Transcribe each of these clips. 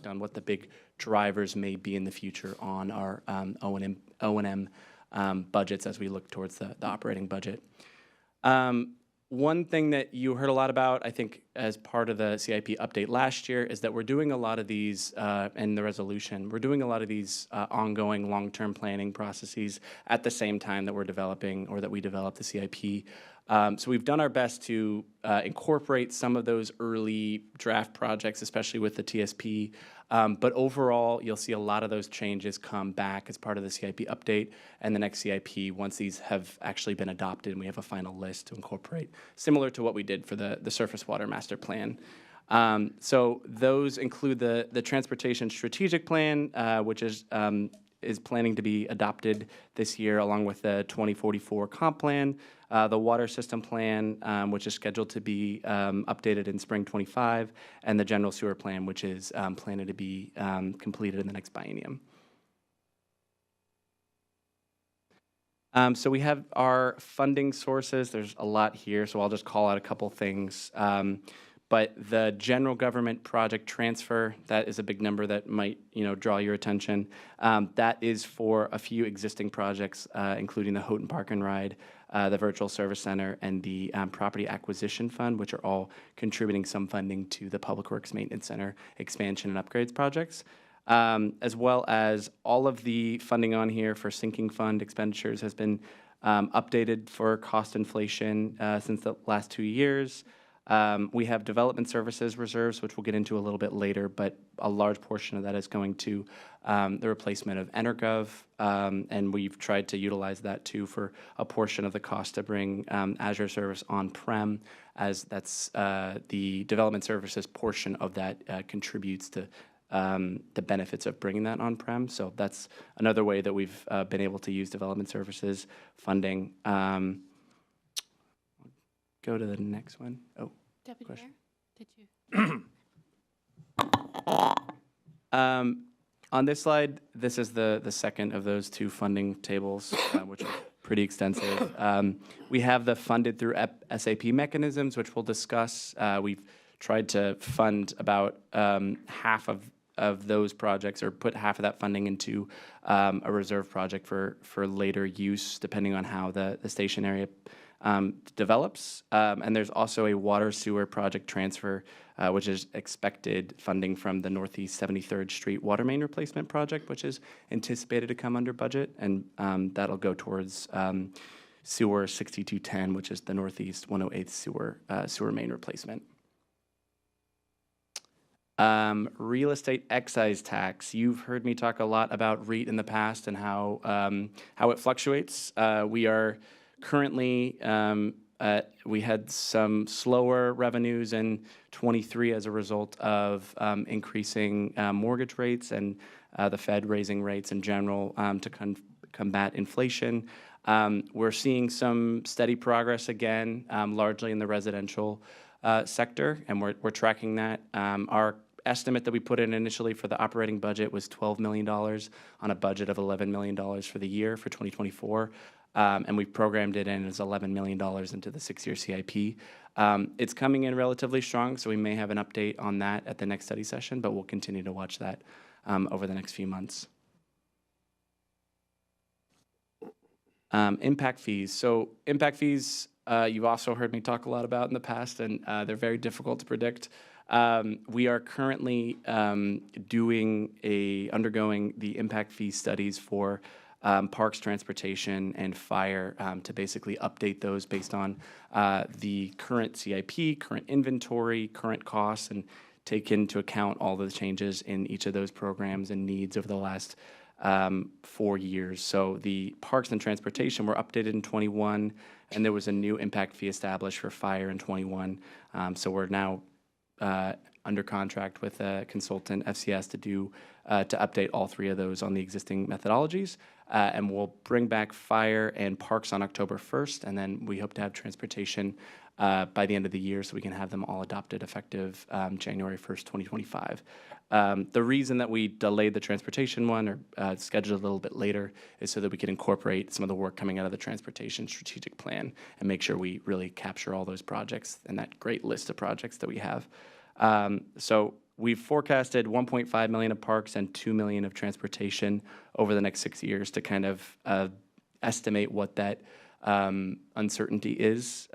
reflect on what the big drivers may be in the future on our O&M budgets as we look towards the operating budget. One thing that you heard a lot about, I think, as part of the CIP update last year is that we're doing a lot of these, in the resolution, we're doing a lot of these ongoing long-term planning processes at the same time that we're developing or that we develop the CIP. So we've done our best to incorporate some of those early draft projects, especially with the TSP. But overall, you'll see a lot of those changes come back as part of the CIP update and the next CIP once these have actually been adopted and we have a final list to incorporate, similar to what we did for the surface water master plan. So those include the transportation strategic plan, which is planning to be adopted this year along with the 2044 comp plan, the water system plan, which is scheduled to be updated in spring 25, and the general sewer plan, which is planned to be completed in the next biennium. So we have our funding sources. There's a lot here, so I'll just call out a couple things. But the general government project transfer, that is a big number that might, draw your attention. That is for a few existing projects, including the Houghton Park and Ride, the Virtual Service Center, and the Property Acquisition Fund, which are all contributing some funding to the Public Works Maintenance Center expansion and upgrades projects. As well as all of the funding on here for sinking fund expenditures has been updated for cost inflation since the last 2 years. We have development services reserves, which we'll get into a little bit later, but a large portion of that is going to the replacement of Energov, and we've tried to utilize that too for a portion of the cost to bring Azure service on-prem, as that's the development services portion of that contributes to the benefits of bringing that on-prem. So that's another way that we've been able to use development services funding. Go to the next one. Oh, Deputy question. Mayor, did you? On this slide, this is the second of those two funding tables, which are pretty extensive. We have the funded through SAP mechanisms, which we'll discuss. We've tried to fund about half of those projects, or put half of that funding into a reserve project for later use, depending on how the station area develops. And there's also a water sewer project transfer, which is expected funding from the Northeast 73rd Street water main replacement project, which is anticipated to come under budget, and that'll go towards sewer 6210, which is the Northeast 108th sewer main replacement. Real estate excise tax. You've heard me talk a lot about REIT in the past and how it fluctuates. We are currently, we had some slower revenues in 23 as a result of increasing mortgage rates and the Fed raising rates in general to combat inflation. We're seeing some steady progress again, largely in the residential sector, and we're tracking that. Our estimate that we put in initially for the operating budget was $12 million on a budget of $11 million for the year for 2024. And we've programmed it in as $11 million into the 6-year CIP. It's coming in relatively strong, so we may have an update on that at the next study session, but we'll continue to watch that over the next few months. Impact fees. So impact fees, you've also heard me talk a lot about in the past, and they're very difficult to predict. We are currently undergoing the impact fee studies for parks, transportation, and fire to basically update those based on the current CIP, current inventory, current costs, and take into account all the changes in each of those programs and needs over the last 4 years. So the parks and transportation were updated in 21, and there was a new impact fee established for fire in 21. So we're now under contract with a consultant, FCS, to update all 3 of those on the existing methodologies. And we'll bring back fire and parks on October 1st, and then we hope to have transportation by the end of the year so we can have them all adopted effective January 1st, 2025. The reason that we delayed the transportation one or scheduled a little bit later is so that we can incorporate some of the work coming out of the transportation strategic plan and make sure we really capture all those projects and that great list of projects that we have. So we've forecasted 1.5 million of parks and 2 million of transportation over the next 6 years to kind of estimate what that uncertainty is,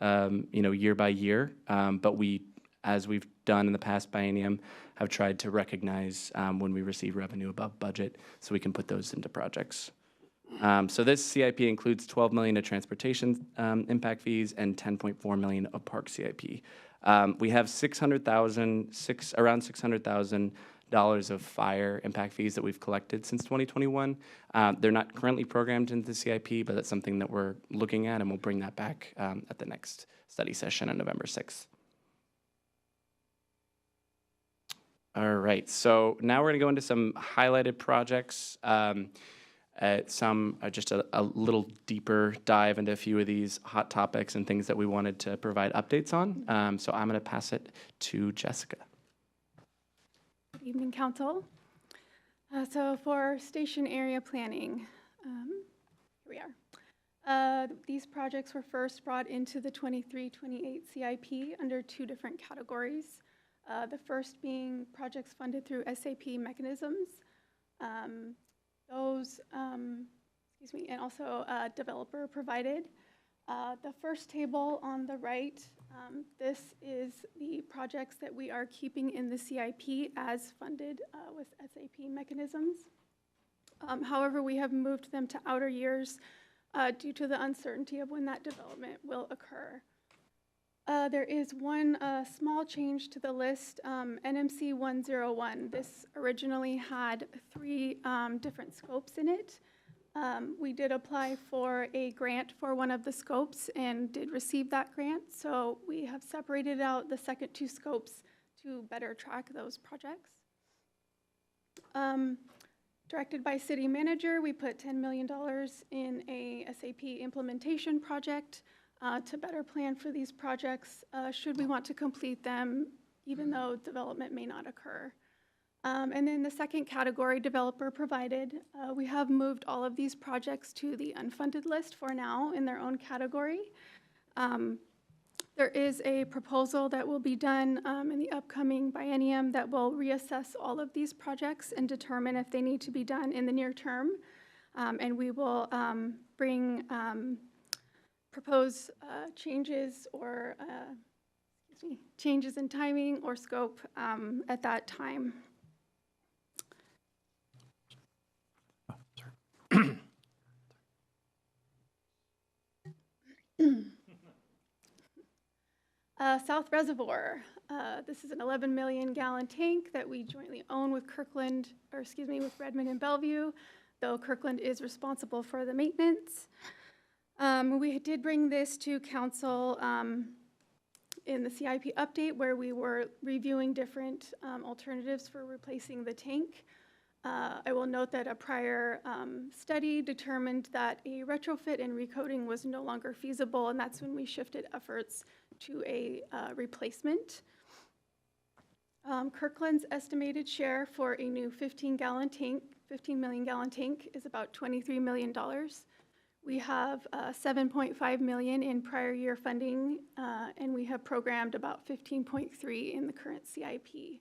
year by year. But we, as we've done in the past biennium, have tried to recognize when we receive revenue above budget so we can put those into projects. So this CIP includes 12 million of transportation impact fees and 10.4 million of park CIP. We have around $600,000 of fire impact fees that we've collected since 2021. They're not currently programmed into the CIP, but that's something that we're looking at, and we'll bring that back at the next study session on November 6th. All right, so now we're going to go into some highlighted projects. Just a little deeper dive into a few of these hot topics and things that we wanted to provide updates on. So I'm going to pass it to Jessica. Good evening, Council. So for station area planning, here we are. These projects were first brought into the 23-28 CIP under two different categories. The first being projects funded through SAP mechanisms. And also developer provided. The first table on the right, this is the projects that we are keeping in the CIP as funded with SAP mechanisms. However, we have moved them to outer years due to the uncertainty of when that development will occur. There is one small change to the list, NMC 101. This originally had 3 different scopes in it. We did apply for a grant for one of the scopes and did receive that grant, so we have separated out the second 2 scopes to better track those projects. Directed by City Manager, we put $10 million in a SAP implementation project to better plan for these projects should we want to complete them, even though development may not occur. And then the second category, developer provided, we have moved all of these projects to the unfunded list for now in their own category. There is a proposal that will be done in the upcoming biennium that will reassess all of these projects and determine if they need to be done in the near term. And we will propose changes or changes in timing or scope at that time. South Reservoir. This is an 11 million gallon tank that we jointly own with with Redmond and Bellevue, though Kirkland is responsible for the maintenance. We did bring this to council in the CIP update where we were reviewing different alternatives for replacing the tank. I will note that a prior study determined that a retrofit and recoating was no longer feasible, and that's when we shifted efforts to a replacement. Kirkland's estimated share for a new 15 million gallon tank is about $23 million. We have 7.5 million in prior year funding, and we have programmed about 15.3 in the current CIP.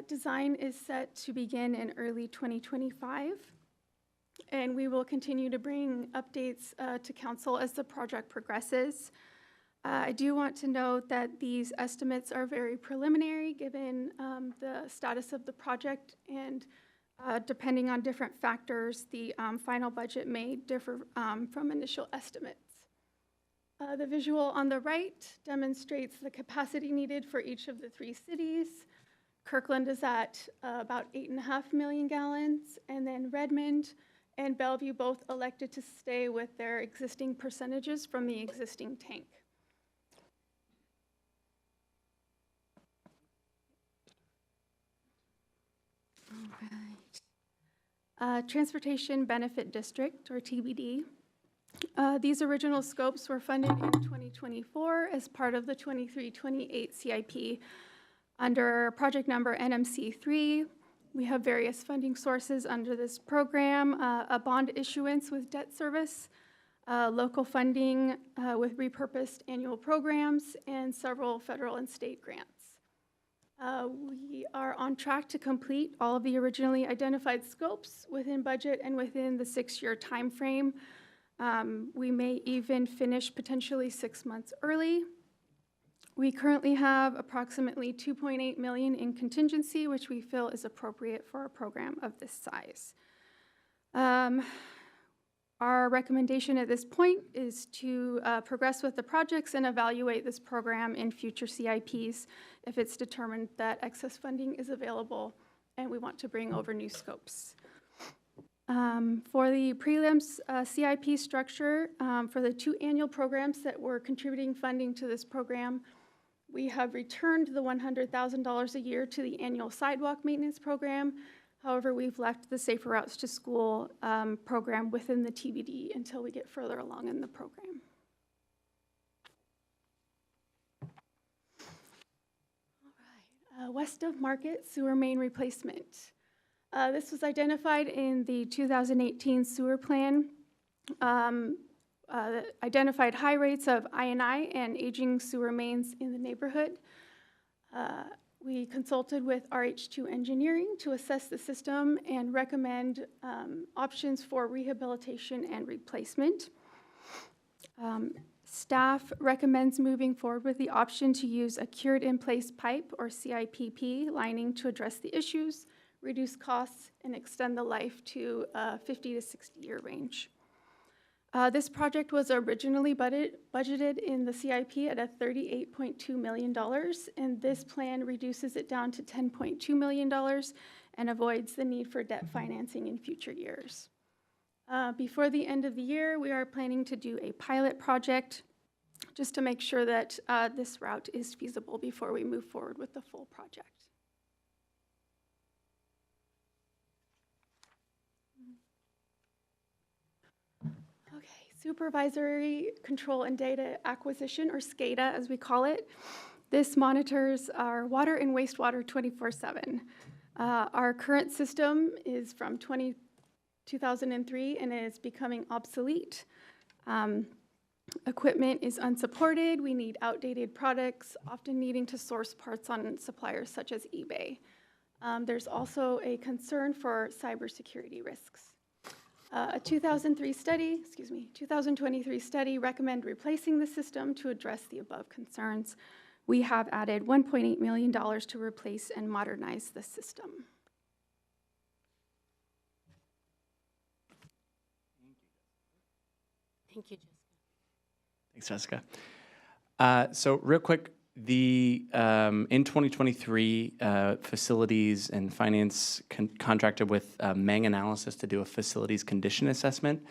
Design is set to begin in early 2025, and we will continue to bring updates to council as the project progresses. I do want to note that these estimates are very preliminary given the status of the project, and depending on different factors, the final budget may differ from initial estimates. The visual on the right demonstrates the capacity needed for each of the 3 cities. Kirkland is at about 8.5 million gallons, and then Redmond and Bellevue both elected to stay with their existing percentages from the existing tank. All right. Transportation Benefit District, or TBD. These original scopes were funded in 2024 as part of the 23-28 CIP. Under project number NMC3, we have various funding sources under this program, a bond issuance with debt service, local funding with repurposed annual programs, and several federal and state grants. We are on track to complete all of the originally identified scopes within budget and within the 6-year timeframe. We may even finish potentially 6 months early. We currently have approximately $2.8 million in contingency, which we feel is appropriate for a program of this size. Our recommendation at this point is to progress with the projects and evaluate this program in future CIPs if it's determined that excess funding is available and we want to bring over new scopes. For the prelims CIP structure, for the 2 annual programs that were contributing funding to this program, we have returned the $100,000 a year to the annual sidewalk maintenance program. However, we've left the Safer Routes to School program within the TBD until we get further along in the program. All right, west of Market sewer main replacement. This was identified in the 2018 sewer plan. Identified high rates of I&I and aging sewer mains in the neighborhood. We consulted with RH2 Engineering to assess the system and recommend options for rehabilitation and replacement. Staff recommends moving forward with the option to use a cured-in-place pipe or CIPP lining to address the issues, reduce costs, and extend the life to a 50 to 60-year range. This project was originally budgeted in the CIP at a $38.2 million, and this plan reduces it down to $10.2 million and avoids the need for debt financing in future years. Before the end of the year, we are planning to do a pilot project just to make sure that this route is feasible before we move forward with the full project. Okay, Supervisory Control and Data Acquisition, or SCADA as we call it. This monitors our water and wastewater 24/7. Our current system is from 2003 and is becoming obsolete. Equipment is unsupported. We need outdated products, often needing to source parts on suppliers such as eBay. There's also a concern for cybersecurity risks. A 2023 study recommend replacing the system to address the above concerns. We have added $1.8 million to replace and modernize the system. Thank you, Jessica. Thanks, Jessica. So real quick, in 2023, facilities and finance contracted with Meng Analysis to do a facilities condition assessment,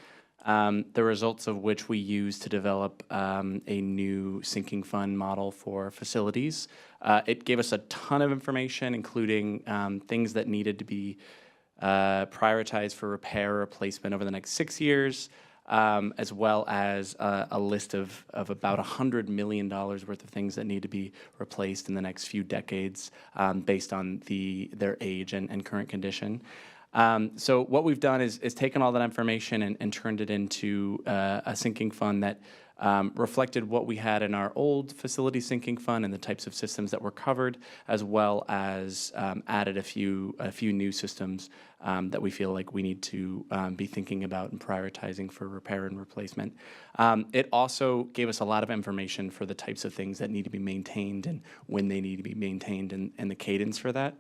the results of which we use to develop a new sinking fund model for facilities. It gave us a ton of information, including things that needed to be prioritized for repair or replacement over the next 6 years, as well as a list of about $100 million worth of things that need to be replaced in the next few decades based on their age and current condition. So what we've done is taken all that information and turned it into a sinking fund that reflected what we had in our old facility sinking fund and the types of systems that were covered, as well as added a few new systems that we feel like we need to be thinking about and prioritizing for repair and replacement. It also gave us a lot of information for the types of things that need to be maintained and when they need to be maintained and the cadence for that.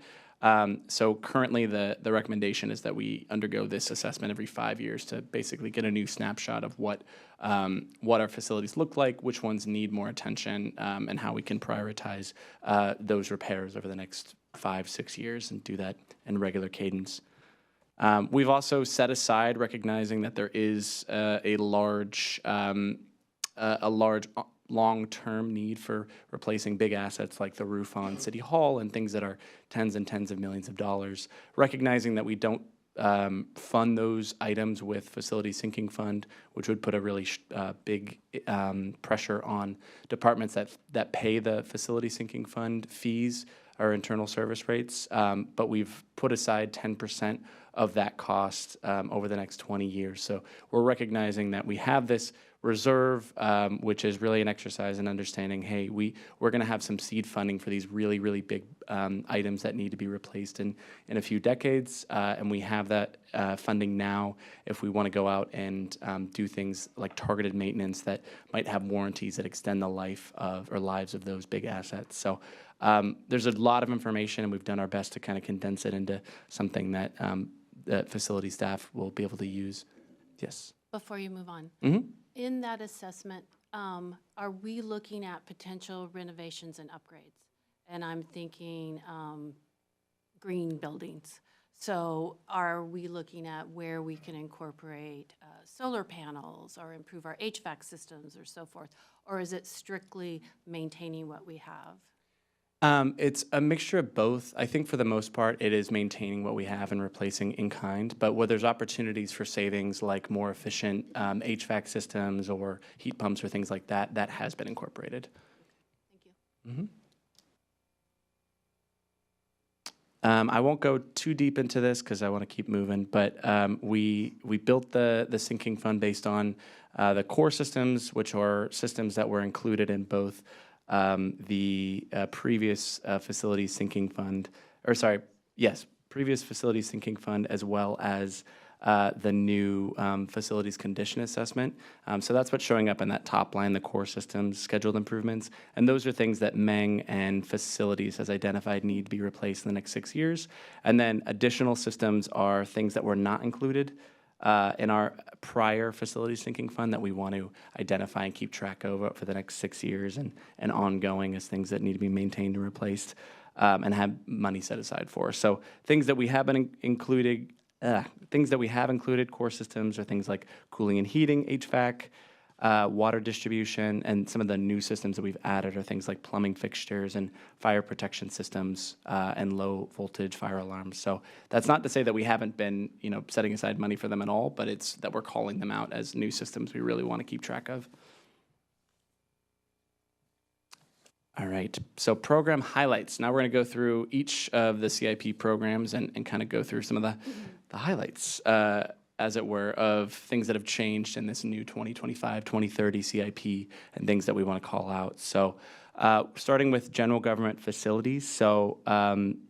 So currently the recommendation is that we undergo this assessment every 5 years to basically get a new snapshot of what our facilities look like, which ones need more attention, and how we can prioritize those repairs over the next 5-6 years and do that in regular cadence. We've also set aside, recognizing that there is a large long-term need for replacing big assets like the roof on City Hall and things that are tens and tens of millions of dollars, recognizing that we don't fund those items with facility sinking fund, which would put a really big pressure on departments that pay the facility sinking fund fees or internal service rates, but we've put aside 10% of that cost over the next 20 years. So we're recognizing that we have this reserve, which is really an exercise in understanding, hey, we're going to have some seed funding for these really, really big items that need to be replaced in a few decades, and we have that funding now if we want to go out and do things like targeted maintenance that might have warranties that extend the life of or lives of those big assets. So there's a lot of information, and we've done our best to kind of condense it into something that that facility staff will be able to use. Yes. Before you move on, Mm-hmm. in that assessment, are we looking at potential renovations and upgrades? And I'm thinking green buildings. So are we looking at where we can incorporate solar panels or improve our HVAC systems or so forth? Or is it strictly maintaining what we have? It's a mixture of both. I think for the most part, it is maintaining what we have and replacing in kind. But where there's opportunities for savings, like more efficient HVAC systems or heat pumps or things like that, that has been incorporated. Thank you. I won't go too deep into this because I want to keep moving. But we built the sinking fund based on the core systems, which are systems that were included in both the previous facilities sinking fund, previous facilities sinking fund, as well as the new facilities condition assessment. So that's what's showing up in that top line, the core systems scheduled improvements. And those are things that Meng and facilities has identified need to be replaced in the next 6 years. And then additional systems are things that were not included in our prior facility sinking fund that we want to identify and keep track of for the next 6 years and ongoing as things that need to be maintained and replaced and have money set aside for. So things that we have been included, core systems, are things like cooling and heating, HVAC, water distribution, and some of the new systems that we've added are things like plumbing fixtures and fire protection systems and low voltage fire alarms. So that's not to say that we haven't been, setting aside money for them at all, but it's that we're calling them out as new systems we really want to keep track of. All right, so program highlights. Now we're going to go through each of the CIP programs and kind of go through some of the highlights, as it were, of things that have changed in this new 2025, 2030 CIP and things that we want to call out. So starting with general government facilities. So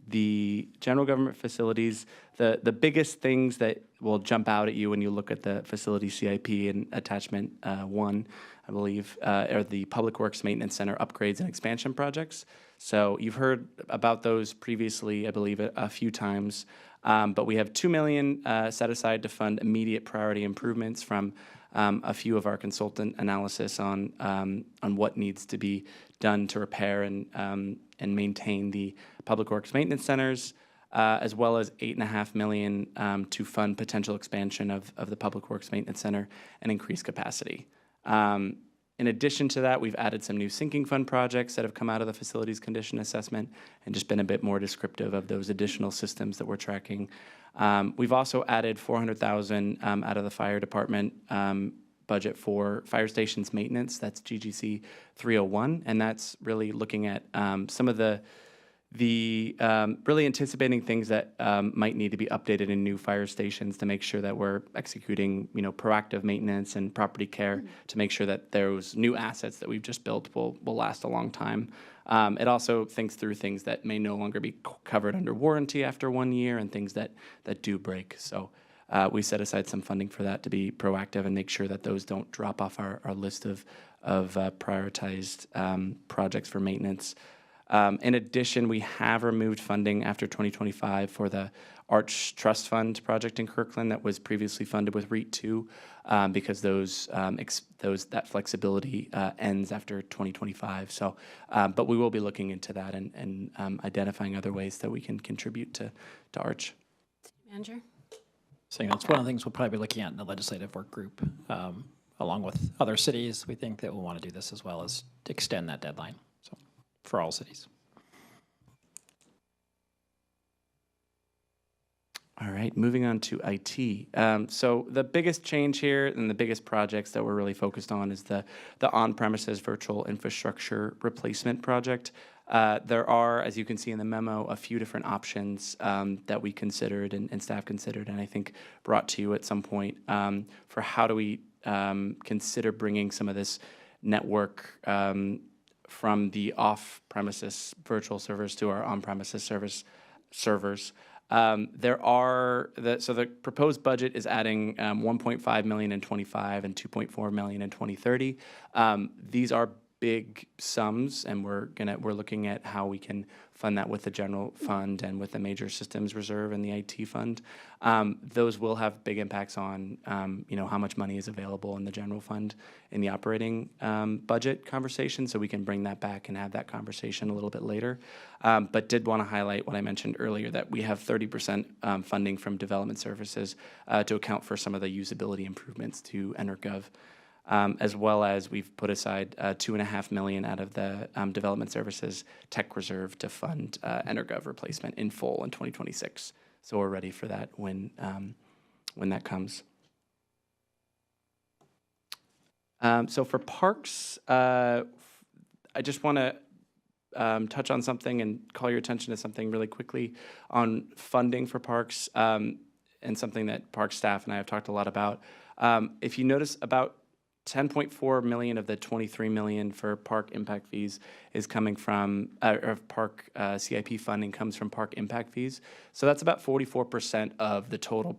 the general government facilities, the biggest things that will jump out at you when you look at the facility CIP and attachment 1, I believe, are the Public Works Maintenance Center upgrades and expansion projects. So you've heard about those previously, I believe, a few times. But we have $2 million set aside to fund immediate priority improvements from a few of our consultant analysis on what needs to be done to repair and maintain the Public Works Maintenance Centers, as well as $8.5 million to fund potential expansion of the Public Works Maintenance Center and increase capacity. In addition to that, we've added some new sinking fund projects that have come out of the facilities condition assessment and just been a bit more descriptive of those additional systems that we're tracking. We've also added $400,000 out of the fire department budget for fire stations maintenance. That's GGC 301, and that's really looking at some of the really anticipating things that might need to be updated in new fire stations to make sure that we're executing, proactive maintenance and property care to make sure that those new assets that we've just built will last a long time. It also thinks through things that may no longer be covered under warranty after 1 year and things that do break. So we set aside some funding for that to be proactive and make sure that those don't drop off our list of prioritized projects for maintenance. In addition, we have removed funding after 2025 for the Arch Trust Fund project in Kirkland that was previously funded with REIT 2 because that flexibility ends after 2025. So, but we will be looking into that and identifying other ways that we can contribute to Arch. Manager? So it's one of the things we'll probably be looking at in the legislative work group, along with other cities. We think that we'll want to do this as well as extend that deadline. So for all cities. All right, moving on to IT. So the biggest change here and the biggest projects that we're really focused on is the on-premises virtual infrastructure replacement project. There are, as you can see in the memo, a few different options that we considered and staff considered, and I think brought to you at some point for how do we consider bringing some of this network from the off-premises virtual servers to our on-premises servers. So the proposed budget is adding 1.5 million in 25 and 2.4 million in 2030. These are big sums, and we're looking at how we can fund that with the general fund and with the major systems reserve and the IT fund. Those will have big impacts on how much money is available in the general fund in the operating budget conversation. So we can bring that back and have that conversation a little bit later. But did want to highlight what I mentioned earlier, that we have 30% funding from development services to account for some of the usability improvements to EnerGov. As well as we've put aside $2.5 million out of the development services tech reserve to fund EnerGov replacement in full in 2026. So we're ready for that when that comes. So for parks, I just want to touch on something and call your attention to something really quickly on funding for parks, and something that park staff and I have talked a lot about. If you notice, about 10.4 million of the 23 million for park impact fees is coming from, or park CIP funding comes from park impact fees. So that's about 44% of the total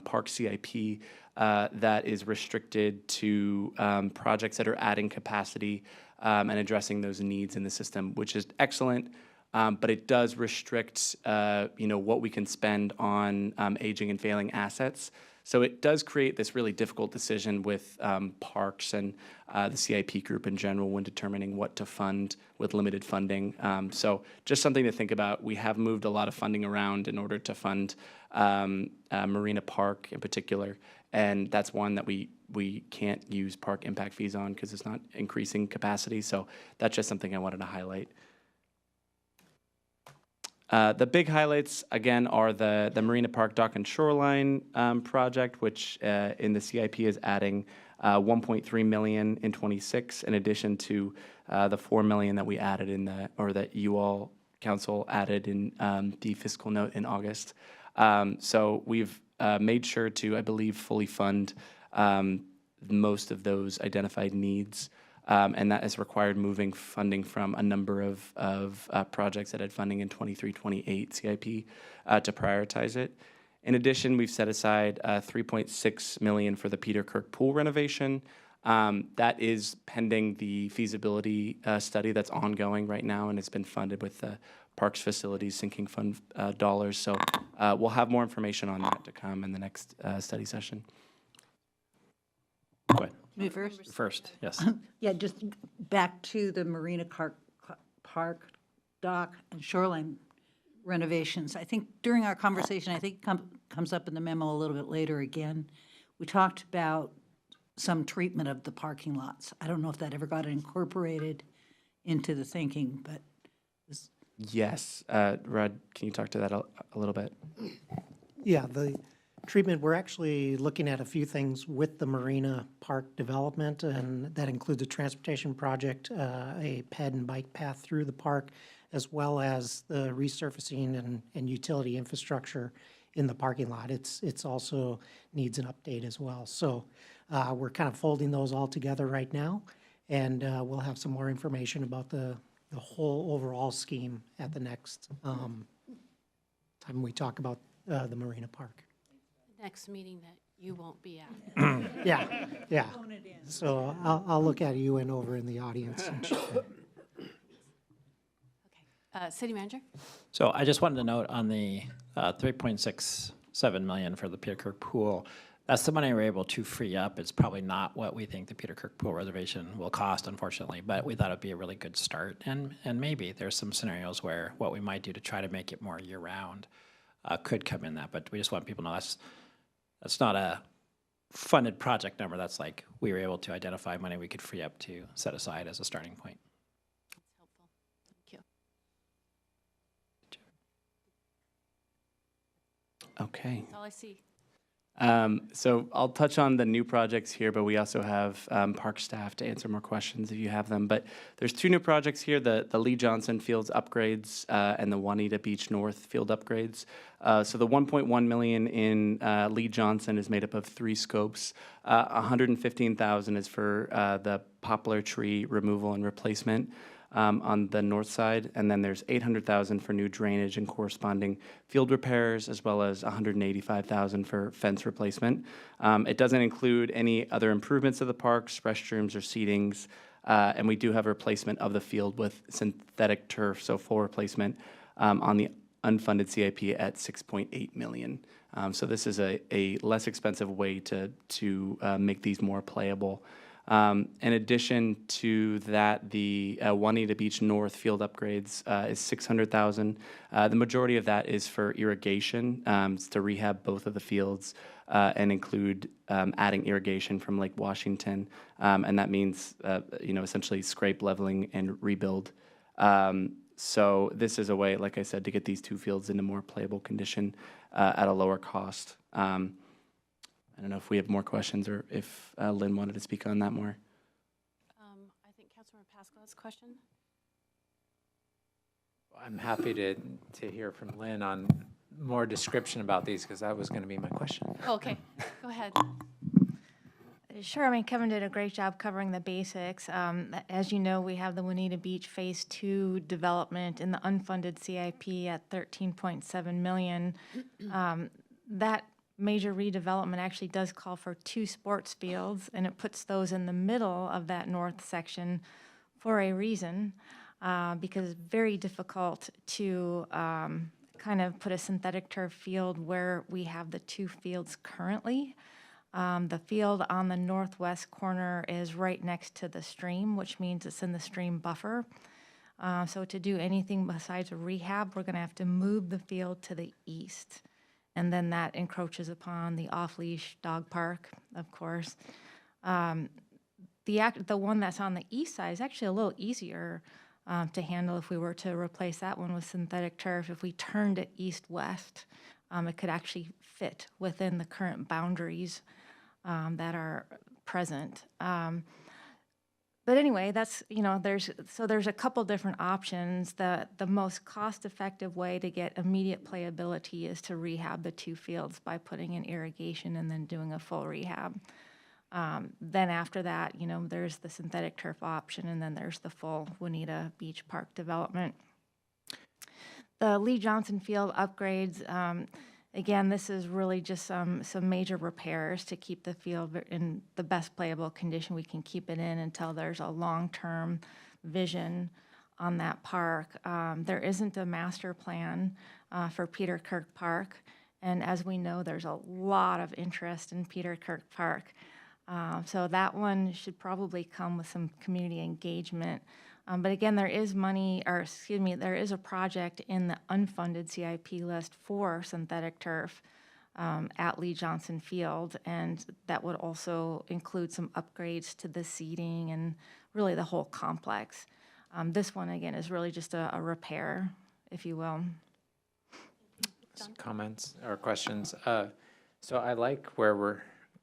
park CIP that is restricted to projects that are adding capacity and addressing those needs in the system, which is excellent. But it does restrict, what we can spend on aging and failing assets. So it does create this really difficult decision with parks and the CIP group in general when determining what to fund with limited funding. So just something to think about. We have moved a lot of funding around in order to fund Marina Park in particular, and that's one that we can't use park impact fees on because it's not increasing capacity. So that's just something I wanted to highlight. The big highlights, again, are the Marina Park Dock and Shoreline project, which in the CIP is adding 1.3 million in 26, in addition to the 4 million that we added that you all council added in the fiscal note in August. So we've made sure to, I believe, fully fund most of those identified needs. And that has required moving funding from a number of projects that had funding in 23-28 CIP to prioritize it. In addition, we've set aside 3.6 million for the Peter Kirk pool renovation. That is pending the feasibility study that's ongoing right now, and it's been funded with the Parks Facilities Sinking Fund dollars. So we'll have more information on that to come in the next study session. Go ahead. Me first? First, yes. Yeah, just back to the Marina Park Dock and Shoreline renovations. I think during our conversation, I think it comes up in the memo a little bit later again, we talked about some treatment of the parking lots. I don't know if that ever got incorporated into the thinking, but Yes. Rod, can you talk to that a little bit? Yeah, the treatment, we're actually looking at a few things with the Marina Park development, and that includes a transportation project, a ped and bike path through the park, as well as the resurfacing and utility infrastructure in the parking lot. It's also needs an update as well. So we're kind of folding those all together right now, and we'll have some more information about the whole overall scheme at the next time we talk about the Marina Park. Next meeting that you won't be at. Yeah. So I'll look at you and over in the audience. Okay. City Manager? So I just wanted to note on the 3.67 million for the Peter Kirk pool, that's the money we're able to free up. It's probably not what we think the Peter Kirk pool reservation will cost, unfortunately, but we thought it'd be a really good start. And maybe there's some scenarios where what we might do to try to make it more year-round could come in that, but we just want people to know that's not a funded project number. That's like we were able to identify money we could free up to set aside as a starting point. That's helpful. Thank you. Okay. That's all I see. So I'll touch on the new projects here, but we also have park staff to answer more questions if you have them. But there's two new projects here, the Lee Johnson Fields upgrades and the Juanita Beach North field upgrades. So the 1.1 million in Lee Johnson is made up of three scopes. 115,000 is for the poplar tree removal and replacement on the north side, and then there's 800,000 for new drainage and corresponding field repairs, as well as 185,000 for fence replacement. It doesn't include any other improvements of the parks, restrooms or seatings, and we do have a replacement of the field with synthetic turf, so full replacement on the unfunded CIP at 6.8 million. So this is a less expensive way to make these more playable. In addition to that, the Juanita Beach North field upgrades is 600,000. The majority of that is for irrigation, to rehab both of the fields and include adding irrigation from Lake Washington, and that means essentially scrape leveling and rebuild. So this is a way, like I said, to get these two fields into more playable condition at a lower cost. I don't know if we have more questions or if Lynn wanted to speak on that more. I think Councilmember Pascal has a question. I'm happy to hear from Lynn on more description about these, because that was going to be my question. Oh, okay, go ahead. Sure. I mean, Kevin did a great job covering the basics. As you know, we have the Juanita Beach Phase 2 development in the unfunded CIP at 13.7 million. That major redevelopment actually does call for 2 sports fields, and it puts those in the middle of that north section for a reason, because it's very difficult to kind of put a synthetic turf field where we have the 2 fields currently. The field on the northwest corner is right next to the stream, which means it's in the stream buffer. So to do anything besides a rehab, we're going to have to move the field to the east. And then that encroaches upon the off-leash dog park, of course. The one that's on the east side is actually a little easier to handle if we were to replace that one with synthetic turf. If we turned it east-west, it could actually fit within the current boundaries that are present. But anyway, that's, there's a couple different options. The most cost-effective way to get immediate playability is to rehab the 2 fields by putting in irrigation and then doing a full rehab. Then after that, there's the synthetic turf option, and then there's the full Juanita Beach Park development. The Lee Johnson Field upgrades, again, this is really just some major repairs to keep the field in the best playable condition we can keep it in until there's a long-term vision on that park. There isn't a master plan for Peter Kirk Park, and as we know, there's a lot of interest in Peter Kirk Park. So that one should probably come with some community engagement. But again, there is there is a project in the unfunded CIP list for synthetic turf at Lee Johnson Field, and that would also include some upgrades to the seating and really the whole complex. This one, again, is really just a repair, if you will. Some comments or questions. So I like where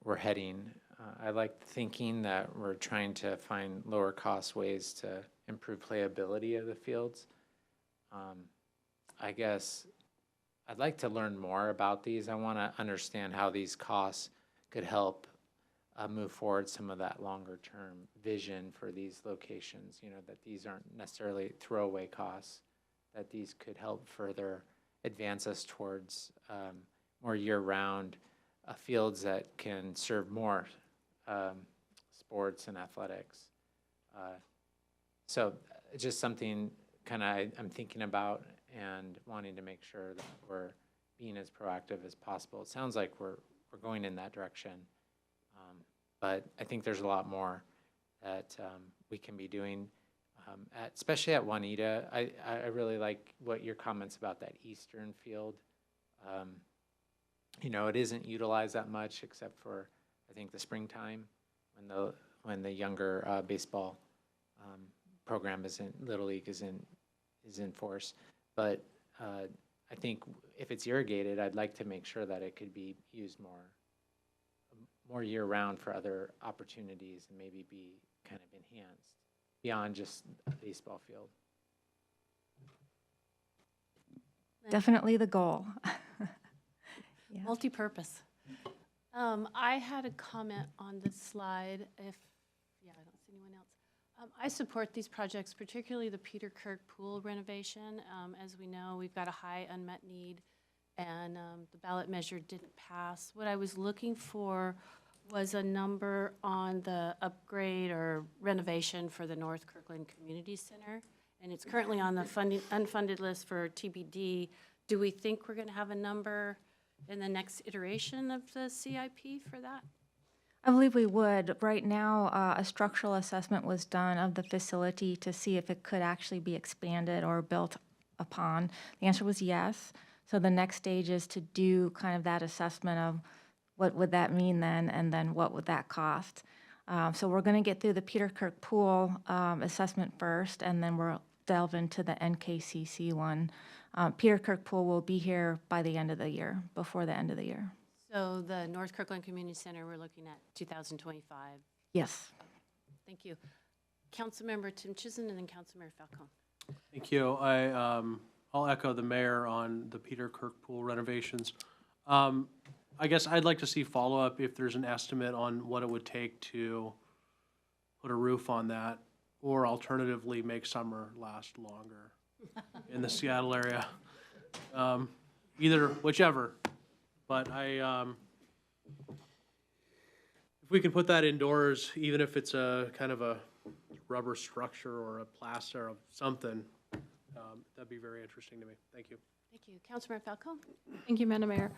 we're heading. I like thinking that we're trying to find lower cost ways to improve playability of the fields. I guess I'd like to learn more about these. I want to understand how these costs could help move forward some of that longer term vision for these locations, that these aren't necessarily throwaway costs, that these could help further advance us towards more year-round fields that can serve more sports and athletics. So just something kind of I'm thinking about and wanting to make sure that we're being as proactive as possible. It sounds like we're going in that direction, but I think there's a lot more that we can be doing, especially at Juanita. I really like what your comments about that eastern field. It isn't utilized that much except for, I think, the springtime when the younger baseball program Little League is in force. But I think if it's irrigated, I'd like to make sure that it could be used more more year-round for other opportunities and maybe be kind of enhanced beyond just a baseball field. Definitely the goal. Yeah. Multi-purpose. I had a comment on this slide. I don't see anyone else. I support these projects, particularly the Peter Kirk Pool renovation. As we know, we've got a high unmet need, and the ballot measure didn't pass. What I was looking for was a number on the upgrade or renovation for the North Kirkland Community Center, and it's currently on the unfunded list for TBD. Do we think we're going to have a number in the next iteration of the CIP for that? I believe we would. Right now, a structural assessment was done of the facility to see if it could actually be expanded or built upon. The answer was yes. So the next stage is to do kind of that assessment of what would that mean then, and then what would that cost. So we're going to get through the Peter Kirk Pool assessment first, and then we'll delve into the NKCC one. Peter Kirk Pool will be here by the end of the year, before the end of the year. So the North Kirkland Community Center, we're looking at 2025. Yes. Thank you. Councilmember Tim Chizen and then Councilmember Falcone. Thank you. I'll echo the mayor on the Peter Kirk Pool renovations. I guess I'd like to see follow-up if there's an estimate on what it would take to put a roof on that, or alternatively make summer last longer in the Seattle area. Whichever. But if we can put that indoors, even if it's a kind of a rubber structure or a plaster of something, that'd be very interesting to me. Thank you. Thank you. Councilmember Falcone? Thank you, Madam Mayor.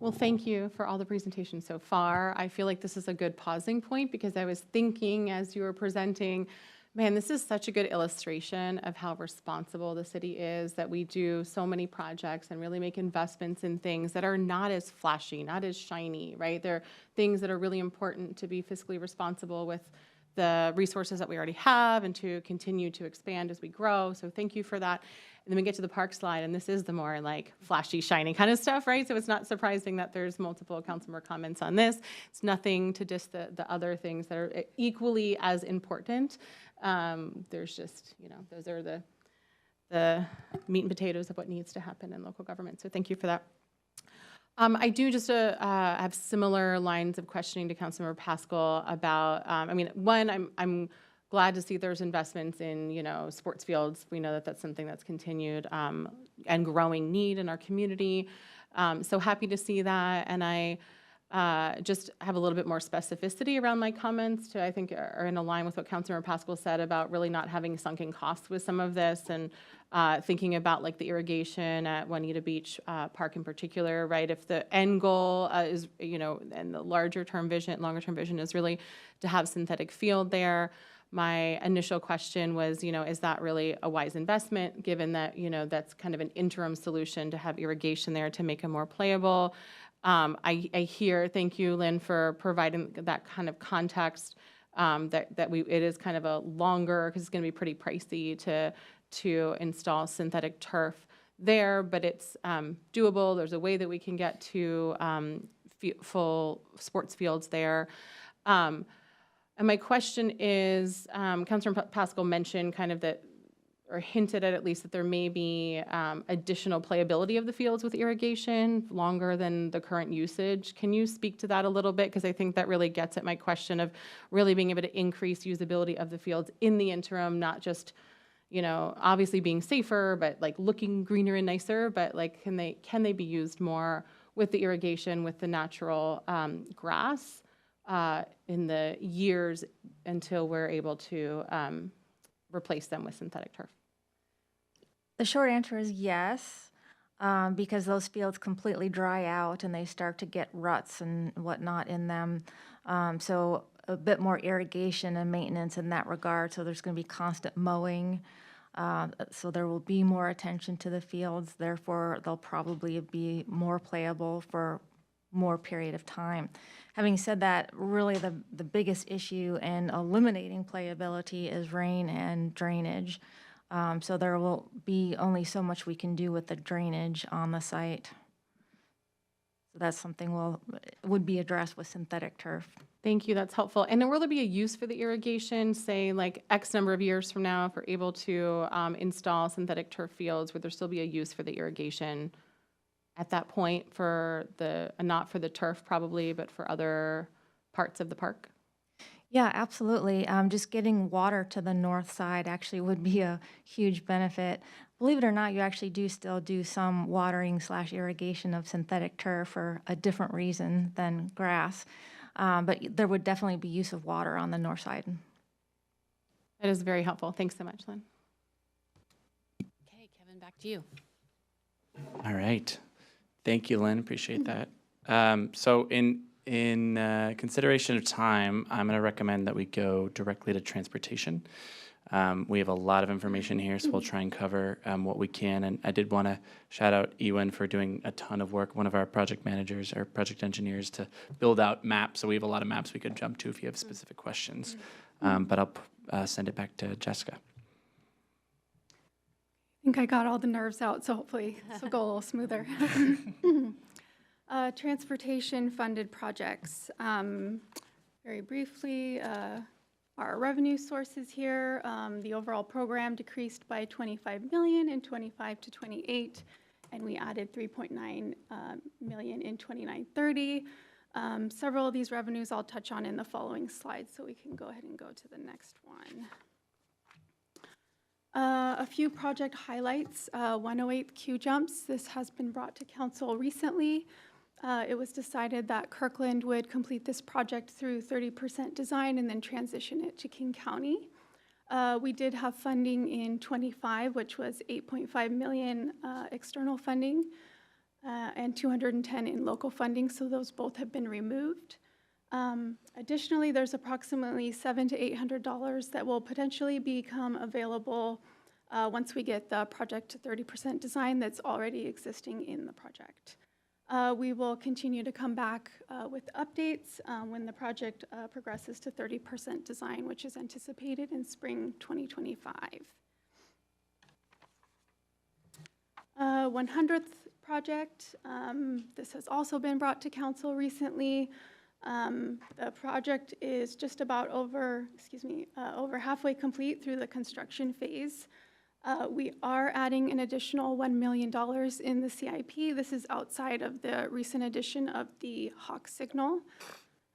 Well, thank you for all the presentation so far. I feel like this is a good pausing point because I was thinking as you were presenting, man, this is such a good illustration of how responsible the city is, that we do so many projects and really make investments in things that are not as flashy, not as shiny, right? They're things that are really important to be fiscally responsible with the resources that we already have and to continue to expand as we grow. So thank you for that. And then we get to the park slide, and this is the more like flashy, shiny kind of stuff, right? So it's not surprising that there's multiple councilmember comments on this. It's nothing to just the other things that are equally as important. There's just, those are the meat and potatoes of what needs to happen in local government. So thank you for that. I do just have similar lines of questioning to Councilmember Pascal about, one, I'm glad to see there's investments in, sports fields. We know that that's something that's continued and growing need in our community. So happy to see that. And I just have a little bit more specificity around my comments to, I think, are in line with what Councilmember Pascal said about really not having sunken costs with some of this, and thinking about like the irrigation at Juanita Beach Park in particular, right? If the end goal is, and the longer term vision is really to have synthetic field there. My initial question was, is that really a wise investment, given that, that's kind of an interim solution to have irrigation there to make it more playable? I hear, thank you, Lynn, for providing that kind of context, it is kind of a longer, because it's going to be pretty pricey to install synthetic turf there, but it's doable. There's a way that we can get to full sports fields there. And my question is, Councilor Pascal mentioned kind of that, or hinted at least that there may be additional playability of the fields with irrigation longer than the current usage. Can you speak to that a little bit? Because I think that really gets at my question of really being able to increase usability of the fields in the interim, not just, obviously being safer, but like looking greener and nicer, but like can they be used more with the irrigation, with the natural grass in the years until we're able to replace them with synthetic turf? The short answer is yes, because those fields completely dry out and they start to get ruts and whatnot in them. So a bit more irrigation and maintenance in that regard. So there's going to be constant mowing. So there will be more attention to the fields. Therefore, they'll probably be more playable for more period of time. Having said that, really the biggest issue in eliminating playability is rain and drainage. So there will be only so much we can do with the drainage on the site. So that's something would be addressed with synthetic turf. Thank you, that's helpful. And then will there be a use for the irrigation, say like X number of years from now, if we're able to install synthetic turf fields, would there still be a use for the irrigation at that point for not for the turf probably, but for other parts of the park? Yeah, absolutely. Just getting water to the north side actually would be a huge benefit. Believe it or not, you actually do still do some watering / irrigation of synthetic turf for a different reason than grass. But there would definitely be use of water on the north side. That is very helpful. Thanks so much, Lynn. Okay, Kevin, back to you. All right. Thank you, Lynn. Appreciate that. So in consideration of time, I'm going to recommend that we go directly to transportation. We have a lot of information here, so we'll try and cover what we can. And I did want to shout out Ewan for doing a ton of work, one of our project managers or project engineers, to build out maps. So we have a lot of maps we could jump to if you have specific questions. But I'll send it back to Jessica. I think I got all the nerves out, so hopefully this will go a little smoother. Transportation funded projects. Very briefly, our revenue sources here, the overall program decreased by 25 million in 25 to 28, and we added 3.9 million in 29-30. Several of these revenues I'll touch on in the following slides, so we can go ahead and go to the next one. A few project highlights. 108th Q jumps. This has been brought to council recently. It was decided that Kirkland would complete this project through 30% design and then transition it to King County. We did have funding in 25, which was 8.5 million external funding and 210 in local funding, so those both have been removed. Additionally, there's approximately $700 to $800 that will potentially become available once we get the project to 30% design that's already existing in the project. We will continue to come back with updates when the project progresses to 30% design, which is anticipated in spring 2025. 100th project, this has also been brought to council recently. The project is just about over halfway complete through the construction phase. We are adding an additional $1 million in the CIP. This is outside of the recent addition of the Hawk signal.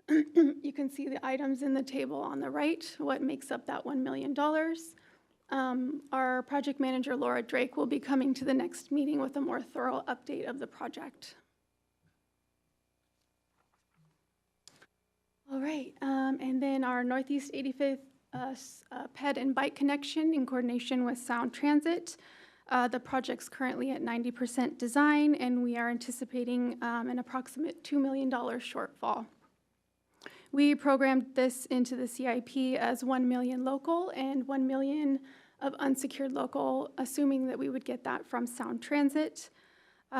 You can see the items in the table on the right, what makes up that $1 million. Our project manager, Laura Drake, will be coming to the next meeting with a more thorough update of the project. All right, and then our Northeast 85th ped and bike connection in coordination with Sound Transit. The project's currently at 90% design, and we are anticipating an approximate $2 million shortfall. We programmed this into the CIP as 1 million local and 1 million of unsecured local, assuming that we would get that from Sound Transit.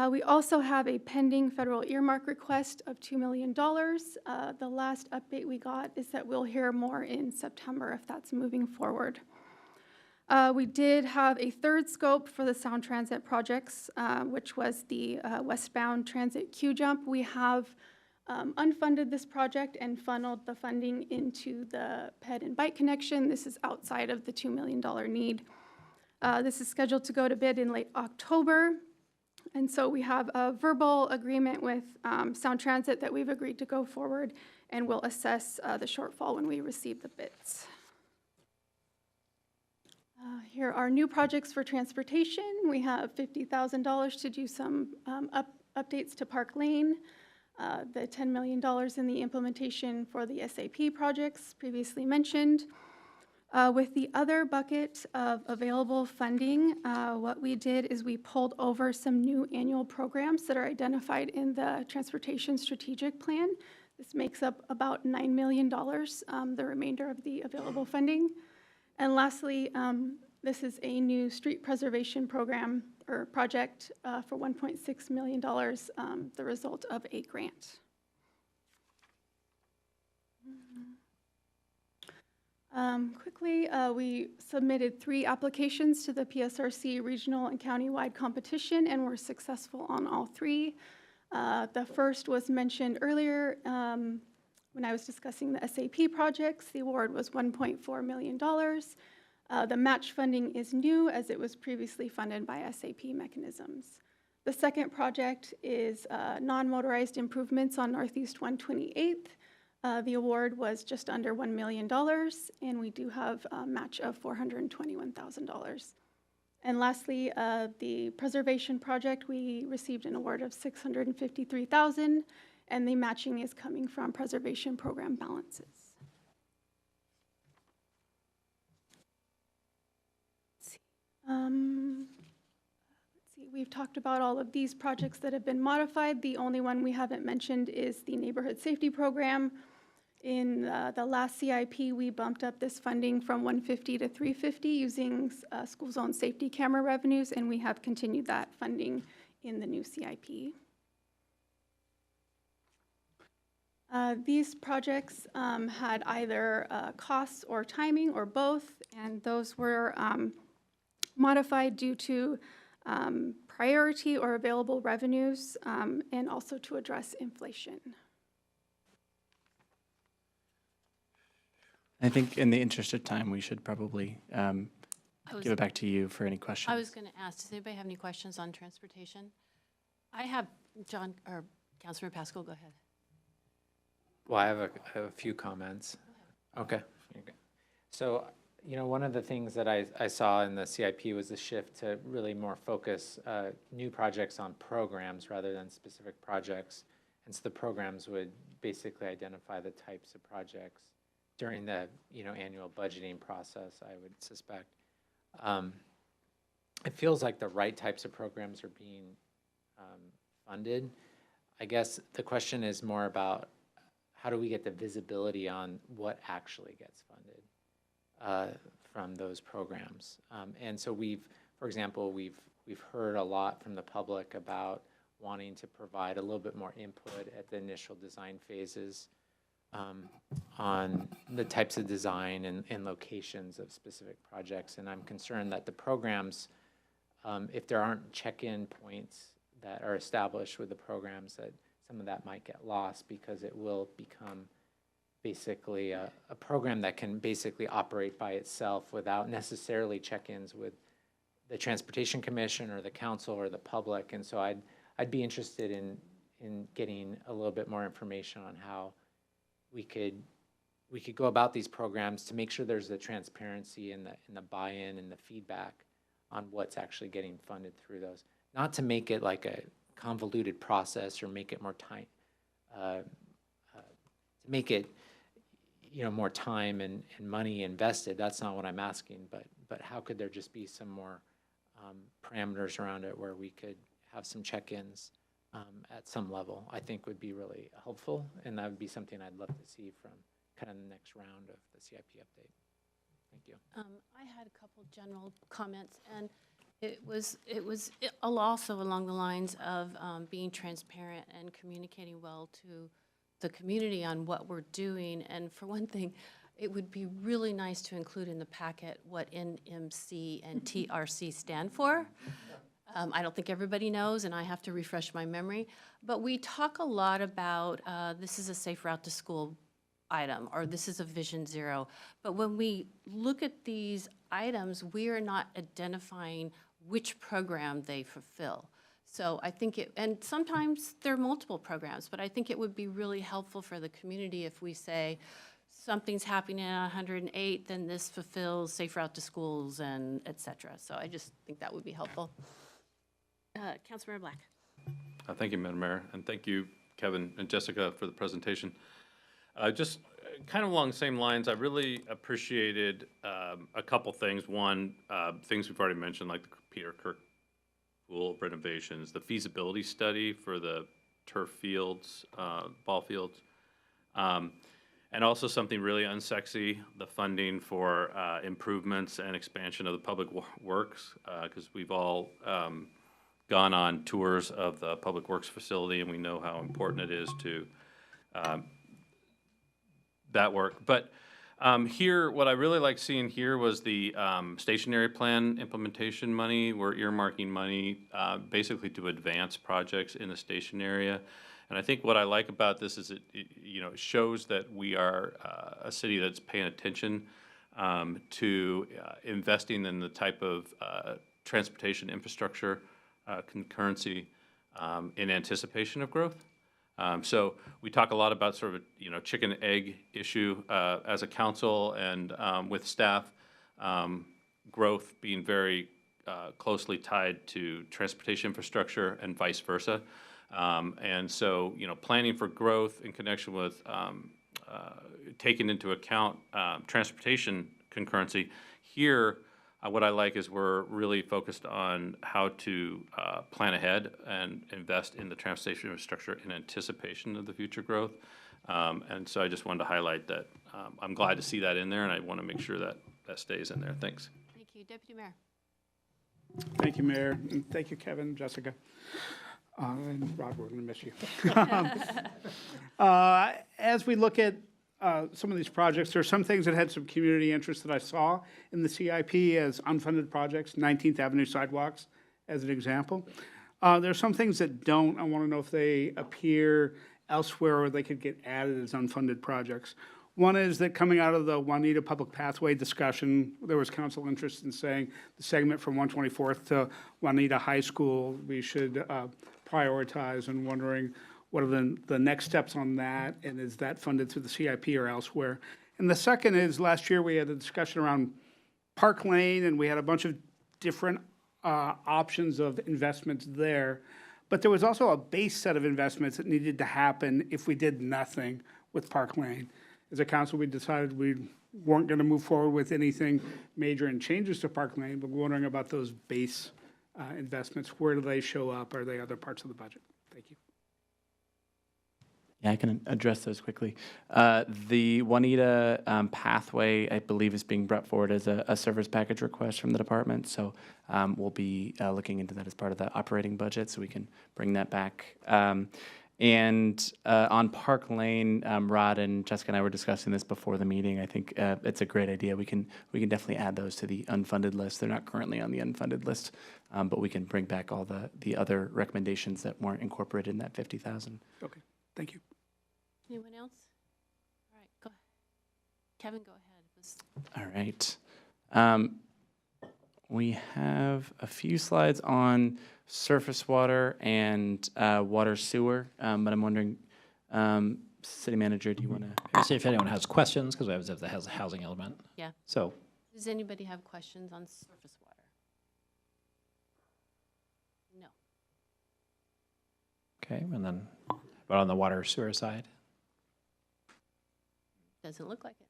We also have a pending federal earmark request of $2 million. The last update we got is that we'll hear more in September if that's moving forward. We did have a third scope for the Sound Transit projects, which was the westbound transit Q jump. We have unfunded this project and funneled the funding into the ped and bike connection. This is outside of the $2 million need. This is scheduled to go to bid in late October. And so we have a verbal agreement with Sound Transit that we've agreed to go forward, and we'll assess the shortfall when we receive the bids. Here are new projects for transportation. We have $50,000 to do some updates to Park Lane, the $10 million in the implementation for the SAP projects previously mentioned. With the other bucket of available funding, what we did is we pulled over some new annual programs that are identified in the Transportation Strategic Plan. This makes up about $9 million, the remainder of the available funding. And lastly, this is a new street preservation program or project for $1.6 million, the result of a grant. Quickly, we submitted 3 applications to the PSRC regional and countywide competition and were successful on all 3. The first was mentioned earlier when I was discussing the SAP projects. The award was $1.4 million. The match funding is new as it was previously funded by SAP mechanisms. The second project is non-motorized improvements on Northeast 128th. The award was just under $1 million, and we do have a match of $421,000. And lastly, the preservation project, we received an award of $653,000, and the matching is coming from preservation program balances. Let's see, we've talked about all of these projects that have been modified. The only one we haven't mentioned is the neighborhood safety program. In the last CIP, we bumped up this funding from 150 to 350 using school zone safety camera revenues, and we have continued that funding in the new CIP. These projects had either costs or timing or both, and those were modified due to priority or available revenues and also to address inflation. I think in the interest of time, we should probably give it back to you for any questions. I was going to ask, does anybody have any questions on transportation? I have, John, or Councilor Pascal, go ahead. Well, I have a few comments. Okay. So, you know, one of the things that I saw in the CIP was the shift to really more focus new projects on programs rather than specific projects. And so the programs would basically identify the types of projects during the, you know, annual budgeting process, I would suspect. It feels like the right types of programs are being funded. I guess the question is more about how do we get the visibility on what actually gets funded from those programs. And so for example, we've heard a lot from the public about wanting to provide a little bit more input at the initial design phases on the types of design and locations of specific projects. And I'm concerned that the programs, if there aren't check-in points that are established with the programs, that some of that might get lost because it will become basically a program that can basically operate by itself without necessarily check-ins with the Transportation Commission or the council or the public. And so I'd be interested in getting a little bit more information on how we could go about these programs to make sure there's the transparency and the buy-in and the feedback on what's actually getting funded through those. Not to make it like a convoluted process or make it more time, to make it, you know, more time and money invested. That's not what I'm asking, but how could there just be some more parameters around it where we could have some check-ins at some level, I think would be really helpful, and that would be something I'd love to see from kind of the next round of the CIP update. Thank you. I had a couple general comments, and it was also along the lines of being transparent and communicating well to the community on what we're doing. And for one thing, it would be really nice to include in the packet what NMC and TRC stand for. I don't think everybody knows, and I have to refresh my memory. But we talk a lot about this is a safe route to school item, or this is a Vision Zero. But when we look at these items, we are not identifying which program they fulfill. So I think and sometimes there are multiple programs, but I think it would be really helpful for the community if we say, something's happening at 108, then this fulfills safe route to schools and et cetera. So I just think that would be helpful. Councilmember Black. Thank you, Madam Mayor, and thank you, Kevin and Jessica, for the presentation. Just kind of along the same lines, I really appreciated a couple things. One, things we've already mentioned, like the Peter Kirk Pool renovations, the feasibility study for the turf fields, ball fields, and also something really unsexy, the funding for improvements and expansion of the public works, because we've all gone on tours of the Public Works facility, and we know how important it is to that work. But Here, what I really like seeing here was the stationary plan implementation money. We're earmarking money basically to advance projects in the station area. And I think what I like about this is it shows that we are a city that's paying attention to investing in the type of transportation infrastructure concurrency in anticipation of growth. So we talk a lot about sort of chicken egg issue as a council and with staff, growth being very closely tied to transportation infrastructure and vice versa. And so planning for growth in connection with taking into account transportation concurrency. Here, what I like is we're really focused on how to plan ahead and invest in the transportation infrastructure in anticipation of the future growth. And so I just wanted to highlight that I'm glad to see that in there, and I want to make sure that that stays in there. Thanks. Thank you. Deputy Mayor. Thank you, Mayor, and thank you, Kevin, Jessica. And Rod, we're going to miss you. As we look at some of these projects, there are some things that had some community interest that I saw in the CIP as unfunded projects, 19th Avenue sidewalks as an example. There are some things that don't. I want to know if they appear elsewhere or they could get added as unfunded projects. One is that coming out of the Juanita Public Pathway discussion, there was council interest in saying the segment from 124th to Juanita High School, we should prioritize, and wondering what are the next steps on that, and is that funded through the CIP or elsewhere? And the second is, last year we had a discussion around Park Lane, and we had a bunch of different options of investments there. But there was also a base set of investments that needed to happen if we did nothing with Park Lane. As a council, we decided we weren't going to move forward with anything major in changes to Park Lane, but we're wondering about those base investments. Where do they show up? Are they other parts of the budget? Thank you. Yeah, I can address those quickly. The Juanita pathway, I believe, is being brought forward as a service package request from the department. So we'll be looking into that as part of the operating budget, so we can bring that back. And on Park Lane, Rod and Jessica and I were discussing this before the meeting. I think it's a great idea. We can definitely add those to the unfunded list. They're not currently on the unfunded list, but we can bring back all the other recommendations that weren't incorporated in that 50,000. Okay, thank you. Anyone else? All right, go ahead. Kevin, go ahead. All right. We have a few slides on surface water and water sewer, but I'm wondering, City Manager, do you want to? See if anyone has questions, because we have the housing element. Yeah. So, Does anybody have questions on surface water? No. okay, and then, but on the water sewer side? Doesn't look like it.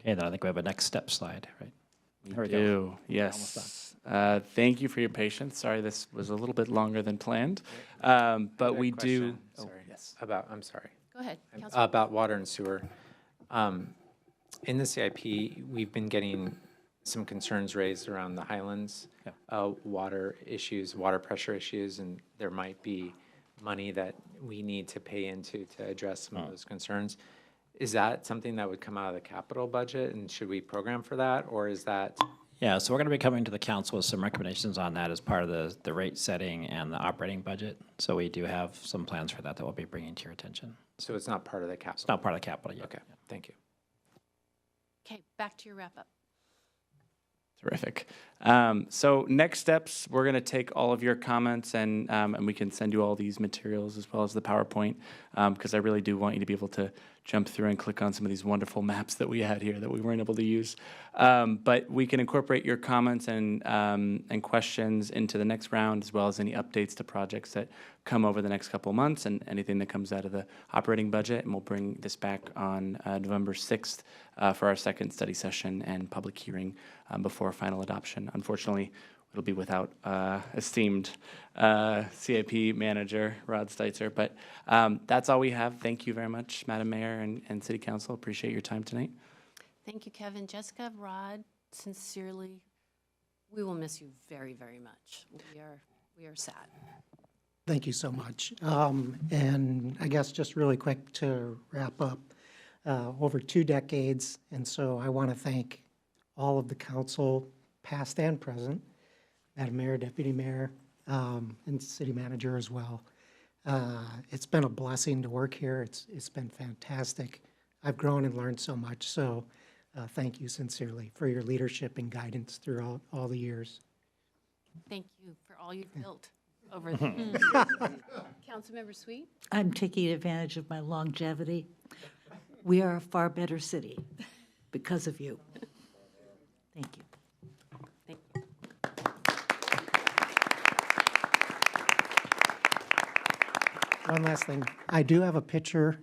Okay, then I think we have a next step slide, right? There we go. Do, yes. Thank you for your patience. Sorry, this was a little bit longer than planned, but we do. Question, sorry, yes. I'm sorry. Go ahead, Councilman. About water and sewer. In the CIP, we've been getting some concerns raised around the Highlands, water issues, water pressure issues, and there might be money that we need to pay into to address some of those concerns. Is that something that would come out of the capital budget, and should we program for that, or is that? Yeah, so we're going to be coming to the council with some recommendations on that as part of the rate setting and the operating budget. So we do have some plans for that we'll be bringing to your attention. So it's not part of the capital? It's not part of the capital yet. Okay, thank you. Okay, back to your wrap-up. Terrific. So next steps, we're going to take all of your comments and we can send you all these materials as well as the PowerPoint, because I really do want you to be able to jump through and click on some of these wonderful maps that we had here that we weren't able to use. But we can incorporate your comments and questions into the next round, as well as any updates to projects that come over the next couple of months and anything that comes out of the operating budget. And we'll bring this back on November 6th for our second study session and public hearing before final adoption. Unfortunately, it'll be without esteemed CIP manager, Rod Steitzer. But that's all we have. Thank you very much, Madam Mayor and City Council. Appreciate your time tonight. Thank you, Kevin. Jessica, Rod, sincerely, we will miss you very, very much. We are sad. Thank you so much. And I guess just really quick to wrap up, over 2 decades, and so I want to thank all of the council, past and present, Madam Mayor, Deputy Mayor, and City Manager as well. It's been a blessing to work here. It's been fantastic. I've grown and learned so much, so thank you sincerely for your leadership and guidance throughout all the years. Thank you for all you've built over the years. Councilmember Sweet? I'm taking advantage of my longevity. We are a far better city because of you. Thank you. Thank you. One last thing. I do have a picture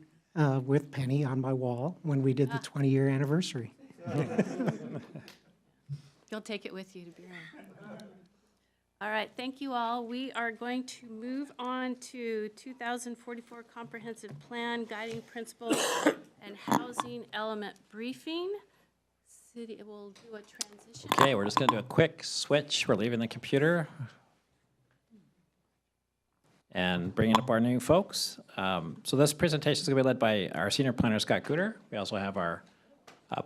with Penny on my wall when we did the 20-year anniversary. You'll take it with you to Bureau. All right, thank you all. We are going to move on to 2044 Comprehensive Plan, Guiding Principles, and Housing Element Briefing. City, we'll do a transition. Okay, we're just going to do a quick switch. We're leaving the computer and bringing up our new folks. So this presentation is going to be led by our senior planner, Scott Cooter. We also have our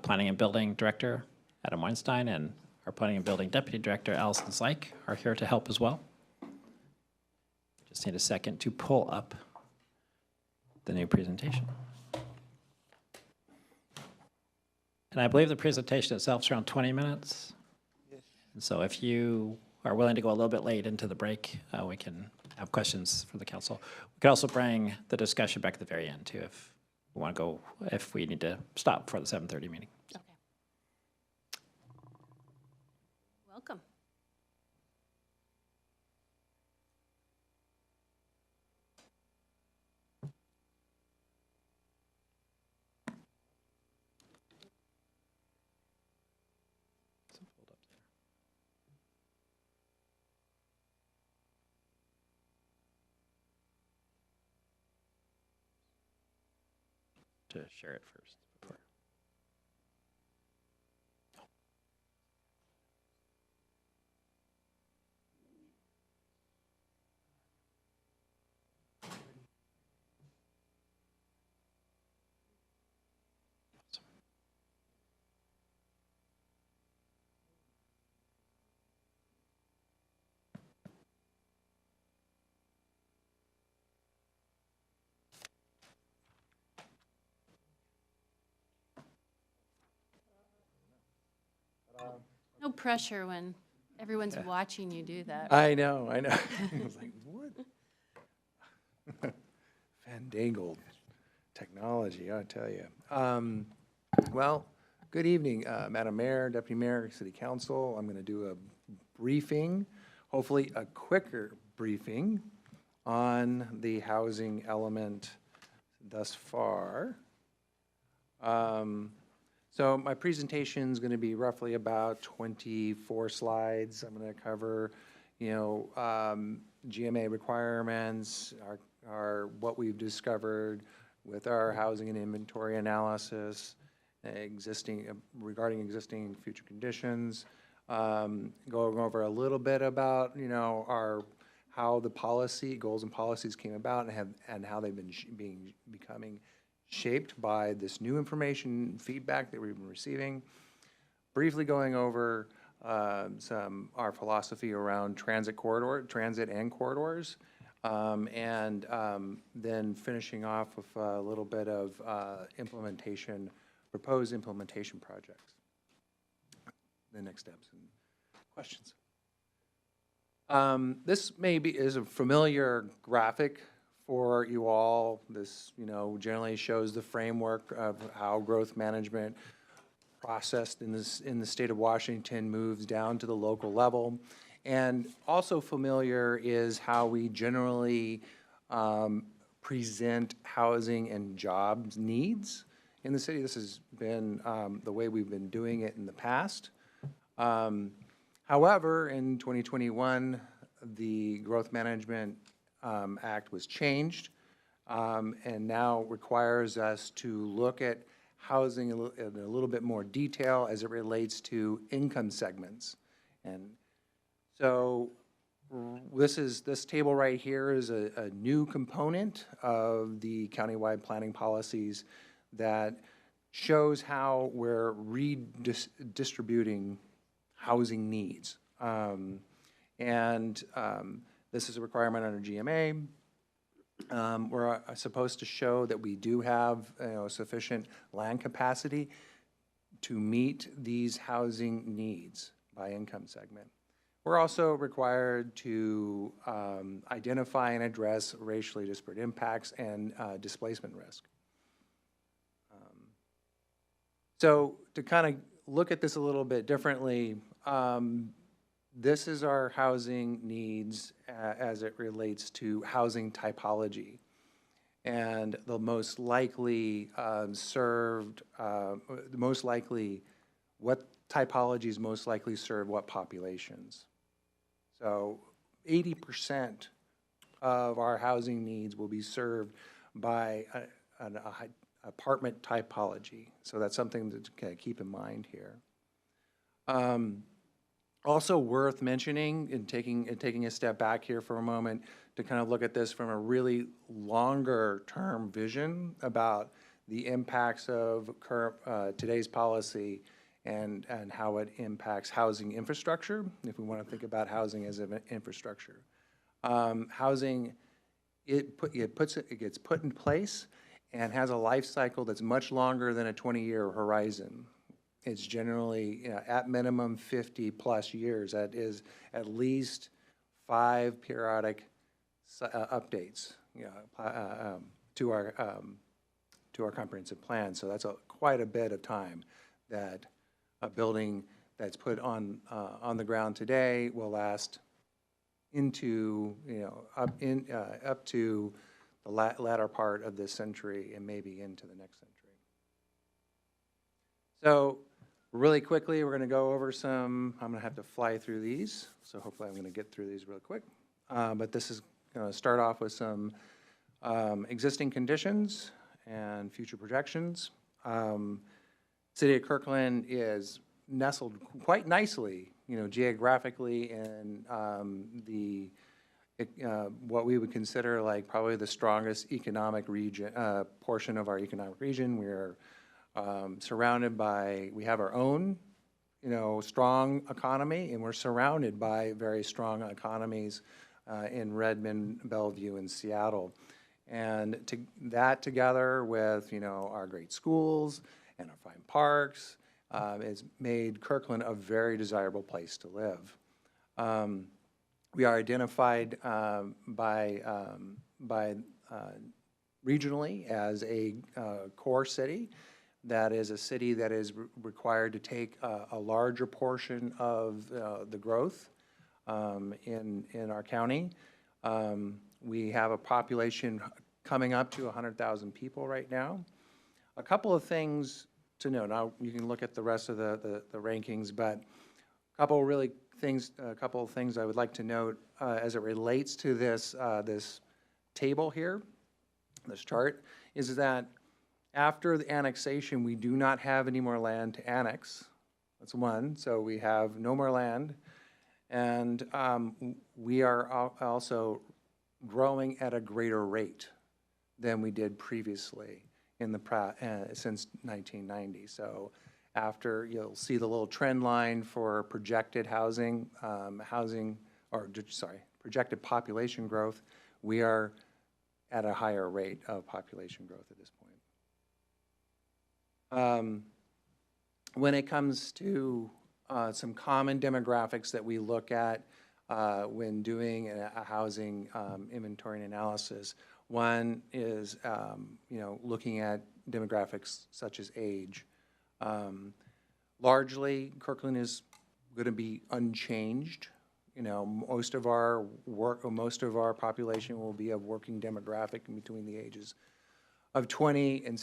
planning and building director, Adam Weinstein, and our planning and building deputy director, Allison Syke, are here to help as well. Just need a second to pull up the new presentation. And I believe the presentation itself is around 20 minutes. And so if you are willing to go a little bit late into the break, we can have questions for the council. We could also bring the discussion back at the very end too, if we want to go, if we need to stop for the 7:30 meeting. Okay. Welcome. To share it first before. No pressure when everyone's watching you do that. I know. I was like, what? Fandangled technology, I tell you. Well, good evening, Madam Mayor, Deputy Mayor, City Council. I'm going to do a briefing, hopefully a quicker briefing on the housing element thus far. So my presentation is going to be roughly about 24 slides. I'm going to cover, GMA requirements, our what we've discovered with our housing and inventory analysis, regarding existing and future conditions, going over a little bit about, how the policy, goals and policies came about and how they've been becoming shaped by this new information feedback that we've been receiving. Briefly going over our philosophy around transit and corridors, and then finishing off with a little bit of proposed implementation projects. The next steps and questions. This is a familiar graphic for you all. This, generally shows the framework of how growth management processed in the state of Washington moves down to the local level. And also familiar is how we generally present housing and jobs needs in the city. This has been the way we've been doing it in the past. However, in 2021, the Growth Management Act was changed and now requires us to look at housing in a little bit more detail as it relates to income segments. And so This table right here is a new component of the countywide planning policies that shows how we're redistributing housing needs. This is a requirement under GMA. We're supposed to show that we do have, sufficient land capacity to meet these housing needs by income segment. We're also required to identify and address racially disparate impacts and displacement risk. So to kind of look at this a little bit differently, this is our housing needs as it relates to housing typology. And the most likely what typologies most likely serve what populations. So 80% of our housing needs will be served by an apartment typology. So that's something to kind of keep in mind here. Also worth mentioning and taking a step back here for a moment to kind of look at this from a really longer term vision about the impacts of today's policy and how it impacts housing infrastructure, if we want to think about housing as an infrastructure. Housing, it gets put in place and has a life cycle that's much longer than a 20-year horizon. It's generally, at minimum 50 plus years. That is at least 5 periodic updates, to our comprehensive plan. So that's quite a bit of time that a building that's put on the ground today will last into, up to the latter part of this century and maybe into the next century. So really quickly, we're going to go over I'm going to have to fly through these, so hopefully I'm going to get through these real quick. But this is going to start off with some existing conditions and future projections. City of Kirkland is nestled quite nicely, geographically in what we would consider like probably the strongest economic region, portion of our economic region. We're surrounded by, we have our own, strong economy, and we're surrounded by very strong economies in Redmond, Bellevue, and Seattle. And that together with, our great schools and our fine parks, has made Kirkland a very desirable place to live. We are identified regionally as a core city. That is a city that is required to take a larger portion of the growth in our county. We have a population coming up to 100,000 people right now. A couple of things to note. Now you can look at the rest of the rankings, but a couple of things I would like to note as it relates to this table here, this chart, is that after the annexation, we do not have any more land to annex. That's one. So we have no more land. And we are also growing at a greater rate than we did previously since 1990. So after, you'll see the little trend line for projected projected population growth. We are at a higher rate of population growth at this point. When it comes to some common demographics that we look at when doing a housing inventory and analysis, one is looking at demographics such as age. Largely, Kirkland is going to be unchanged. Most of our population will be of working demographic between the ages of 20 and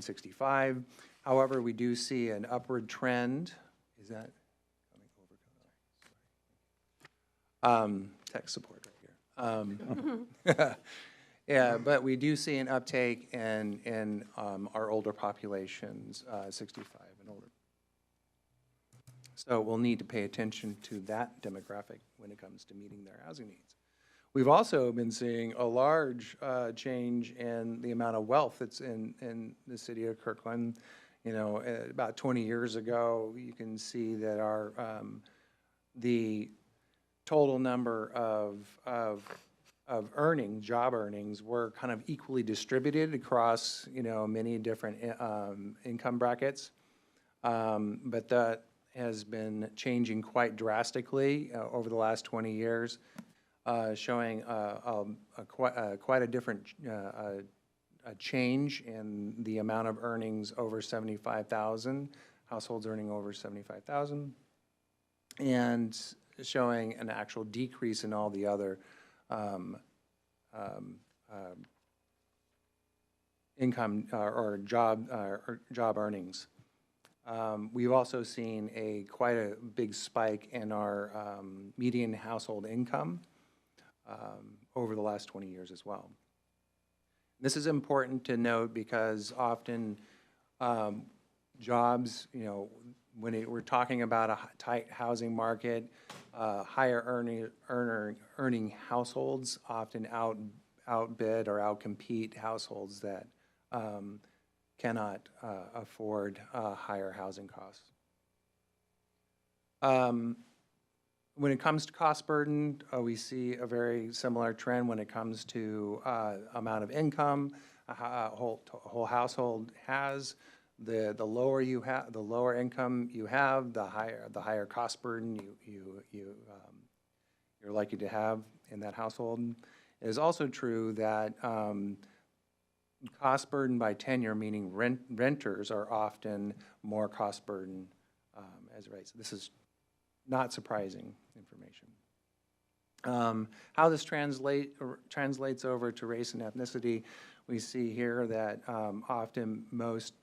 65. However, we do see an upward trend. Is that coming over? Tech support right here. Yeah, but we do see an uptake in our older populations, 65 and older. So we'll need to pay attention to that demographic when it comes to meeting their housing needs. We've also been seeing a large change in the amount of wealth that's in the city of Kirkland. You know, about 20 years ago, you can see that our the total number of earnings, job earnings, were kind of equally distributed across, you know, many different income brackets. But that has been changing quite drastically over the last 20 years, showing quite a different a change in the amount of earnings over 75,000, households earning over 75,000, and showing an actual decrease in all the other income or job earnings. We've also seen quite a big spike in our median household income over the last 20 years as well. This is important to note because often jobs, you know, when we're talking about a tight housing market, higher earning households often outbid or outcompete households that cannot afford higher housing costs. When it comes to cost burden, we see a very similar trend when it comes to amount of income a whole household has. The lower you have, the lower income you have, the higher cost burden you're likely to have in that household. It is also true that cost burden by tenure, meaning renters, are often more cost burden as rates. This is not surprising information. How this translates over to race and ethnicity, we see here that often most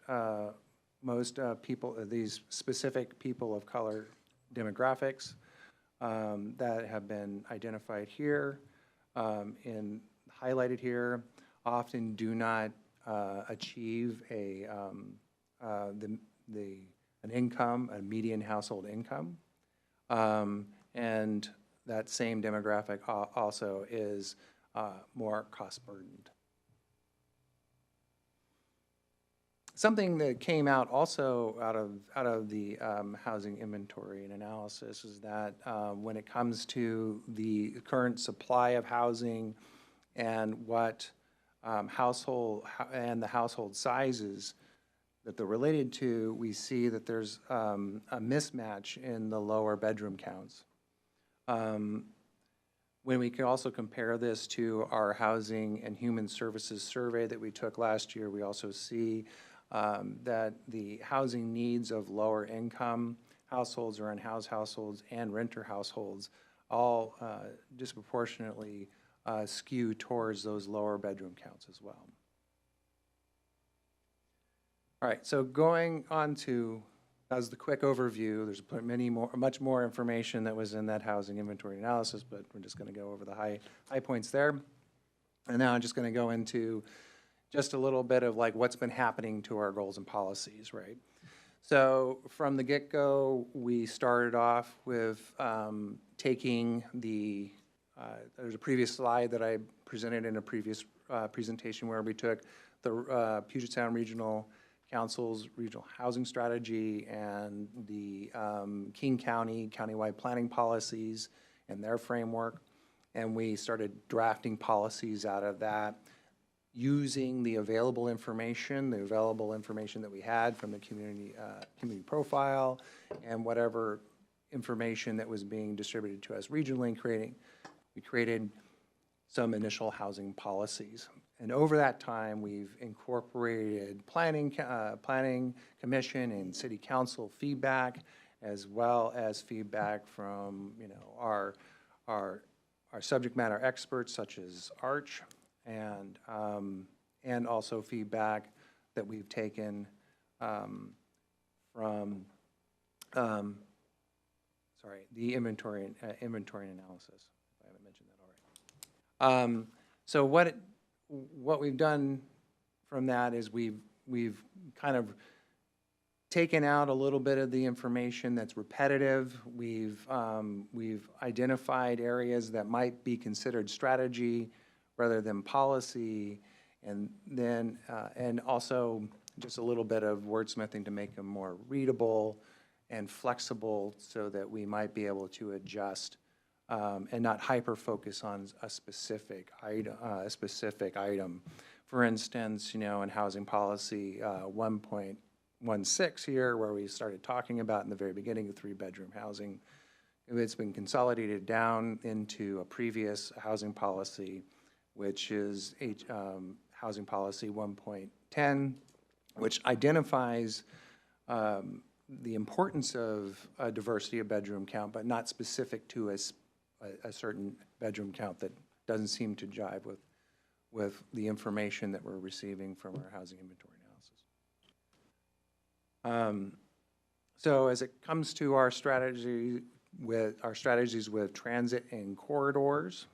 people, these specific people of color demographics that have been identified here and highlighted here, often do not achieve an income, a median household income. And that same demographic also is more cost burdened. Something that came out also out of the housing inventory and analysis is that when it comes to the current supply of housing and what the household sizes that they're related to, we see that there's a mismatch in the lower bedroom counts. When we can also compare this to our Housing and Human Services survey that we took last year, we also see that the housing needs of lower income households or unhoused households and renter households all disproportionately skew towards those lower bedroom counts as well. All right, so going on to, that was the quick overview. There's much more information that was in that housing inventory analysis, but we're just going to go over the high points there. And now I'm just going to go into just a little bit of like what's been happening to our goals and policies, right? So from the get-go, we started off with taking there's a previous slide that I presented in a previous presentation where we took the Puget Sound Regional Council's regional housing strategy and the King County countywide planning policies and their framework, and we started drafting policies out of that using the available information that we had from the community profile and whatever information that was being distributed to us regionally. We created some initial housing policies. And over that time, we've incorporated planning commission and city council feedback, as well as feedback from our subject matter experts such as Arch, and also feedback that we've taken from the inventory analysis. If I haven't mentioned that already. So what we've done from that is we've kind of taken out a little bit of the information that's repetitive. We've identified areas that might be considered strategy rather than policy, and then, and also just a little bit of wordsmithing to make them more readable and flexible so that we might be able to adjust and not hyper-focus on a specific item. For instance, you know, in housing policy 1.16 here, where we started talking about in the very beginning, the 3-bedroom housing, it's been consolidated down into a previous housing policy, which is housing policy 1.10, which identifies the importance of a diversity of bedroom count, but not specific to a certain bedroom count that doesn't seem to jive with the information that we're receiving from our housing inventory analysis. So as it comes to our strategies with transit and corridors,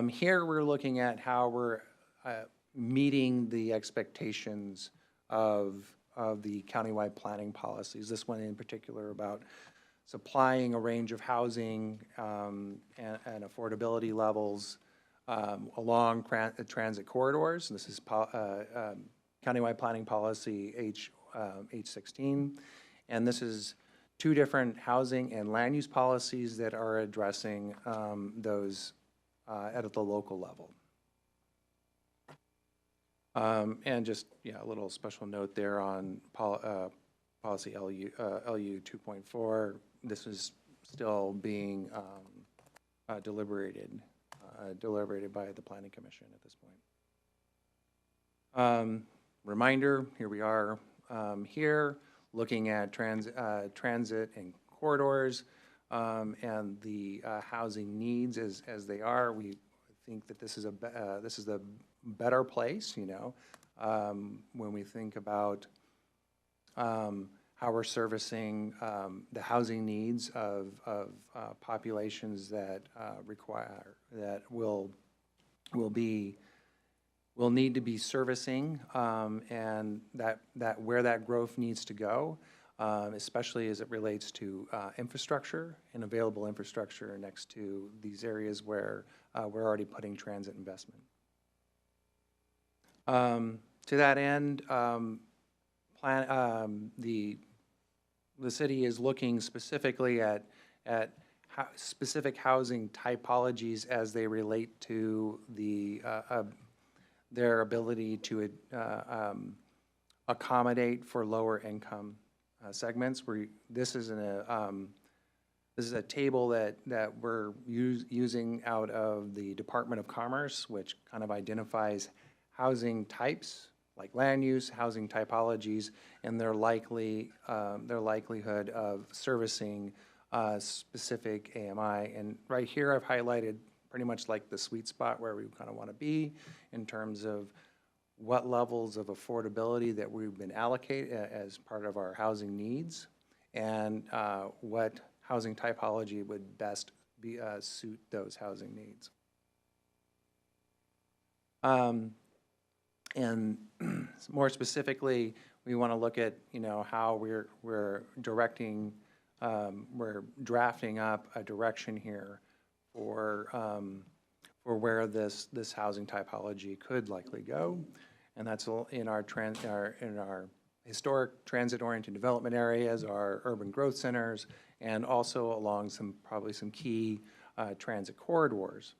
here we're looking at how we're meeting the expectations of the countywide planning policies. This one in particular about supplying a range of housing and affordability levels along transit corridors. This is countywide planning policy H16, and this is 2 different housing and land use policies that are addressing those at the local level. And just, yeah, a little special note there on policy LU 2.4. This is still being deliberated by the Planning Commission at this point. Reminder, here we are here looking at transit and corridors and the housing needs as they are. We think that this is the better place, you know, when we think about how we're servicing the housing needs of populations that will need to be servicing, and that where that growth needs to go, especially as it relates to infrastructure and available infrastructure next to these areas where we're already putting transit investment. To that end, the city is looking specifically at specific housing typologies as they relate to their ability to accommodate for lower income segments. This is a table that we're using out of the Department of Commerce, which kind of identifies housing types like land use, housing typologies, and their likelihood of servicing specific AMI. And right here I've highlighted pretty much like the sweet spot where we kind of want to be in terms of what levels of affordability that we've been allocated as part of our housing needs, and what housing typology would best suit those housing needs. And more specifically, we want to look at, you know, how we're directing, we're drafting up a direction here for where this housing typology could likely go, and that's in our historic transit-oriented development areas, our urban growth centers, and also along probably some key transit corridors.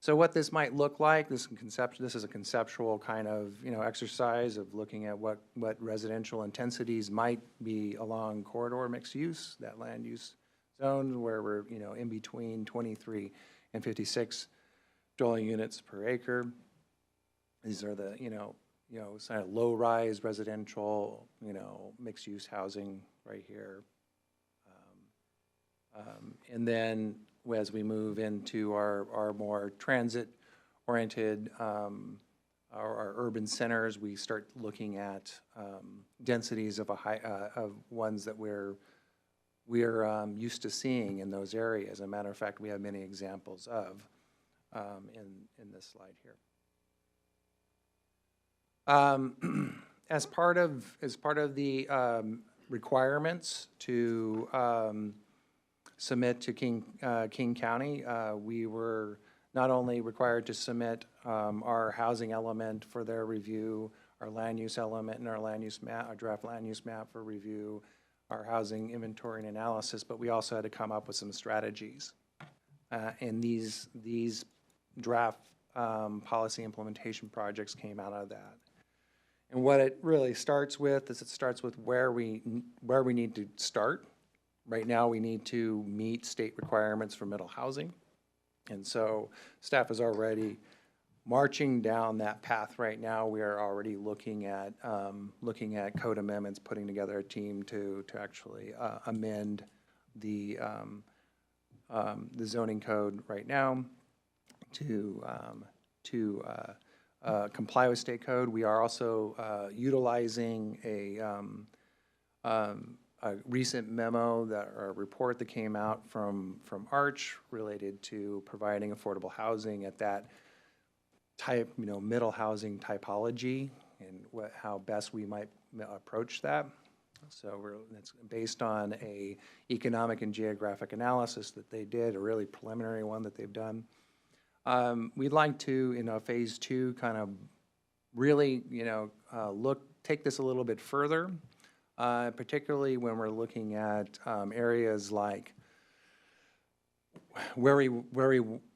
So what this might look like, this is a conceptual kind of, you know, exercise of looking at what residential intensities might be along corridor mixed use, that land use zone where we're, you know, in between 23 and 56 dwelling units per acre. These are the, you know, kind of low-rise residential, you know, mixed-use housing right here. And then as we move into our more transit-oriented, our urban centers, we start looking at densities of ones that we're used to seeing in those areas. As a matter of fact, we have many examples of in this slide here. As part of the requirements to submit to King County, we were not only required to submit our housing element for their review, our land use element and our land use map, our draft land use map for review, our housing inventory and analysis, but we also had to come up with some strategies. And these draft policy implementation projects came out of that. And what it really starts with is it starts with where we need to start. Right now, we need to meet state requirements for middle housing. And so staff is already marching down that path right now. We are already looking at code amendments, putting together a team to actually amend the zoning code right now to comply with state code. We are also utilizing a recent memo or a report that came out from Arch related to providing affordable housing at that type, middle housing typology and how best we might approach that. So it's based on a economic and geographic analysis that they did, a really preliminary one that they've done. We'd like to, in phase 2, kind of really, take this a little bit further, particularly when we're looking at areas like where we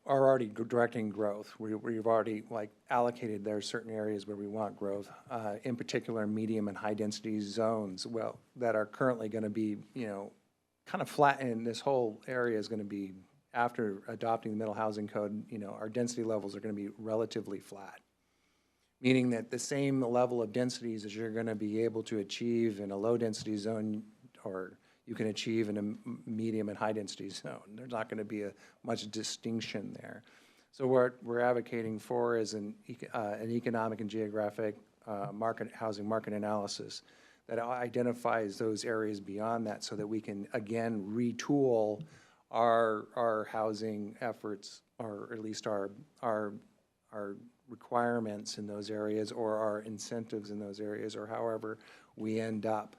are already directing growth. We've already allocated there certain areas where we want growth, in particular medium and high density zones, that are currently going to be, kind of flat, and this whole area is going to be, after adopting the middle housing code, our density levels are going to be relatively flat. Meaning that the same level of densities as you're going to be able to achieve in a low density zone, or you can achieve in a medium and high density zone. There's not going to be much distinction there. So what we're advocating for is an economic and geographic housing market analysis that identifies those areas beyond that, so that we can again retool our housing efforts, or at least our requirements in those areas, or our incentives in those areas, or however we end up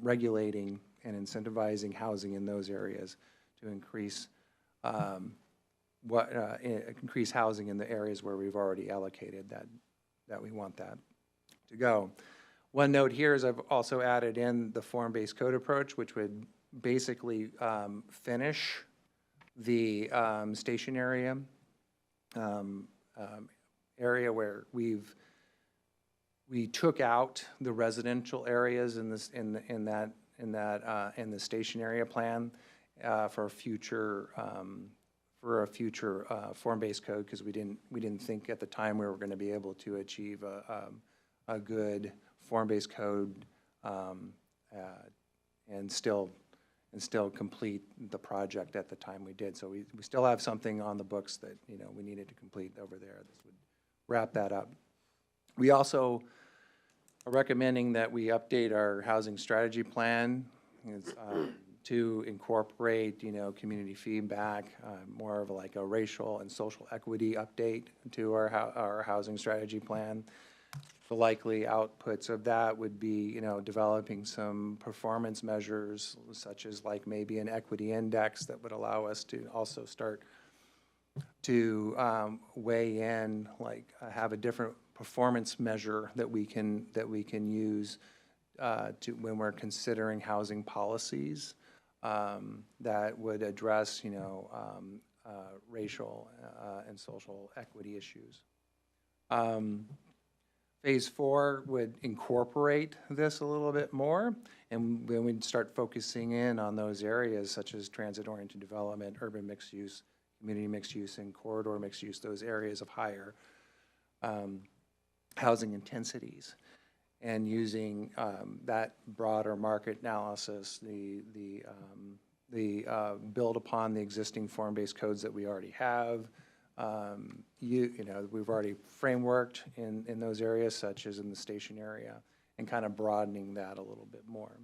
regulating and incentivizing housing in those areas to increase increase housing in the areas where we've already allocated that we want that to go. One note here is I've also added in the form-based code approach, which would basically finish the station area where we took out the residential areas in the station area plan for a future form-based code, because we didn't think at the time we were going to be able to achieve a good form-based code and still complete the project at the time we did. So we still have something on the books that we needed to complete over there. This would wrap that up. We also are recommending that we update our housing strategy plan to incorporate community feedback, more of a racial and social equity update to our housing strategy plan. The likely outputs of that would be, developing some performance measures, such as maybe an equity index that would allow us to also start to weigh in, have a different performance measure that we can use when we're considering housing policies that would address, racial and social equity issues. Phase 4 would incorporate this a little bit more, and then we'd start focusing in on those areas such as transit-oriented development, urban mixed use, community mixed use, and corridor mixed use, those areas of higher housing intensities, and using that broader market analysis, the build upon the existing form-based codes that we already have. We've already frameworked in those areas, such as in the station area, and kind of broadening that a little bit more.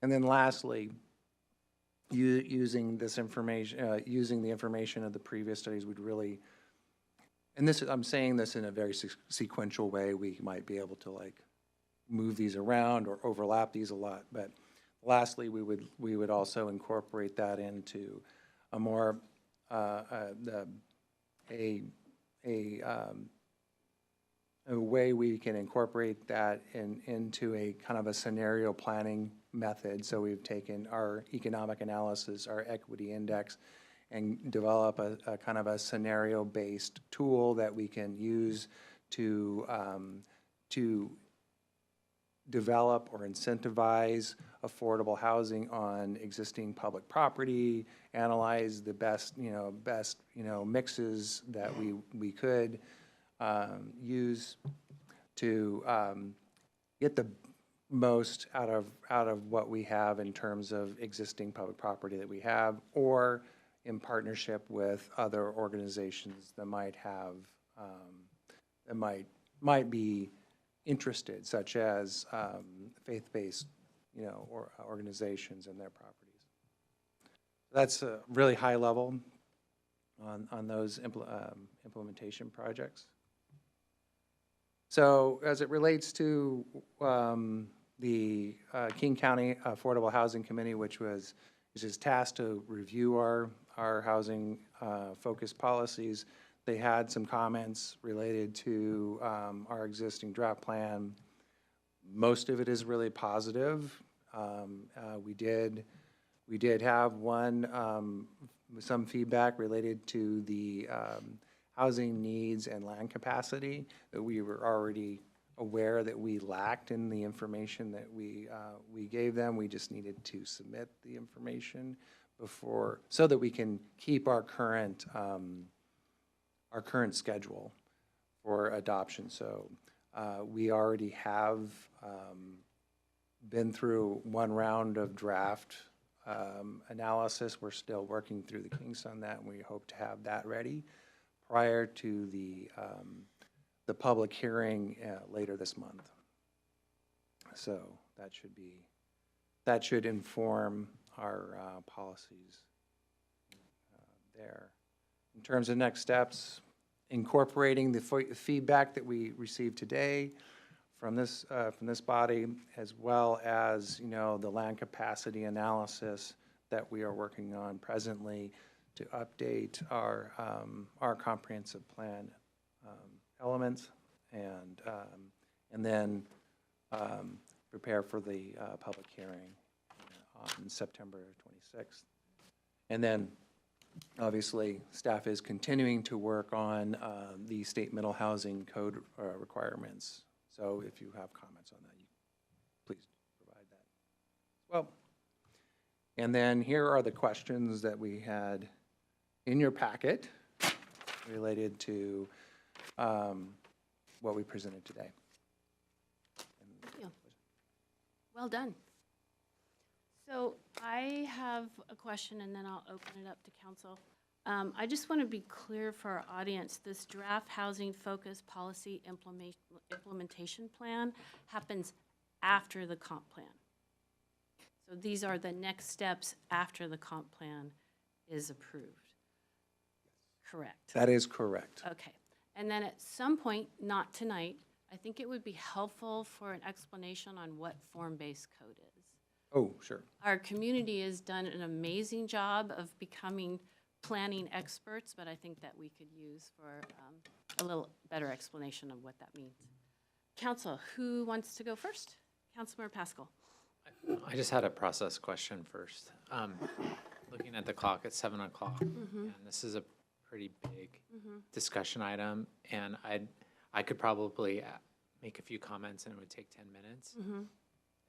And then lastly, using this information, using the information of the previous studies, would really and this, I'm saying this in a very sequential way, we might be able to like move these around or overlap these a lot. But lastly, we would also incorporate that into a more, a way we can incorporate that into a kind of a scenario planning method. So we've taken our economic analysis, our equity index, and develop a kind of a scenario-based tool that we can use to develop or incentivize affordable housing on existing public property, analyze the best mixes that we could use to get the most out of what we have in terms of existing public property that we have, or in partnership with other organizations that might have that might be interested, such as faith-based, or organizations and their properties. That's a really high level on those implementation projects. So as it relates to the King County Affordable Housing Committee, which is tasked to review our housing focused policies, they had some comments related to our existing draft plan. Most of it is really positive. We did have some feedback related to the housing needs and land capacity that we were already aware that we lacked in the information that we gave them. We just needed to submit the information before, so that we can keep our current schedule for adoption. So we already have been through one round of draft analysis. We're still working through the kinks on that, and we hope to have that ready prior to the public hearing later this month. So that should inform our policies there. In terms of next steps, incorporating the feedback that we received today from this body, as well as the land capacity analysis that we are working on presently to update our comprehensive plan elements, and then prepare for the public hearing on September 26th. And then obviously staff is continuing to work on the state mental housing code requirements. So if you have comments on that, please provide that as well. And then here are the questions that we had in your packet related to what we presented today. Thank you. Well done. So I have a question, and then I'll open it up to council. I just want to be clear for our audience, this draft housing focus policy implementation plan happens after the comp plan. So these are the next steps after the comp plan is approved. Correct? That is correct. Okay. And then at some point, not tonight, I think it would be helpful for an explanation on what form-based code is. Oh, sure. Our community has done an amazing job of becoming planning experts, but I think that we could use for a little better explanation of what that means. Council, who wants to go first? Councilmember Pascal. I just had a process question first. Looking at the clock, it's 7 o'clock, and this is a pretty big discussion item, and I could probably make a few comments, and it would take 10 minutes,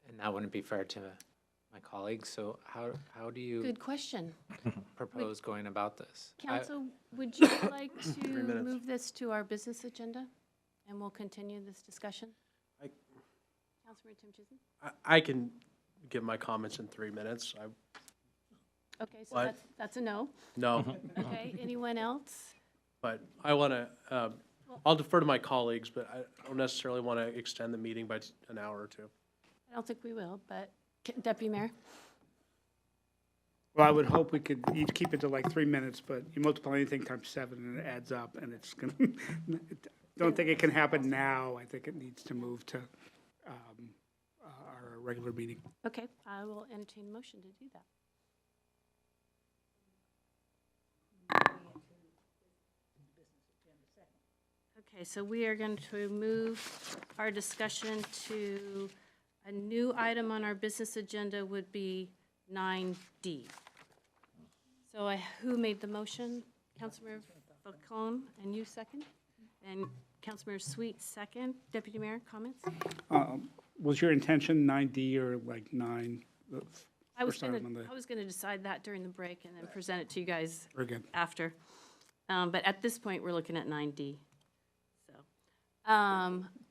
and that wouldn't be fair to my colleagues. So how do you Good question. propose going about this? Council, would you like to move this to our business agenda, and we'll continue this discussion? Councilmember Tim Chisholm? I can give my comments in 3 minutes. Okay, so that's a no. No, Okay, anyone else? but I want to, I'll defer to my colleagues, but I don't necessarily want to extend the meeting by an hour or two. I don't think we will, but Deputy Mayor? Well, I would hope we could, you'd keep it to like 3 minutes, but you multiply anything times 7 and it adds up and it's gonna, don't think it can happen now. I think it needs to move to our regular meeting. Okay, I will entertain a motion to do that. Okay, so we are going to move our discussion to a new item on our business agenda would be 9D. So who made the motion? Councilmember Falcone, and you second? And Councilmember Sweet second. Deputy Mayor, comments? Was your intention 9D or like 9? the I was first item on the- gonna decide that during the break and then present it to you guys Very good. after. But at this point, we're looking at 9D. So,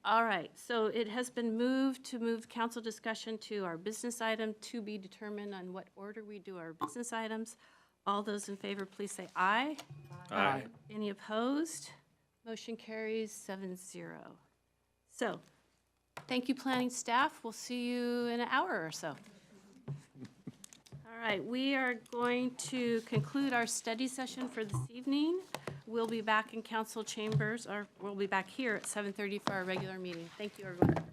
all right, so it has been moved to move council discussion to our business item to be determined on what order we do our business items. All those in favor, please say aye. Aye. Any opposed? Motion carries 7-0. So, thank you, planning staff. We'll see you in an hour or so. All right, we are going to conclude our study session for this evening. We'll be back in council chambers, or we'll be back here at 7:30 for our regular meeting. Thank you, everyone.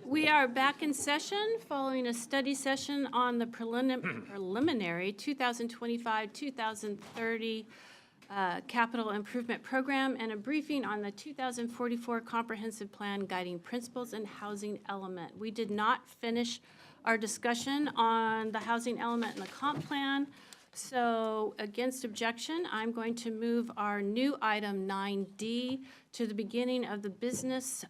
We are back in session following a study session on the preliminary 2025-2030 Capital Improvement Program and a briefing on the 2044 Comprehensive Plan Guiding Principles and Housing Element. We did not finish our discussion on the housing element in the comp plan. So against objection, I'm going to move our new item 9D to the beginning of the business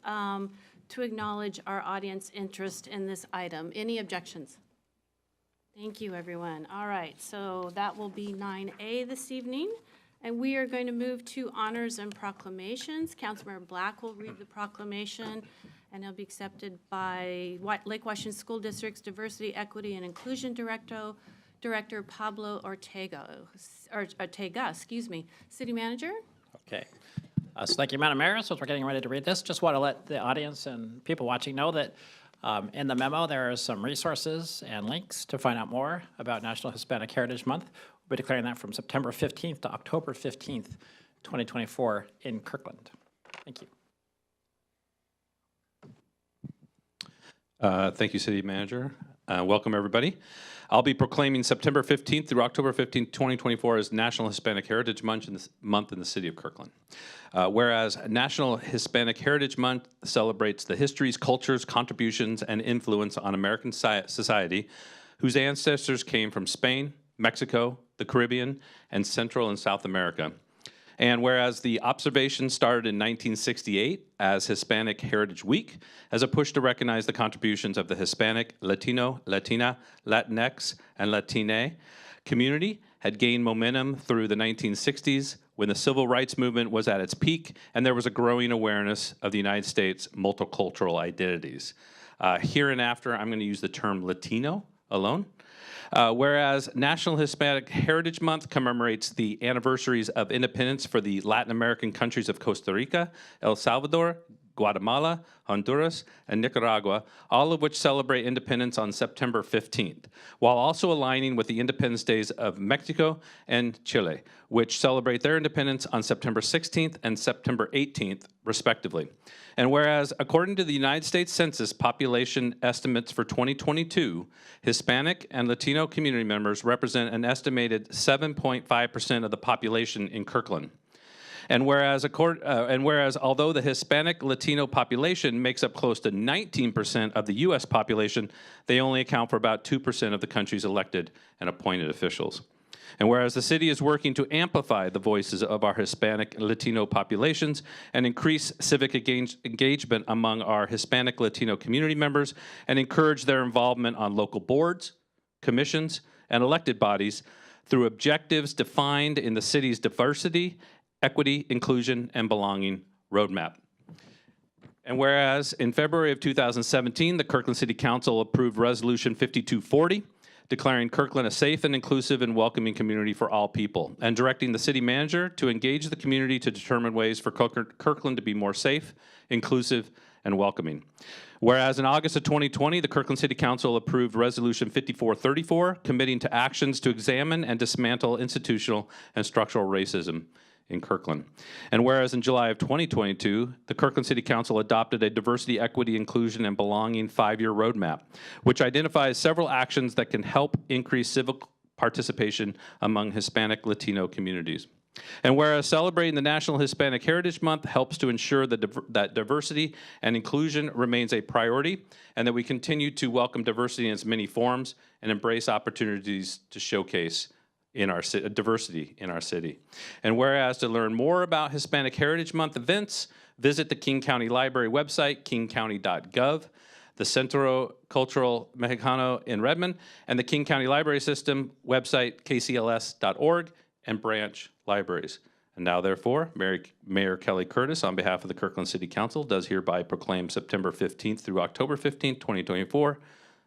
to acknowledge our audience interest in this item. Any objections? Thank you, everyone. All right, so that will be 9A this evening. And we are going to move to honors and proclamations. Councilmember Black will read the proclamation, and it'll be accepted by Lake Washington School District's Diversity, Equity, and Inclusion Director Pablo Ortega, excuse me. City Manager? Okay. So thank you, Madam Mayor. So as we're getting ready to read this, just want to let the audience and people watching know that in the memo, there are some resources and links to find out more about National Hispanic Heritage Month. We'll be declaring that from September 15th to October 15th, 2024 in Kirkland. Thank you. Thank you, City Manager. Welcome, everybody. I'll be proclaiming September 15th through October 15th, 2024 as National Hispanic Heritage Month in the city of Kirkland. Whereas National Hispanic Heritage Month celebrates the histories, cultures, contributions, and influence on American society whose ancestors came from Spain, Mexico, the Caribbean, and Central and South America. And whereas the observation started in 1968 as Hispanic Heritage Week, as a push to recognize the contributions of the Hispanic, Latino, Latina, Latinx, and Latine community, had gained momentum through the 1960s when the civil rights movement was at its peak and there was a growing awareness of the United States' multicultural identities. Hereinafter, I'm going to use the term Latino alone. Whereas National Hispanic Heritage Month commemorates the anniversaries of independence for the Latin American countries of Costa Rica, El Salvador, Guatemala, Honduras, and Nicaragua, all of which celebrate independence on September 15th, while also aligning with the Independence Days of Mexico and Chile, which celebrate their independence on September 16th and September 18th, respectively. And whereas, according to the United States Census population estimates for 2022, Hispanic and Latino community members represent an estimated 7.5% of the population in Kirkland. And whereas although the Hispanic Latino population makes up close to 19% of the U.S. population, they only account for about 2% of the country's elected and appointed officials. And whereas the city is working to amplify the voices of our Hispanic and Latino populations and increase civic engagement among our Hispanic Latino community members and encourage their involvement on local boards, commissions, and elected bodies through objectives defined in the city's diversity, equity, inclusion, and belonging roadmap. And whereas in February of 2017, the Kirkland City Council approved Resolution 5240, declaring Kirkland a safe and inclusive and welcoming community for all people, and directing the city manager to engage the community to determine ways for Kirkland to be more safe, inclusive, and welcoming. Whereas in August of 2020, the Kirkland City Council approved Resolution 5434, committing to actions to examine and dismantle institutional and structural racism in Kirkland. And whereas in July of 2022, the Kirkland City Council adopted a diversity, equity, inclusion, and belonging 5-year roadmap, which identifies several actions that can help increase civic participation among Hispanic Latino communities. And whereas celebrating the National Hispanic Heritage Month helps to ensure that diversity and inclusion remains a priority, and that we continue to welcome diversity in its many forms and embrace opportunities to showcase in our diversity in our city. And whereas to learn more about Hispanic Heritage Month events, visit the King County Library website, kingcounty.gov, the Centro Cultural Mexicano in Redmond, and the King County Library System website, kcls.org, and branch libraries. And now, therefore, Mayor Kelly Curtis, on behalf of the Kirkland City Council, does hereby proclaim September 15th through October 15th, 2024,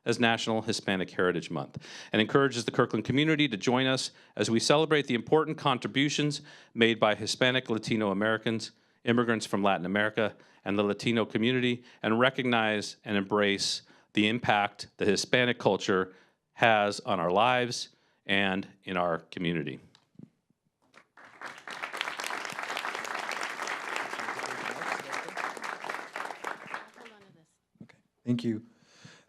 as National Hispanic Heritage Month, and encourages the Kirkland community to join us as we celebrate the important contributions made by Hispanic Latino Americans, immigrants from Latin America, and the Latino community, and recognize and embrace the impact the Hispanic culture has on our lives and in our community. Thank you.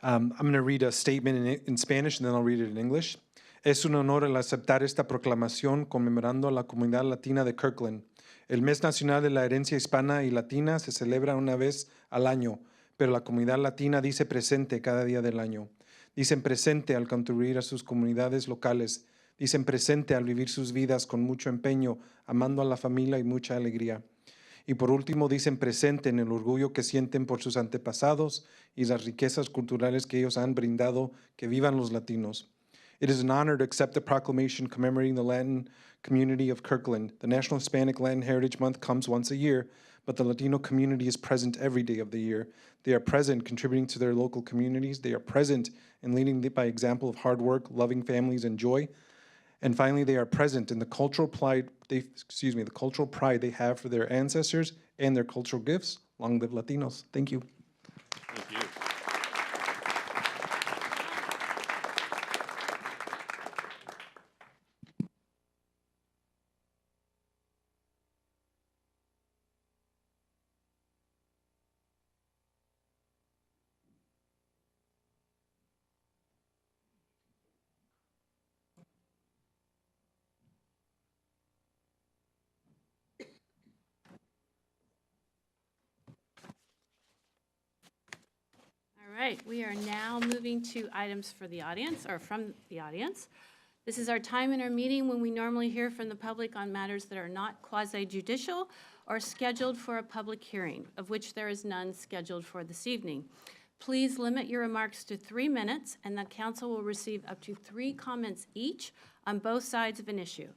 I'm going to read a statement in Spanish and then I'll read it in English. Es un honor el aceptar esta proclamación conmemorando a la comunidad latina de Kirkland. El Mes Nacional de la Herencia Hispana y Latina se celebra una vez al año, pero la comunidad latina dice presente cada día del año. Dicen presente al contribuir a sus comunidades locales. Dicen presente al vivir sus vidas con mucho empeño, amando a la familia y mucha alegría. Y por último, dicen presente en el orgullo que sienten por sus antepasados y las riquezas culturales que ellos han brindado, que vivan los latinos. It is an honor to accept the proclamation commemorating the Latin community of Kirkland. The National Hispanic Latin Heritage Month comes once a year, but the Latino community is present every day of the year. They are present contributing to their local communities. They are present and leading by example of hard work, loving families, and joy. And finally, they are present in the cultural pride they have for their ancestors and their cultural gifts. Long live Latinos. Thank you. Thank you. All right, we are now moving to items for the audience, or from the audience. This is our time in our meeting when we normally hear from the public on matters that are not quasi-judicial or scheduled for a public hearing, of which there is none scheduled for this evening. Please limit your remarks to 3 minutes, and the council will receive up to 3 comments each on both sides of an issue.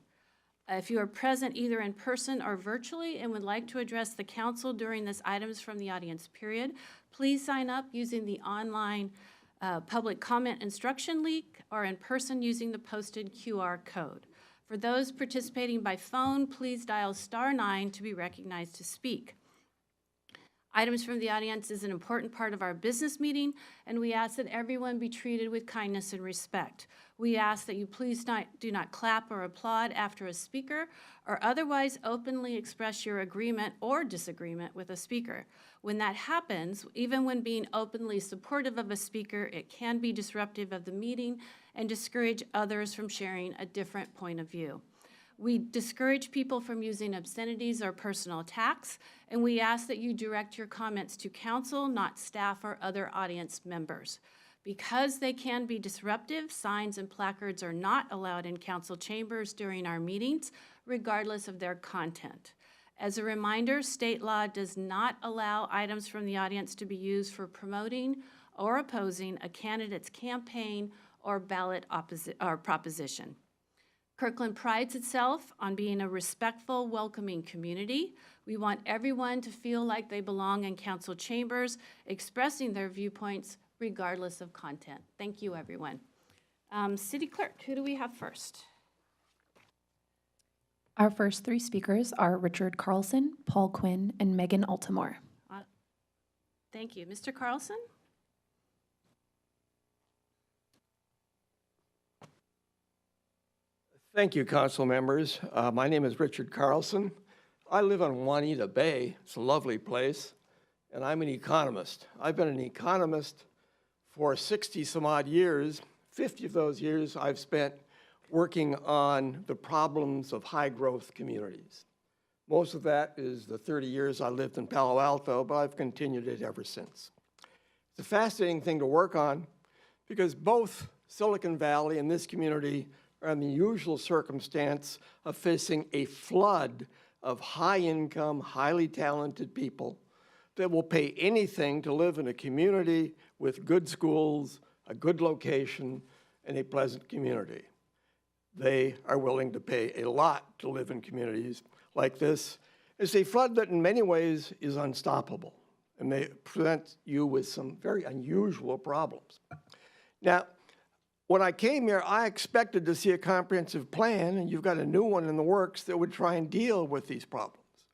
If you are present either in person or virtually and would like to address the council during this items from the audience period, please sign up using the online public comment instruction link or in person using the posted QR code. For those participating by phone, please dial *9 to be recognized to speak. Items from the audience is an important part of our business meeting, and we ask that everyone be treated with kindness and respect. We ask that you please do not clap or applaud after a speaker or otherwise openly express your agreement or disagreement with a speaker. When that happens, even when being openly supportive of a speaker, it can be disruptive of the meeting and discourage others from sharing a different point of view. We discourage people from using obscenities or personal attacks, and we ask that you direct your comments to council, not staff or other audience members. Because they can be disruptive, signs and placards are not allowed in council chambers during our meetings, regardless of their content. As a reminder, state law does not allow items from the audience to be used for promoting or opposing a candidate's campaign or ballot proposition. Kirkland prides itself on being a respectful, welcoming community. We want everyone to feel like they belong in council chambers, expressing their viewpoints regardless of content. Thank you, everyone. City Clerk, who do we have first? Our first 3 speakers are Richard Carlson, Paul Quinn, and Megan Altamore. Thank you. Mr. Carlson? Thank you, council members. My name is Richard Carlson. I live on Juanita Bay. It's a lovely place, and I'm an economist. I've been an economist for 60 some odd years. 50 of those years I've spent working on the problems of high growth communities. Most of that is the 30 years I lived in Palo Alto, but I've continued it ever since. It's a fascinating thing to work on because both Silicon Valley and this community are in the usual circumstance of facing a flood of high-income, highly talented people that will pay anything to live in a community with good schools, a good location, and a pleasant community. They are willing to pay a lot to live in communities like this. It's a flood that in many ways is unstoppable, and may present you with some very unusual problems. Now, when I came here, I expected to see a comprehensive plan, and you've got a new one in the works that would try and deal with these problems.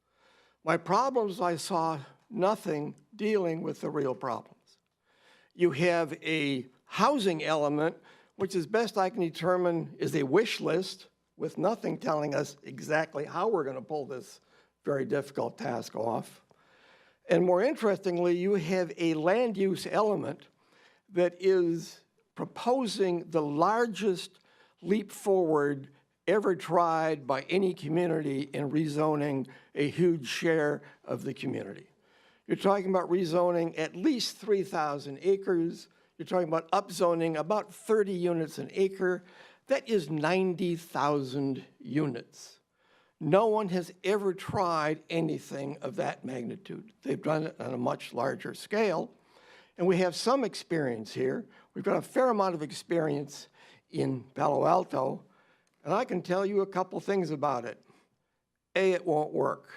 My problems, I saw nothing dealing with the real problems. You have a housing element, which as best I can determine is a wish list with nothing telling us exactly how we're going to pull this very difficult task off. And more interestingly, you have a land use element that is proposing the largest leap forward ever tried by any community in rezoning a huge share of the community. You're talking about rezoning at least 3,000 acres. You're talking about upzoning about 30 units an acre. That is 90,000 units. No one has ever tried anything of that magnitude. They've done it on a much larger scale. And we have some experience here. We've got a fair amount of experience in Palo Alto. And I can tell you a couple things about it. A, it won't work.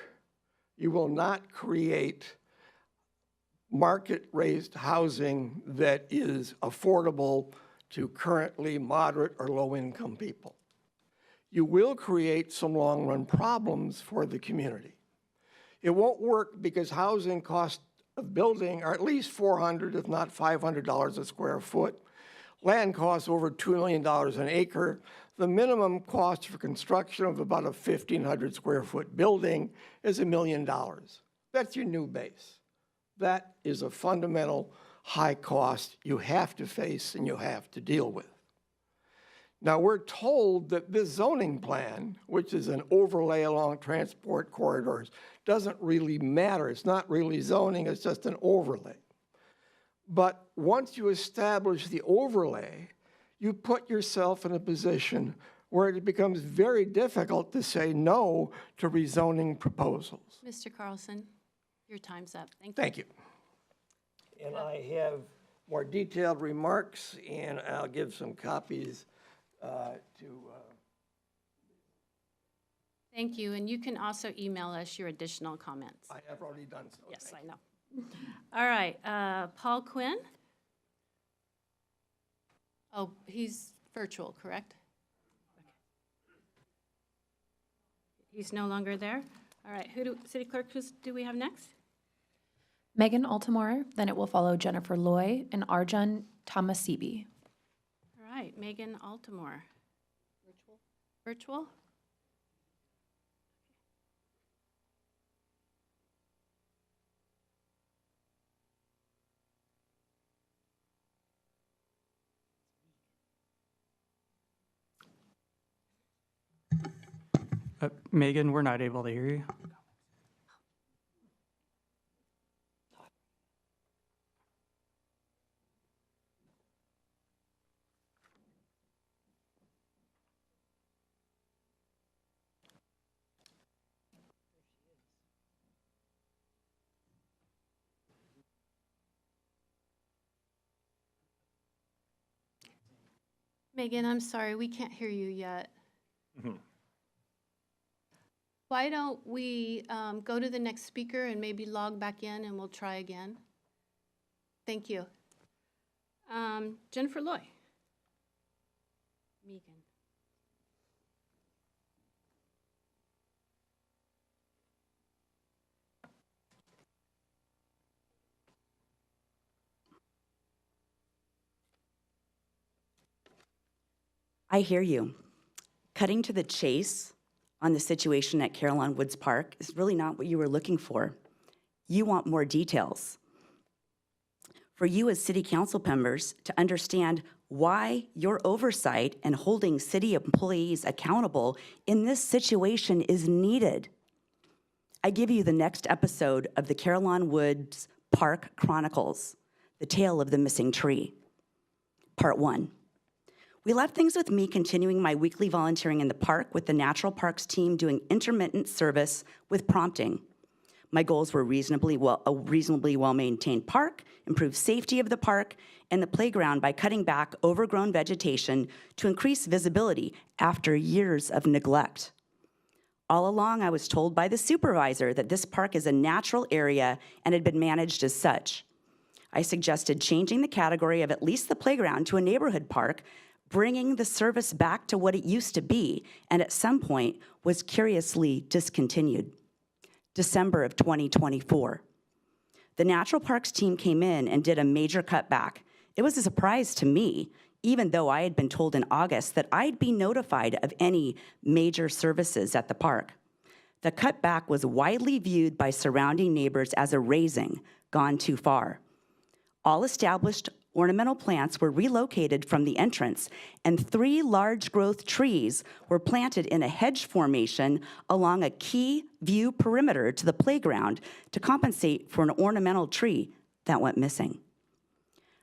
You will not create market-raised housing that is affordable to currently moderate or low-income people. You will create some long-run problems for the community. It won't work because housing costs of building are at least $400, if not $500 a square foot. Land costs over $2 million an acre. The minimum cost for construction of about a 1,500 square foot building is $1 million. That's your new base. That is a fundamental high cost you have to face and you have to deal with. Now, we're told that this zoning plan, which is an overlay along transport corridors, doesn't really matter. It's not really zoning, it's just an overlay. But once you establish the overlay, you put yourself in a position where it becomes very difficult to say no to rezoning proposals. Mr. Carlson, your time's up. Thank you. Thank you. And I have more detailed remarks, and I'll give some copies Thank you, and you can also email us your additional comments. I have already done so. Yes, I know. All right, Paul Quinn? Oh, he's virtual, correct? He's no longer there? All right, City Clerk, who do we have next? Megan Altamore, then it will follow Jennifer Loy and Arjun Tamasibi. All right, Megan Altamore. Virtual? Megan, we're not able to hear you. Megan, I'm sorry, we can't hear you yet. Why don't we go to the next speaker and maybe log back in and we'll try again? Thank you. Jennifer Loy. Megan. I hear you. Cutting to the chase on the situation at Carillon Woods Park is really not what you were looking for. You want more details. For you as city council members to understand why your oversight and holding city employees accountable in this situation is needed. I give you the next episode of the Carillon Woods Park Chronicles, The Tale of the Missing Tree. Part 1. We left things with me continuing my weekly volunteering in the park with the Natural Parks team doing intermittent service with prompting. My goals were a reasonably well-maintained park, improved safety of the park, and the playground by cutting back overgrown vegetation to increase visibility after years of neglect. All along, I was told by the supervisor that this park is a natural area and had been managed as such. I suggested changing the category of at least the playground to a neighborhood park, bringing the service back to what it used to be, and at some point was curiously discontinued. December of 2024. The Natural Parks team came in and did a major cutback. It was a surprise to me, even though I had been told in August that I'd be notified of any major services at the park. The cutback was widely viewed by surrounding neighbors as a raising gone too far. All established ornamental plants were relocated from the entrance, and 3 large growth trees were planted in a hedge formation along a key view perimeter to the playground to compensate for an ornamental tree that went missing.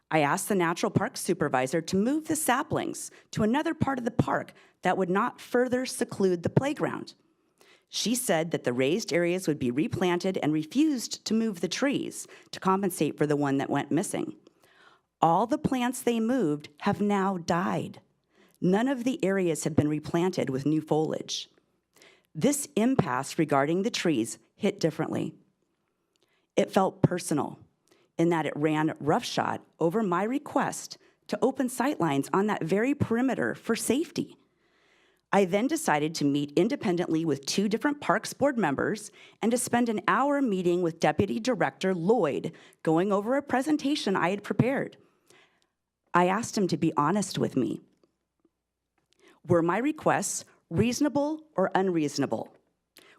I asked the natural park supervisor to move the saplings to another part of the park that would not further seclude the playground. She said that the raised areas would be replanted and refused to move the trees to compensate for the one that went missing. All the plants they moved have now died. None of the areas have been replanted with new foliage. This impasse regarding the trees hit differently. It felt personal in that it ran roughshod over my request to open sightlines on that very perimeter for safety. I then decided to meet independently with 2 different Parks Board members and to spend an hour meeting with Deputy Director Lloyd going over a presentation I had prepared. I asked him to be honest with me. Were my requests reasonable or unreasonable?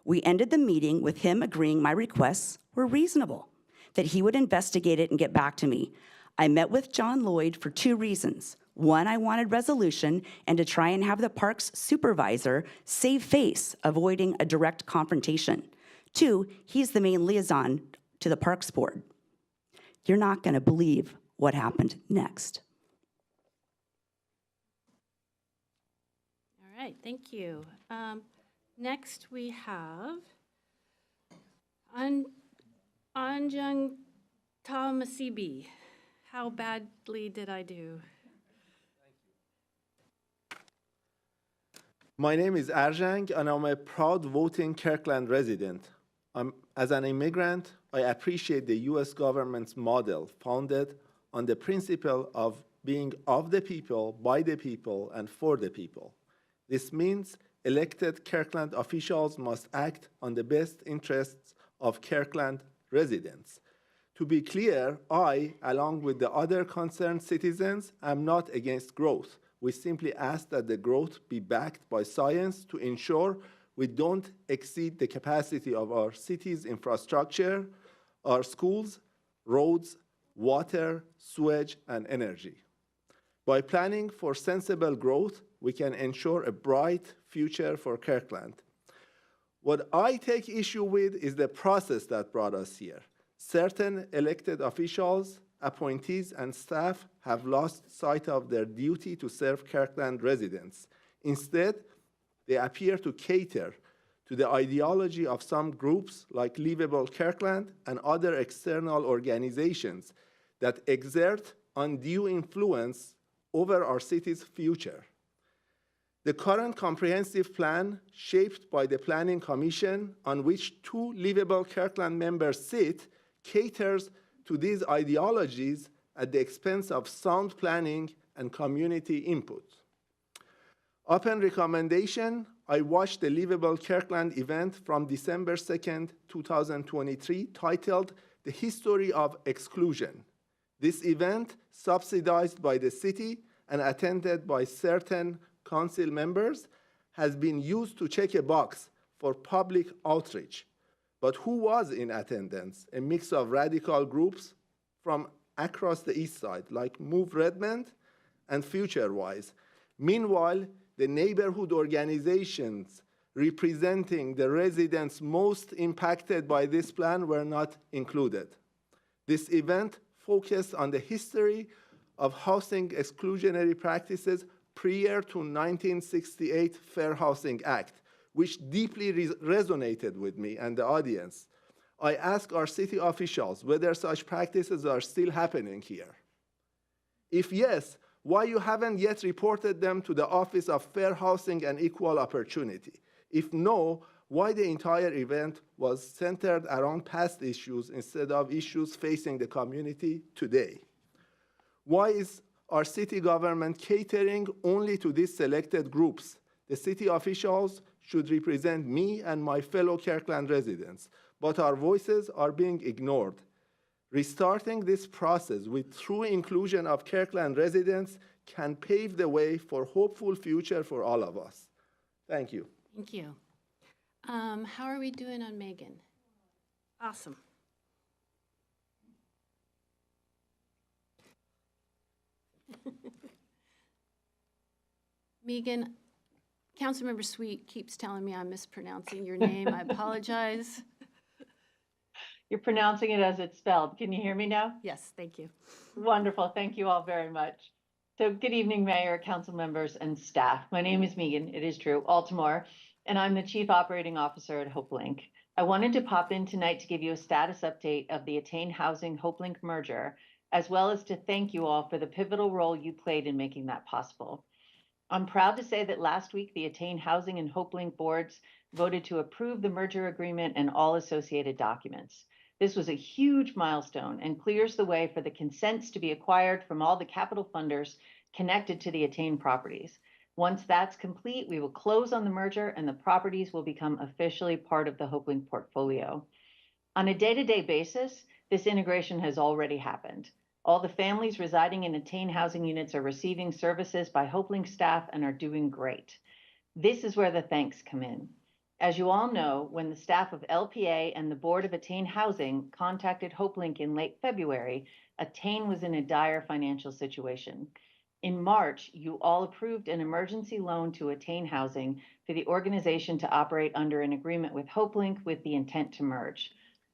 We ended the meeting with him agreeing my requests were reasonable, that he would investigate it and get back to me. I met with John Lloyd for 2 reasons. 1, I wanted resolution and to try and have the park's supervisor save face, avoiding a direct confrontation. 2, he's the main liaison to the Parks Board. You're not going to believe what happened next. All right, thank you. Next, we have Anjung Tamasibi. How badly did I do? My name is Arjang, and I'm a proud voting Kirkland resident. As an immigrant, I appreciate the U.S. government's model founded on the principle of being of the people, by the people, and for the people. This means elected Kirkland officials must act on the best interests of Kirkland residents. To be clear, I, along with the other concerned citizens, am not against growth. We simply ask that the growth be backed by science to ensure we don't exceed the capacity of our city's infrastructure, our schools, roads, water, sewage, and energy. By planning for sensible growth, we can ensure a bright future for Kirkland. What I take issue with is the process that brought us here. Certain elected officials, appointees, and staff have lost sight of their duty to serve Kirkland residents. Instead, they appear to cater to the ideology of some groups like Livable Kirkland and other external organizations that exert undue influence over our city's future. The current comprehensive plan, shaped by the Planning Commission, on which 2 Livable Kirkland members sit, caters to these ideologies at the expense of sound planning and community input. Upon recommendation, I watched the Livable Kirkland event from December 2nd, 2023, titled The History of Exclusion. This event, subsidized by the city and attended by certain council members, has been used to check a box for public outreach. But who was in attendance? A mix of radical groups from across the east side, like Move Redmond and FutureWise. Meanwhile, the neighborhood organizations representing the residents most impacted by this plan were not included. This event focused on the history of housing exclusionary practices prior to 1968 Fair Housing Act, which deeply resonated with me and the audience. I ask our city officials whether such practices are still happening here. If yes, why you haven't yet reported them to the Office of Fair Housing and Equal Opportunity? If no, why the entire event was centered around past issues instead of issues facing the community today? Why is our city government catering only to these selected groups? The city officials should represent me and my fellow Kirkland residents, but our voices are being ignored. Restarting this process with true inclusion of Kirkland residents can pave the way for a hopeful future for all of us. Thank you. Thank you. How are we doing on Megan? Awesome. Megan, Councilmember Sweet keeps telling me I'm mispronouncing your name. I apologize. You're pronouncing it as it's spelled. Can you hear me now? Yes, thank you. Wonderful. Thank you all very much. So good evening, Mayor, council members, and staff. My name is Megan, it is true, Altamore, and I'm the Chief Operating Officer at HopeLink. I wanted to pop in tonight to give you a status update of the Attain Housing HopeLink merger, as well as to thank you all for the pivotal role you played in making that possible. I'm proud to say that last week, the Attain Housing and HopeLink boards voted to approve the merger agreement and all associated documents. This was a huge milestone and clears the way for the consents to be acquired from all the capital funders connected to the Attain properties. Once that's complete, we will close on the merger and the properties will become officially part of the HopeLink portfolio. On a day-to-day basis, this integration has already happened. All the families residing in Attain housing units are receiving services by HopeLink staff and are doing great. This is where the thanks come in. As you all know, when the staff of LPA and the board of Attain Housing contacted HopeLink in late February, Attain was in a dire financial situation. In March, you all approved an emergency loan to Attain Housing for the organization to operate under an agreement with HopeLink with the intent to merge.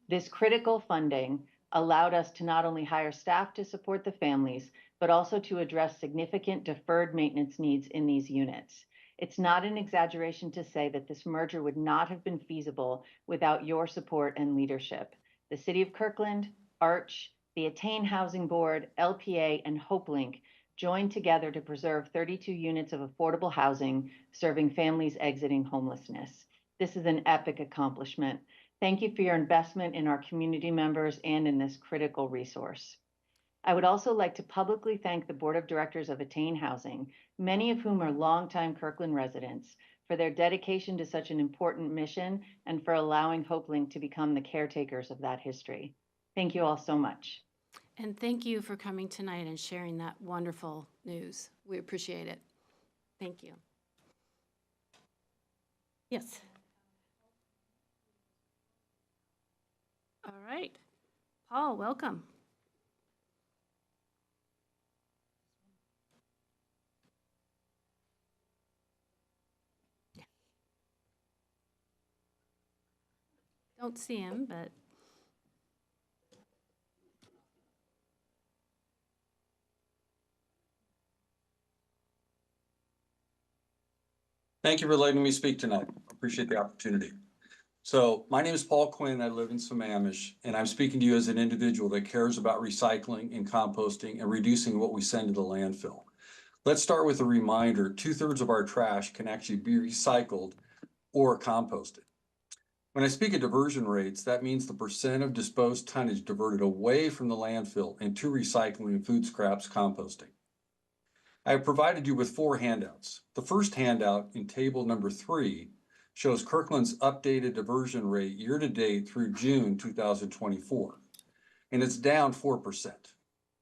This critical funding allowed us to not only hire staff to support the families, but also to address significant deferred maintenance needs in these units. It's not an exaggeration to say that this merger would not have been feasible without your support and leadership. The City of Kirkland, Arch, the Attain Housing Board, LPA, and HopeLink joined together to preserve 32 units of affordable housing serving families exiting homelessness. This is an epic accomplishment. Thank you for your investment in our community members and in this critical resource. I would also like to publicly thank the Board of Directors of Attain Housing, many of whom are longtime Kirkland residents, for their dedication to such an important mission and for allowing HopeLink to become the caretakers of that history. Thank you all so much. And thank you for coming tonight and sharing that wonderful news. We appreciate it. Thank you. Yes. All right. Paul, welcome. Don't see him, but thank you for letting me speak tonight. Appreciate the opportunity. So my name is Paul Quinn. I live in Sammamish, and I'm speaking to you as an individual that cares about recycling and composting and reducing what we send to the landfill. Let's start with a reminder. 2/3 of our trash can actually be recycled or composted. When I speak of diversion rates, that means the percent of disposed tonnage diverted away from the landfill into recycling and food scraps composting. I have provided you with 4 handouts. The first handout in table number 3 shows Kirkland's updated diversion rate year-to-date through June 2024, and it's down 4%,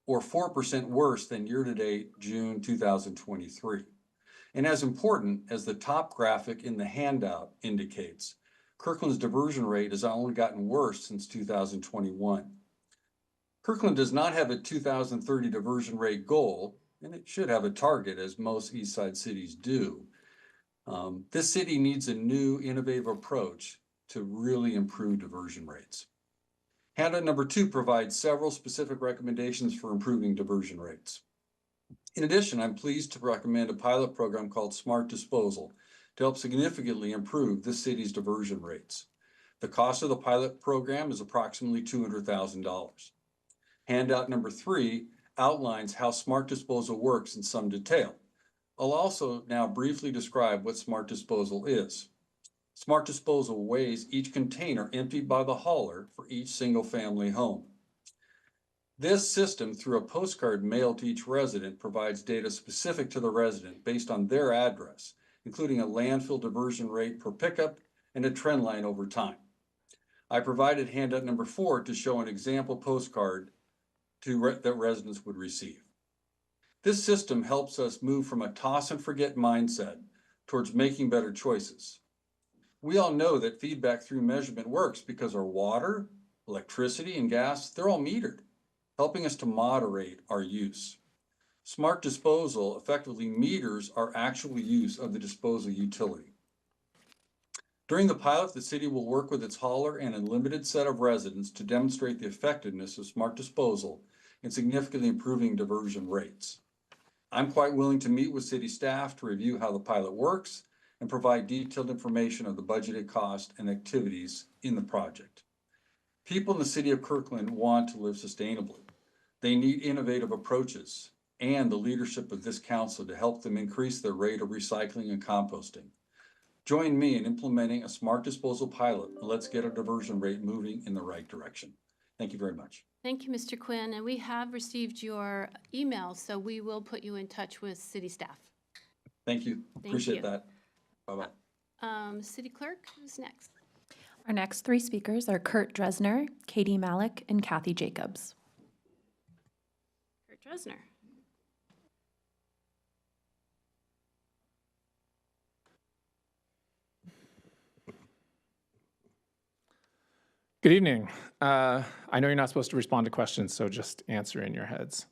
or 4% worse than year-to-date June 2023. And as important as the top graphic in the handout indicates, Kirkland's diversion rate has only gotten worse since 2021. Kirkland does not have a 2030 diversion rate goal, and it should have a target, as most East Side cities do. This city needs a new, innovative approach to really improve diversion rates. Handout number 2 provides several specific recommendations for improving diversion rates. In addition, I'm pleased to recommend a pilot program called Smart Disposal to help significantly improve this city's diversion rates. The cost of the pilot program is approximately $200,000. Handout number 3 outlines how Smart Disposal works in some detail. I'll also now briefly describe what Smart Disposal is. Smart Disposal weighs each container emptied by the hauler for each single-family home. This system, through a postcard mailed to each resident, provides data specific to the resident based on their address, including a landfill diversion rate per pickup and a trend line over time. I provided handout number 4 to show an example postcard that residents would receive. This system helps us move from a toss and forget mindset towards making better choices. We all know that feedback through measurement works because our water, electricity, and gas, they're all metered, helping us to moderate our use. Smart disposal effectively meters our actual use of the disposal utility. During the pilot, the city will work with its hauler and a limited set of residents to demonstrate the effectiveness of smart disposal in significantly improving diversion rates. I'm quite willing to meet with city staff to review how the pilot works and provide detailed information of the budgeted cost and activities in the project. People in the city of Kirkland want to live sustainably. They need innovative approaches and the leadership of this council to help them increase their rate of recycling and composting. Join me in implementing a smart disposal pilot, and let's get our diversion rate moving in the right direction. Thank you very much. Thank you, Mr. Quinn, and we have received your email, so we will put you in touch with city staff. Thank you. Appreciate that. Bye-bye. City Clerk, who's next? Our next three speakers are Kurt Dresner, Katie Malik, and Kathy Jacobs. Kurt Dresner. Good evening. I know you're not supposed to respond to questions, so just answer in your heads.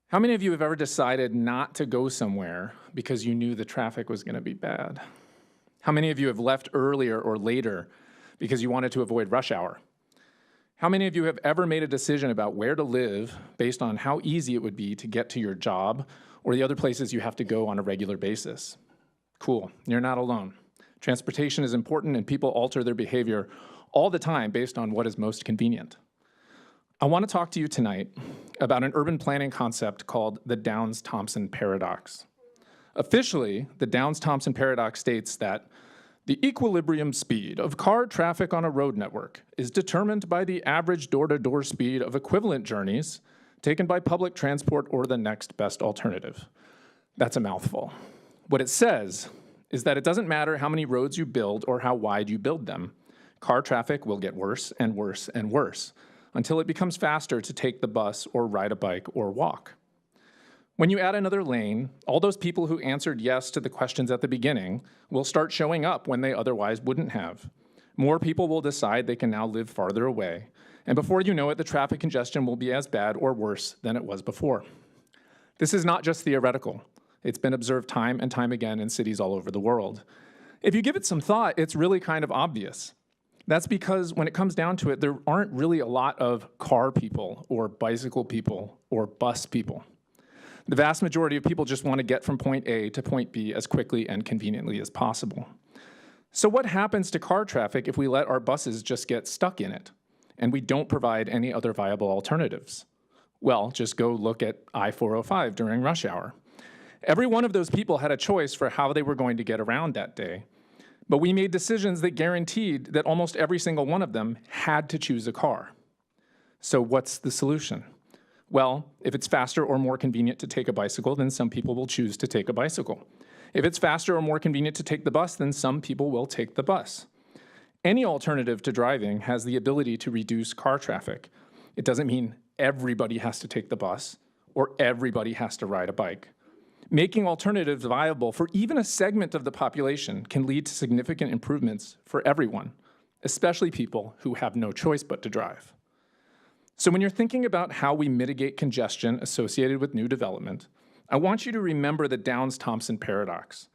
How many of you have ever decided not to go somewhere because you knew the traffic was going to be bad? How many of you have left earlier or later because you wanted to avoid rush hour? How many of you have ever made a decision about where to live based on how easy it would be to get to your job or the other places you have to go on a regular basis? Cool, you're not alone. Transportation is important and people alter their behavior all the time based on what is most convenient. I want to talk to you tonight about an urban planning concept called the Downs-Thompson paradox. Officially, the Downs-Thompson paradox states that the equilibrium speed of car traffic on a road network is determined by the average door-to-door speed of equivalent journeys taken by public transport or the next best alternative. That's a mouthful. What it says is that it doesn't matter how many roads you build or how wide you build them. Car traffic will get worse and worse and worse until it becomes faster to take the bus or ride a bike or walk. When you add another lane, all those people who answered yes to the questions at the beginning will start showing up when they otherwise wouldn't have. More people will decide they can now live farther away, and before you know it, the traffic congestion will be as bad or worse than it was before. This is not just theoretical. It's been observed time and time again in cities all over the world. If you give it some thought, it's really kind of obvious. That's because when it comes down to it, there aren't really a lot of car people or bicycle people or bus people. The vast majority of people just want to get from point A to point B as quickly and conveniently as possible. So what happens to car traffic if we let our buses just get stuck in it and we don't provide any other viable alternatives? Well, just go look at I-405 during rush hour. Every one of those people had a choice for how they were going to get around that day. But we made decisions that guaranteed that almost every single one of them had to choose a car. So what's the solution? Well, if it's faster or more convenient to take a bicycle, then some people will choose to take a bicycle. If it's faster or more convenient to take the bus, then some people will take the bus. Any alternative to driving has the ability to reduce car traffic. It doesn't mean everybody has to take the bus or everybody has to ride a bike. Making alternatives viable for even a segment of the population can lead to significant improvements for everyone, especially people who have no choice but to drive. So when you're thinking about how we mitigate congestion associated with new development, I want you to remember the Downs-Thompson paradox.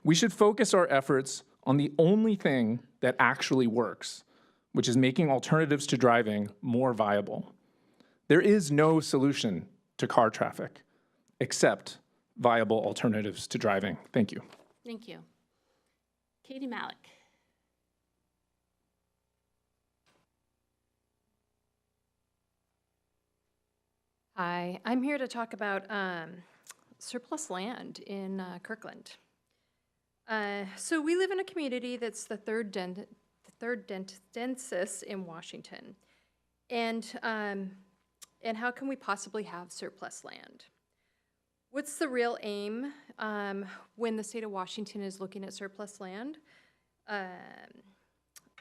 We should focus our efforts on the only thing that actually works, which is making alternatives to driving more viable. There is no solution to car traffic except viable alternatives to driving. Thank you. Thank you. Katie Malik. Hi, I'm here to talk about surplus land in Kirkland. So we live in a community that's the third densest in Washington. And how can we possibly have surplus land? What's the real aim when the state of Washington is looking at surplus land?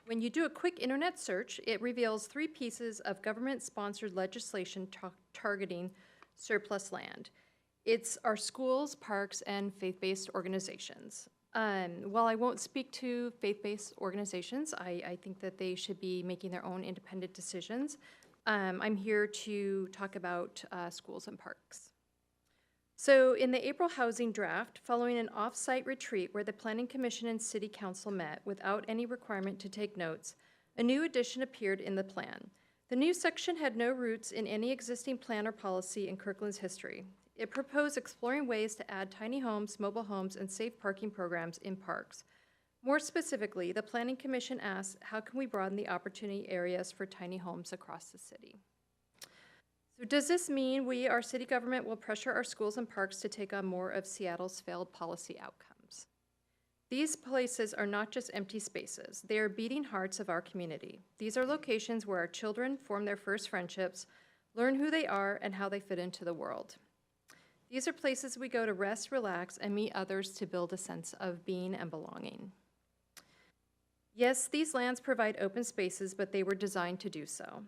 When you do a quick internet search, it reveals 3 pieces of government-sponsored legislation targeting surplus land. It's our schools, parks, and faith-based organizations. While I won't speak to faith-based organizations, I think that they should be making their own independent decisions. I'm here to talk about schools and parks. So in the April housing draft, following an off-site retreat where the Planning Commission and City Council met without any requirement to take notes, a new addition appeared in the plan. The new section had no roots in any existing plan or policy in Kirkland's history. It proposed exploring ways to add tiny homes, mobile homes, and safe parking programs in parks. More specifically, the Planning Commission asked, how can we broaden the opportunity areas for tiny homes across the city? So does this mean our city government will pressure our schools and parks to take on more of Seattle's failed policy outcomes? These places are not just empty spaces. They are beating hearts of our community. These are locations where our children form their first friendships, learn who they are, and how they fit into the world. These are places we go to rest, relax, and meet others to build a sense of being and belonging. Yes, these lands provide open spaces, but they were designed to do so.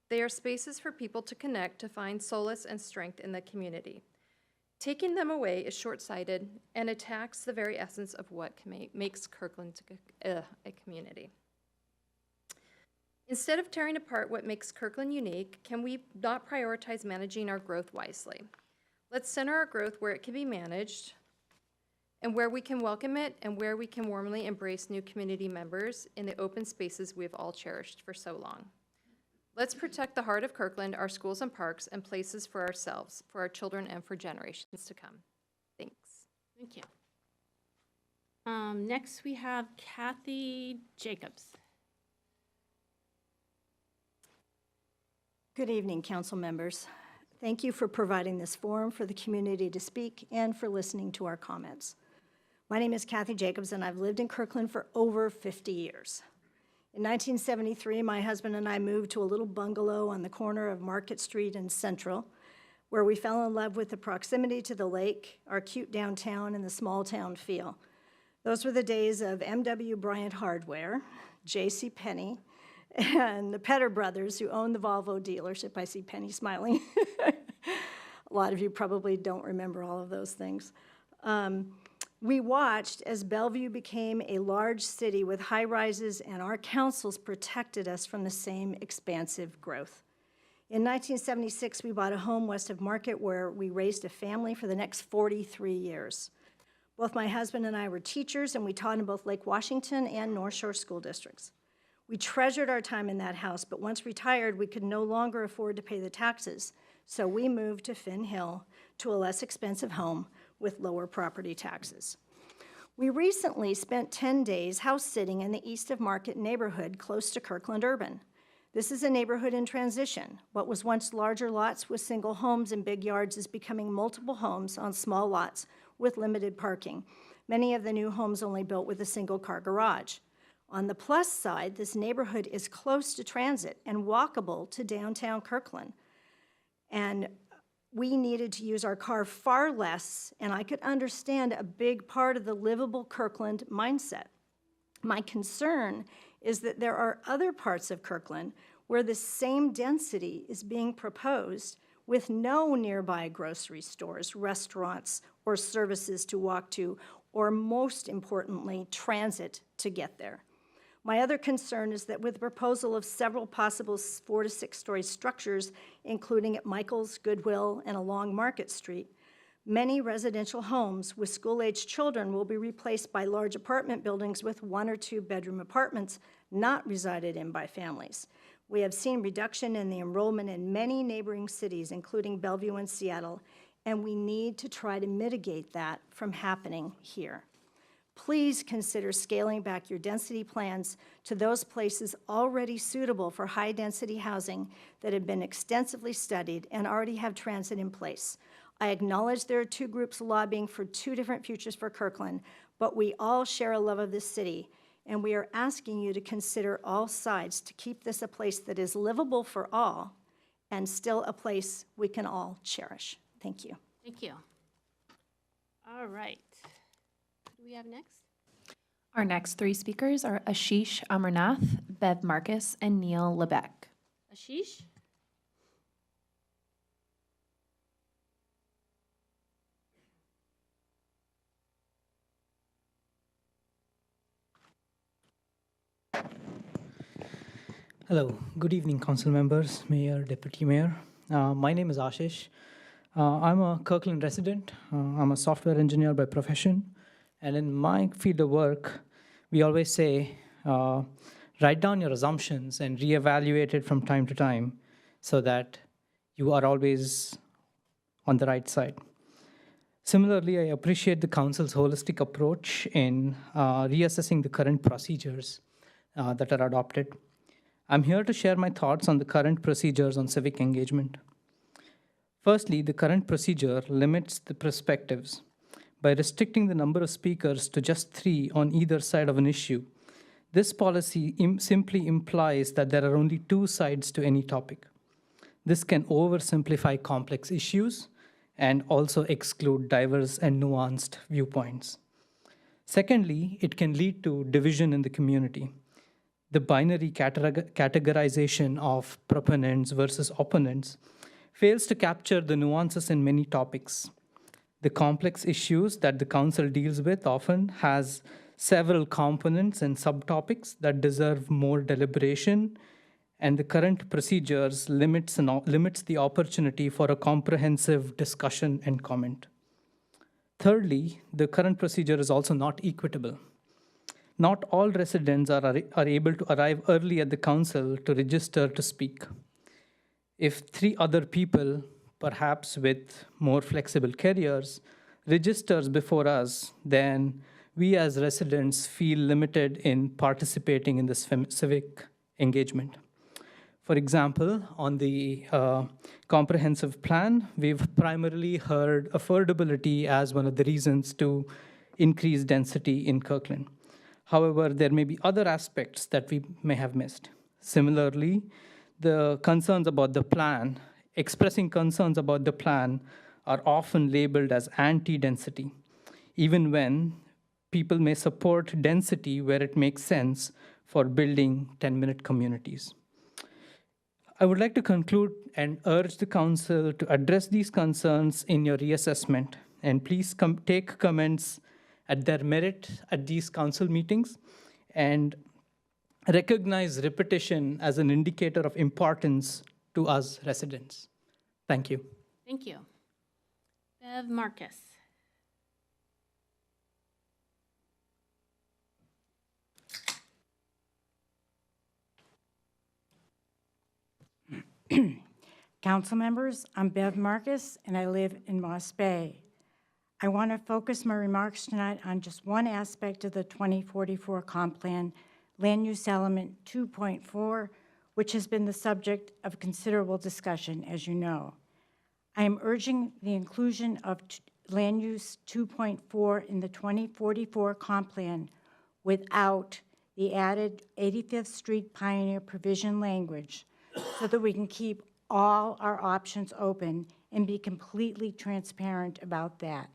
They are spaces for people to connect, to find solace and strength in the community. Taking them away is short-sighted and attacks the very essence of what makes Kirkland a community. Instead of tearing apart what makes Kirkland unique, can we not prioritize managing our growth wisely? Let's center our growth where it can be managed and where we can welcome it and where we can warmly embrace new community members in the open spaces we've all cherished for so long. Let's protect the heart of Kirkland, our schools and parks, and places for ourselves, for our children, and for generations to come. Thanks. Thank you. Next, we have Kathy Jacobs. Good evening, council members. Thank you for providing this forum for the community to speak and for listening to our comments. My name is Kathy Jacobs, and I've lived in Kirkland for over 50 years. In 1973, my husband and I moved to a little bungalow on the corner of Market Street and Central, where we fell in love with the proximity to the lake, our cute downtown, and the small town feel. Those were the days of M.W. Bryant Hardware, J.C. Penney, and the Petter brothers, who owned the Volvo dealership. I see Penny smiling. A lot of you probably don't remember all of those things. We watched as Bellevue became a large city with high-rises, and our councils protected us from the same expansive growth. In 1976, we bought a home west of Market where we raised a family for the next 43 years. Both my husband and I were teachers, and we taught in both Lake Washington and North Shore school districts. We treasured our time in that house, but once retired, we could no longer afford to pay the taxes, so we moved to Finn Hill to a less expensive home with lower property taxes. We recently spent 10 days house sitting in the East of Market neighborhood close to Kirkland Urban. This is a neighborhood in transition. What was once larger lots with single homes and big yards is becoming multiple homes on small lots with limited parking. Many of the new homes only built with a single-car garage. On the plus side, this neighborhood is close to transit and walkable to downtown Kirkland. And we needed to use our car far less, and I could understand a big part of the livable Kirkland mindset. My concern is that there are other parts of Kirkland where the same density is being proposed with no nearby grocery stores, restaurants, or services to walk to, or most importantly, transit to get there. My other concern is that with the proposal of several possible 4 to 6 story structures, including at Michael's, Goodwill, and along Market Street, many residential homes with school-aged children will be replaced by large apartment buildings with 1 or 2 bedroom apartments not resided in by families. We have seen reduction in the enrollment in many neighboring cities, including Bellevue and Seattle, and we need to try to mitigate that from happening here. Please consider scaling back your density plans to those places already suitable for high-density housing that have been extensively studied and already have transit in place. I acknowledge there are 2 groups lobbying for 2 different futures for Kirkland, but we all share a love of this city, and we are asking you to consider all sides to keep this a place that is livable for all and still a place we can all cherish. Thank you. Thank you. All right. Who do we have next? Our next 3 speakers are Ashish Amarnath, Bev Marcus, and Neil Lebec. Ashish? Hello, good evening, council members, mayor, deputy mayor. My name is Ashish. I'm a Kirkland resident. I'm a software engineer by profession. And in my field of work, we always say, write down your assumptions and reevaluate it from time to time so that you are always on the right side. Similarly, I appreciate the council's holistic approach in reassessing the current procedures that are adopted. I'm here to share my thoughts on the current procedures on civic engagement. Firstly, the current procedure limits the perspectives. By restricting the number of speakers to just 3 on either side of an issue, this policy simply implies that there are only 2 sides to any topic. This can oversimplify complex issues and also exclude diverse and nuanced viewpoints. Secondly, it can lead to division in the community. The binary categorization of proponents versus opponents fails to capture the nuances in many topics. The complex issues that the council deals with often has several components and subtopics that deserve more deliberation, and the current procedures limits the opportunity for a comprehensive discussion and comment. Thirdly, the current procedure is also not equitable. Not all residents are able to arrive early at the council to register to speak. If 3 other people, perhaps with more flexible careers, registers before us, then we as residents feel limited in participating in this civic engagement. For example, on the comprehensive plan, we've primarily heard affordability as one of the reasons to increase density in Kirkland. However, there may be other aspects that we may have missed. Similarly, the concerns about the plan, expressing concerns about the plan, are often labeled as anti-density, even when people may support density where it makes sense for building 10-minute communities. I would like to conclude and urge the council to address these concerns in your reassessment, and please take comments at their merit at these council meetings and recognize repetition as an indicator of importance to us residents. Thank you. Thank you. Bev Marcus. Council members, I'm Bev Marcus, and I live in Moss Bay. I want to focus my remarks tonight on just one aspect of the 2044 Comp Plan, Land Use Element 2.4, which has been the subject of considerable discussion, as you know. I am urging the inclusion of Land Use 2.4 in the 2044 Comp Plan without the added 85th Street Pioneer provision language so that we can keep all our options open and be completely transparent about that.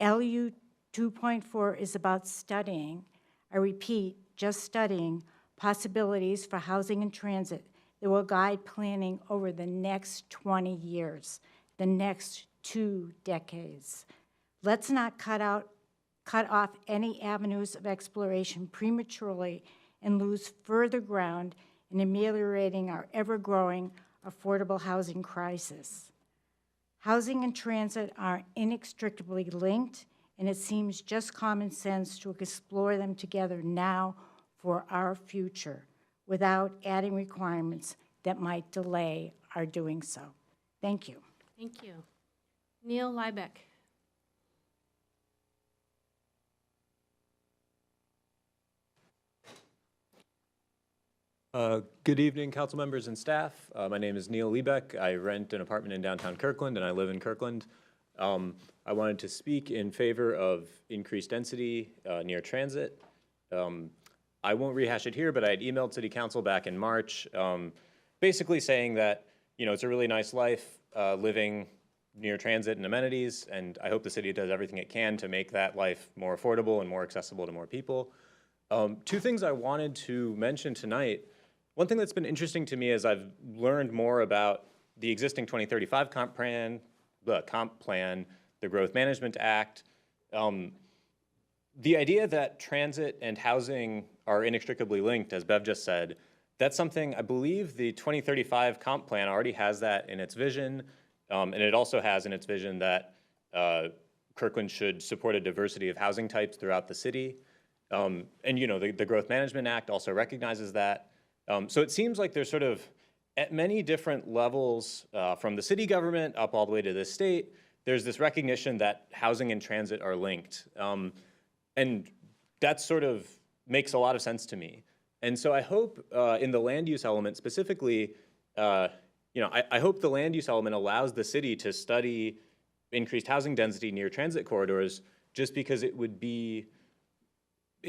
LU 2.4 is about studying, I repeat, just studying possibilities for housing and transit that will guide planning over the next 20 years, the next 2 decades. Let's not cut off any avenues of exploration prematurely and lose further ground in ameliorating our ever-growing affordable housing crisis. Housing and transit are inextricably linked, and it seems just common sense to explore them together now for our future without adding requirements that might delay our doing so. Thank you. Thank you. Neil Liebeck. Good evening, council members and staff. My name is Neil Liebeck. I rent an apartment in downtown Kirkland, and I live in Kirkland. I wanted to speak in favor of increased density near transit. I won't rehash it here, but I had emailed City Council back in March, basically saying that, you know, it's a really nice life living near transit and amenities, and I hope the city does everything it can to make that life more affordable and more accessible to more people. 2 things I wanted to mention tonight. One thing that's been interesting to me as I've learned more about the existing 2035 comp plan, the Growth Management Act, the idea that transit and housing are inextricably linked, as Bev just said, that's something, I believe the 2035 comp plan already has that in its vision. And it also has in its vision that Kirkland should support a diversity of housing types throughout the city. And the Growth Management Act also recognizes that. So it seems like there's sort of, at many different levels, from the city government up all the way to the state, there's this recognition that housing and transit are linked. And that sort of makes a lot of sense to me. And so I hope in the land use element specifically, I hope the land use element allows the city to study increased housing density near transit corridors, just because it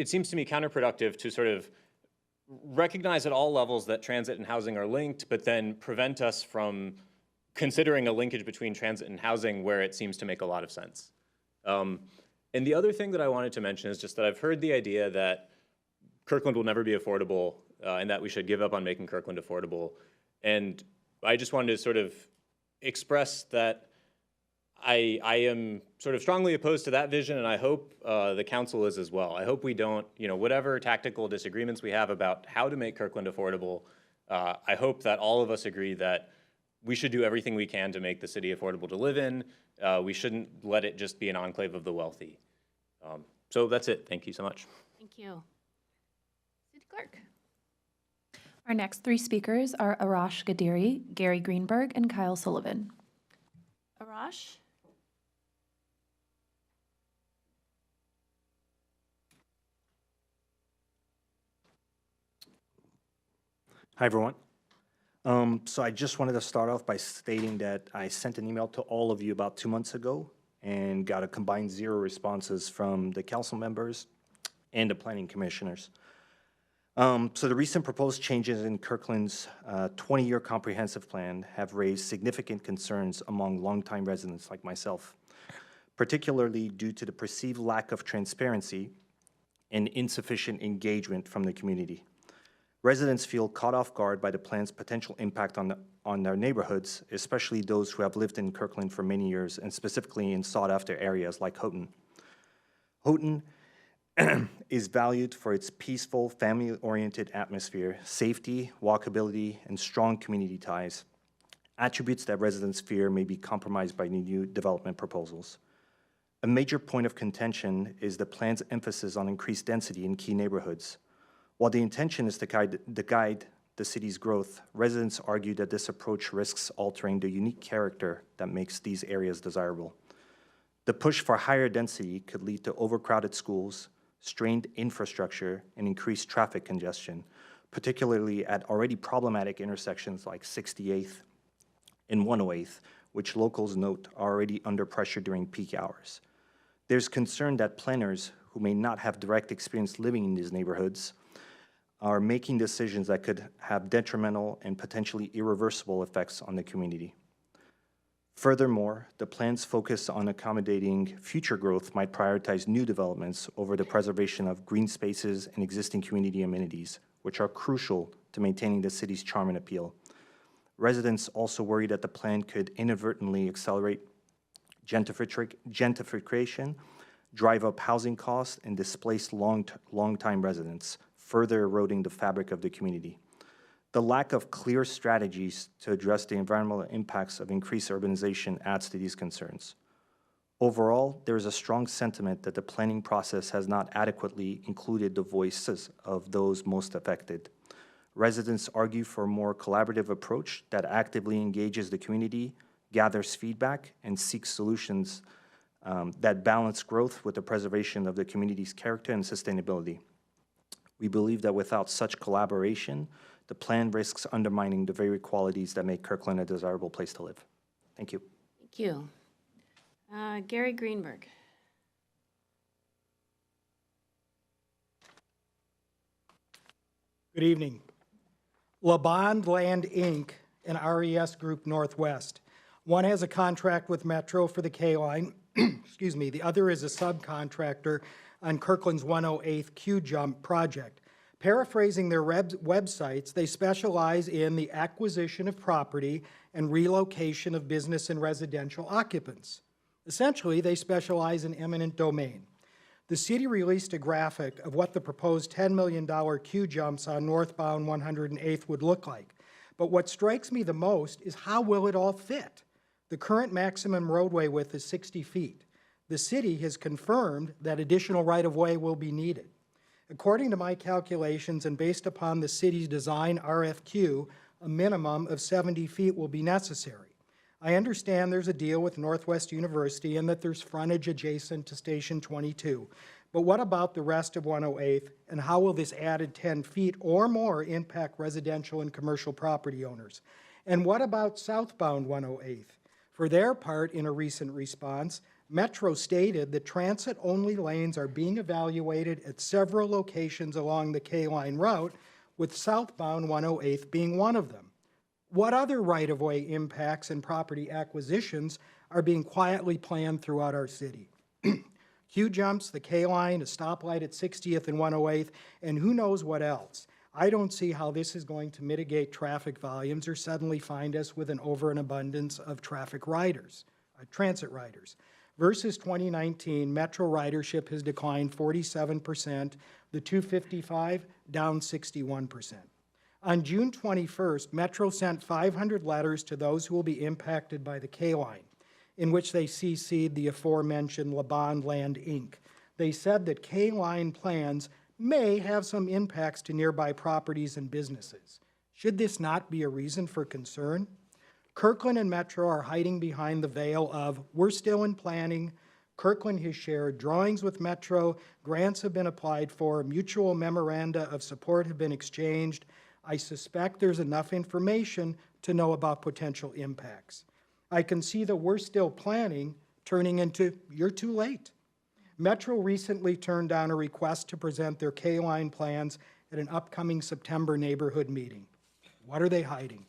seems to me counterproductive to sort of recognize at all levels that transit and housing are linked, but then prevent us from considering a linkage between transit and housing where it seems to make a lot of sense. And the other thing that I wanted to mention is just that I've heard the idea that Kirkland will never be affordable, and that we should give up on making Kirkland affordable. And I just wanted to sort of express that I am sort of strongly opposed to that vision, and I hope the council is as well. I hope we don't, whatever tactical disagreements we have about how to make Kirkland affordable, I hope that all of us agree that we should do everything we can to make the city affordable to live in. We shouldn't let it just be an enclave of the wealthy. So that's it. Thank you so much. Thank you. City Clerk. Our next three speakers are Arash Gadiri, Gary Greenberg, and Kyle Sullivan. Arash? Hi, everyone. So I just wanted to start off by stating that I sent an email to all of you about 2 months ago and got a combined 0 responses from the council members and the planning commissioners. So the recent proposed changes in Kirkland's 20-year comprehensive plan have raised significant concerns among longtime residents like myself, particularly due to the perceived lack of transparency and insufficient engagement from the community. Residents feel caught off guard by the plan's potential impact on their neighborhoods, especially those who have lived in Kirkland for many years, and specifically in sought-after areas like Houghton. Houghton is valued for its peaceful, family-oriented atmosphere, safety, walkability, and strong community ties, attributes that residents fear may be compromised by new development proposals. A major point of contention is the plan's emphasis on increased density in key neighborhoods. While the intention is to guide the city's growth, residents argue that this approach risks altering the unique character that makes these areas desirable. The push for higher density could lead to overcrowded schools, strained infrastructure, and increased traffic congestion, particularly at already problematic intersections like 68th and 108th, which locals note are already under pressure during peak hours. There's concern that planners who may not have direct experience living in these neighborhoods are making decisions that could have detrimental and potentially irreversible effects on the community. Furthermore, the plan's focus on accommodating future growth might prioritize new developments over the preservation of green spaces and existing community amenities, which are crucial to maintaining the city's charm and appeal. Residents also worry that the plan could inadvertently accelerate gentrification, drive up housing costs, and displace long-time residents, further eroding the fabric of the community. The lack of clear strategies to address the environmental impacts of increased urbanization adds to these concerns. Overall, there is a strong sentiment that the planning process has not adequately included the voices of those most affected. Residents argue for a more collaborative approach that actively engages the community, gathers feedback, and seeks solutions that balance growth with the preservation of the community's character and sustainability. We believe that without such collaboration, the plan risks undermining the very qualities that make Kirkland a desirable place to live. Thank you. Thank you. Gary Greenberg. Good evening. LaBond Land, Inc. and RES Group Northwest. One has a contract with Metro for the K-Line, excuse me, the other is a subcontractor on Kirkland's 108th Q-Jump project. Paraphrasing their websites, they specialize in the acquisition of property and relocation of business and residential occupants. Essentially, they specialize in eminent domain. The city released a graphic of what the proposed $10 million queue jumps on northbound 108th would look like. But what strikes me the most is how will it all fit? The current maximum roadway width is 60 feet. The city has confirmed that additional right-of-way will be needed. According to my calculations and based upon the city's design RFQ, a minimum of 70 feet will be necessary. I understand there's a deal with Northwest University and that there's frontage adjacent to Station 22. But what about the rest of 108th, and how will this added 10 feet or more impact residential and commercial property owners? And what about southbound 108th? For their part, in a recent response, Metro stated that transit-only lanes are being evaluated at several locations along the K-Line route, with southbound 108th being one of them. What other right-of-way impacts and property acquisitions are being quietly planned throughout our city? Queue jumps, the K-Line, a stoplight at 60th and 108th, and who knows what else. I don't see how this is going to mitigate traffic volumes or suddenly find us with an overabundance of transit riders. Versus 2019, Metro ridership has declined 47%, the 255 down 61%. On June 21st, Metro sent 500 letters to those who will be impacted by the K-Line, in which they CC'd the aforementioned LeBond Land, Inc. They said that K-Line plans may have some impacts to nearby properties and businesses. Should this not be a reason for concern? Kirkland and Metro are hiding behind the veil of, we're still in planning. Kirkland has shared drawings with Metro, grants have been applied for, mutual memoranda of support have been exchanged. I suspect there's enough information to know about potential impacts. I can see the we're still planning turning into you're too late. Metro recently turned down a request to present their K-Line plans at an upcoming September neighborhood meeting. What are they hiding?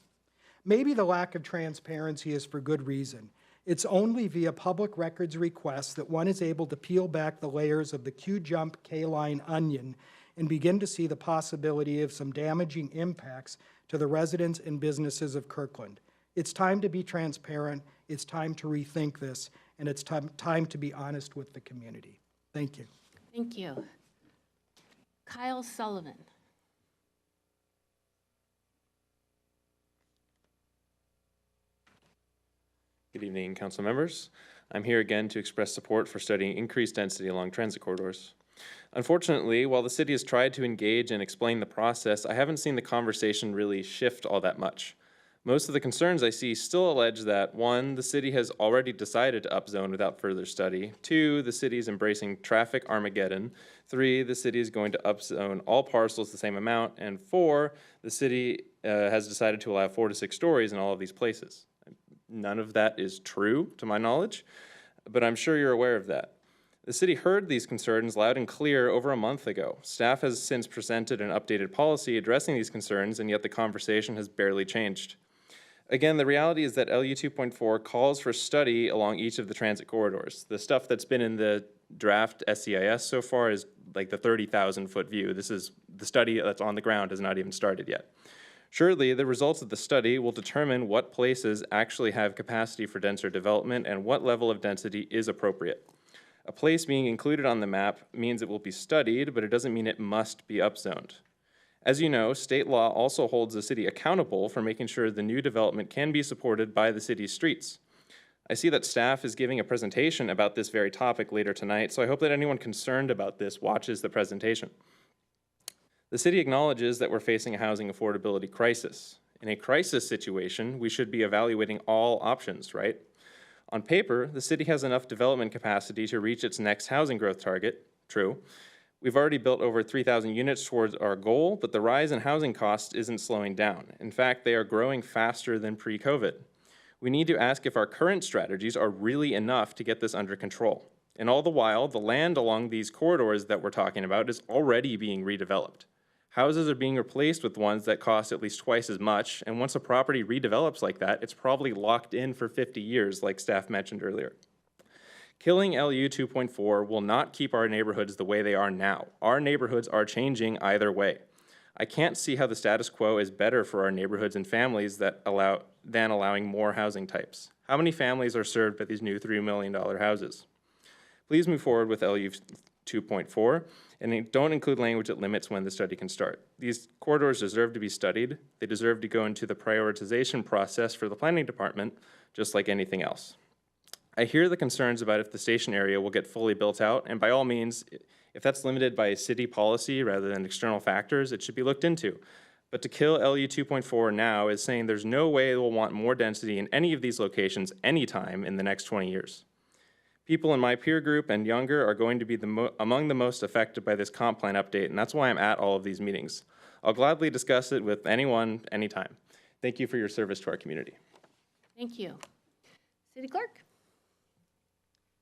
Maybe the lack of transparency is for good reason. It's only via public records requests that one is able to peel back the layers of the Q-Jump K-Line onion and begin to see the possibility of some damaging impacts to the residents and businesses of Kirkland. It's time to be transparent, it's time to rethink this, and it's time to be honest with the community. Thank you. Thank you. Kyle Sullivan. Good evening, council members. I'm here again to express support for studying increased density along transit corridors. Unfortunately, while the city has tried to engage and explain the process, I haven't seen the conversation really shift all that much. Most of the concerns I see still allege that, 1, the city has already decided to upzone without further study, 2, the city is embracing traffic Armageddon, 3, the city is going to upzone all parcels the same amount, and 4, the city has decided to allow 4 to 6 stories in all of these places. None of that is true, to my knowledge, but I'm sure you're aware of that. The city heard these concerns loud and clear over a month ago. Staff has since presented an updated policy addressing these concerns, and yet the conversation has barely changed. Again, the reality is that LU 2.4 calls for study along each of the transit corridors. The stuff that's been in the draft SCIS so far is like the 30,000-foot view. This is the study that's on the ground has not even started yet. Surely, the results of the study will determine what places actually have capacity for denser development and what level of density is appropriate. A place being included on the map means it will be studied, but it doesn't mean it must be upzoned. As you know, state law also holds the city accountable for making sure the new development can be supported by the city's streets. I see that staff is giving a presentation about this very topic later tonight, so I hope that anyone concerned about this watches the presentation. The city acknowledges that we're facing a housing affordability crisis. In a crisis situation, we should be evaluating all options, right? On paper, the city has enough development capacity to reach its next housing growth target, true. We've already built over 3,000 units towards our goal, but the rise in housing costs isn't slowing down. In fact, they are growing faster than pre-COVID. We need to ask if our current strategies are really enough to get this under control. And all the while, the land along these corridors that we're talking about is already being redeveloped. Houses are being replaced with ones that cost at least twice as much, and once a property redevelops like that, it's probably locked in for 50 years, like staff mentioned earlier. Killing LU 2.4 will not keep our neighborhoods the way they are now. Our neighborhoods are changing either way. I can't see how the status quo is better for our neighborhoods and families than allowing more housing types. How many families are served by these new $3 million houses? Please move forward with LU 2.4, and they don't include language that limits when the study can start. These corridors deserve to be studied. They deserve to go into the prioritization process for the planning department, just like anything else. I hear the concerns about if the station area will get fully built out, and by all means, if that's limited by city policy rather than external factors, it should be looked into. But to kill LU 2.4 now is saying there's no way we'll want more density in any of these locations anytime in the next 20 years. People in my peer group and younger are going to be among the most affected by this comp plan update, and that's why I'm at all of these meetings. I'll gladly discuss it with anyone, anytime. Thank you for your service to our community. Thank you. City Clerk?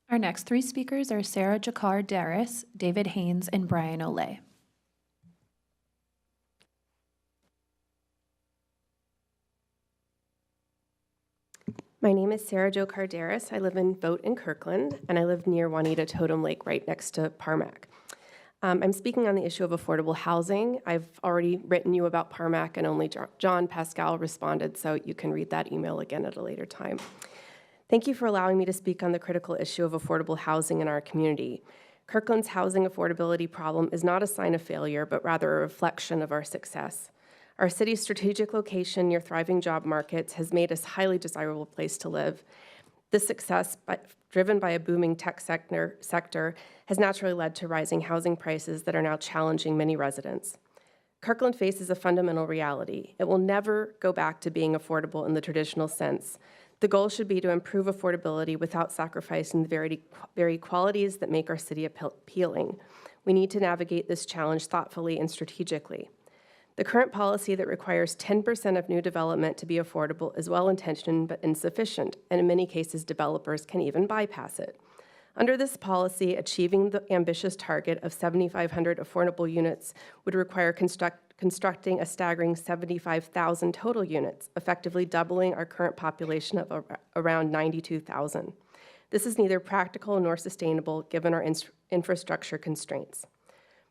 Our next three speakers are Sarah Jakar Darris, David Haynes, and Brian Olay. My name is Sarah Jo Carderas. I live in Vote in Kirkland, and I live near Juanita Totem Lake, right next to Parmac. I'm speaking on the issue of affordable housing. I've already written you about Parmac, and only John Pascal responded, so you can read that email again at a later time. Thank you for allowing me to speak on the critical issue of affordable housing in our community. Kirkland's housing affordability problem is not a sign of failure, but rather a reflection of our success. Our city's strategic location near thriving job markets has made us a highly desirable place to live. This success, driven by a booming tech sector, has naturally led to rising housing prices that are now challenging many residents. Kirkland faces a fundamental reality. It will never go back to being affordable in the traditional sense. The goal should be to improve affordability without sacrificing the very qualities that make our city appealing. We need to navigate this challenge thoughtfully and strategically. The current policy that requires 10% of new development to be affordable is well-intentioned but insufficient, and in many cases, developers can even bypass it. Under this policy, achieving the ambitious target of 7,500 affordable units would require constructing a staggering 75,000 total units, effectively doubling our current population of around 92,000. This is neither practical nor sustainable given our infrastructure constraints.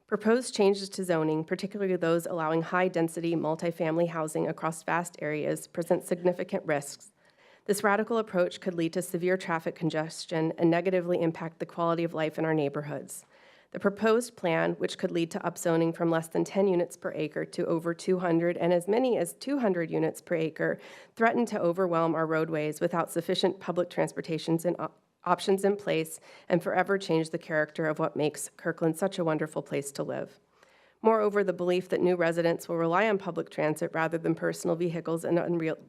Proposed changes to zoning, particularly those allowing high-density multifamily housing across vast areas, present significant risks. This radical approach could lead to severe traffic congestion and negatively impact the quality of life in our neighborhoods. The proposed plan, which could lead to upzoning from less than 10 units per acre to over 200 and as many as 200 units per acre, threaten to overwhelm our roadways without sufficient public transportation and options in place and forever change the character of what makes Kirkland such a wonderful place to live. Moreover, the belief that new residents will rely on public transit rather than personal vehicles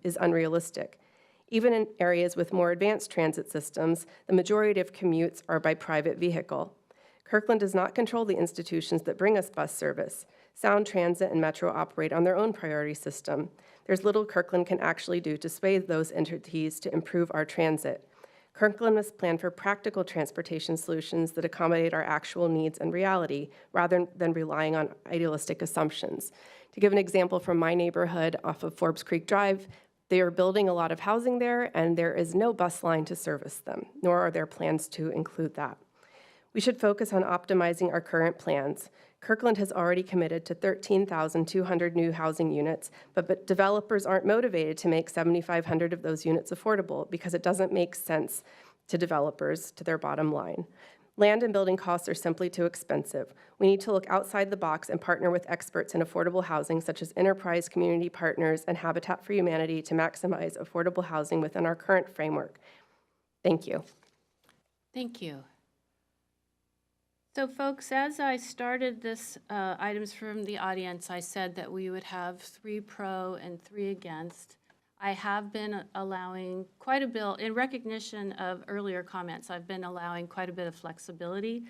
is unrealistic. Even in areas with more advanced transit systems, the majority of commutes are by private vehicle. Kirkland does not control the institutions that bring us bus service. Sound Transit and Metro operate on their own priority system. There's little Kirkland can actually do to sway those entities to improve our transit. Kirkland must plan for practical transportation solutions that accommodate our actual needs and reality, rather than relying on idealistic assumptions. To give an example from my neighborhood off of Forbes Creek Drive, they are building a lot of housing there, and there is no bus line to service them, nor are there plans to include that. We should focus on optimizing our current plans. Kirkland has already committed to 13,200 new housing units, but developers aren't motivated to make 7,500 of those units affordable because it doesn't make sense to developers, to their bottom line. Land and building costs are simply too expensive. We need to look outside the box and partner with experts in affordable housing, such as Enterprise Community Partners and Habitat for Humanity, to maximize affordable housing within our current framework. Thank you. Thank you. So folks, as I started this items from the audience, I said that we would have 3 pro and 3 against. I have been allowing quite a bit, in recognition of earlier comments, I've been allowing quite a bit of flexibility,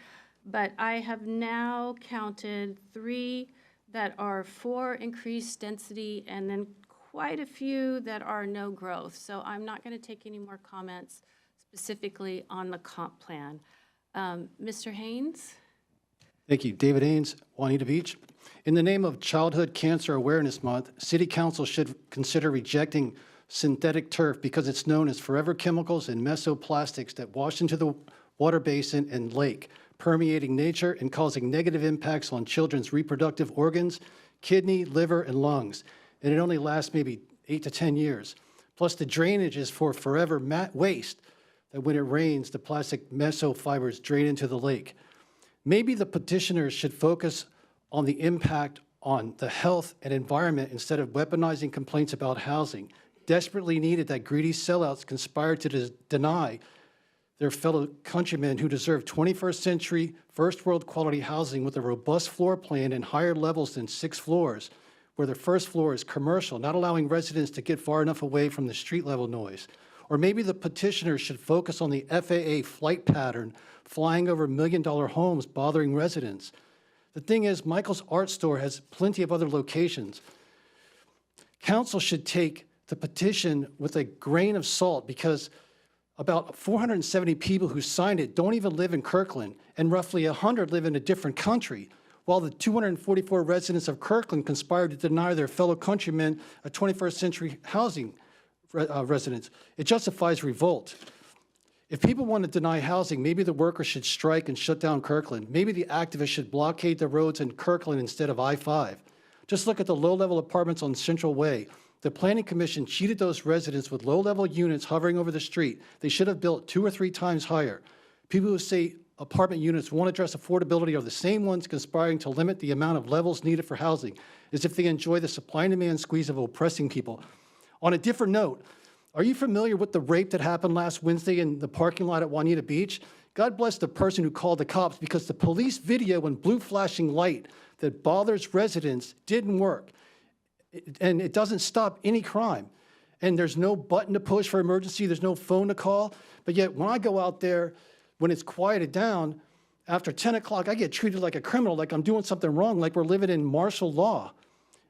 but I have now counted 3 that are for increased density and then quite a few that are no growth. So I'm not going to take any more comments specifically on the comp plan. Mr. Haynes? Thank you. David Haynes, Juanita Beach. In the name of Childhood Cancer Awareness Month, City Council should consider rejecting synthetic turf because it's known as forever chemicals and mesoplastics that wash into the water basin and lake, permeating nature and causing negative impacts on children's reproductive organs, kidney, liver, and lungs. And it only lasts maybe 8 to 10 years. Plus, the drainage is for forever waste that when it rains, the plastic mesofibers drain into the lake. Maybe the petitioners should focus on the impact on the health and environment instead of weaponizing complaints about housing. Desperately needed that greedy sellouts conspire to deny their fellow countrymen who deserve 21st century, first world quality housing with a robust floor plan and higher levels than 6 floors, where the first floor is commercial, not allowing residents to get far enough away from the street level noise. Or maybe the petitioners should focus on the FAA flight pattern, flying over $1 million homes, bothering residents. The thing is, Michael's Art Store has plenty of other locations. Council should take the petition with a grain of salt because about 470 people who signed it don't even live in Kirkland, and roughly 100 live in a different country, while the 244 residents of Kirkland conspired to deny their fellow countrymen a 21st century housing residence. It justifies revolt. If people want to deny housing, maybe the workers should strike and shut down Kirkland. Maybe the activists should blockade the roads in Kirkland instead of I-5. Just look at the low-level apartments on Central Way. The Planning Commission cheated those residents with low-level units hovering over the street. They should have built 2 or 3 times higher. People who say apartment units won't address affordability are the same ones conspiring to limit the amount of levels needed for housing, as if they enjoy the supply and demand squeeze of oppressing people. On a different note, are you familiar with the rape that happened last Wednesday in the parking lot at Juanita Beach? God bless the person who called the cops because the police video and blue flashing light that bothers residents didn't work. And it doesn't stop any crime. And there's no button to push for emergency, there's no phone to call. But yet when I go out there, when it's quieted down, after 10 o'clock, I get treated like a criminal, like I'm doing something wrong, like we're living in martial law.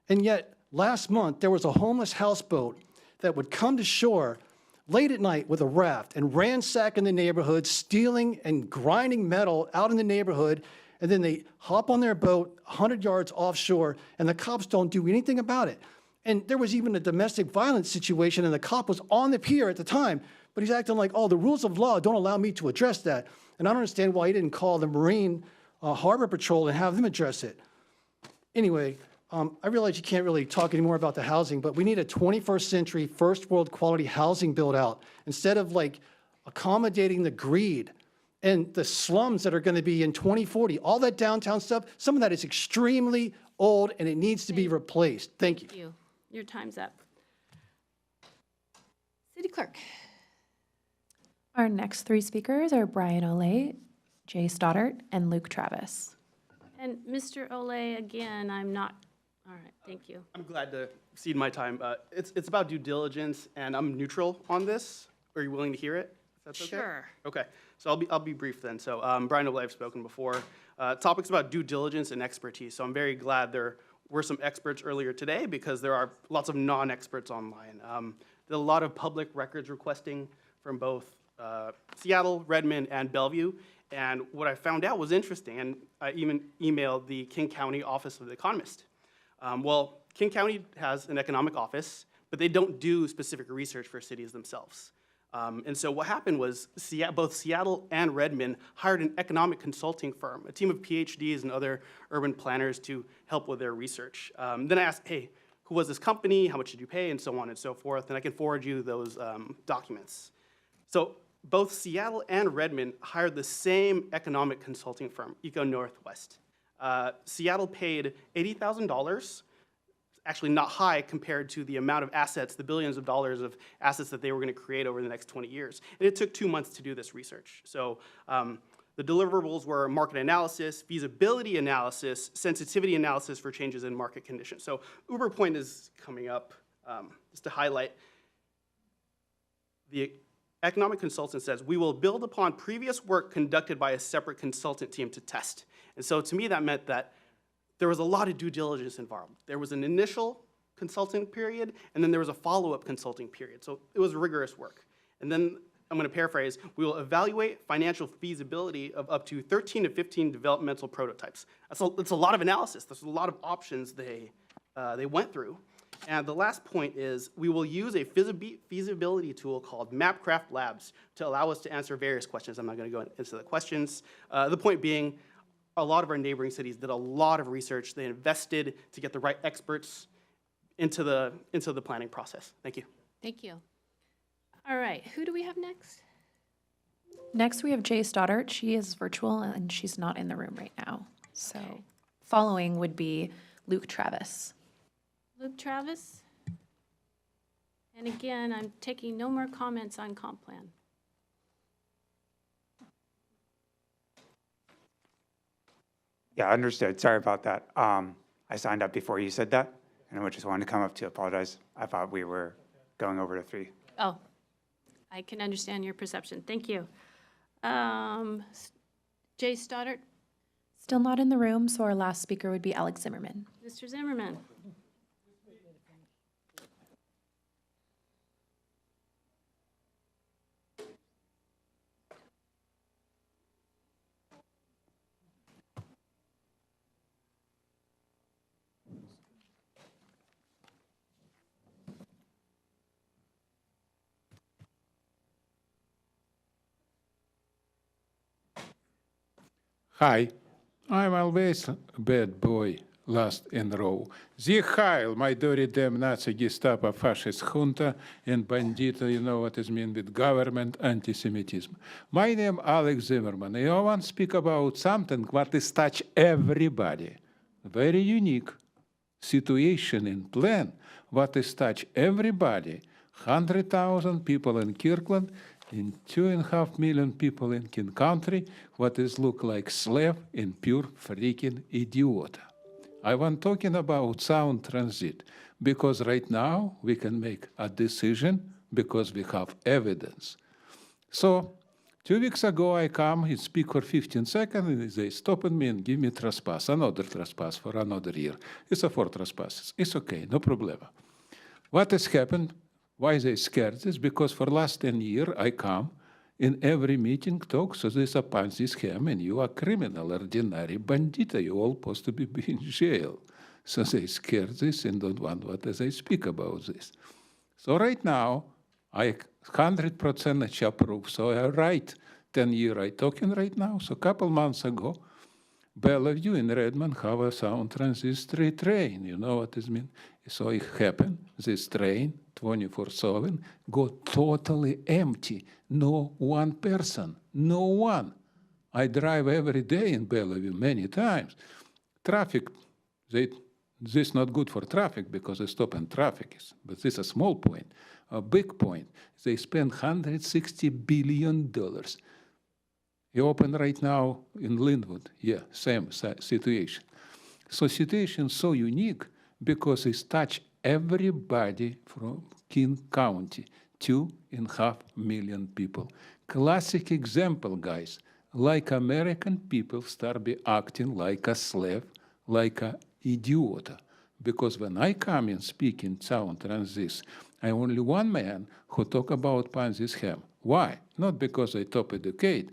And yet last month, there was a homeless houseboat that would come to shore late at night with a raft and ransack in the neighborhood, stealing and grinding metal out in the neighborhood, and then they hop on their boat 100 yards offshore, and the cops don't do anything about it. And there was even a domestic violence situation, and the cop was on the pier at the time, but he's acting like, oh, the rules of law don't allow me to address that. And I don't understand why he didn't call the Marine Harbor Patrol and have them address it. Anyway, I realize you can't really talk anymore about the housing, but we need a 21st century, first world quality housing build out instead of like accommodating the greed and the slums that are going to be in 2040. All that downtown stuff, some of that is extremely old and it needs to be replaced. Thank you. Thank you. Your time's up. City Clerk. Our next 3 speakers are Brian Olay, Jay Stoddart, and Luke Travis. And Mr. Olay, again, I'm not, all right, thank you. I'm glad to cede my time. It's about due diligence, and I'm neutral on this. Are you willing to hear it? If that's okay? Sure. Okay, so I'll be brief then. So Brian Olay, I've spoken before. Topics about due diligence and expertise. So I'm very glad there were some experts earlier today because there are lots of non-experts online. There's a lot of public records requesting from both Seattle, Redmond, and Bellevue. And what I found out was interesting, and I even emailed the King County Office of the Economist. Well, King County has an economic office, but they don't do specific research for cities themselves. And so what happened was both Seattle and Redmond hired an economic consulting firm, a team of PhDs and other urban planners to help with their research. Then I asked, hey, who was this company? How much did you pay? And so on and so forth. And I can forward you those documents. So both Seattle and Redmond hired the same economic consulting firm, Eco Northwest. Seattle paid $80,000, actually not high compared to the amount of assets, the billions of dollars of assets that they were going to create over the next 20 years. And it took 2 months to do this research. So the deliverables were market analysis, feasibility analysis, sensitivity analysis for changes in market conditions. So Uber Point is coming up, just to highlight. The economic consultant says, we will build upon previous work conducted by a separate consultant team to test. And so to me, that meant that there was a lot of due diligence involved. There was an initial consulting period, and then there was a follow-up consulting period. So it was rigorous work. And then, I'm going to paraphrase, we will evaluate financial feasibility of up to 13 to 15 developmental prototypes. That's a lot of analysis. There's a lot of options they went through. And the last point is we will use a feasibility tool called Mapcraft Labs to allow us to answer various questions. I'm not going to go into the questions. The point being, a lot of our neighboring cities did a lot of research. They invested to get the right experts into the planning process. Thank you. Thank you. All right, who do we have next? Next, we have Jay Stoddart. She is virtual and she's not in the room right now. So following would be Luke Travis. Luke Travis? And again, I'm taking no more comments on comp plan. Yeah, understood. Sorry about that. I signed up before you said that, and I just wanted to come up to apologize. I thought we were going over to 3. Oh, I can understand your perception. Thank you. Jay Stoddart? Still not in the room, so our last speaker would be Alex Zimmerman. Mr. Zimmerman? Hi, I'm always a bad boy, last in row. Sie Heil, my dirty damn Nazi Gestapo fascist junta and bandita, you know what is mean with government anti-Semitism. My name Alex Zimmerman. I want to speak about something what is touch everybody. Very unique situation in plan, what is touch everybody. 100,000 people in Kirkland, in 2.5 million people in King Country, what is look like slave and pure freaking idiot. I want talking about sound transit, because right now we can make a decision because we have evidence. So 2 weeks ago I come and speak for 15 seconds and they stop me and give me trespass, another trespass for another year. It's a 4 trespasses. It's okay, no problem. What has happened? Why they scared this? Because for last 10 years I come in every meeting talk, so this a Ponzi scheme and you are criminal, ordinary bandita, you all supposed to be in jail. So they scared this and don't want what they speak about this. So right now, I 100% approve. So I write 10 years I talking right now. So a couple months ago, Bellevue in Redmond have a sound transistor train. You know what this mean? So it happened, this train, 24/7, got totally empty. No one person, no one. I drive every day in Bellevue many times. Traffic, this not good for traffic because they stop in traffic. But this is a small point. A big point, they spend $160 billion. You open right now in Linwood, yeah, same situation. So situation so unique because it's touch everybody from King County, 2.5 million people. Classic example, guys, like American people start be acting like a slave, like a idiot. Because when I come and speak in sound transit, I'm only one man who talk about Ponzi scheme. Why? Not because I top educate,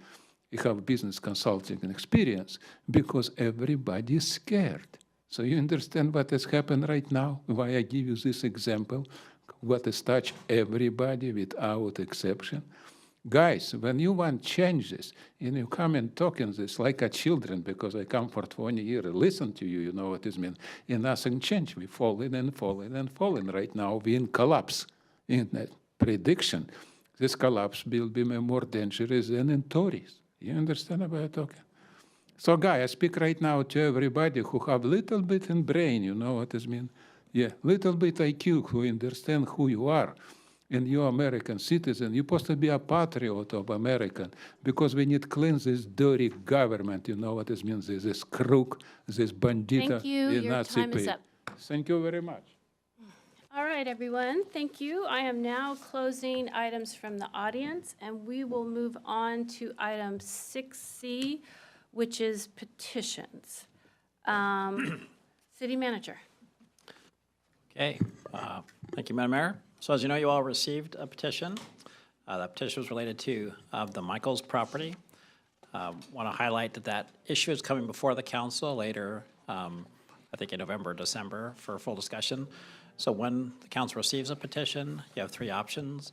I have business consulting and experience, because everybody is scared. So you understand what has happened right now? Why I give you this example? What has touched everybody without exception? Guys, when you want changes, and you come and talk in this like a children, because I come for 20 years, listen to you, you know what it means, and nothing changed. We falling and falling and falling. Right now, we in collapse. In that prediction, this collapse will be more dangerous than in Tories. You understand about talking? So, guy, I speak right now to everybody who have little bit in brain, you know what it means? Yeah, little bit IQ, who understand who you are. And you're American citizen, you're supposed to be a patriot of American, because we need to cleanse this dirty government, you know what it means, this crook, this bandita. Thank you, your Nazi time is pay. up. Thank you very much. All right, everyone, thank you. I am now closing items from the audience, and we will move on to item 6C, which is petitions. City Manager. Okay, thank you, Madam Mayor. So as you know, you all received a petition. That petition was related to the Michaels property. Want to highlight that that issue is coming before the council later, I think in November or December, for full discussion. So when the council receives a petition, you have 3 options.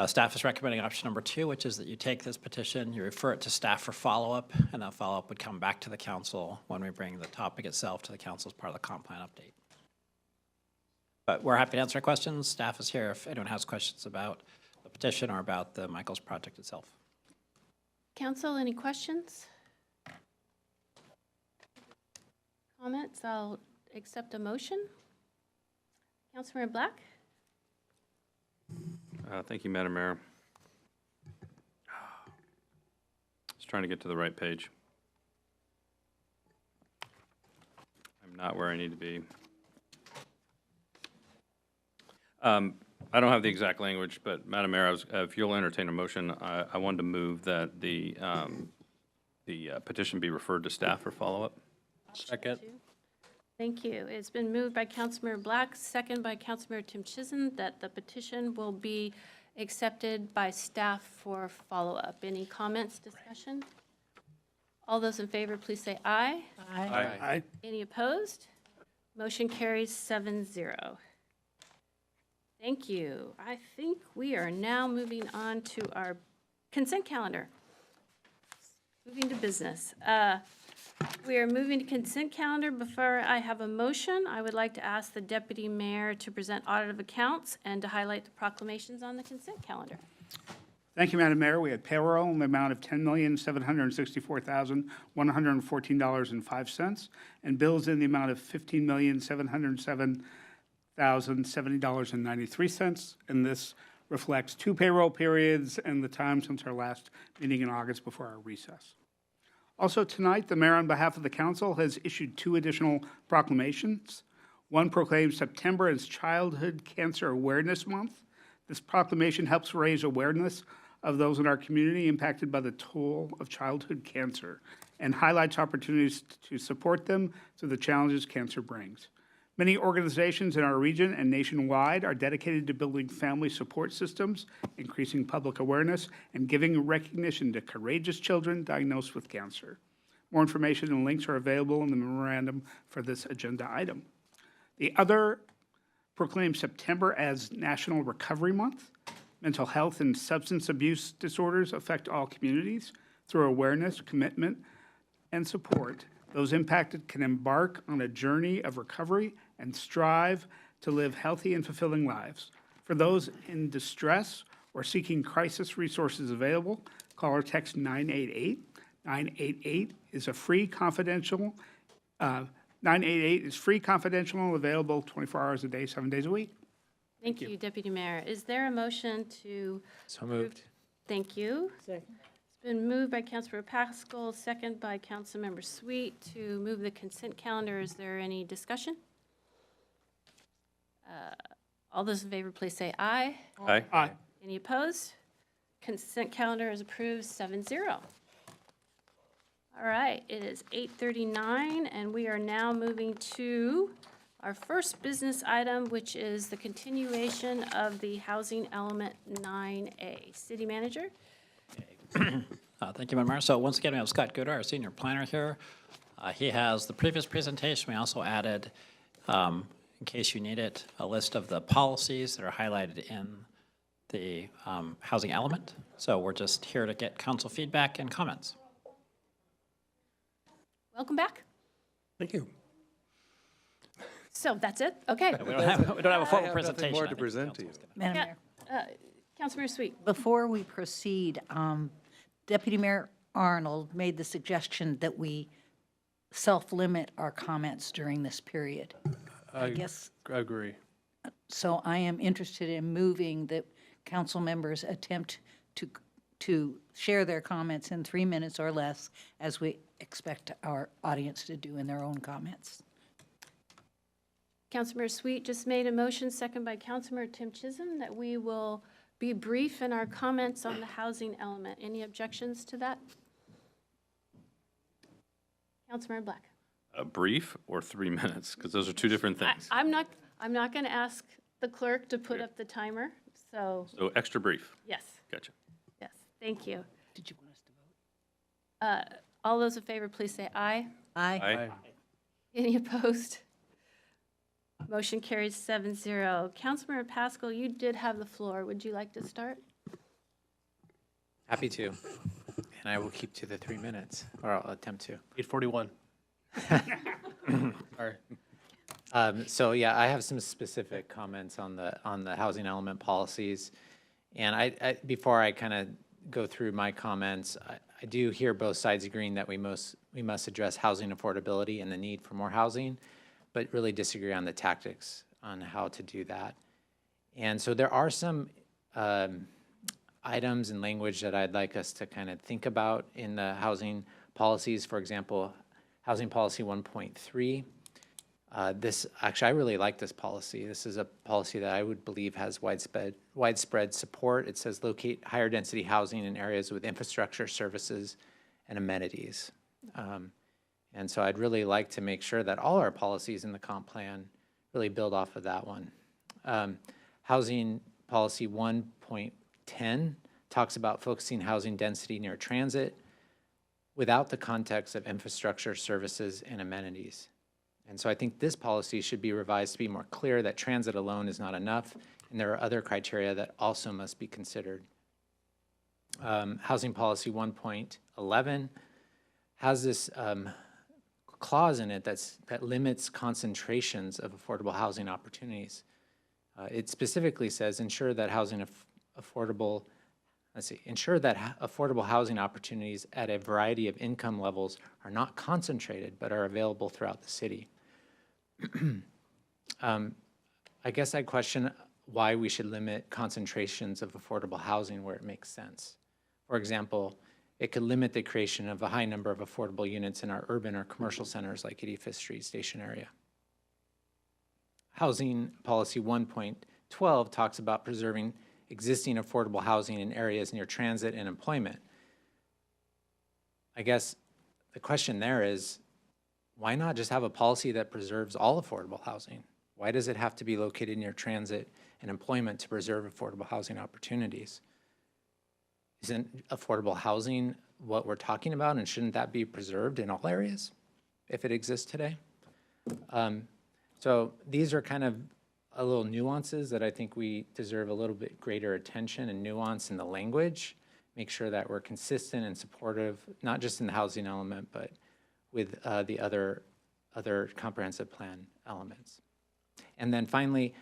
Staff is recommending option number 2, which is that you take this petition, you refer it to staff for follow-up, and that follow-up would come back to the council when we bring the topic itself to the council as part of the comp plan update. But we're happy to answer questions. Staff is here if anyone has questions about the petition or about the Michaels project itself. Council, any questions? Comments? I'll accept a motion. Councilmember Black? Thank you, Madam Mayor. Just trying to get to the right page. I'm not where I need to be. I don't have the exact language, but Madam Mayor, if you'll entertain a motion, I wanted to move that the petition be referred to staff for follow-up. Second. Thank you. It's been moved by Councilmember Black, second by Councilmember Tim Chisholm, that the petition will be accepted by staff for follow-up. Any comments, discussion? All those in favor, please say aye. Aye. Any opposed? Motion carries 7-0. Thank you. I think we are now moving on to our consent calendar. Moving to business. We are moving to consent calendar. Before I have a motion, I would like to ask the deputy mayor to present audit of accounts and to highlight the proclamations on the consent calendar. Thank you, Madam Mayor. We had payroll in the amount of $10,764,114.05 and bills in the amount of $15,707,070.93. And this reflects 2 payroll periods and the time since our last meeting in August before our recess. Also tonight, the mayor on behalf of the council has issued 2 additional proclamations. One proclaims September as Childhood Cancer Awareness Month. This proclamation helps raise awareness of those in our community impacted by the toll of childhood cancer and highlights opportunities to support them through the challenges cancer brings. Many organizations in our region and nationwide are dedicated to building family support systems, increasing public awareness, and giving recognition to courageous children diagnosed with cancer. More information and links are available in the memorandum for this agenda item. The other proclaims September as National Recovery Month. Mental health and substance abuse disorders affect all communities. Through awareness, commitment, and support, those impacted can embark on a journey of recovery and strive to live healthy and fulfilling lives. For those in distress or seeking crisis resources available, call or text 988. 988 is a free confidential. 988 is free, confidential, and available 24 hours a day, 7 days a week. Thank you, Deputy Mayor. Is there a motion to? So moved. Thank you. Second. It's been moved by Councilmember Pascal, second by Councilmember Sweet to move the consent calendar. Is there any discussion? All those in favor, please say aye. Aye. Aye. Any opposed? Consent calendar is approved 7-0. All right, it is 8:39, and we are now moving to our first business item, which is the continuation of the housing element 9A. City Manager? Thank you, Madam Mayor. So once again, we have Scott Gooder, our senior planner here. He has the previous presentation. We also added, in case you need it, a list of the policies that are highlighted in the housing element. So we're just here to get council feedback and comments. Welcome back. Thank you. So that's it? Okay. We don't have a formal presentation. More I to think present to you. Madam Yeah, Mayor, Councilmember Sweet. before we proceed, Deputy Mayor Arnold made the suggestion that we self-limit our comments during this period. I guess, Agree. so I am interested in moving that council members attempt to share their comments in 3 minutes or less, as we expect our audience to do in their own comments. Councilmember Sweet just made a motion, second by Councilmember Tim Chisholm, that we will be brief in our comments on the housing element. Any objections to that? Councilmember Black. Brief or 3 minutes? Because those are 2 different things. I'm not going to ask the clerk to put up the timer, so So extra brief. yes, Gotcha. yes, thank you. Did you want us to vote? All those in favor, please say aye. Aye. Any opposed? Motion carries 7-0. Councilmember Pascal, you did have the floor. Would you like to start? Happy to. And I will keep to the 3 minutes, or I'll attempt to. 8:41. So yeah, I have some specific comments on the housing element policies. And I before I kind of go through my comments, I do hear both sides agreeing that we must address housing affordability and the need for more housing, but really disagree on the tactics on how to do that. And so there are some items and language that I'd like us to kind of think about in the housing policies. For example, Housing Policy 1.3. Actually, I really like this policy. This is a policy that I would believe has widespread support. It says locate higher density housing in areas with infrastructure, services, and amenities. And so I'd really like to make sure that all our policies in the comp plan really build off of that one. Housing Policy 1.10 talks about focusing housing density near transit without the context of infrastructure, services, and amenities. And so I think this policy should be revised to be more clear that transit alone is not enough, and there are other criteria that also must be considered. Housing Policy 1.11 has this clause in it that limits concentrations of affordable housing opportunities. It specifically says ensure that affordable housing opportunities at a variety of income levels are not concentrated but are available throughout the city. I guess I'd question why we should limit concentrations of affordable housing where it makes sense. For example, it could limit the creation of a high number of affordable units in our urban or commercial centers like 85th Street Station area. Housing Policy 1.12 talks about preserving existing affordable housing in areas near transit and employment. I guess the question there is, why not just have a policy that preserves all affordable housing? Why does it have to be located near transit and employment to preserve affordable housing opportunities? Isn't affordable housing what we're talking about, and shouldn't that be preserved in all areas if it exists today? So these are kind of a little nuances that I think we deserve a little bit greater attention and nuance in the language. Make sure that we're consistent and supportive, not just in the housing element, but with the other comprehensive plan elements. And then finally,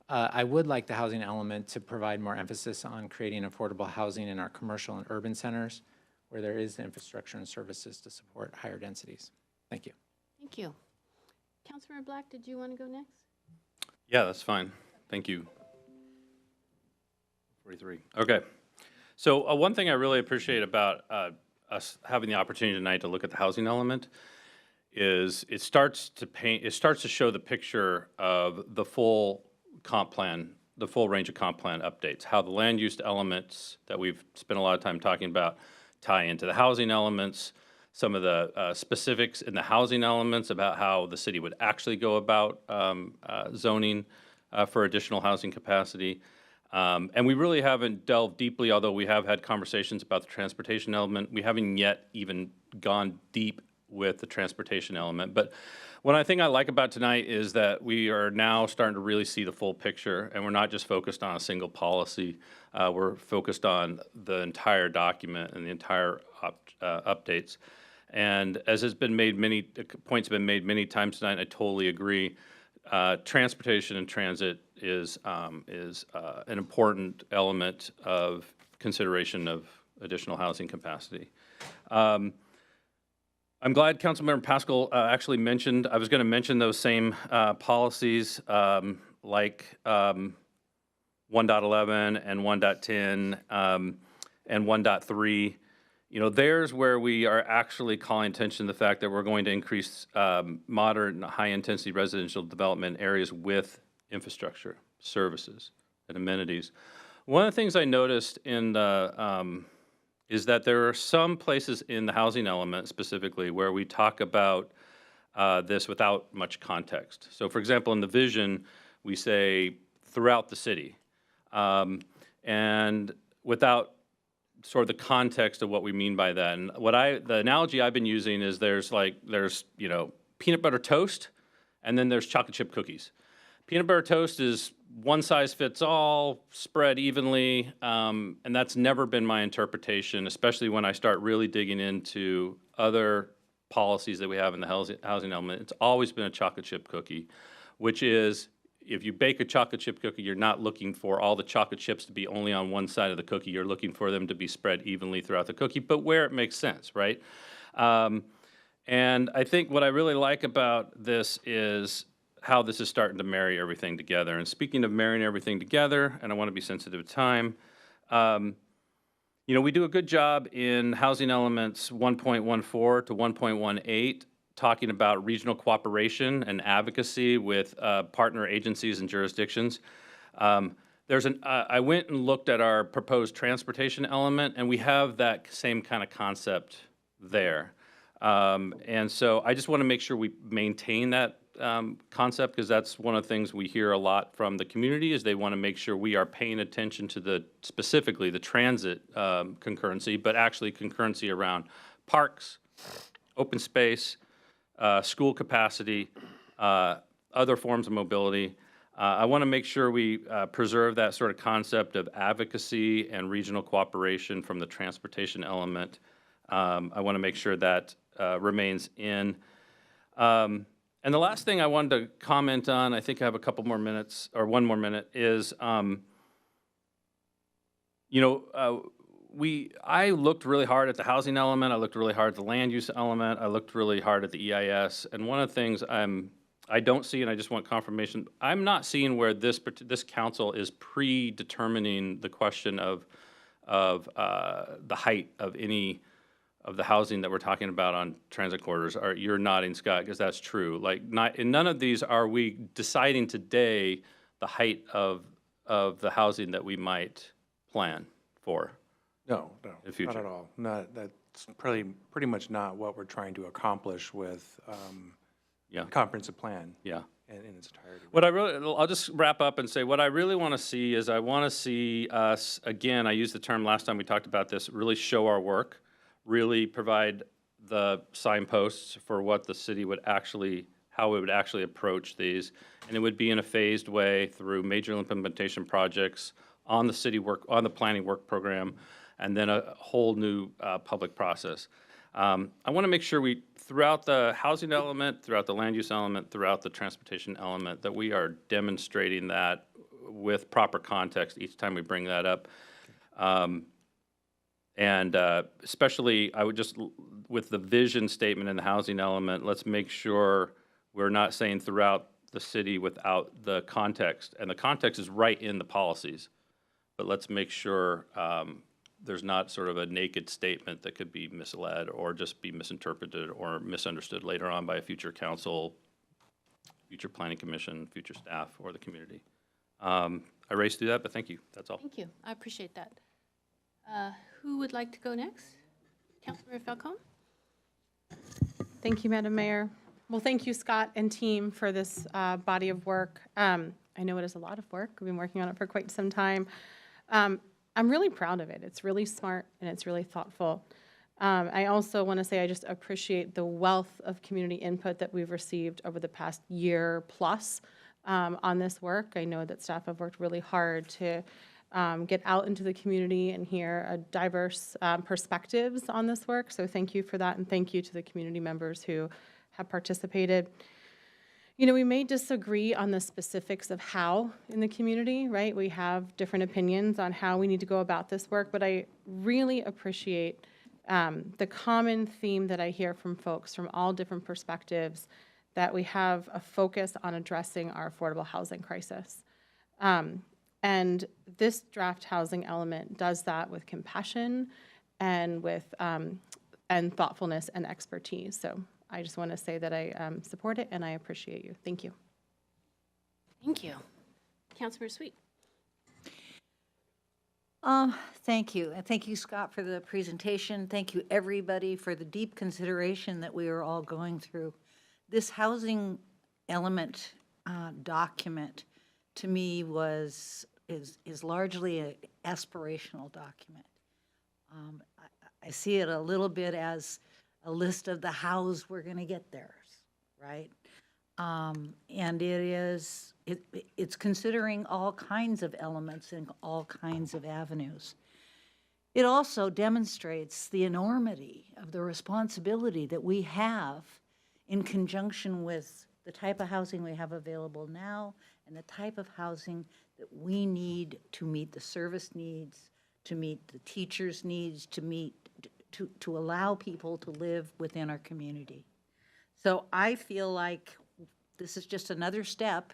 I would like the housing element to provide more emphasis on creating affordable housing in our commercial and urban centers where there is the infrastructure and services to support higher densities. Thank you. Thank you. Councilmember Black, did you want to go next? Yeah, that's fine. Thank you. 43. Okay. So one thing I really appreciate about us having the opportunity tonight to look at the housing element is it starts to show the picture of the full comp plan, the full range of comp plan updates, how the land use elements that we've spent a lot of time talking about tie into the housing elements, some of the specifics in the housing elements about how the city would actually go about zoning for additional housing capacity. And we really haven't delved deeply, although we have had conversations about the transportation element. We haven't yet even gone deep with the transportation element. But what I think I like about tonight is that we are now starting to really see the full picture, and we're not just focused on a single policy. We're focused on the entire document and the entire updates. And as has been made, many points have been made many times tonight, I totally agree. Transportation and transit is an important element of consideration of additional housing capacity. I'm glad Councilmember Pascal actually mentioned, I was going to mention those same policies like 1.11 and 1.10 and 1.3. You know, there's where we are actually calling attention to the fact that we're going to increase moderate and high-intensity residential development areas with infrastructure, services, and amenities. One of the things I noticed in the is that there are some places in the housing element specifically where we talk about this without much context. So, for example, in the vision, we say throughout the city, and without sort of the context of what we mean by that. And the analogy I've been using is there's you know, peanut butter toast, and then there's chocolate chip cookies. Peanut butter toast is one size fits all, spread evenly, and that's never been my interpretation, especially when I start really digging into other policies that we have in the housing element. It's always been a chocolate chip cookie, which is if you bake a chocolate chip cookie, you're not looking for all the chocolate chips to be only on one side of the cookie. You're looking for them to be spread evenly throughout the cookie, but where it makes sense, right? And I think what I really like about this is how this is starting to marry everything together. And speaking of marrying everything together, and I want to be sensitive to time, you know, we do a good job in housing elements 1.14 to 1.18, talking about regional cooperation and advocacy with partner agencies and jurisdictions. I went and looked at our proposed transportation element, and we have that same kind of concept there. And so I just want to make sure we maintain that concept, because that's one of the things we hear a lot from the community, is they want to make sure we are paying attention to specifically the transit concurrency, but actually concurrency around parks, open space, school capacity, other forms of mobility. I want to make sure we preserve that sort of concept of advocacy and regional cooperation from the transportation element. I want to make sure that remains in. And the last thing I wanted to comment on, I think I have a couple more minutes, or one more minute, is, you know, I looked really hard at the housing element, I looked really hard at the land use element, I looked really hard at the EIS, and one of the things I don't see, and I just want confirmation, I'm not seeing where this council is predetermining the question of the height of any of the housing that we're talking about on transit corridors. You're nodding, Scott, because that's true. Like, in none of these are we deciding today the height of the housing that we might plan for. No, in the future. not at all. That's pretty much not what we're trying to accomplish with the comprehensive plan. Yeah. In its entirety. I'll just wrap up and say, what I really want to see is, I want to see us, again, I used the term last time we talked about this, really show our work, really provide the signposts for what the city would actually, how it would actually approach these. And it would be in a phased way through major implementation projects on the city work, on the planning work program, and then a whole new public process. I want to make sure we, throughout the housing element, throughout the land use element, throughout the transportation element, that we are demonstrating that with proper context each time we bring that up. And especially, I would just, with the vision statement in the housing element, let's make sure we're not saying throughout the city without the context. And the context is right in the policies. But let's make sure there's not sort of a naked statement that could be misled or just be misinterpreted or misunderstood later on by a future council, future planning commission, future staff, or the community. I raced through that, but thank you. That's all. Thank you. I appreciate that. Who would like to go next? Councilmember Falcone? Thank you, Madam Mayor. Well, thank you, Scott and team, for this body of work. I know it is a lot of work. We've been working on it for quite some time. I'm really proud of it. It's really smart and it's really thoughtful. I also want to say I just appreciate the wealth of community input that we've received over the past year plus on this work. I know that staff have worked really hard to get out into the community and hear a diverse perspectives on this work. So thank you for that, and thank you to the community members who have participated. You know, we may disagree on the specifics of how in the community, right? We have different opinions on how we need to go about this work, but I really appreciate the common theme that I hear from folks from all different perspectives, that we have a focus on addressing our affordable housing crisis. And this draft housing element does that with compassion and with and thoughtfulness and expertise. So I just want to say that I support it and I appreciate you. Thank you. Thank you. Councilmember Sweet. Thank you. And thank you, Scott, for the presentation. Thank you, everybody, for the deep consideration that we are all going through. This housing element document, to me, is largely an aspirational document. I see it a little bit as a list of the hows we're going to get there, right? And it's considering all kinds of elements and all kinds of avenues. It also demonstrates the enormity of the responsibility that we have in conjunction with the type of housing we have available now and the type of housing that we need to meet the service needs, to meet the teachers' needs, to allow people to live within our community. So I feel like this is just another step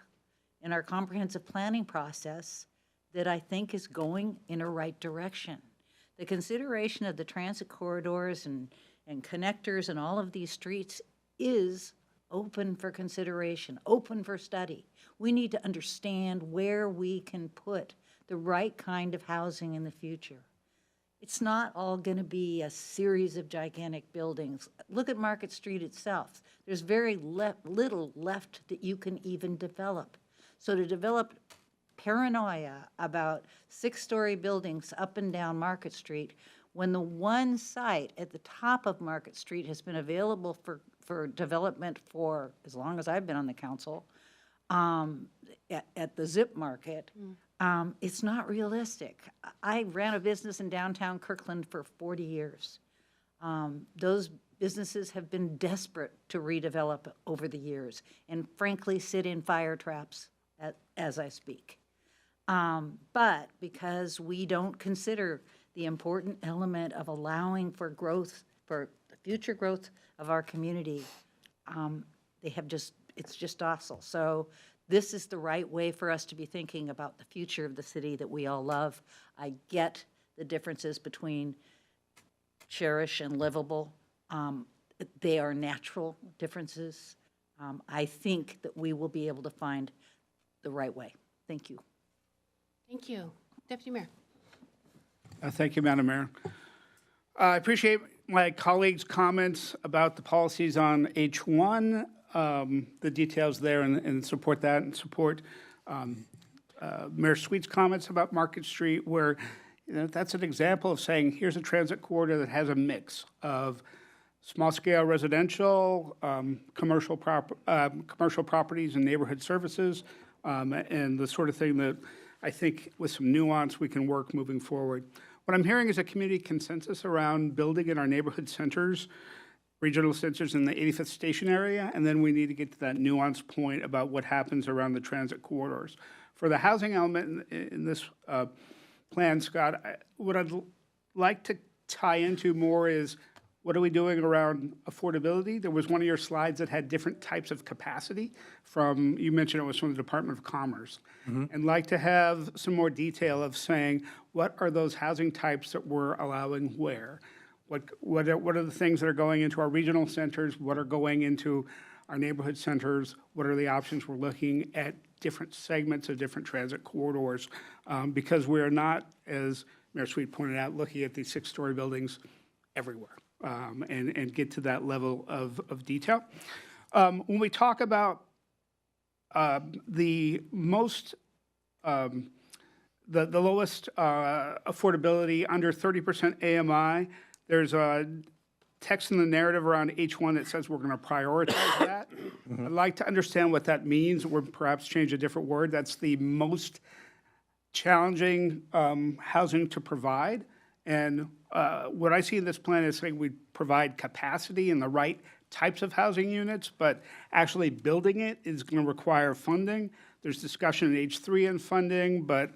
in our comprehensive planning process that I think is going in a right direction. The consideration of the transit corridors and connectors and all of these streets is open for consideration, open for study. We need to understand where we can put the right kind of housing in the future. It's not all going to be a series of gigantic buildings. Look at Market Street itself. There's very little left that you can even develop. So to develop paranoia about 6-story buildings up and down Market Street, when the one site at the top of Market Street has been available for development for as long as I've been on the council, at the Zip Market, it's not realistic. I ran a business in downtown Kirkland for 40 years. Those businesses have been desperate to redevelop over the years and frankly sit in fire traps as I speak. But because we don't consider the important element of allowing for growth, for the future growth of our community, it's just docile. So this is the right way for us to be thinking about the future of the city that we all love. I get the differences between cherish and livable. They are natural differences. I think that we will be able to find the right way. Thank you. Thank you. Deputy Mayor. Thank you, Madam Mayor. I appreciate my colleagues' comments about the policies on H1, the details there, and support that, and support Mayor Sweet's comments about Market Street, where that's an example of saying, here's a transit corridor that has a mix of small-scale residential, commercial properties and neighborhood services, and the sort of thing that I think with some nuance we can work moving forward. What I'm hearing is a community consensus around building in our neighborhood centers, regional centers in the 85th Station area, and then we need to get to that nuance point about what happens around the transit corridors. For the housing element in this plan, Scott, what I'd like to tie into more is what are we doing around affordability? There was one of your slides that had different types of capacity from, you mentioned it was from the Department of Commerce. And like to have some more detail of saying, what are those housing types that we're allowing where? What are the things that are going into our regional centers? What are going into our neighborhood centers? What are the options we're looking at different segments of different transit corridors? Because we're not, as Mayor Sweet pointed out, looking at these 6-story buildings everywhere. And get to that level of detail. When we talk about the most, the lowest affordability under 30% AMI, there's a text in the narrative around H1 that says we're going to prioritize that. I'd like to understand what that means, or perhaps change a different word. That's the most challenging housing to provide. And what I see in this plan is saying we provide capacity in the right types of housing units, but actually building it is going to require funding. There's discussion in H3 on funding, but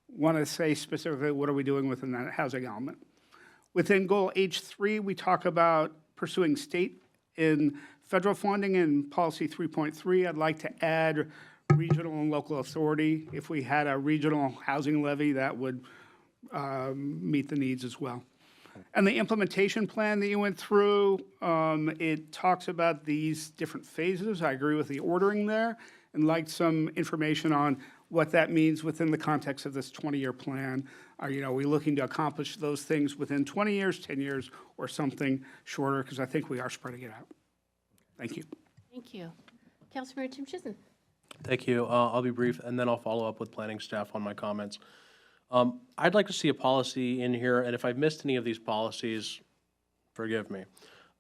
want to say specifically what are we doing within that housing element. Within goal H3, we talk about pursuing state and federal funding in policy 3.3. I'd like to add regional and local authority. If we had a regional housing levy, that would meet the needs as well. And the implementation plan that you went through, it talks about these different phases. I agree with the ordering there, and like some information on what that means within the context of this 20-year plan. Are we looking to accomplish those things within 20 years, 10 years, or something shorter? Because I think we are spreading it out. Thank you. Thank you. Councilmember Tim Chisholm. Thank you. I'll be brief, and then I'll follow up with planning staff on my comments. I'd like to see a policy in here, and if I've missed any of these policies, forgive me,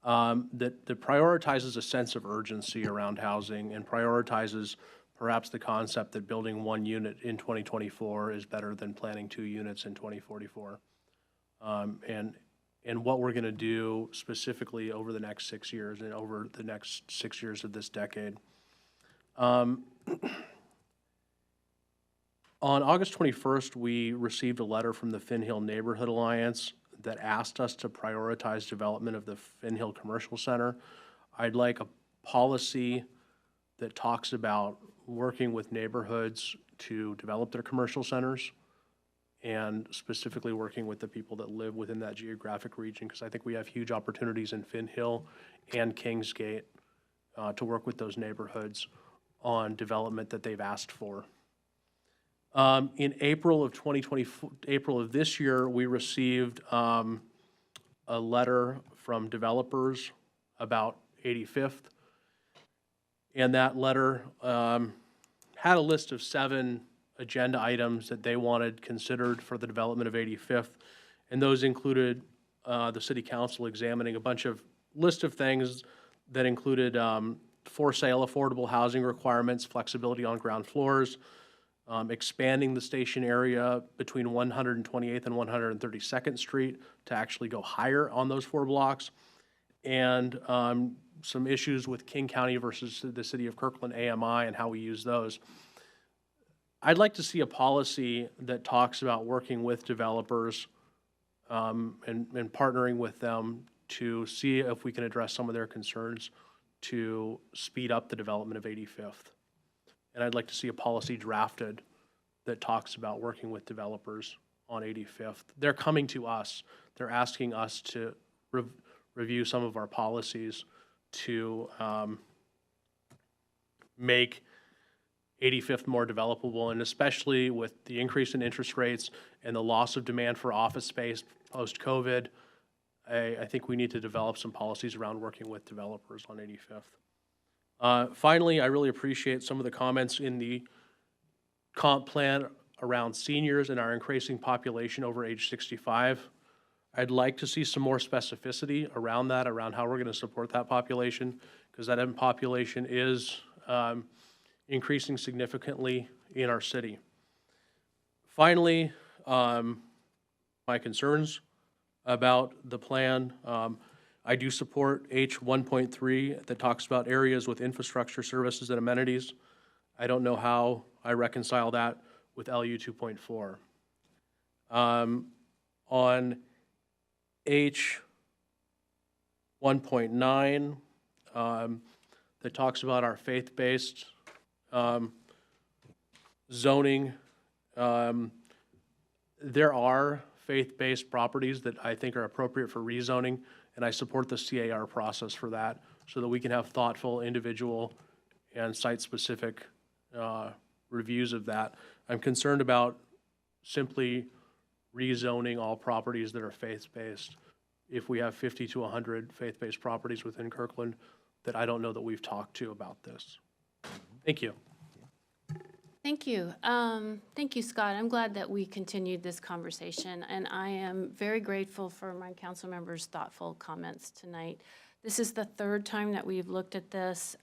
that prioritizes a sense of urgency around housing and prioritizes perhaps the concept that building 1 unit in 2024 is better than planning 2 units in 2044. And what we're going to do specifically over the next 6 years and over the next 6 years of this decade. Um, On August 21st, we received a letter from the Finn Hill Neighborhood Alliance that asked us to prioritize development of the Finn Hill Commercial Center. I'd like a policy that talks about working with neighborhoods to develop their commercial centers and specifically working with the people that live within that geographic region, because I think we have huge opportunities in Finn Hill and Kingsgate to work with those neighborhoods on development that they've asked for. In April of 2024, April of this year, we received a letter from developers about 85th. And that letter had a list of 7 agenda items that they wanted considered for the development of 85th. And those included the city council examining a bunch of list of things that included for sale affordable housing requirements, flexibility on ground floors, expanding the station area between 128th and 132nd Street to actually go higher on those 4 blocks, and some issues with King County versus the city of Kirkland AMI and how we use those. I'd like to see a policy that talks about working with developers and partnering with them to see if we can address some of their concerns to speed up the development of 85th. And I'd like to see a policy drafted that talks about working with developers on 85th. They're coming to us. They're asking us to review some of our policies to make 85th more developable, and especially with the increase in interest rates and the loss of demand for office space post-COVID, I think we need to develop some policies around working with developers on 85th. Finally, I really appreciate some of the comments in the comp plan around seniors and our increasing population over age 65. I'd like to see some more specificity around that, around how we're going to support that population, because that population is increasing significantly in our city. Finally, my concerns about the plan. I do support H 1.3 that talks about areas with infrastructure, services, and amenities. I don't know how I reconcile that with LU 2.4. On H 1.9, that talks about our faith-based zoning. There are faith-based properties that I think are appropriate for rezoning, and I support the CAR process for that so that we can have thoughtful, individual, and site-specific reviews of that. I'm concerned about simply rezoning all properties that are faith-based. If we have 50 to 100 faith-based properties within Kirkland, that I don't know that we've talked to about this. Thank you. Thank you. Thank you, Scott. I'm glad that we continued this conversation, and I am very grateful for my council members' thoughtful comments tonight. This is the 3rd time that we've looked at this.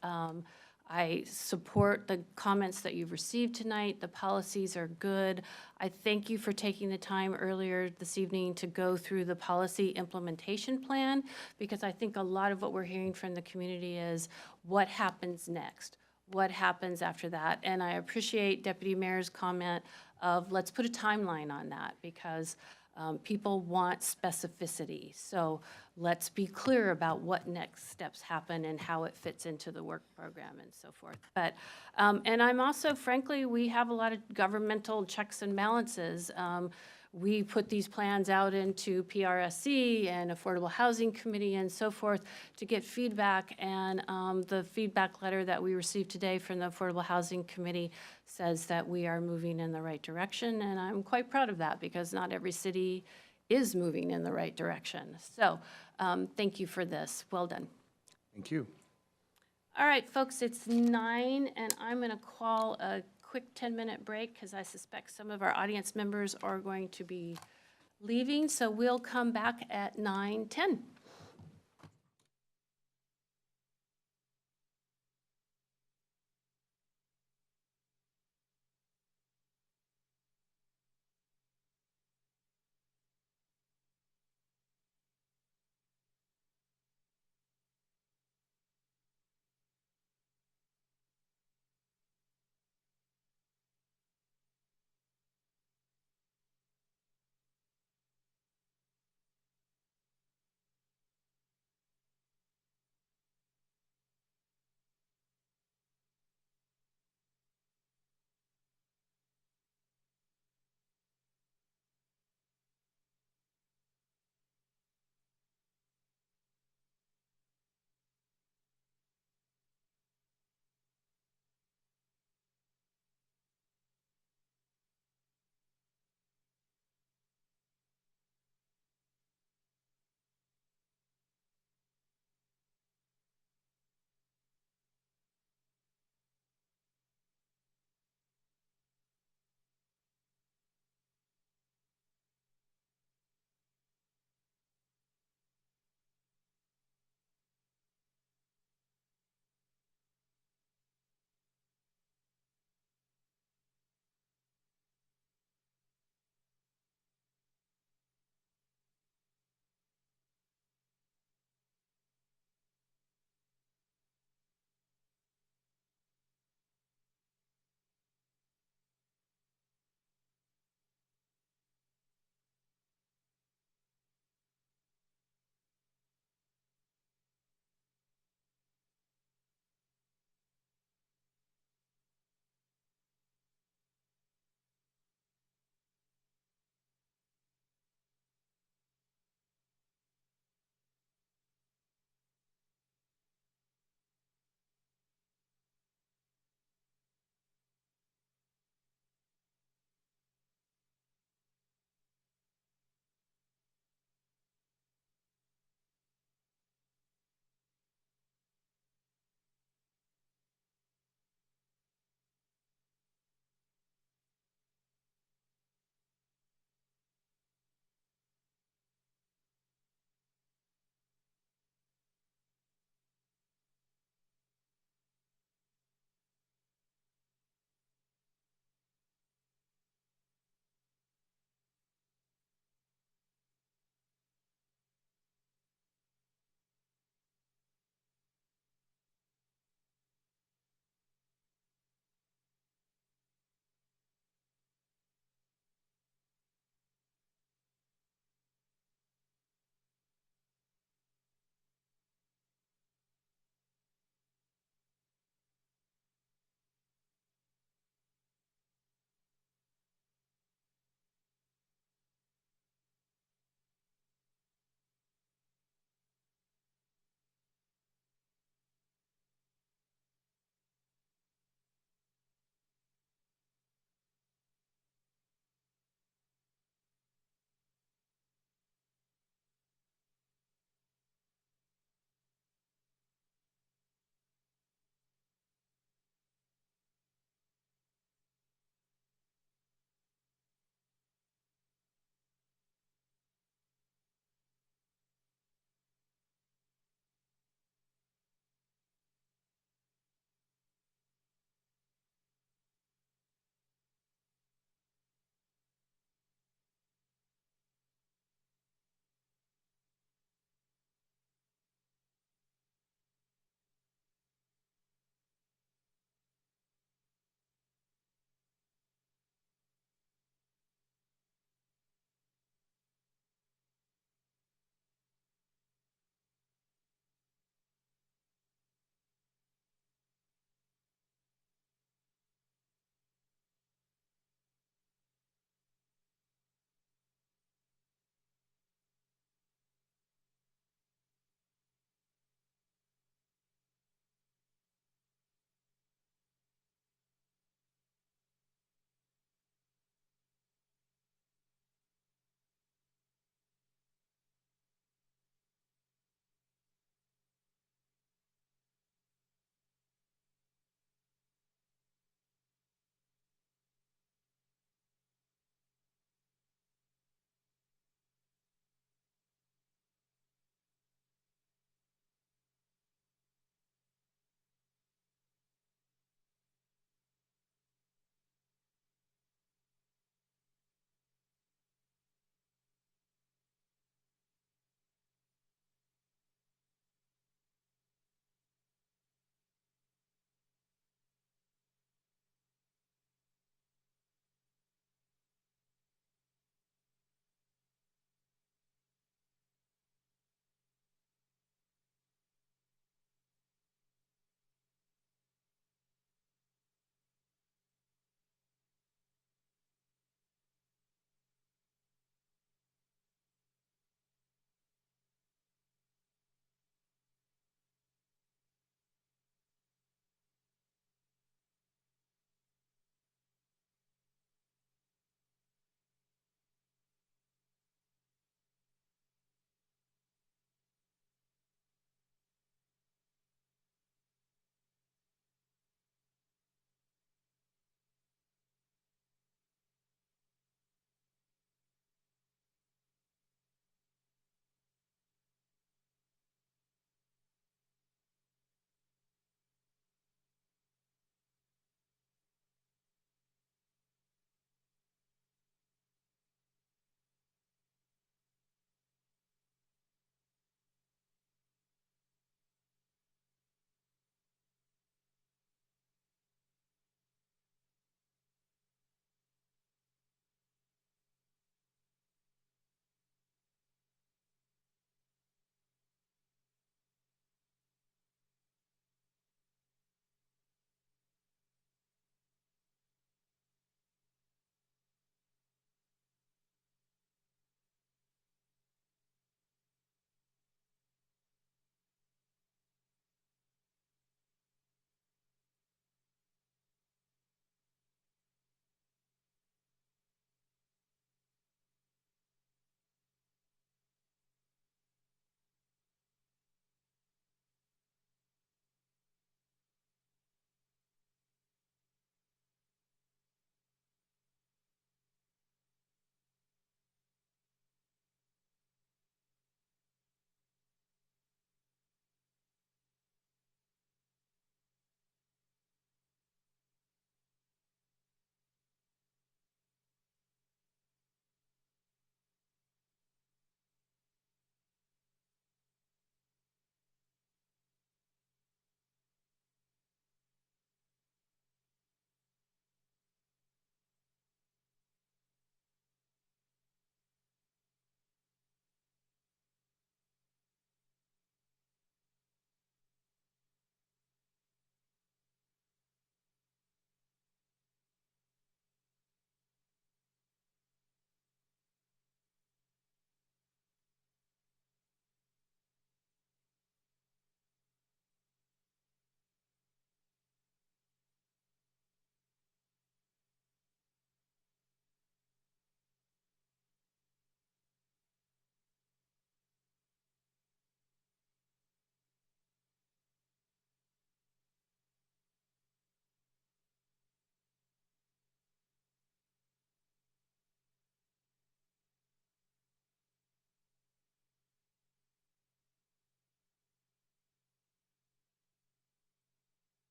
I support the comments that you've received tonight. The policies are good. I thank you for taking the time earlier this evening to go through the policy implementation plan, because I think a lot of what we're hearing from the community is what happens next. What happens after that? And I appreciate Deputy Mayor's comment of let's put a timeline on that, because people want specificity. So let's be clear about what next steps happen and how it fits into the work program and so forth. But, and I'm also, frankly, we have a lot of governmental checks and balances. We put these plans out into PRSC and Affordable Housing Committee and so forth to get feedback, and the feedback letter that we received today from the Affordable Housing Committee says that we are moving in the right direction, and I'm quite proud of that, because not every city is moving in the right direction. So thank you for this. Well done. Thank you. All right, folks, it's 9, and I'm going to call a quick 10-minute break because I suspect some of our audience members are going to be leaving. So we'll come back at 9:10.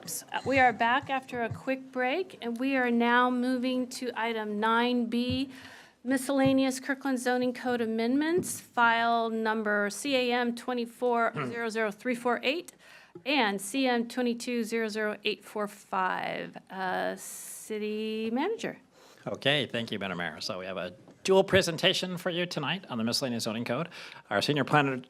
Oops, we are back after a quick break, and we are now moving to item 9B, miscellaneous Kirkland zoning code amendments, file number CAM 2400348 and CM 2200845. City Manager. Okay, thank you, Madam Mayor. So we have a dual presentation for you tonight on the miscellaneous zoning code. Our senior planner,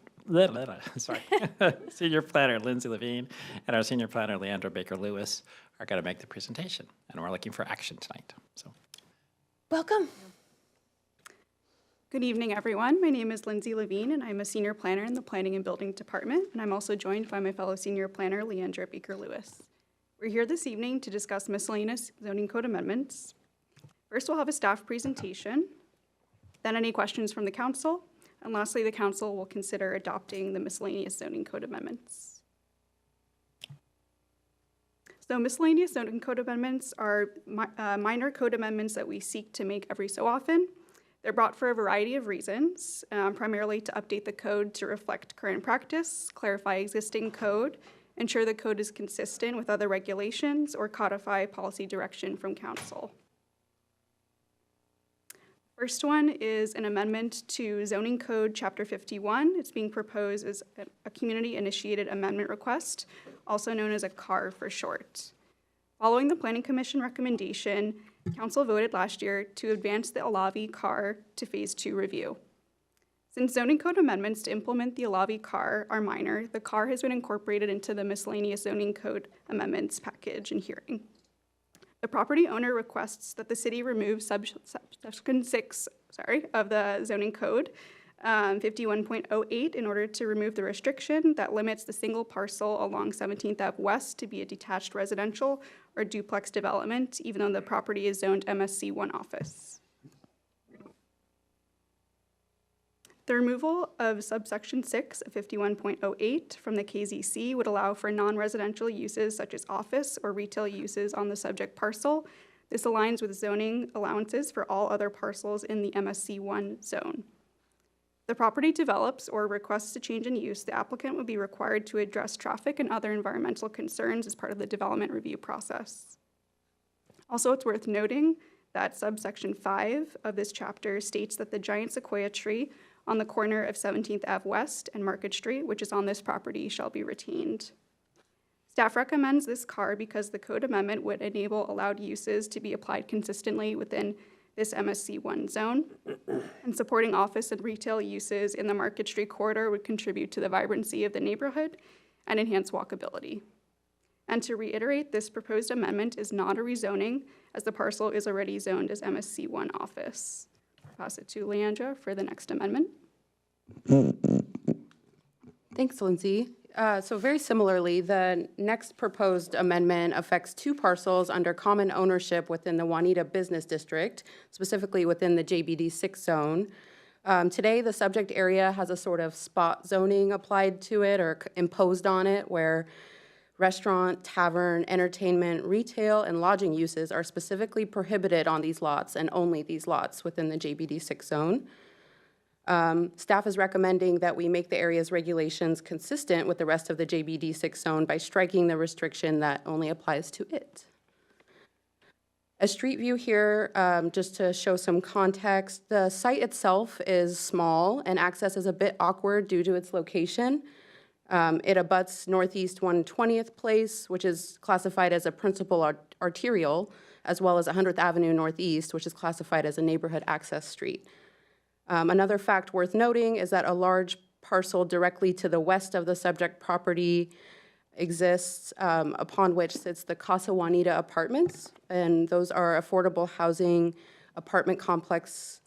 senior planner Lindsay Levine and our senior planner Leandra Baker-Lewis are going to make the presentation, and we're looking for action tonight. So, welcome. Good evening, everyone. My name is Lindsay Levine, and I'm a senior planner in the Planning and Building Department, and I'm also joined by my fellow senior planner Leandra Baker-Lewis. We're here this evening to discuss miscellaneous zoning code amendments. First, we'll have a staff presentation, then any questions from the council, and lastly, the council will consider adopting the miscellaneous zoning code amendments. So miscellaneous zoning code amendments are minor code amendments that we seek to make every so often. They're brought for a variety of reasons, primarily to update the code to reflect current practice, clarify existing code, ensure the code is consistent with other regulations, or codify policy direction from council. First one is an amendment to Zoning Code Chapter 51. It's being proposed as a community-initiated amendment request, also known as a CAR for short. Following the Planning Commission recommendation, Council voted last year to advance the Alavi CAR to Phase 2 review. Since zoning code amendments to implement the Alavi CAR are minor, the CAR has been incorporated into the miscellaneous zoning code amendments package and hearing. The property owner requests that the city remove subsection 6 of the zoning code, 51.08, in order to remove the restriction that limits the single parcel along 17th Ave West to be a detached residential or duplex development, even though the property is zoned MSC1 office. The removal of subsection 6 of 51.08 from the KZC would allow for non-residential uses such as office or retail uses on the subject parcel. This aligns with zoning allowances for all other parcels in the MSC1 zone. If the property develops or requests a change in use, the applicant would be required to address traffic and other environmental concerns as part of the development review process. Also, it's worth noting that subsection 5 of this chapter states that the giant sequoia tree on the corner of 17th Ave West and Market Street, which is on this property, shall be retained. Staff recommends this CAR because the code amendment would enable allowed uses to be applied consistently within this MSC1 zone, and supporting office and retail uses in the Market Street corridor would contribute to the vibrancy of the neighborhood and enhance walkability. And to reiterate, this proposed amendment is not a rezoning, as the parcel is already zoned as MSC1 office. Pass it to Leandra for the next amendment. Thanks, Lindsay. So very similarly, the next proposed amendment affects two parcels under common ownership within the Juanita Business District, specifically within the JBD 6 zone. Today, the subject area has a sort of spot zoning applied to it or imposed on it, where restaurant, tavern, entertainment, retail, and lodging uses are specifically prohibited on these lots and only these lots within the JBD 6 zone. Staff is recommending that we make the area's regulations consistent with the rest of the JBD 6 zone by striking the restriction that only applies to it. A street view here, just to show some context. The site itself is small and access is a bit awkward due to its location. It abuts Northeast 120th Place, which is classified as a principal arterial, as well as 100th Avenue Northeast, which is classified as a neighborhood access street. Another fact worth noting is that a large parcel directly to the west of the subject property exists, upon which sits the Casa Juanita Apartments, and those are affordable housing apartment complex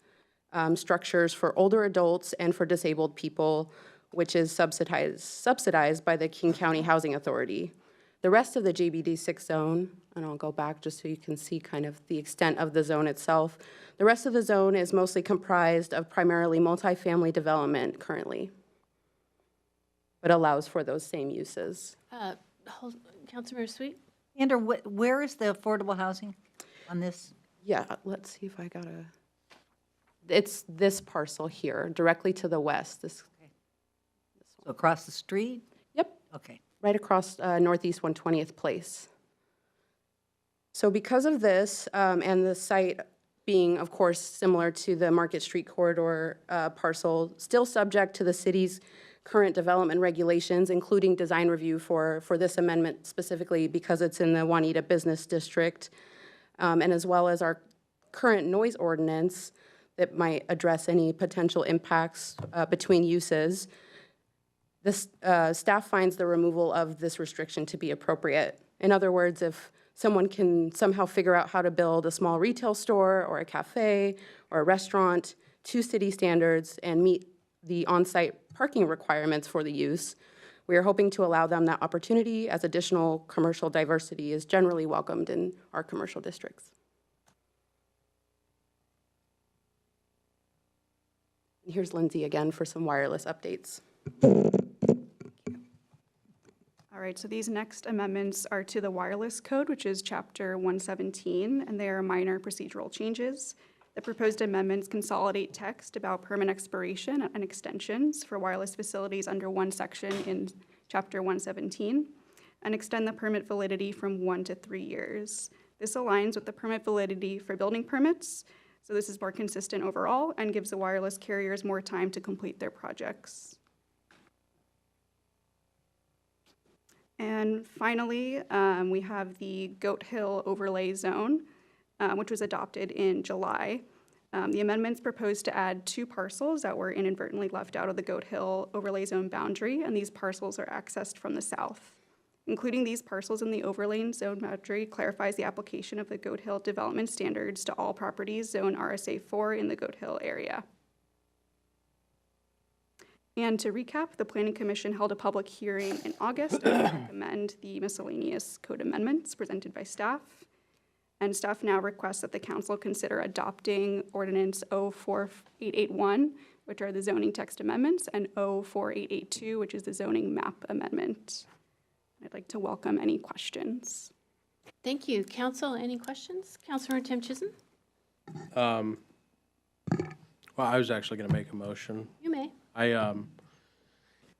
structures for older adults and for disabled people, which is subsidized by the King County Housing Authority. The rest of the JBD 6 zone, and I'll go back just so you can see kind of the extent of the zone itself. The rest of the zone is mostly comprised of primarily multifamily development currently, but allows for those same uses. Councilmember Sweet? Andrew, where is the affordable housing on this? Yeah, let's see if I got a, it's this parcel here, directly to the west. This. So across the street? Yep. Okay. Right across Northeast 120th Place. So because of this, and the site being, of course, similar to the Market Street corridor parcel, still subject to the city's current development regulations, including design review for this amendment specifically because it's in the Juanita Business District, and as well as our current noise ordinance that might address any potential impacts between uses. This staff finds the removal of this restriction to be appropriate. In other words, if someone can somehow figure out how to build a small retail store or a cafe or a restaurant to city standards and meet the on-site parking requirements for the use, we are hoping to allow them that opportunity as additional commercial diversity is generally welcomed in our commercial districts. And here's Lindsay again for some wireless updates. All right, so these next amendments are to the wireless code, which is Chapter 117, and they are minor procedural changes. The proposed amendments consolidate text about permit expiration and extensions for wireless facilities under one section in Chapter 117 and extend the permit validity from 1 to 3 years. This aligns with the permit validity for building permits, so this is more consistent overall and gives the wireless carriers more time to complete their projects. And finally, we have the Goat Hill Overlay Zone, which was adopted in July. The amendments propose to add 2 parcels that were inadvertently left out of the Goat Hill Overlay Zone boundary, and these parcels are accessed from the south. Including these parcels in the overlay zone boundary clarifies the application of the Goat Hill development standards to all properties zoned RSA 4 in the Goat Hill area. And to recap, the Planning Commission held a public hearing in August and recommend the miscellaneous code amendments presented by staff. And staff now requests that the council consider adopting Ordinance 04881, which are the zoning text amendments, and 04882, which is the zoning map amendment. I'd like to welcome any questions. Thank you. Council, any questions? Councilmember Tim Chisholm? Well, I was actually going to make a motion. You may.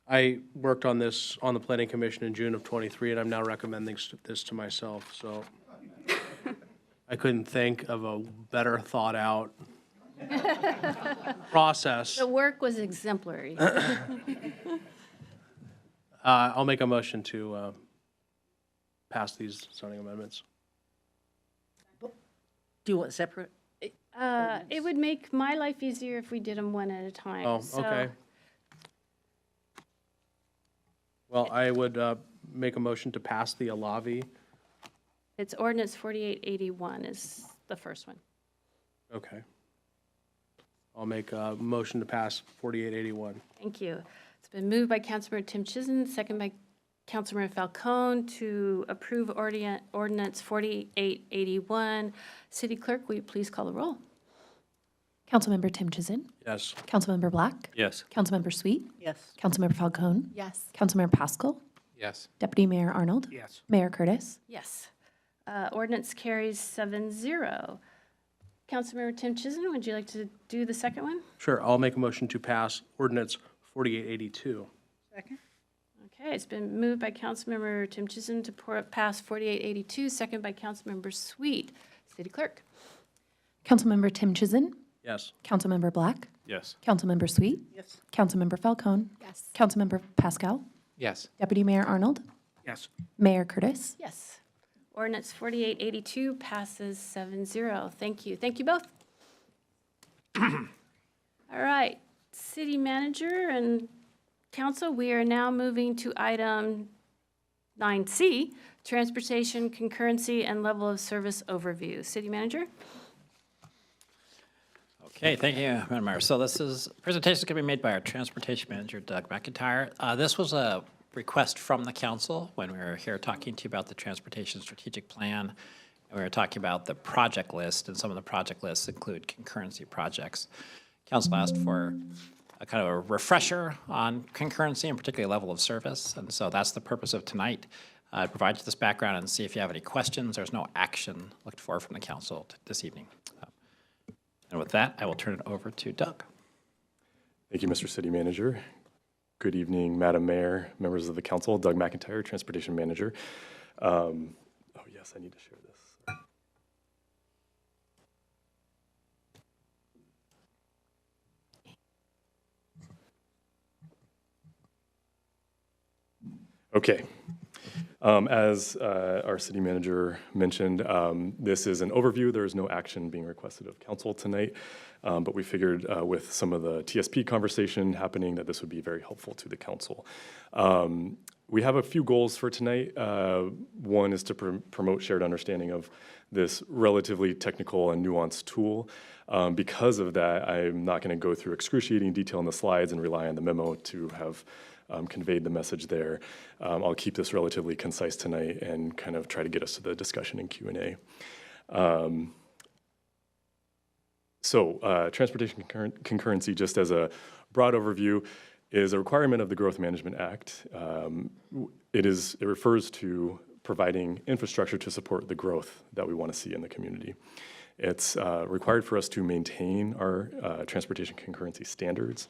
I worked on this on the Planning Commission in June of '23, and I'm now recommending this to myself, so I couldn't think of a better thought-out process. The work was exemplary. I'll make a motion to pass these zoning amendments. Do you want separate? It would make my life easier if we did them one at a time. Oh, So- okay. Well, I would make a motion to pass the Alavi. It's ordinance 4881 is the first one. Okay. I'll make a motion to pass 4881. Thank you. It's been moved by Councilmember Tim Chisholm, second by Councilmember Falcone to approve ordinance 4881. City Clerk, will you please call the roll? Councilmember Tim Chisholm? Yes. Councilmember Black? Yes. Councilmember Sweet? Yes. Councilmember Falcone? Yes. Councilmember Pascal? Yes. Deputy Mayor Arnold? Yes. Mayor Curtis? Yes. Ordinance carries 7-0. Councilmember Tim Chisholm, would you like to do the second one? Sure, I'll make a motion to pass ordinance 4882. Second? Okay, it's been moved by Councilmember Tim Chisholm to pass 4882, second by Councilmember Sweet. City Clerk? Councilmember Tim Chisholm? Yes. Councilmember Black? Yes. Councilmember Sweet? Yes. Councilmember Falcone? Yes. Councilmember Pascal? Yes. Deputy Mayor Arnold? Yes. Mayor Curtis? Yes. Ordinance 4882 passes 7-0. Thank you. Thank you both. All right, City Manager and Council, we are now moving to item 9C, Transportation Concurrency and Level of Service Overview. City Manager? Okay, thank you, Madam Mayor. So this presentation is going to be made by our Transportation Manager, Doug McIntyre. This was a request from the council when we were here talking to you about the Transportation Strategic Plan. And we were talking about the project list, and some of the project lists include concurrency projects. Council asked for a kind of a refresher on concurrency and particularly level of service. And so that's the purpose of tonight. Provide you this background and see if you have any questions. There's no action looked for from the council this evening. And with that, I will turn it over to Doug. Thank you, Mr. City Manager. Good evening, Madam Mayor, members of the council. Doug McIntyre, Transportation Manager. Oh, yes, I need to share this. Okay. As our city manager mentioned, this is an overview. There is no action being requested of council tonight, but we figured with some of the TSP conversation happening that this would be very helpful to the council. We have a few goals for tonight. One is to promote shared understanding of this relatively technical and nuanced tool. Because of that, I'm not going to go through excruciating detail in the slides and rely on the memo to have conveyed the message there. I'll keep this relatively concise tonight and kind of try to get us to the discussion in Q&A. Transportation concurrency, just as a broad overview, is a requirement of the Growth Management Act. It refers to providing infrastructure to support the growth that we want to see in the community. It's required for us to maintain our transportation concurrency standards.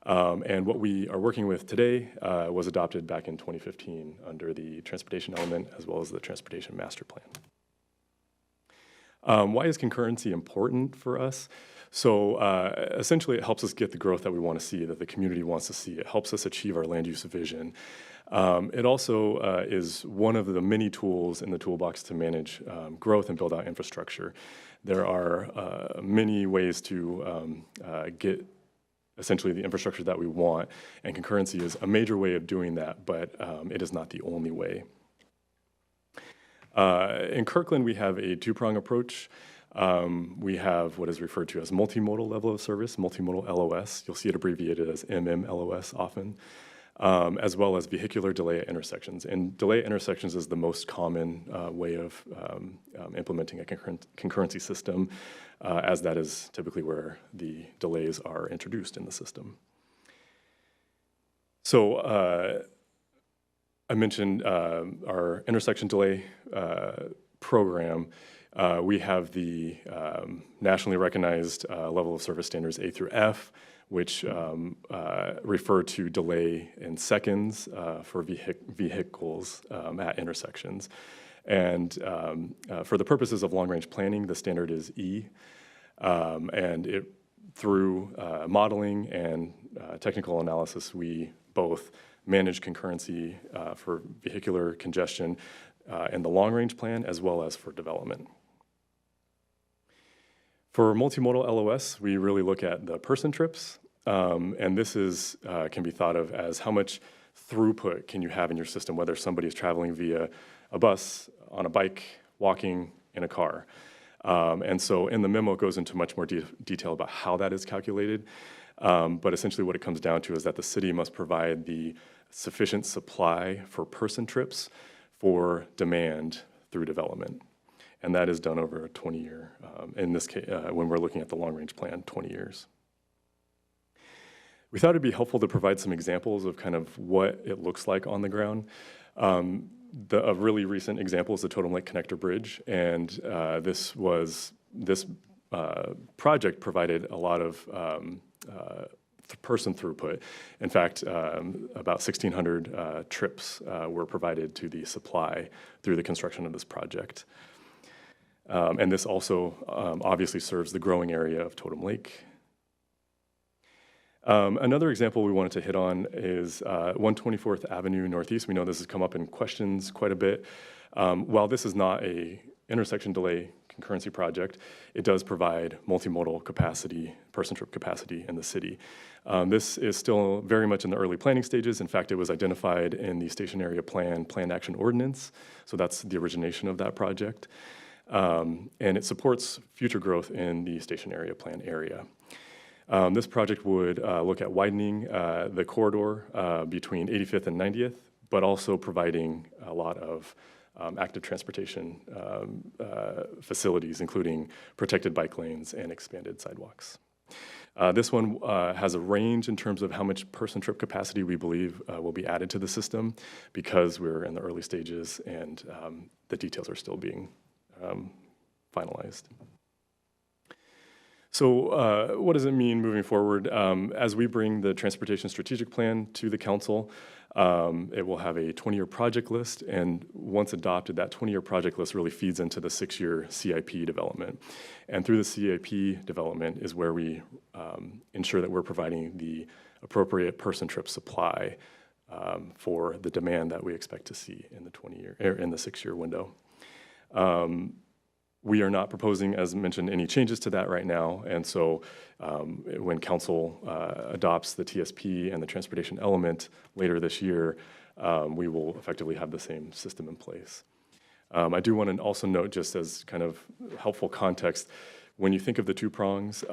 And what we are working with today was adopted back in 2015 under the transportation element as well as the transportation master plan. Why is concurrency important for us? So essentially, it helps us get the growth that we want to see, that the community wants to see. It helps us achieve our land use vision. It also is one of the many tools in the toolbox to manage growth and build out infrastructure. There are many ways to get essentially the infrastructure that we want, and concurrency is a major way of doing that, but it is not the only way. In Kirkland, we have a two-prong approach. We have what is referred to as multimodal level of service, multimodal LOS. You'll see it abbreviated as MMLOS often, as well as vehicular delay at intersections. And delay at intersections is the most common way of implementing a concurrency system, as that is typically where the delays are introduced in the system. So I mentioned our intersection delay program. We have the nationally recognized level of service standards A through F, which refer to delay in seconds for vehicles at intersections. And for the purposes of long-range planning, the standard is E. And through modeling and technical analysis, we both manage concurrency for vehicular congestion in the long-range plan as well as for development. For multimodal LOS, we really look at the person trips, and this can be thought of as how much throughput can you have in your system, whether somebody is traveling via a bus, on a bike, walking, in a car. And so in the memo, it goes into much more detail about how that is calculated. But essentially what it comes down to is that the city must provide the sufficient supply for person trips for demand through development. And that is done over a 20-year, in this case, when we're looking at the long-range plan, 20 years. We thought it'd be helpful to provide some examples of kind of what it looks like on the ground. A really recent example is the Totem Lake Connector Bridge, and this project provided a lot of person throughput. In fact, about 1,600 trips were provided to the supply through the construction of this project. And this also obviously serves the growing area of Totem Lake. Another example we wanted to hit on is 124th Avenue Northeast. We know this has come up in questions quite a bit. While this is not a intersection delay concurrency project, it does provide multimodal capacity, person trip capacity in the city. This is still very much in the early planning stages. In fact, it was identified in the Station Area Plan Planned Action Ordinance, so that's the origination of that project. And it supports future growth in the Station Area Plan area. This project would look at widening the corridor between 85th and 90th, but also providing a lot of active transportation facilities, including protected bike lanes and expanded sidewalks. This one has a range in terms of how much person trip capacity we believe will be added to the system, because we're in the early stages and the details are still being finalized. So what does it mean moving forward? As we bring the Transportation Strategic Plan to the council, it will have a 20-year project list, and once adopted, that 20-year project list really feeds into the 6-year CIP development. And through the CIP development is where we ensure that we're providing the appropriate person trip supply for the demand that we expect to see in the 20-year, or in the 6-year window. We are not proposing, as mentioned, any changes to that right now, and so when council adopts the TSP and the transportation element later this year, we will effectively have the same system in place. I do want to also note, just as kind of helpful context, when you think of the two prongs,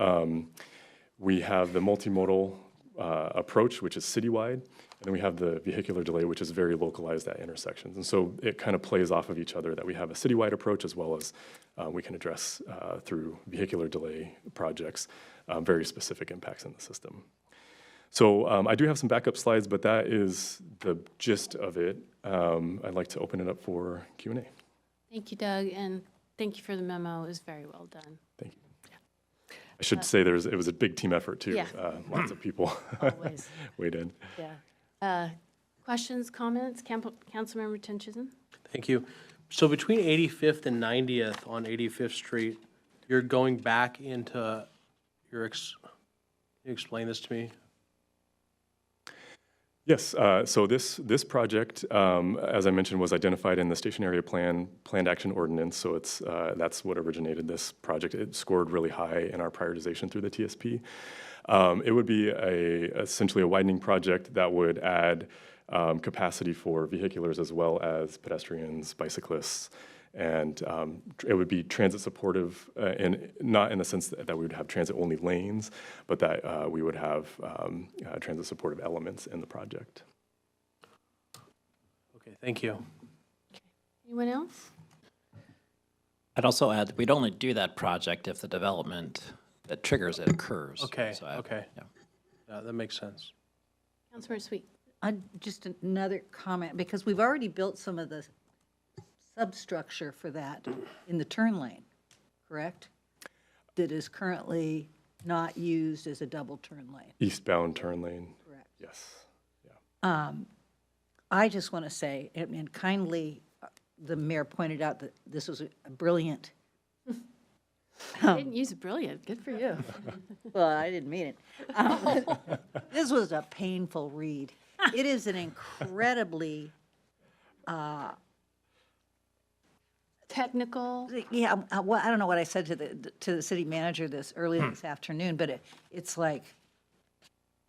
we have the multimodal approach, which is citywide, and then we have the vehicular delay, which is very localized at intersections. And so it kind of plays off of each other, that we have a citywide approach as well as we can address through vehicular delay projects very specific impacts in the system. So I do have some backup slides, but that is the gist of it. I'd like to open it up for Q&A. Thank you, Doug, and thank you for the memo. It was very well done. Thank you. I should say it was a big team effort too. Yeah. Lots of people Always. weighed in. Yeah. Questions, comments? Councilmember Tenchison? Thank you. So between 85th and 90th on 85th Street, you're going back into your, can you explain this to me? Yes, so this project, as I mentioned, was identified in the Station Area Planned Action Ordinance, so that's what originated this project. It scored really high in our prioritization through the TSP. It would be essentially a widening project that would add capacity for vehiculars as well as pedestrians, bicyclists, and it would be transit supportive, and not in the sense that we would have transit-only lanes, but that we would have transit supportive elements in the project. Okay, thank you. Anyone else? I'd also add that we'd only do that project if the development that triggers it occurs. Okay, So okay. yeah. Yeah, that makes sense. Councilmember Sweet. Just another comment, because we've already built some of the substructure for that in the turn lane, correct? That is currently not used as a double turn lane. Eastbound turn lane. Correct. Yes. I just want to say, and kindly, the mayor pointed out that this was a brilliant. I didn't use brilliant. Good for you. Well, I didn't mean it. This was a painful read. It is an incredibly technical. Yeah, well, I don't know what I said to the city manager earlier this afternoon, but it's like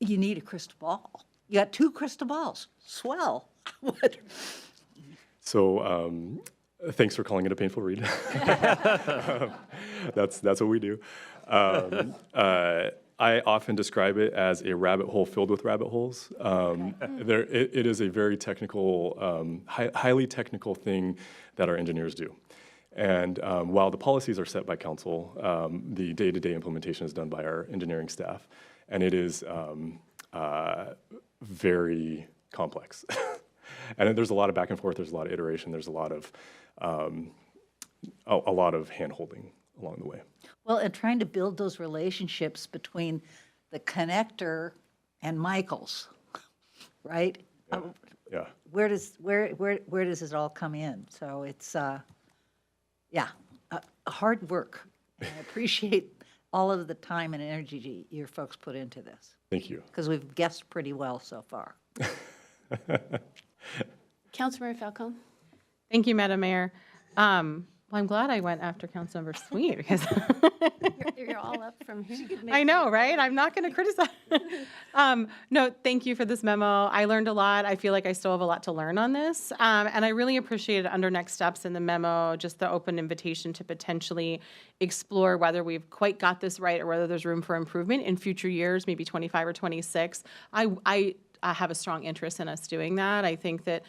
you need a crystal ball. You got 2 crystal balls. Swell. So thanks for calling it a painful read. That's what we do. I often describe it as a rabbit hole filled with rabbit holes. It is a very technical, highly technical thing that our engineers do. And while the policies are set by council, the day-to-day implementation is done by our engineering staff. And it is very complex. And there's a lot of back and forth, there's a lot of iteration, there's a lot of hand-holding along the way. Well, and trying to build those relationships between the connector and Michael's, right? Yeah. Where does it all come in? So it's hard work. And I appreciate all of the time and energy your folks put into this. Thank you. Because we've guessed pretty well so far. Councilmember Falcone. Thank you, Madam Mayor. Well, I'm glad I went after Councilmember Sweet because You're all up from here. I know, right? I'm not going to criticize. No, thank you for this memo. I learned a lot. I feel like I still have a lot to learn on this. And I really appreciated under next steps in the memo, just the open invitation to potentially explore whether we've quite got this right or whether there's room for improvement in future years, maybe 25 or 26. I have a strong interest in us doing that. I think that,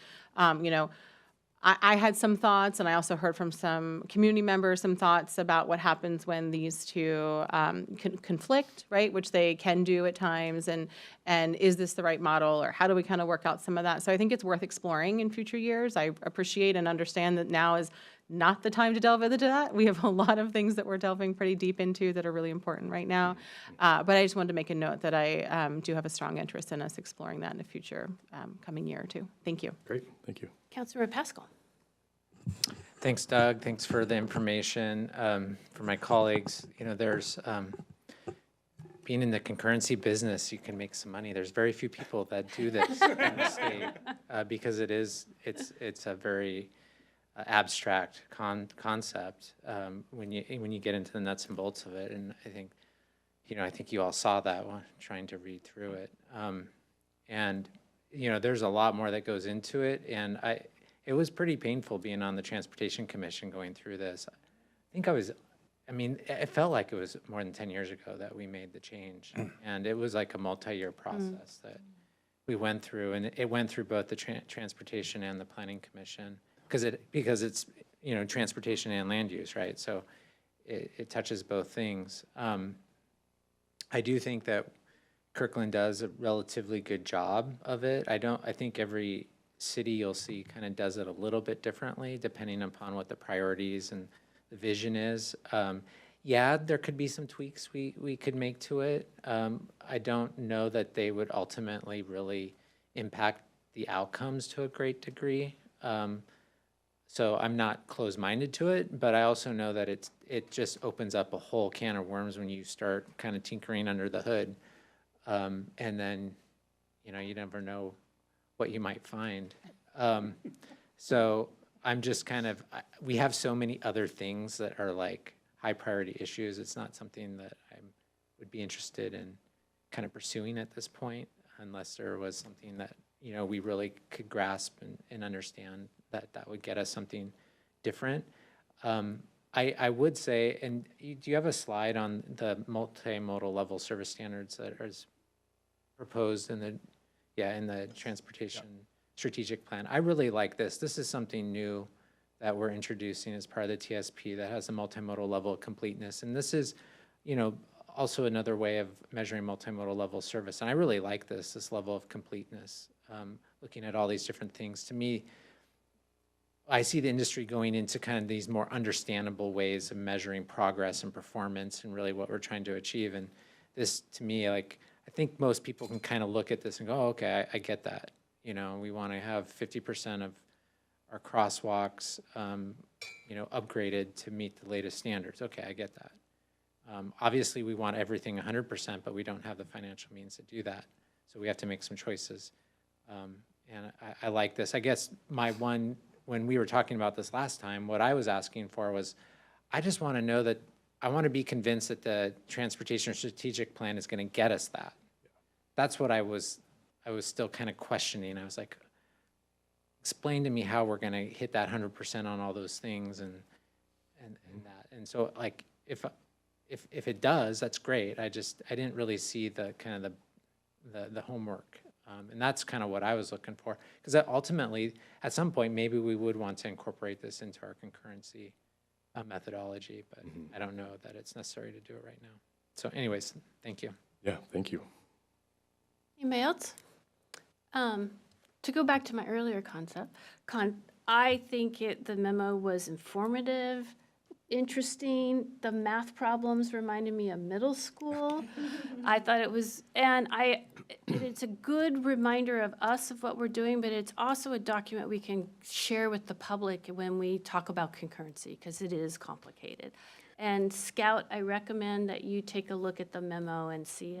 I had some thoughts, and I also heard from some community members some thoughts about what happens when these two conflict, right? Which they can do at times, and is this the right model, or how do we kind of work out some of that? So I think it's worth exploring in future years. I appreciate and understand that now is not the time to delve into that. We have a lot of things that we're delving pretty deep into that are really important right now. But I just wanted to make a note that I do have a strong interest in us exploring that in a future coming year or two. Thank you. Great, thank you. Councilmember Pascal. Thanks, Doug. Thanks for the information. For my colleagues, there's being in the concurrency business, you can make some money. There's very few people that do this in the state because it's a very abstract concept when you get into the nuts and bolts of it. And I think, I think you all saw that one trying to read through it. And there's a lot more that goes into it. And it was pretty painful being on the Transportation Commission going through this. It felt like it was more than 10 years ago that we made the change. And it was like a multi-year process that we went through. And it went through both the Transportation and the Planning Commission because it's, transportation and land use, right? So it touches both things. I do think that Kirkland does a relatively good job of it. I think every city you'll see kind of does it a little bit differently depending upon what the priorities and the vision is. Yeah, there could be some tweaks we could make to it. I don't know that they would ultimately really impact the outcomes to a great degree. So I'm not closed-minded to it, but I also know that it just opens up a whole can of worms when you start kind of tinkering under the hood. And then, you never know what you might find. So I'm just we have so many other things that are like high priority issues. It's not something that I would be interested in kind of pursuing at this point, unless there was something that, we really could grasp and understand that would get us something different. I would say, and do you have a slide on the multimodal level service standards that is proposed in the transportation strategic plan? I really like this. This is something new that we're introducing as part of the TSP that has a multimodal level of completeness. And this is, also another way of measuring multimodal level service. And I really like this level of completeness, looking at all these different things. To me, I see the industry going into kind of these more understandable ways of measuring progress and performance and really what we're trying to achieve. And this, to me, I think most people can kind of look at this and go, oh, okay, I get that. We want to have 50% of our crosswalks, upgraded to meet the latest standards. Okay, I get that. Obviously, we want everything 100%, but we don't have the financial means to do that. So we have to make some choices. And I like this. I guess when we were talking about this last time, what I was asking for was, I just want to know that, I want to be convinced that the Transportation Strategic Plan is going to get us that. That's what I was still kind of questioning. I was like, explain to me how we're going to hit that 100% on all those things and that. And so if it does, that's great. I didn't really see the kind of the homework. And that's kind of what I was looking for. Because ultimately, at some point, maybe we would want to incorporate this into our concurrency methodology, but I don't know that it's necessary to do it right now. So anyways, thank you. Yeah, thank you. Anybody else? To go back to my earlier I think the memo was informative, interesting. The math problems reminded me of middle school. I thought it was, and it's a good reminder of us of what we're doing, but it's also a document we can share with the public when we talk about concurrency, because it is complicated. And Scout, I recommend that you take a look at the memo and see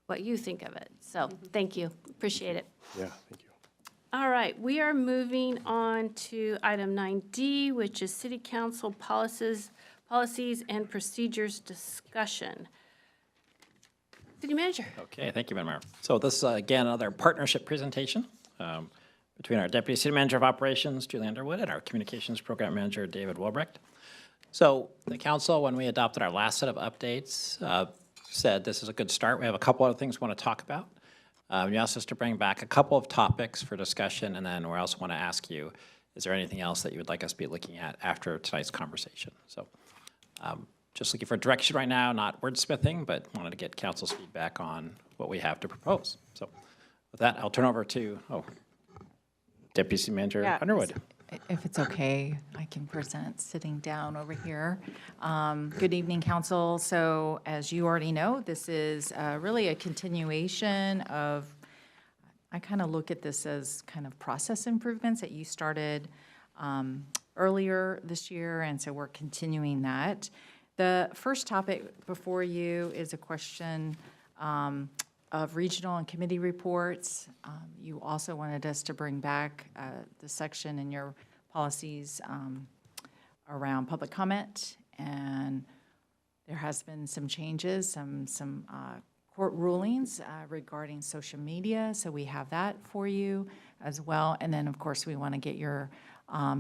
what you think of it. So thank you, appreciate it. Yeah, thank you. All right, we are moving on to item 9D, which is City Council policies and procedures discussion. City Manager. Okay, thank you, Madam Mayor. So this is, again, another partnership presentation between our Deputy City Manager of Operations, Julie Underwood, and our Communications Program Manager, David Wilbrecht. So the council, when we adopted our last set of updates, said this is a good start. We have a couple other things we want to talk about. You asked us to bring back a couple of topics for discussion, and then we also want to ask you, is there anything else that you would like us to be looking at after tonight's conversation? So just looking for direction right now, not wordsmithing, but wanted to get council's feedback on what we have to propose. So with that, I'll turn over to Deputy City Manager Underwood. If it's okay, I can present sitting down over here. Good evening, council. So as you already know, this is really a continuation of, I kind of look at this as kind of process improvements that you started earlier this year, and so we're continuing that. The first topic before you is a question of regional and committee reports. You also wanted us to bring back the section in your policies around public comment, and there has been some changes, some court rulings regarding social media, so we have that for you as well. And then, of course, we want to get your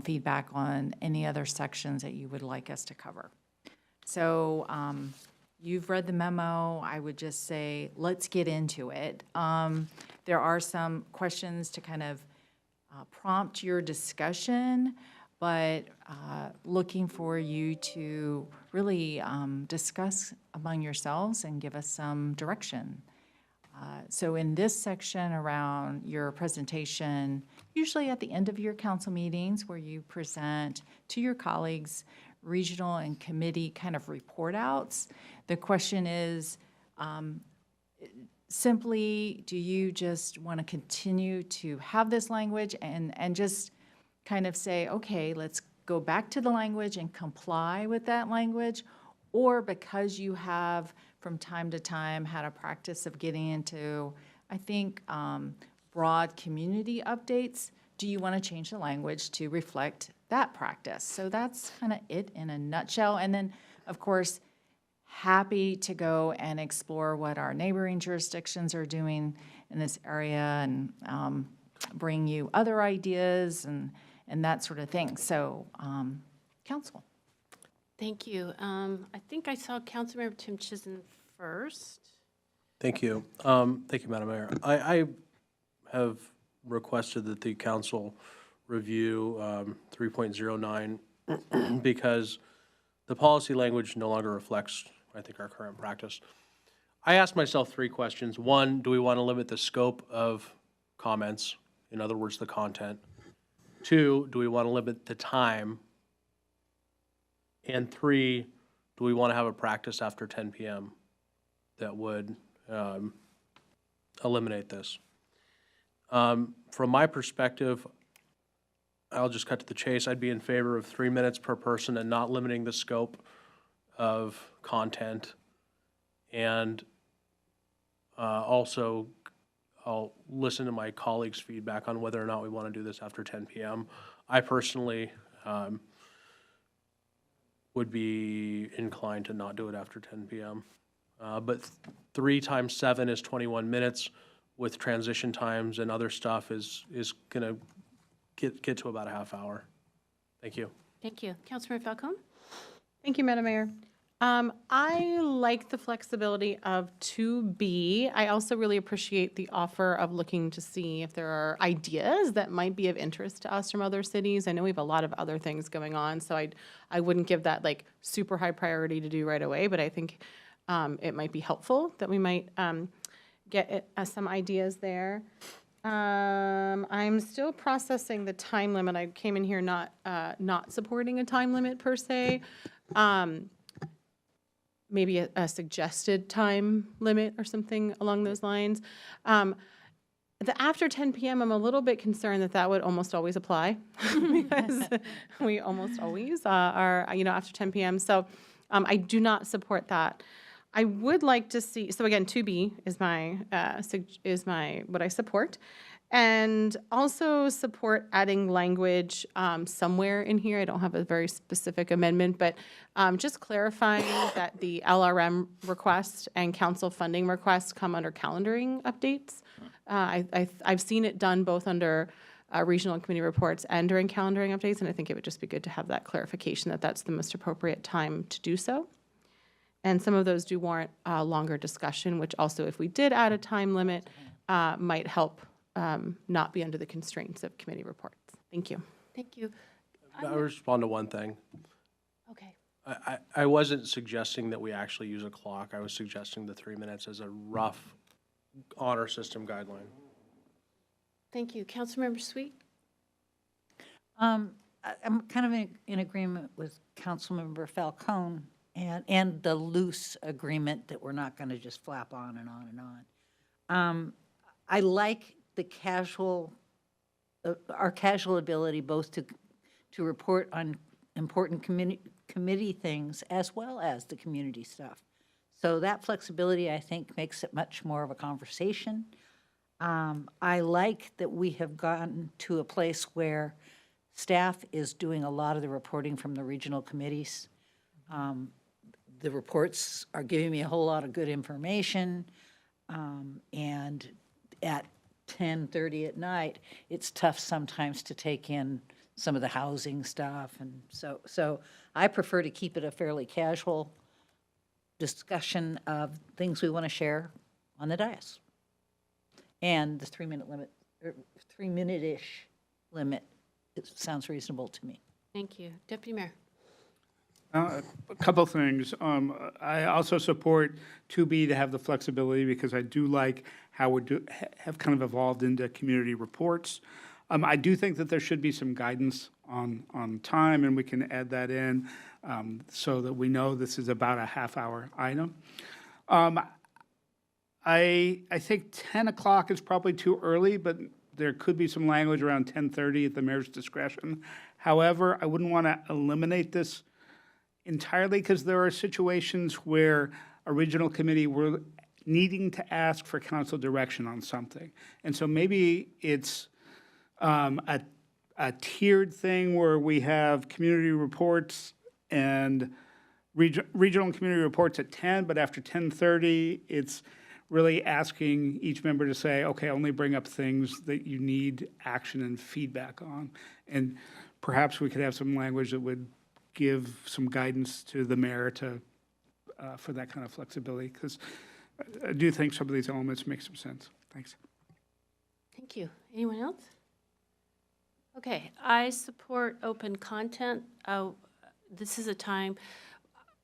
feedback on any other sections that you would like us to cover. So you've read the memo. I would just say, let's get into it. There are some questions to kind of prompt your discussion, but looking for you to really discuss among yourselves and give us some direction. So in this section around your presentation, usually at the end of your council meetings where you present to your colleagues regional and committee kind of report outs, the question is simply, do you just want to continue to have this language and just kind of say, okay, let's go back to the language and comply with that language? Or because you have from time to time had a practice of getting into, I think, broad community updates, do you want to change the language to reflect that practice? So that's kind of it in a nutshell. And then, of course, happy to go and explore what our neighboring jurisdictions are doing in this area and bring you other ideas and that sort of thing. So, council. Thank you. I think I saw Councilmember Tim Chisholm first. Thank you. Thank you, Madam Mayor. I have requested that the council review 3.09 because the policy language no longer reflects, I think, our current practice. I asked myself 3 questions. 1, do we want to limit the scope of comments? In other words, the content. 2, do we want to limit the time? And 3, do we want to have a practice after 10 p.m. that would eliminate this? From my perspective, I'll just cut to the chase. I'd be in favor of 3 minutes per person and not limiting the scope of content. And also, I'll listen to my colleagues' feedback on whether or not we want to do this after 10 p.m. I personally would be inclined to not do it after 10 p.m. But 3 times 7 is 21 minutes with transition times and other stuff is going to get to about a half hour. Thank you. Thank you. Councilmember Falcone? Thank you, Madam Mayor. I like the flexibility of 2B. I also really appreciate the offer of looking to see if there are ideas that might be of interest to us from other cities. I know we have a lot of other things going on, so I wouldn't give that like super high priority to do right away, but I think it might be helpful that we might get some ideas there. I'm still processing the time limit. I came in here not supporting a time limit per se. Maybe a suggested time limit or something along those lines. The after 10 p.m., I'm a little bit concerned that would almost always apply because we almost always are, after 10 p.m. So I do not support that. I would like to see, so again, 2B is my what I support. And also support adding language somewhere in here. I don't have a very specific amendment, but just clarifying that the LRM request and council funding requests come under calendaring updates. I've seen it done both under regional and committee reports and during calendaring updates, and I think it would just be good to have that clarification that that's the most appropriate time to do so. And some of those do warrant longer discussion, which also, if we did add a time limit, might help not be under the constraints of committee reports. Thank you. Thank you. I'll respond to one thing. Okay. I wasn't suggesting that we actually use a clock. I was suggesting the 3 minutes as a rough honor system guideline. Thank you. Councilmember Sweet? I'm kind of in agreement with Councilmember Falcone and the loose agreement that we're not going to just flap on and on and on. I like the our casual ability both to report on important committee things as well as the community stuff. So that flexibility, I think, makes it much more of a conversation. I like that we have gotten to a place where staff is doing a lot of the reporting from the regional committees. The reports are giving me a whole lot of good information. And at 10:30 at night, it's tough sometimes to take in some of the housing stuff. And so I prefer to keep it a fairly casual discussion of things we want to share on the dais. And the 3-minute limit, or 3-minute-ish limit, it sounds reasonable to me. Thank you. Deputy Mayor. A couple things. I also support 2B to have the flexibility because I do like how we have kind of evolved into community reports. I do think that there should be some guidance on time, and we can add that in so that we know this is about a half-hour item. I think 10 o'clock is probably too early, but there could be some language around 10:30 at the mayor's discretion. However, I wouldn't want to eliminate this entirely because there are situations where a regional committee were needing to ask for council direction on something. And so maybe it's a tiered thing where we have community reports and regional and community reports at 10, but after 10:30, it's really asking each member to say, okay, only bring up things that you need action and feedback on. And perhaps we could have some language that would give some guidance to the mayor to, for that kind of flexibility, because I do think some of these elements make some sense. Thanks. Thank you. Anyone else? Okay, I support open content. This is a time,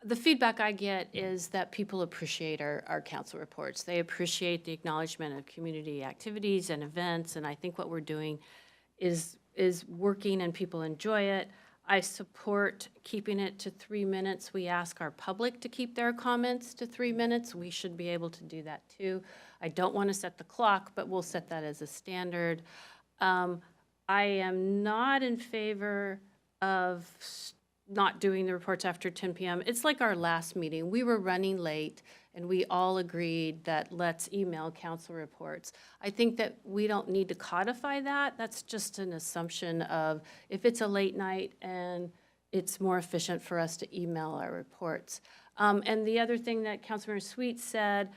the feedback I get is that people appreciate our council reports. They appreciate the acknowledgement of community activities and events, and I think what we're doing is working and people enjoy it. I support keeping it to 3 minutes. We ask our public to keep their comments to 3 minutes. We should be able to do that too. I don't want to set the clock, but we'll set that as a standard. I am not in favor of not doing the reports after 10 p.m. It's like our last meeting. We were running late, and we all agreed that let's email council reports. I think that we don't need to codify that. That's just an assumption of if it's a late night and it's more efficient for us to email our reports. And the other thing that Councilmember Sweet said,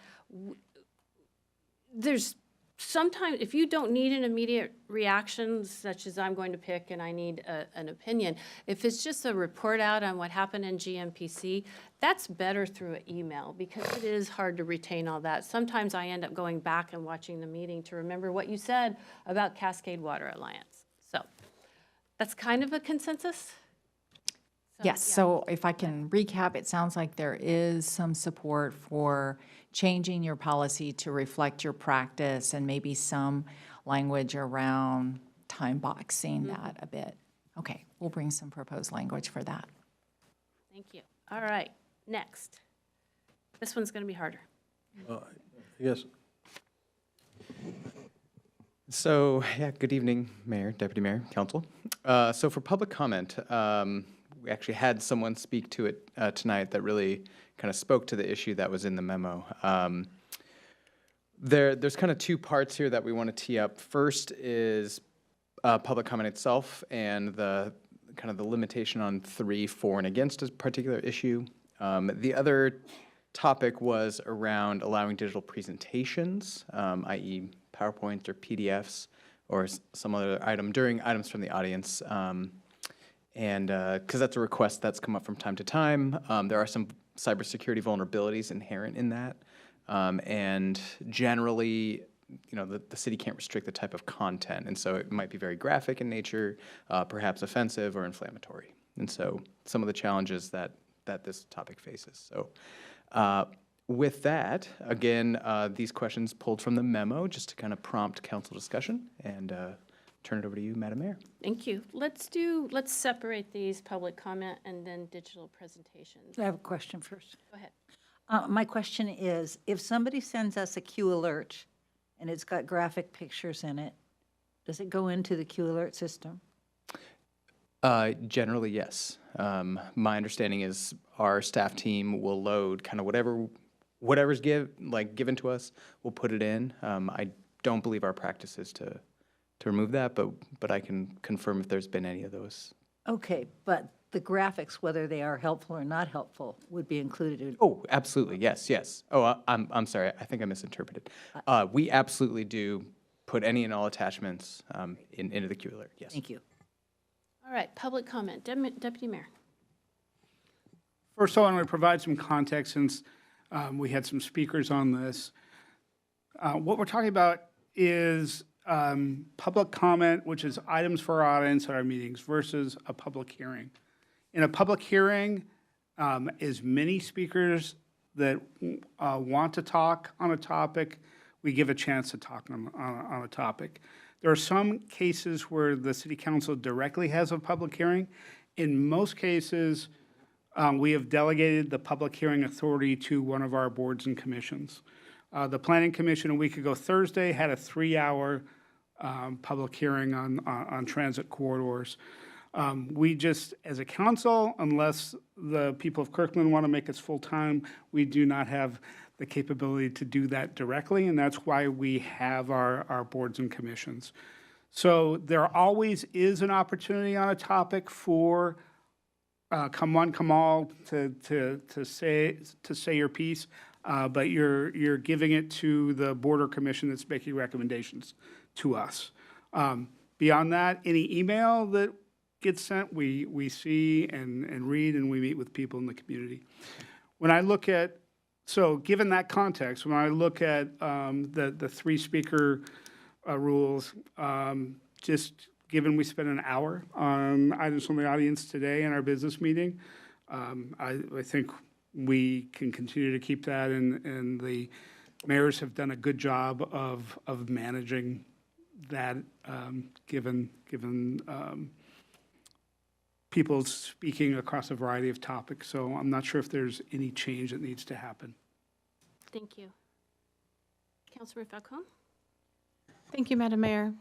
there's sometimes, if you don't need an immediate reaction, such as I'm going to pick and I need an opinion, if it's just a report out on what happened in GMPC, that's better through an email because it is hard to retain all that. Sometimes I end up going back and watching the meeting to remember what you said about Cascade Water Alliance. So that's kind of a consensus. Yes, so if I can recap, it sounds like there is some support for changing your policy to reflect your practice and maybe some language around time boxing that a bit. Okay, we'll bring some proposed language for that. Thank you. All right, next. This one's going to be harder. Yes. So, yeah, good evening, Mayor, Deputy Mayor, Council. So for public comment, we actually had someone speak to it tonight that really kind of spoke to the issue that was in the memo. There's kind of two parts here that we want to tee up. First is public comment itself and the kind of the limitation on 3, 4, and against a particular issue. The other topic was around allowing digital presentations, i.e. PowerPoints or PDFs or some other item during items from the audience. And because that's a request that's come up from time to time. There are some cybersecurity vulnerabilities inherent in that. And generally, you know, the city can't restrict the type of content. And so it might be very graphic in nature, perhaps offensive or inflammatory. And so some of the challenges that this topic faces. So with that, again, these questions pulled from the memo just to kind of prompt council discussion and turn it over to you, Madam Mayor. Thank you. Let's separate these public comment and then digital presentations. I have a question first. Go ahead. My question is, if somebody sends us a Q alert and it's got graphic pictures in it, does it go into the Q alert system? Generally, yes. My understanding is our staff team will load kind of whatever whatever's given to us, we'll put it in. I don't believe our practice is to remove that, but I can confirm if there's been any of those. Okay, but the graphics, whether they are helpful or not helpful, would be included in. Oh, absolutely, yes, yes. Oh, I'm sorry, I think I misinterpreted. We absolutely do put any and all attachments into the Q alert, yes. Thank you. All right, public comment. Deputy Mayor. First, I want to provide some context since we had some speakers on this. What we're talking about is public comment, which is items for our audience at our meetings, versus a public hearing. In a public hearing, as many speakers that want to talk on a topic, we give a chance to talk on a topic. There are some cases where the city council directly has a public hearing. In most cases, we have delegated the public hearing authority to one of our boards and commissions. The Planning Commission a week ago Thursday had a 3-hour public hearing on transit corridors. We just, as a council, unless the people of Kirkland want to make us full-time, we do not have the capability to do that directly, and that's why we have our boards and commissions. So there always is an opportunity on a topic for come one, come all to say your piece, but you're giving it to the board or commission that's making recommendations to us. Beyond that, any email that gets sent, we see and read, and we meet with people in the community. When I look at, so given that context, when I look at the 3-speaker rules, just given we spent an hour on items from the audience today in our business meeting, I think we can continue to keep that, and the mayors have done a good job of managing that, given people speaking across a variety of topics. So I'm not sure if there's any change that needs to happen. Thank you. Councilor Falcone? Thank you, Madam Mayor.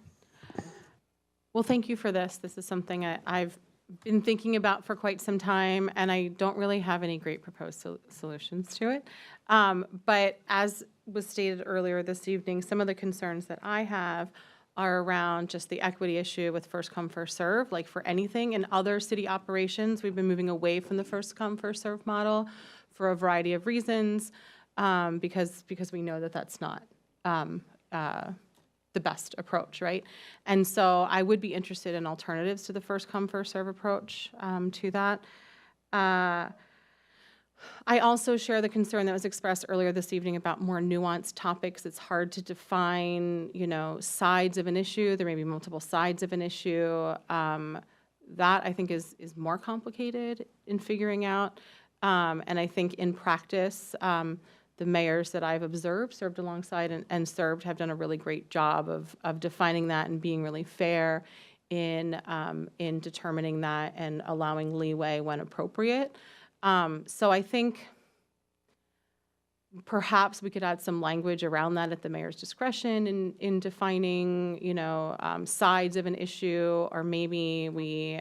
Well, thank you for this. This is something I've been thinking about for quite some time, and I don't really have any great proposed solutions to it. But as was stated earlier this evening, some of the concerns that I have are around just the equity issue with first come, first serve. Like for anything in other city operations, we've been moving away from the first come, first serve model for a variety of reasons, because we know that that's not the best approach, right? And so I would be interested in alternatives to the first come, first serve approach to that. I also share the concern that was expressed earlier this evening about more nuanced topics. It's hard to define, sides of an issue. There may be multiple sides of an issue. That I think is more complicated in figuring out. And I think in practice, the mayors that I've observed, served alongside and served, have done a really great job of defining that and being really fair in determining that and allowing leeway when appropriate. So I think perhaps we could add some language around that at the mayor's discretion in defining, sides of an issue, or maybe we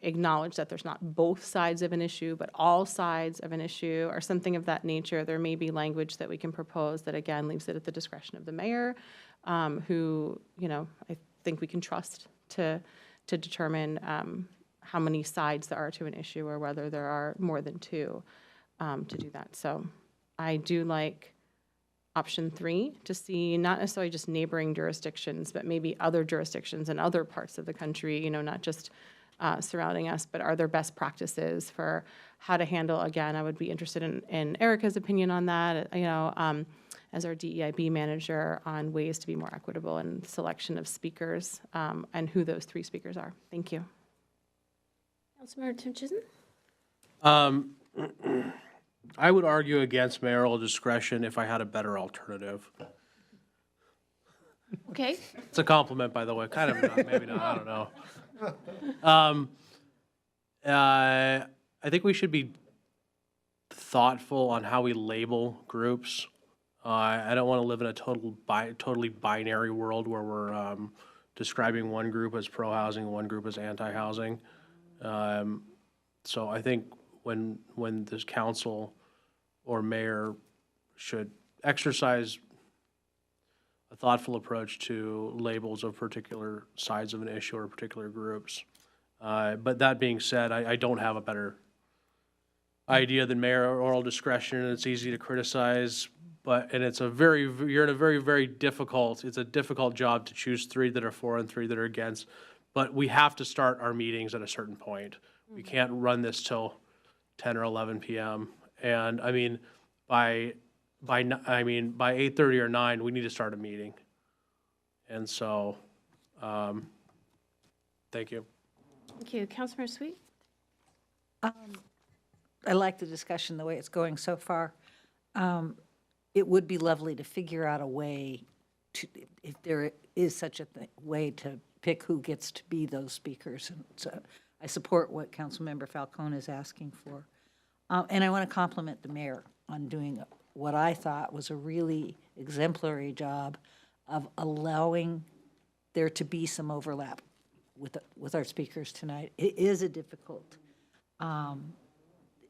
acknowledge that there's not both sides of an issue, but all sides of an issue, or something of that nature. There may be language that we can propose that, again, leaves it at the discretion of the mayor, who, I think we can trust to determine how many sides there are to an issue, or whether there are more than two to do that. So I do like option 3, to see not necessarily just neighboring jurisdictions, but maybe other jurisdictions in other parts of the country, not just surrounding us, but are there best practices for how to handle. Again, I would be interested in Erica's opinion on that, as our DEIB manager, on ways to be more equitable in selection of speakers, and who those 3 speakers are. Thank you. Councilmember Tim Chisholm? I would argue against mayoral discretion if I had a better alternative. Okay. It's a compliment, by the way. Kind of not, maybe not. I don't know. I think we should be thoughtful on how we label groups. I don't want to live in a totally binary world where we're describing one group as pro-housing, one group as anti-housing. So I think when this council or mayor should exercise a thoughtful approach to labels of particular sides of an issue or particular groups. But that being said, I don't have a better idea than mayoral discretion, and it's easy to criticize, and you're in a very, very it's a difficult job to choose 3 that are for and 3 that are against. But we have to start our meetings at a certain point. We can't run this till 10 or 11 p.m. And I mean, by 8:30 or 9, we need to start a meeting. And so, thank you. Thank you. Councilmember Sweet? I like the discussion, the way it's going so far. It would be lovely to figure out a way to, if there is such a way to pick who gets to be those speakers. And so I support what Councilmember Falcone is asking for. And I want to compliment the mayor on doing what I thought was a really exemplary job of allowing there to be some overlap with our speakers tonight. It is a difficult,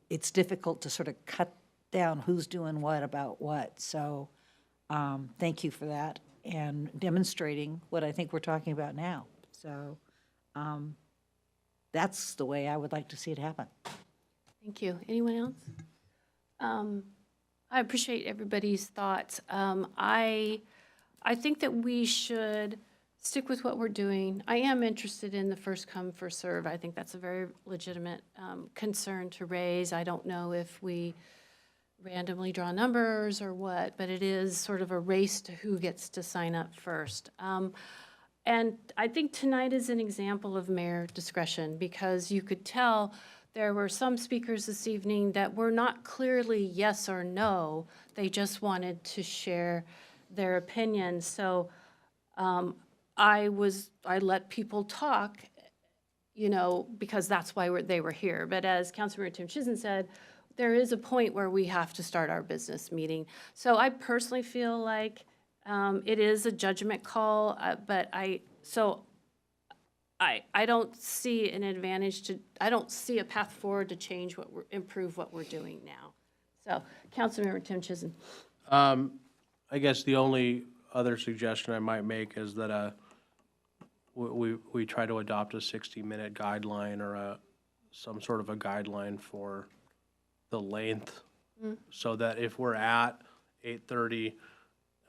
it's difficult to sort of cut down who's doing what about what. So thank you for that and demonstrating what I think we're talking about now. So that's the way I would like to see it happen. Thank you. Anyone else? I appreciate everybody's thoughts. I think that we should stick with what we're doing. I am interested in the first come, first serve. I think that's a very legitimate concern to raise. I don't know if we randomly draw numbers or what, but it is sort of a race to who gets to sign up first. And I think tonight is an example of mayor discretion, because you could tell there were some speakers this evening that were not clearly yes or no. They just wanted to share their opinion. So I let people talk, because that's why they were here. But as Councilmember Tim Chizen said, there is a point where we have to start our business meeting. So I personally feel like it is a judgment call, but I don't see an advantage I don't see a path forward to improve what we're doing now. So, Councilmember Tim Chizen. I guess the only other suggestion I might make is that we try to adopt a 60-minute guideline or some sort of a guideline for the length, so that if we're at 8:30,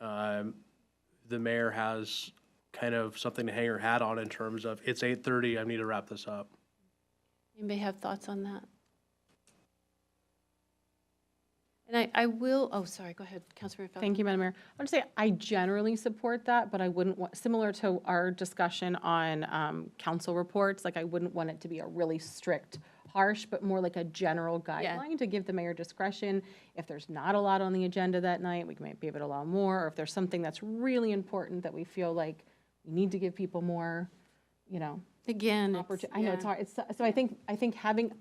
the mayor has kind of something to hang her hat on in terms of, it's 8:30, I need to wrap this up. Anybody have thoughts on that? And I will, oh, sorry, go ahead, Councilmember Falcone. Thank you, Madam Mayor. I would say I generally support that, but I wouldn't want, similar to our discussion on council reports, like I wouldn't want it to be a really strict, harsh, but more like a general guideline to give the mayor discretion. If there's not a lot on the agenda that night, we might be able to allow more, or if there's something that's really important that we feel like we need to give people more, Again, I know it's hard. So I think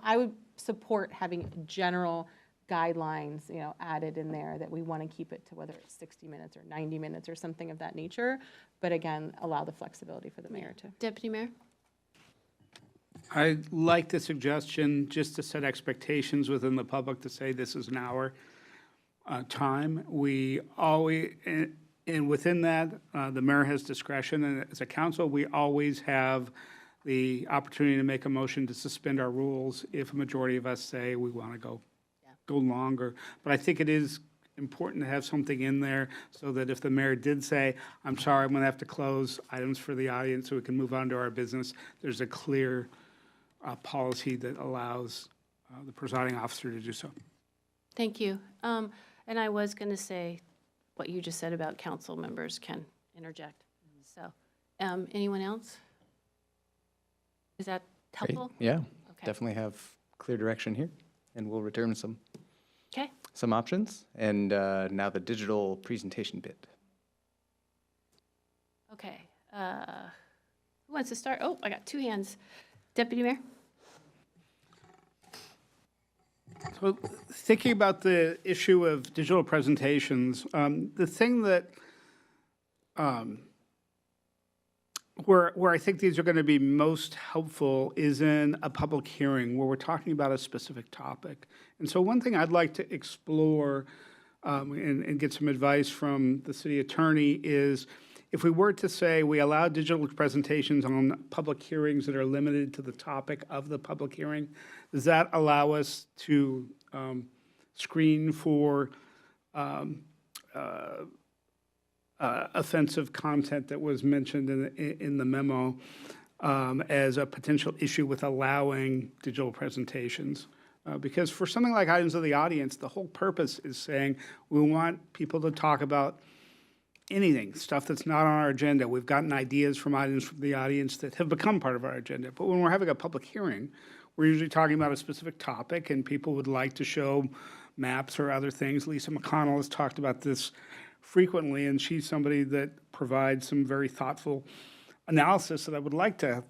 I would support having general guidelines, added in there, that we want to keep it to whether it's 60 minutes or 90 minutes or something of that nature. But again, allow the flexibility for the mayor to. Deputy Mayor? I like the suggestion just to set expectations within the public to say this is an hour time. We always, and within that, the mayor has discretion, and as a council, we always have the opportunity to make a motion to suspend our rules if a majority of us say we want to go longer. But I think it is important to have something in there so that if the mayor did say, I'm sorry, I'm going to have to close items for the audience so we can move on to our business, there's a clear policy that allows the presiding officer to do so. Thank you. And I was going to say what you just said about council members can interject. So, anyone else? Is that helpful? Great. Yeah, Okay. definitely have clear direction here, and we'll return some Okay. options. And now the digital presentation bit. Okay. Who wants to start? Oh, I got 2 hands. Deputy Mayor? So thinking about the issue of digital presentations, the thing that where I think these are going to be most helpful is in a public hearing where we're talking about a specific topic. And so one thing I'd like to explore and get some advice from the city attorney is if we were to say we allow digital presentations on public hearings that are limited to the topic of the public hearing, does that allow us to screen for offensive content that was mentioned in the memo as a potential issue with allowing digital presentations? Because for something like items of the audience, the whole purpose is saying we want people to talk about anything, stuff that's not on our agenda. We've gotten ideas from items from the audience that have become part of our agenda. But when we're having a public hearing, we're usually talking about a specific topic, and people would like to show maps or other things. Lisa McConnell has talked about this frequently, and she's somebody that provides some very thoughtful analysis that I would like to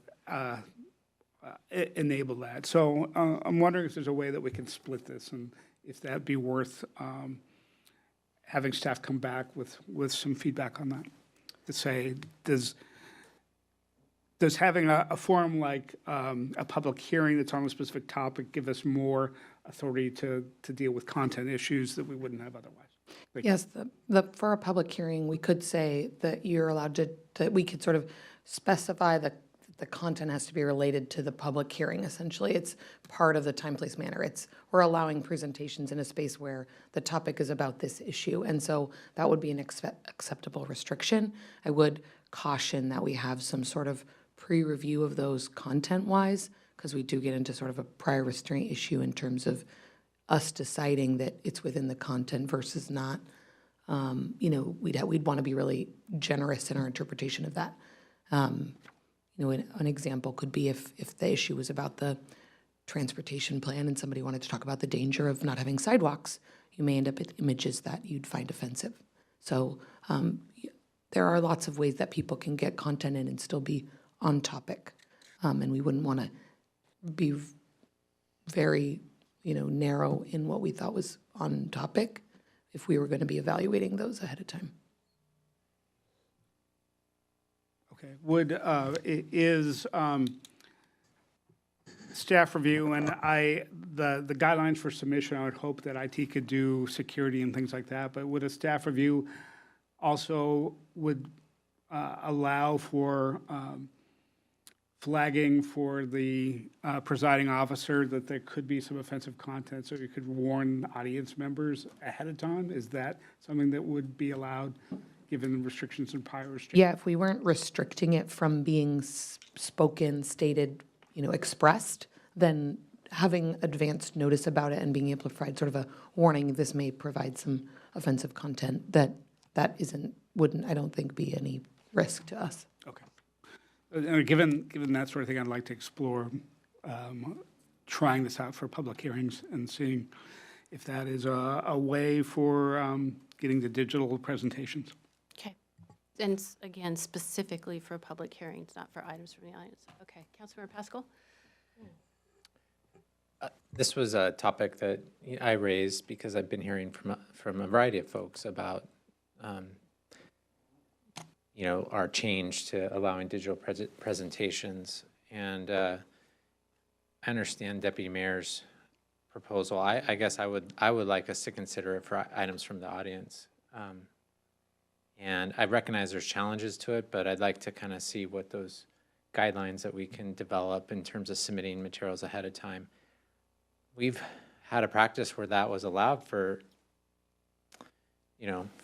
enable that. So I'm wondering if there's a way that we can split this, and if that'd be worth having staff come back with some feedback on that, to say, does having a forum like a public hearing that's on a specific topic give us more authority to deal with content issues that we wouldn't have otherwise? Yes, for a public hearing, we could say that you're allowed to, that we could sort of specify that the content has to be related to the public hearing, essentially. It's part of the time, place, manner. We're allowing presentations in a space where the topic is about this issue, and so that would be an acceptable restriction. I would caution that we have some sort of pre-review of those content-wise, because we do get into sort of a prior restraint issue in terms of us deciding that it's within the content versus not. We'd want to be really generous in our interpretation of that. An example could be if the issue was about the transportation plan and somebody wanted to talk about the danger of not having sidewalks, you may end up with images that you'd find offensive. So there are lots of ways that people can get content in and still be on topic. And we wouldn't want to be very, narrow in what we thought was on topic if we were going to be evaluating those ahead of time. Okay. Is staff review, and the guidelines for submission, I would hope that IT could do security and things like that, but would a staff review also would allow for flagging for the presiding officer that there could be some offensive content, so you could warn audience members ahead of time? Is that something that would be allowed, given the restrictions and prior restrictions? Yeah, if we weren't restricting it from being spoken, stated, expressed, then having advanced notice about it and being able to provide sort of a warning, this may provide some offensive content, that wouldn't, I don't think, be any risk to us. Okay. Given that sort of thing, I'd like to explore trying this out for public hearings and seeing if that is a way for getting the digital presentations. Okay. And again, specifically for public hearings, not for items from the audience. Okay. Councilmember Pascal? This was a topic that I raised because I've been hearing from a variety of folks about our change to allowing digital presentations. And I understand Deputy Mayor's proposal. I guess I would like us to consider it for items from the audience. And I recognize there's challenges to it, but I'd like to kind of see what those guidelines that we can develop in terms of submitting materials ahead of time. We've had a practice where that was allowed for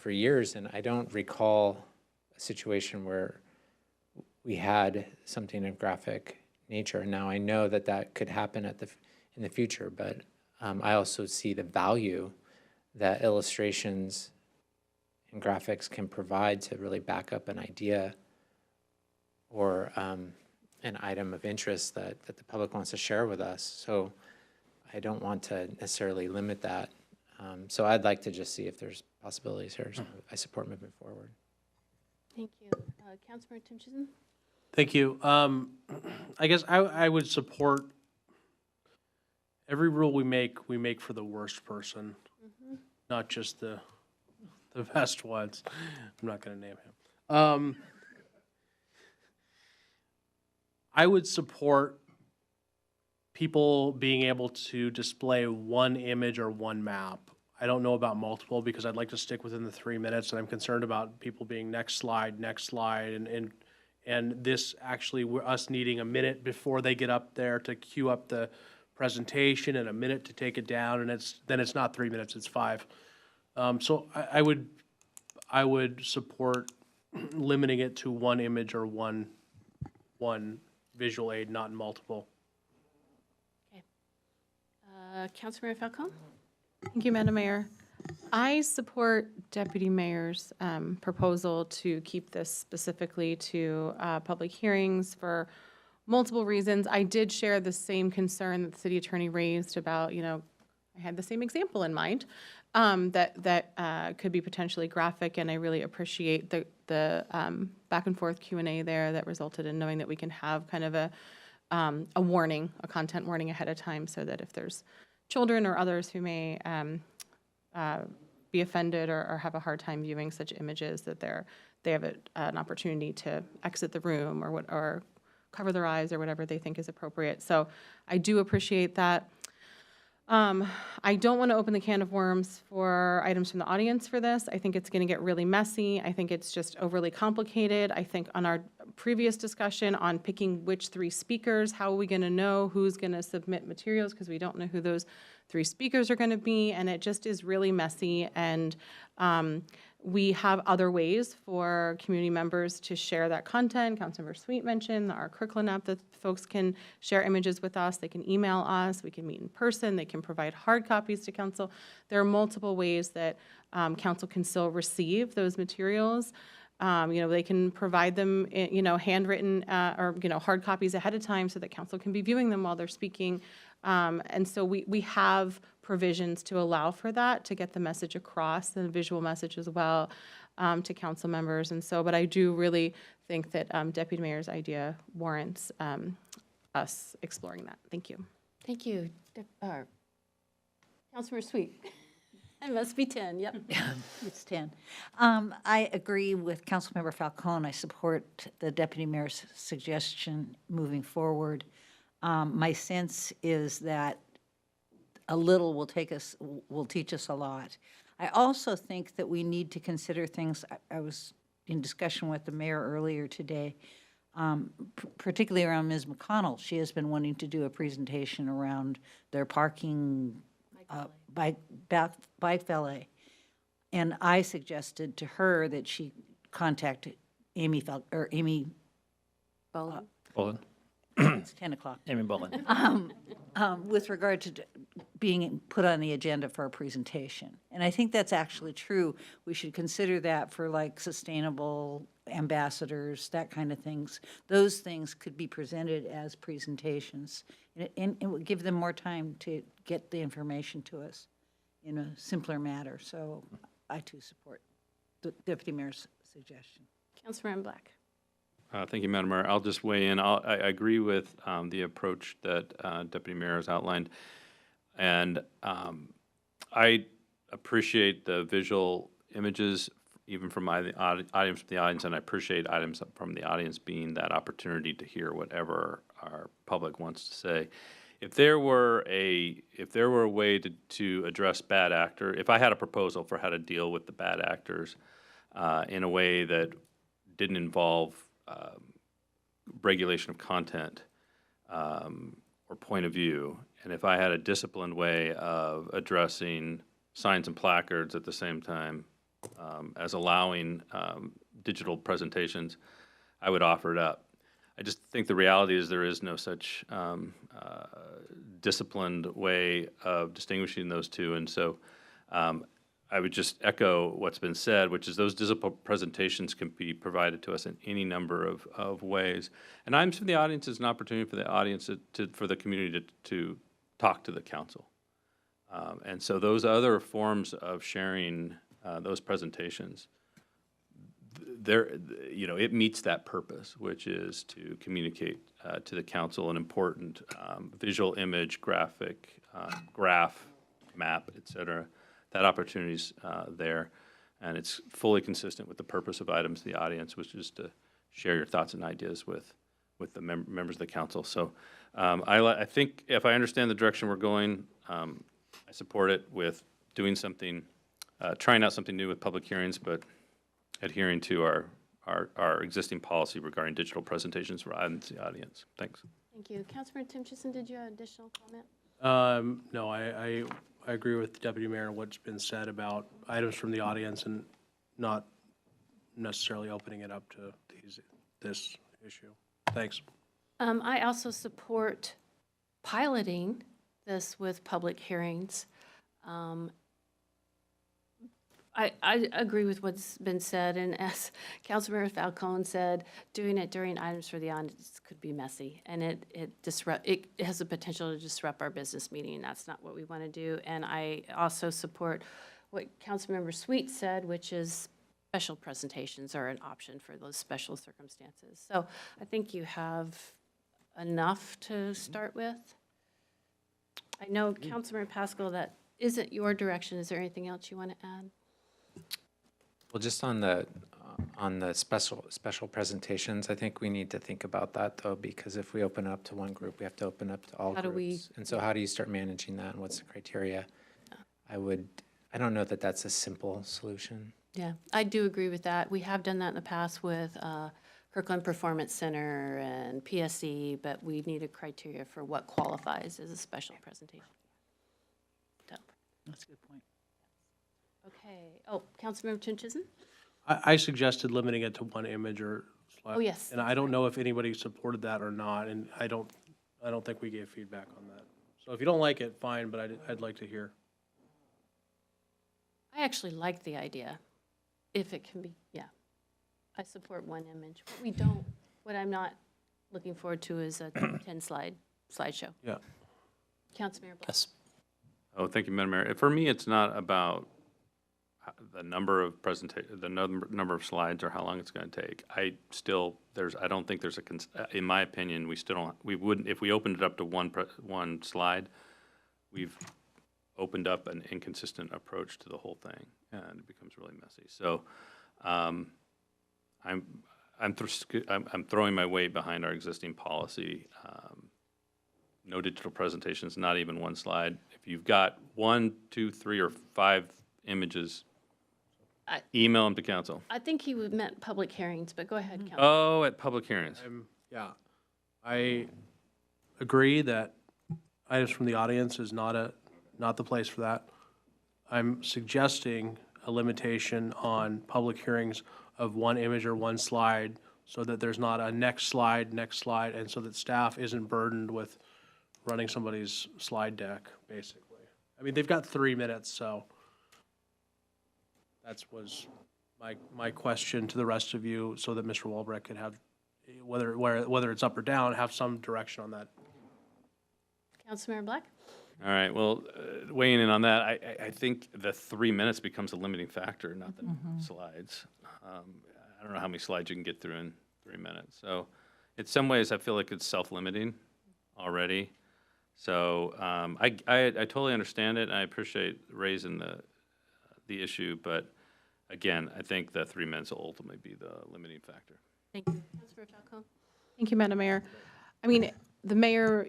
years, and I don't recall a situation where we had something of graphic nature. Now, I know that could happen in the future, but I also see the value that illustrations and graphics can provide to really back up an idea or an item of interest that the public wants to share with us. So I don't want to necessarily limit that. So I'd like to just see if there's possibilities here. So I support moving forward. Thank you. Councilmember Tim Chisholm? Thank you. I guess I would support every rule we make for the worst person, not just the best ones. I'm not going to name him. I would support people being able to display one image or one map. I don't know about multiple because I'd like to stick within the 3 minutes, and I'm concerned about people being next slide, and this actually, us needing a minute before they get up there to queue up the presentation and a minute to take it down, and then it's not 3 minutes, it's 5. So I would support limiting it to one image or one visual aid, not multiple. Councilmember Falcone? Thank you, Madam Mayor. I support Deputy Mayor's proposal to keep this specifically to public hearings for multiple reasons. I did share the same concern that the city attorney raised about, I had the same example in mind, that could be potentially graphic, and I really appreciate the back and forth Q&A there that resulted in knowing that we can have kind of a warning, a content warning ahead of time, so that if there's children or others who may be offended or have a hard time viewing such images, that they have an opportunity to exit the room or cover their eyes or whatever they think is appropriate. So I do appreciate that. I don't want to open the can of worms for items from the audience for this. I think it's going to get really messy. I think it's just overly complicated. I think on our previous discussion on picking which 3 speakers, how are we going to know who's going to submit materials, because we don't know who those 3 speakers are going to be, and it just is really messy. And we have other ways for community members to share that content. Councilmember Sweet mentioned our Kirkland app that folks can share images with us. They can email us. We can meet in person. They can provide hard copies to council. There are multiple ways that council can still receive those materials. They can provide them, handwritten or, hard copies ahead of time so that council can be viewing them while they're speaking. And so we have provisions to allow for that, to get the message across, and the visual message as well, to council members. And so, but I do really think that Deputy Mayor's idea warrants us exploring that. Thank you. Thank you. Councilmember Sweet. It must be 10, yep. It's 10. I agree with Councilmember Falcone. I support the Deputy Mayor's suggestion moving forward. My sense is that a little will teach us a lot. I also think that we need to consider things. I was in discussion with the mayor earlier today, particularly around Ms. McConnell. She has been wanting to do a presentation around their parking bike valet. And I suggested to her that she contact Amy Bolin. It's 10 o'clock. Amy Bolin. With regard to being put on the agenda for a presentation. And I think that's actually true. We should consider that for like sustainable ambassadors, that kind of things. Those things could be presented as presentations. And it would give them more time to get the information to us in a simpler manner. So I too support the Deputy Mayor's suggestion. Councilmember Black. Thank you, Madam Mayor. I'll just weigh in. I agree with the approach that Deputy Mayor has outlined. And I appreciate the visual images, even from items from the audience, and I appreciate items from the audience being that opportunity to hear whatever our public wants to say. If there were a way to address bad actor, if I had a proposal for how to deal with the bad actors in a way that didn't involve regulation of content or point of view, and if I had a disciplined way of addressing signs and placards at the same time as allowing digital presentations, I would offer it up. I just think the reality is there is no such disciplined way of distinguishing those two, and so I would just echo what's been said, which is those digital presentations can be provided to us in any number of ways. And items from the audience is an opportunity for the audience for the community to talk to the council. And so those other forms of sharing those presentations, it meets that purpose, which is to communicate to the council an important visual image, graphic, graph, map, et cetera. That opportunity's there, and it's fully consistent with the purpose of items to the audience, which is to share your thoughts and ideas with with the members of the council. So I think if I understand the direction we're going, I support it with doing something, trying out something new with public hearings, but adhering to our existing policy regarding digital presentations for items to the audience. Thanks. Thank you. Councilmember Tim Chisholm, did you have additional comment? No, I agree with the Deputy Mayor and what's been said about items from the audience and not necessarily opening it up to this issue. Thanks. I also support piloting this with public hearings. I agree with what's been said, and as Councilmember Falcone said, doing it during items for the audience could be messy, and it has the potential to disrupt our business meeting, and that's not what we want to do. And I also support what Councilmember Sweet said, which is special presentations are an option for those special circumstances. So I think you have enough to start with. I know, Councilmember Pascal, that isn't your direction. Is there anything else you want to add? Well, just on the special presentations, I think we need to think about that though, because if we open up to one group, we have to open up to all How do we- groups. And so how do you start managing that, and what's the criteria? I don't know that that's a simple solution. Yeah, I do agree with that. We have done that in the past with Kirkland Performance Center and PSE, but we need a criteria for what qualifies as a special presentation. So, That's a good point. okay. Oh, Councilmember Tim Chisholm? I suggested limiting it to one image or slide. Oh, yes. And I don't know if anybody supported that or not, and I don't think we gave feedback on that. So if you don't like it, fine, but I'd like to hear. I actually like the idea, if it can be, yeah. I support one image. What I'm not looking forward to is a 10-slideshow. Yeah. Councilmember Black. Yes. Oh, thank you, Madam Mayor. For me, it's not about the number of number of slides or how long it's going to take. I don't think there's in my opinion, we wouldn't, if we opened it up to one slide, we've opened up an inconsistent approach to the whole thing, and it becomes really messy. So, I'm throwing my weight behind our existing policy. No digital presentations, not even one slide. If you've got 1, 2, 3, or 5 images, email them to council. I think he meant public hearings, but go ahead, Councilmember. Oh, at public hearings. Yeah. I agree that items from the audience is not the place for that. I'm suggesting a limitation on public hearings of one image or one slide so that there's not a next slide, and so that staff isn't burdened with running somebody's slide deck, basically. I mean, they've got 3 minutes, so that was my question to the rest of you, so that Mr. Walbrecht could have, whether it's up or down, have some direction on that. Councilmember Black? All right, well, weighing in on that, I think the 3 minutes becomes a limiting factor, not the slides. I don't know how many slides you can get through in 3 minutes. So in some ways, I feel like it's self-limiting already. So I totally understand it, and I appreciate raising the issue, but again, I think the 3 minutes will ultimately be the limiting factor. Thank you. Councilmember Falcone? Thank you, Madam Mayor. I mean, the mayor,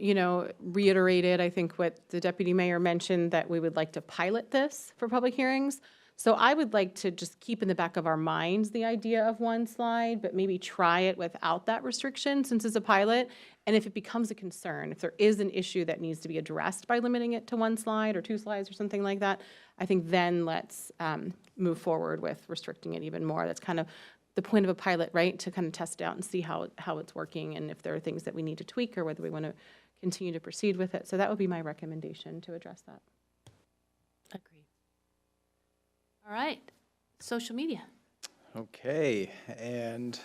reiterated, I think, what the deputy mayor mentioned, that we would like to pilot this for public hearings. So I would like to just keep in the back of our minds the idea of one slide, but maybe try it without that restriction since it's a pilot. And if it becomes a concern, if there is an issue that needs to be addressed by limiting it to one slide or 2 slides or something like that, I think then let's move forward with restricting it even more. That's kind of the point of a pilot, right? To kind of test it out and see how it's working, and if there are things that we need to tweak or whether we want to continue to proceed with it. So that would be my recommendation to address that. Agreed. All right, social media. Okay, and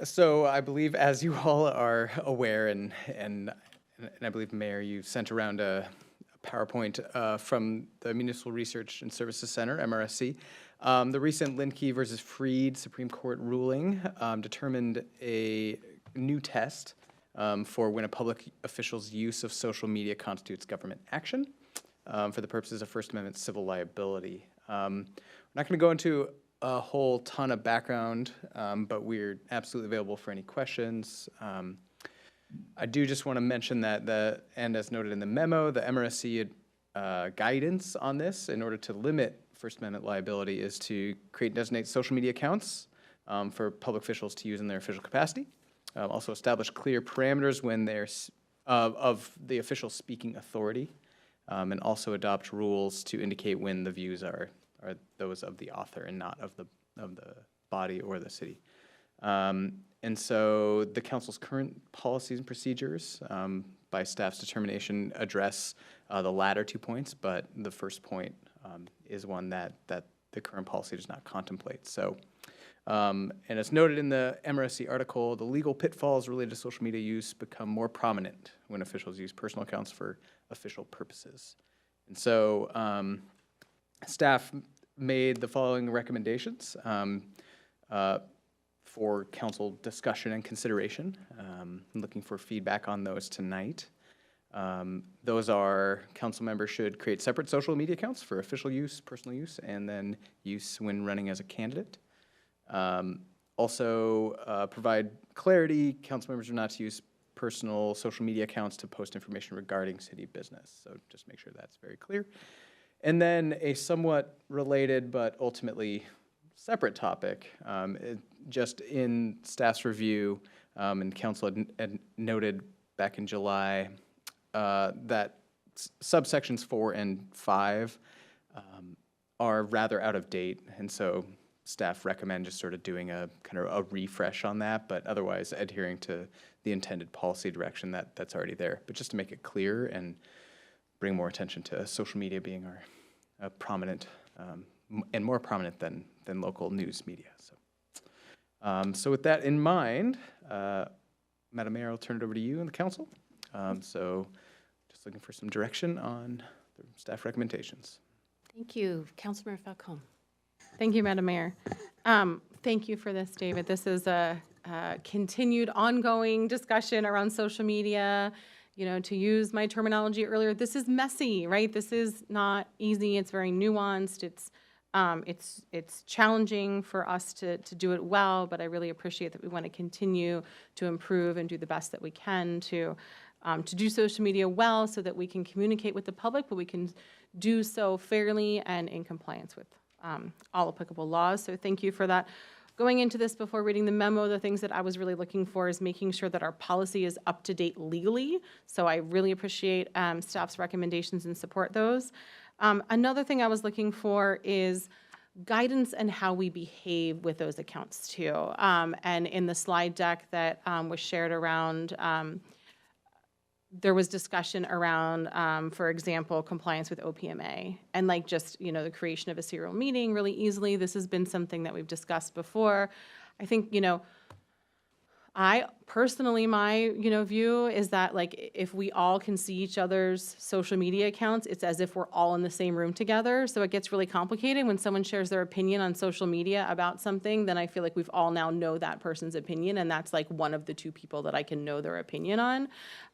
so I believe, as you all are aware, and I believe, Mayor, you sent around a PowerPoint from the Municipal Research and Services Center, MRSC. The recent Linkey versus Freed Supreme Court ruling determined a new test for when a public official's use of social media constitutes government action for the purposes of First Amendment civil liability. We're not going to go into a whole ton of background, but we're absolutely available for any questions. I do just want to mention that and as noted in the memo, the MRSC guidance on this in order to limit First Amendment liability is to create and designate social media accounts for public officials to use in their official capacity. Also establish clear parameters when they're of the official speaking authority, and also adopt rules to indicate when the views are those of the author and not of the body or the city. And so the council's current policies and procedures, by staff's determination, address the latter 2 points, but the first point is one that the current policy does not contemplate. So, and as noted in the MRSC article, the legal pitfalls related to social media use become more prominent when officials use personal accounts for official purposes. And so staff made the following recommendations for council discussion and consideration. I'm looking for feedback on those tonight. Those are, council members should create separate social media accounts for official use, personal use, and then use when running as a candidate. Also, provide clarity. Council members are not to use personal social media accounts to post information regarding city business. So just make sure that's very clear. And then a somewhat related but ultimately separate topic, just in staff's review, and council had noted back in July that subsections 4 and 5 are rather out of date, and so staff recommend just sort of doing a kind of a refresh on that, but otherwise adhering to the intended policy direction that's already there. But just to make it clear and bring more attention to social media being our prominent and more prominent than local news media. So with that in mind, Madam Mayor, I'll turn it over to you and the council. So just looking for some direction on the staff recommendations. Thank you. Councilmember Falcone. Thank you, Madam Mayor. Thank you for this, David. This is a continued ongoing discussion around social media. You know, to use my terminology earlier, this is messy, right? This is not easy. It's very nuanced. It's challenging for us to do it well, but I really appreciate that we want to continue to improve and do the best that we can to do social media well so that we can communicate with the public, but we can do so fairly and in compliance with all applicable laws. So thank you for that. Going into this before reading the memo, the things that I was really looking for is making sure that our policy is up to date legally. So I really appreciate staff's recommendations and support those. Another thing I was looking for is guidance and how we behave with those accounts too. And in the slide deck that was shared around, there was discussion around, for example, compliance with OPMA and like just, you know, the creation of a serial meeting really easily. This has been something that we've discussed before. I think, you know, I personally, my, you know, view is that like if we all can see each other's social media accounts, it's as if we're all in the same room together. So it gets really complicated when someone shares their opinion on social media about something, then I feel like we've all now know that person's opinion, and that's like one of the two people that I can know their opinion on.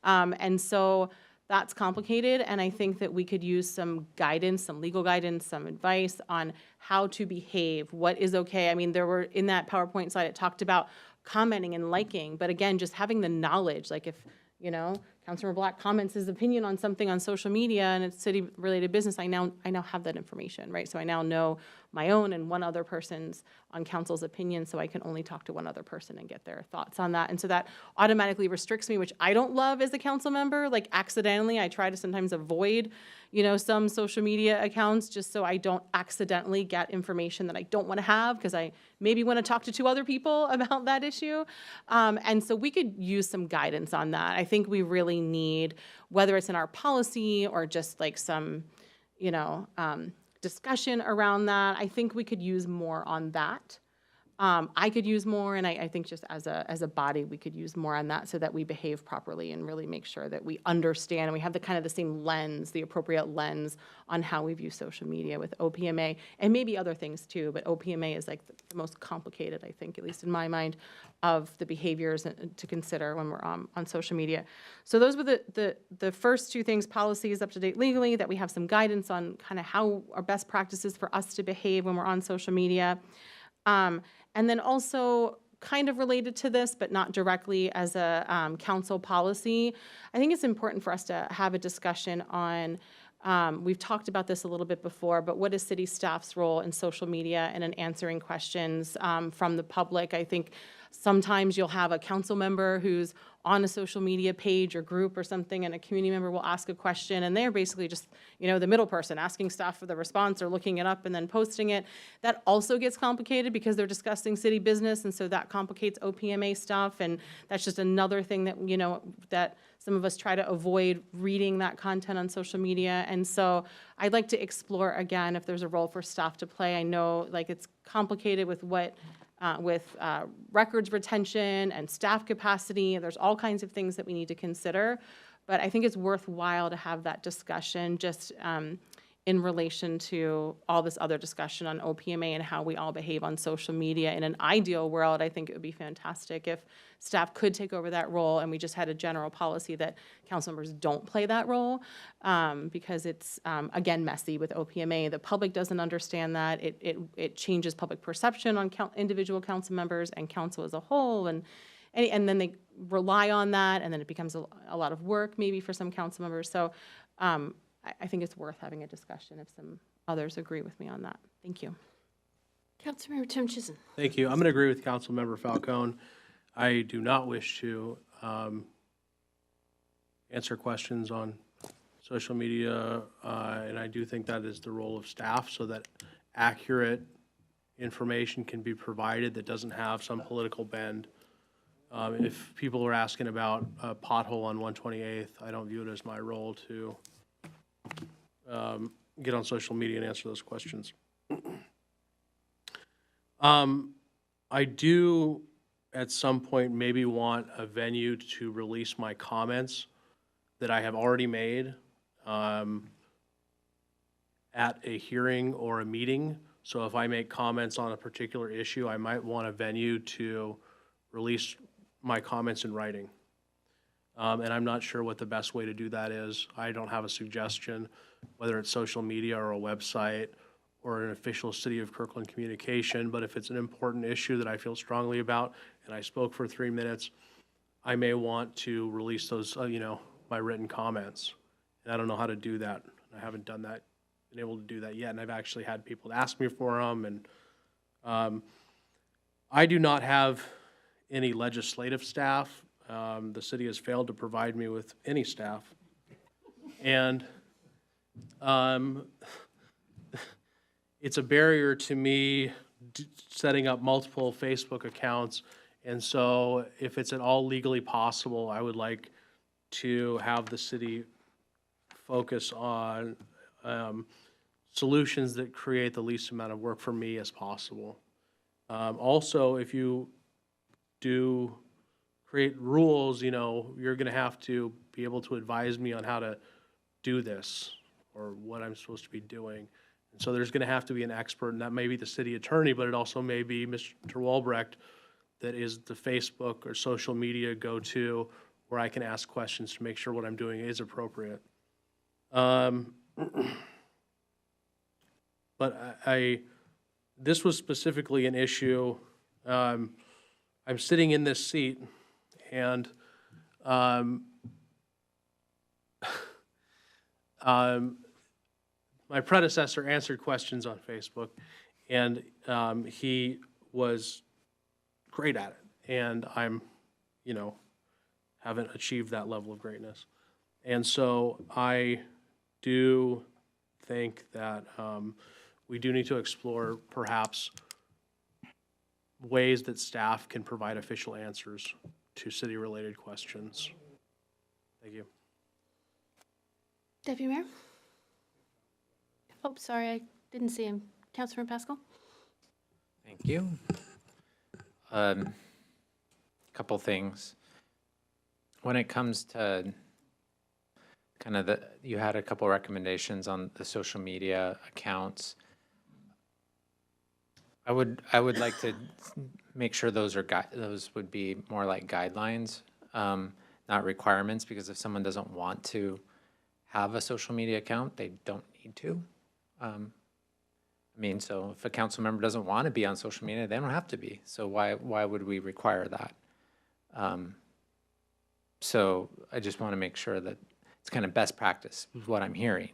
And so that's complicated, and I think that we could use some guidance, some legal guidance, some advice on how to behave, what is okay. I mean, there were, in that PowerPoint slide, it talked about commenting and liking, but again, just having the knowledge, like if, you know, Councilmember Black comments his opinion on something on social media and it's city-related business, I now have that information, right? So I now know my own and one other person's on council's opinion, so I can only talk to one other person and get their thoughts on that. And so that automatically restricts me, which I don't love as a council member. Like accidentally, I try to sometimes avoid, you know, some social media accounts just so I don't accidentally get information that I don't want to have because I maybe want to talk to two other people about that issue. And so we could use some guidance on that. I think we really need, whether it's in our policy or just like some, you know, discussion around that. I think we could use more on that. I could use more, and I think just as a body, we could use more on that so that we behave properly and really make sure that we understand and we have the kind of the same lens, the appropriate lens on how we view social media with OPMA and maybe other things too, but OPMA is like the most complicated, I think, at least in my mind, of the behaviors to consider when we're on social media. So those were the first two things: policy is up to date legally, that we have some guidance on kind of how our best practices for us to behave when we're on social media. And then also, kind of related to this, but not directly as a council policy, I think it's important for us to have a discussion on, we've talked about this a little bit before, but what is city staff's role in social media and in answering questions from the public? I think sometimes you'll have a council member who's on a social media page or group or something, and a community member will ask a question, and they're basically just, the middle person asking staff for the response or looking it up and then posting it. That also gets complicated because they're discussing city business, and so that complicates OPMA stuff, and that's just another thing that, that some of us try to avoid reading that content on social media. And so I'd like to explore again if there's a role for staff to play. I know it's complicated with records retention and staff capacity. There's all kinds of things that we need to consider, but I think it's worthwhile to have that discussion just in relation to all this other discussion on OPMA and how we all behave on social media. In an ideal world, I think it would be fantastic if staff could take over that role and we just had a general policy that council members don't play that role because it's, again, messy with OPMA. The public doesn't understand that. It changes public perception on individual council members and council as a whole. And then they rely on that, and then it becomes a lot of work maybe for some council members. So I think it's worth having a discussion if some others agree with me on that. Thank you. Councilmember Tim Chisholm. Thank you. I'm going to agree with Councilmember Falcone. I do not wish to answer questions on social media, and I do think that is the role of staff so that accurate information can be provided that doesn't have some political bend. If people are asking about a pothole on 128th, I don't view it as my role to get on social media and answer those questions. I do, at some point, maybe want a venue to release my comments that I have already made at a hearing or a meeting. So if I make comments on a particular issue, I might want a venue to release my comments in writing. And I'm not sure what the best way to do that is. I don't have a suggestion, whether it's social media or a website or an official City of Kirkland communication, but if it's an important issue that I feel strongly about and I spoke for 3 minutes, I may want to release those, my written comments. And I don't know how to do that. I haven't been able to do that yet, and I've actually had people ask me for them, and I do not have any legislative staff. The city has failed to provide me with any staff. And it's a barrier to me setting up multiple Facebook accounts. And so if it's at all legally possible, I would like to have the city focus on solutions that create the least amount of work for me as possible. Also, if you do create rules, you're going to have to be able to advise me on how to do this or what I'm supposed to be doing. And so there's going to have to be an expert, and that may be the city attorney, but it also may be Mr. Walbrecht that is the Facebook or social media go-to where I can ask questions to make sure what I'm doing is appropriate. But this was specifically an issue. I'm sitting in this seat, and my predecessor answered questions on Facebook, and he was great at it. And I'm, haven't achieved that level of greatness. And so I do think that we do need to explore perhaps ways that staff can provide official answers to city-related questions. Thank you. Deputy Mayor? Oh, sorry, I didn't see him. Councilmember Pascal? Thank you. Couple things. When it comes to kind of you had a couple recommendations on the social media accounts. I would like to make sure those would be more like guidelines, not requirements, because if someone doesn't want to have a social media account, they don't need to. I mean, so if a council member doesn't want to be on social media, they don't have to be. So why would we require that? So I just want to make sure that it's kind of best practice is what I'm hearing.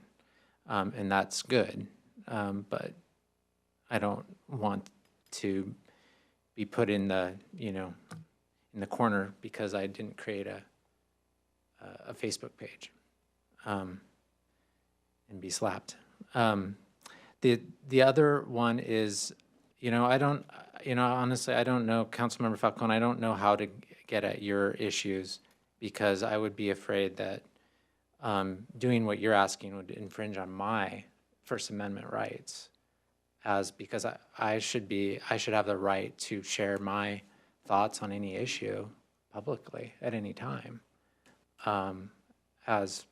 And that's good. But I don't want to be put in the, in the corner because I didn't create a Facebook page, and be slapped. The other one is, honestly, I don't know, Councilmember Falcone, I don't know how to get at your issues because I would be afraid that doing what you're asking would infringe on my First Amendment rights, because I should have the right to share my thoughts on any issue publicly at any time, as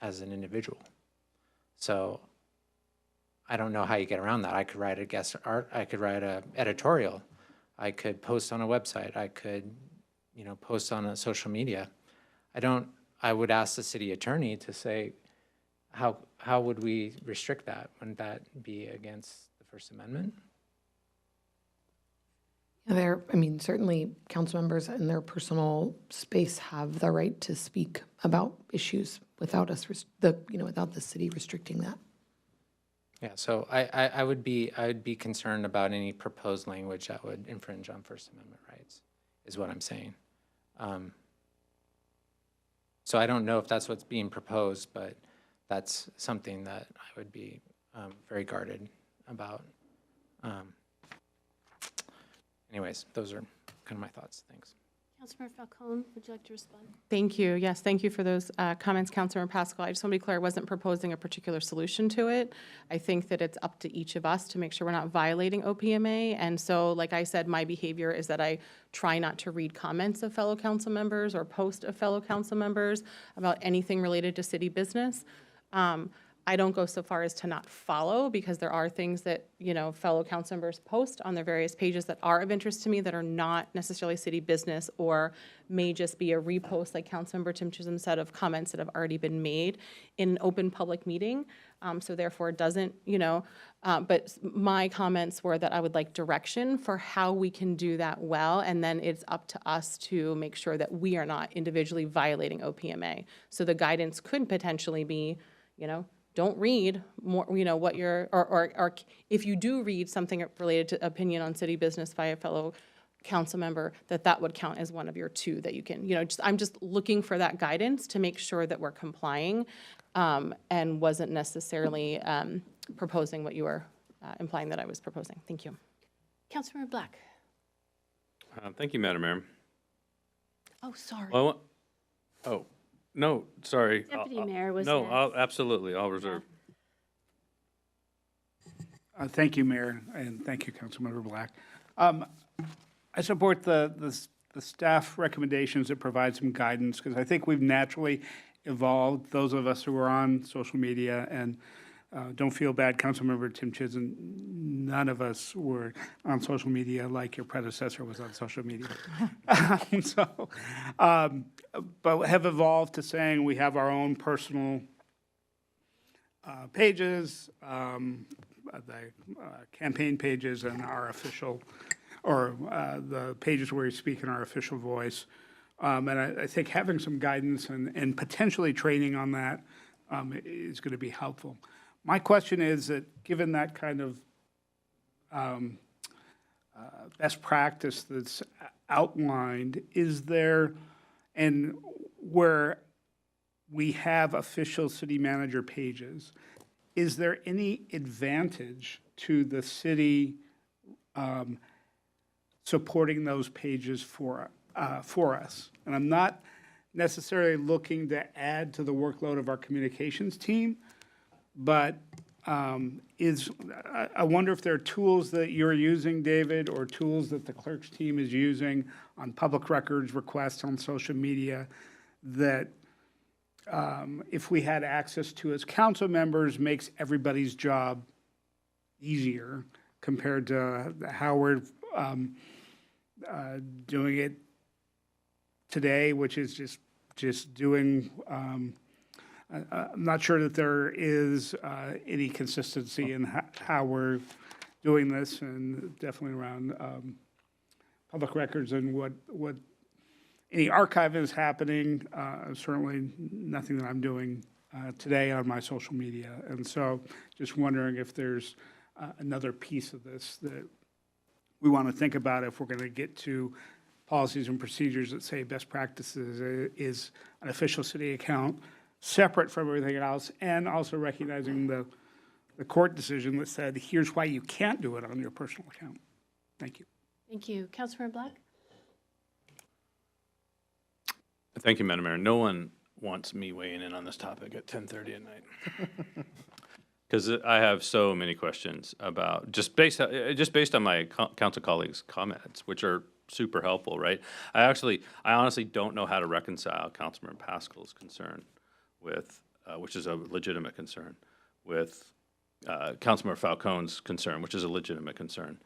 an individual. So I don't know how you get around that. I could write a guest art, I could write an editorial, I could post on a website, I could, post on a social media. I would ask the city attorney to say, how would we restrict that? Wouldn't that be against the First Amendment? Certainly council members in their personal space have the right to speak about issues without without the city restricting that. Yeah, so I would be concerned about any proposed language that would infringe on First Amendment rights, is what I'm saying. So I don't know if that's what's being proposed, but that's something that I would be very guarded about. Anyways, those are kind of my thoughts. Thanks. Councilmember Falcone, would you like to respond? Thank you. Yes, thank you for those comments, Councilmember Pascal. I just want to be clear, I wasn't proposing a particular solution to it. I think that it's up to each of us to make sure we're not violating OPMA. And so, like I said, my behavior is that I try not to read comments of fellow council members or post of fellow council members about anything related to city business. I don't go so far as to not follow, because there are things that, fellow council members post on their various pages that are of interest to me that are not necessarily city business, or may just be a repost, like Councilmember Tim Chisholm said, of comments that have already been made in an open public meeting. So therefore it doesn't, but my comments were that I would like direction for how we can do that well, and then it's up to us to make sure that we are not individually violating OPMA. So the guidance could potentially be, don't read more, what you're, or if you do read something related to opinion on city business by a fellow council member, that would count as one of your two that you can, I'm just looking for that guidance to make sure that we're complying, and wasn't necessarily proposing what you were implying that I was proposing. Thank you. Councilmember Black. Thank you, Madam Mayor. Oh, sorry. Well, no, sorry. Deputy Mayor was No, next. absolutely, I'll reserve. Thank you, Mayor, and thank you, Councilmember Black. I support the staff recommendations that provide some guidance, because I think we've naturally evolved, those of us who are on social media, and don't feel bad, Councilmember Tim Chisholm, none of us were on social media like your predecessor was on social media. But have evolved to saying we have our own personal pages, the campaign pages, and our official, or the pages where we speak in our official voice. And I think having some guidance and potentially training on that is going to be helpful. My question is that, given that kind of best practice that's outlined, is there, and where we have official city manager pages, is there any advantage to the city supporting those pages for us? And I'm not necessarily looking to add to the workload of our communications team, but I wonder if there are tools that you're using, David, or tools that the clerk's team is using on public records requests on social media that, if we had access to as council members, makes everybody's job easier compared to how we're doing it today, which is just doing I'm not sure that there is any consistency in how we're doing this, and definitely around public records and what any archive is happening. Certainly nothing that I'm doing today on my social media. And so just wondering if there's another piece of this that we want to think about if we're going to get to policies and procedures that say best practices is an official city account separate from everything else, and also recognizing the court decision that said, here's why you can't do it on your personal account. Thank you. Thank you. Councilmember Black? Thank you, Madam Mayor. No one wants me weighing in on this topic at 10:30 at night. Because I have so many questions about, just based on my council colleagues' comments, which are super helpful, right? I honestly don't know how to reconcile Councilmember Pascal's concern with, which is a legitimate concern, with Councilmember Falcone's concern, which is a legitimate concern.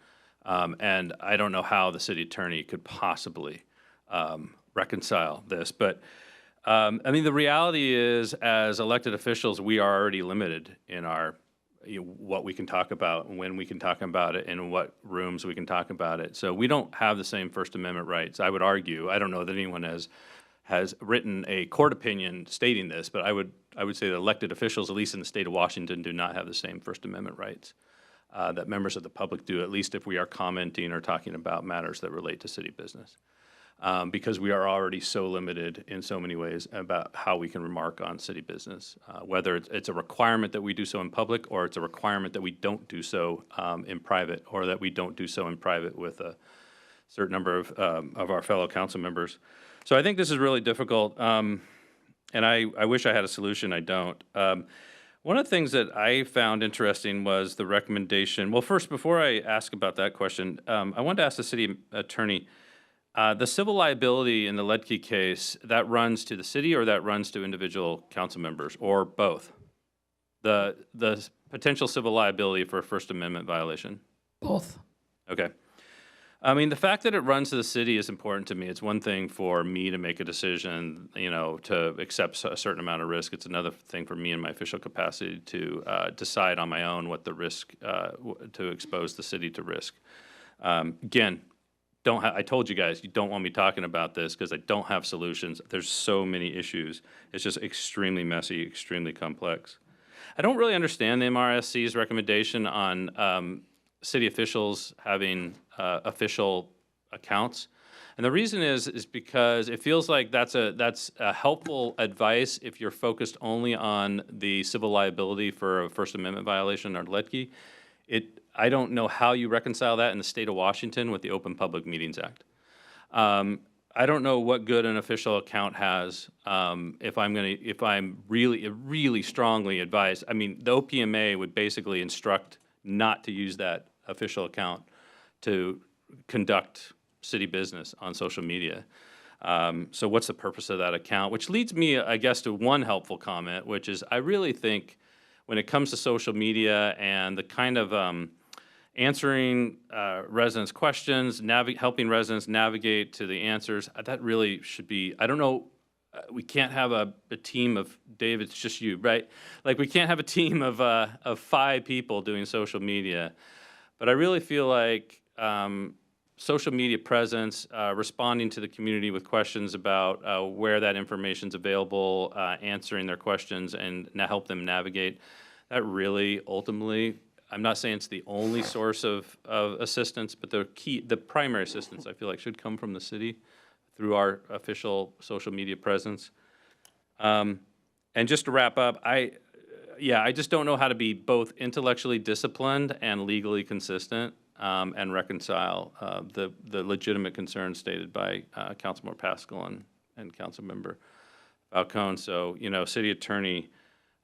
And I don't know how the city attorney could possibly reconcile this. But I mean, the reality is, as elected officials, we are already limited in our what we can talk about, when we can talk about it, and in what rooms we can talk about it. So we don't have the same First Amendment rights. I would argue. I don't know that anyone has written a court opinion stating this, but I would say that elected officials, at least in the state of Washington, do not have the same First Amendment rights that members of the public do, at least if we are commenting or talking about matters that relate to city business. Because we are already so limited in so many ways about how we can remark on city business, whether it's a requirement that we do so in public, or it's a requirement that we don't do so in private, or that we don't do so in private with a certain number of our fellow council members. So I think this is really difficult, and I wish I had a solution. I don't. One of the things that I found interesting was the recommendation. Well, first, before I ask about that question, I wanted to ask the city attorney, the civil liability in the Ledke case, that runs to the city, or that runs to individual council members, or both? The potential civil liability for a First Amendment violation? Both. Okay. I mean, the fact that it runs to the city is important to me. It's one thing for me to make a decision, to accept a certain amount of risk. It's another thing for me in my official capacity to decide on my own what the risk, to expose the city to risk. Again, I told you guys, you don't want me talking about this because I don't have solutions. There's so many issues. It's just extremely messy, extremely complex. I don't really understand the MRSC's recommendation on city officials having official accounts. And the reason is because it feels like that's a helpful advice if you're focused only on the civil liability for a First Amendment violation or Ledke. I don't know how you reconcile that in the state of Washington with the Open Public Meetings Act. I don't know what good an official account has if I'm really strongly advised. I mean, the OPMA would basically instruct not to use that official account to conduct city business on social media. So what's the purpose of that account? Which leads me, I guess, to one helpful comment, which is I really think when it comes to social media and the kind of answering residents' questions, helping residents navigate to the answers, that really should be, I don't know, we can't have a team of, Dave, it's just you, right? Like, we can't have a team of 5 people doing social media. But I really feel like social media presence, responding to the community with questions about where that information's available, answering their questions, and help them navigate, that really ultimately, I'm not saying it's the only source of assistance, but the primary assistance I feel like should come from the city through our official social media presence. And just to wrap up, I just don't know how to be both intellectually disciplined and legally consistent and reconcile the legitimate concerns stated by Councilmember Pascal and Councilmember Falcone. So, city attorney,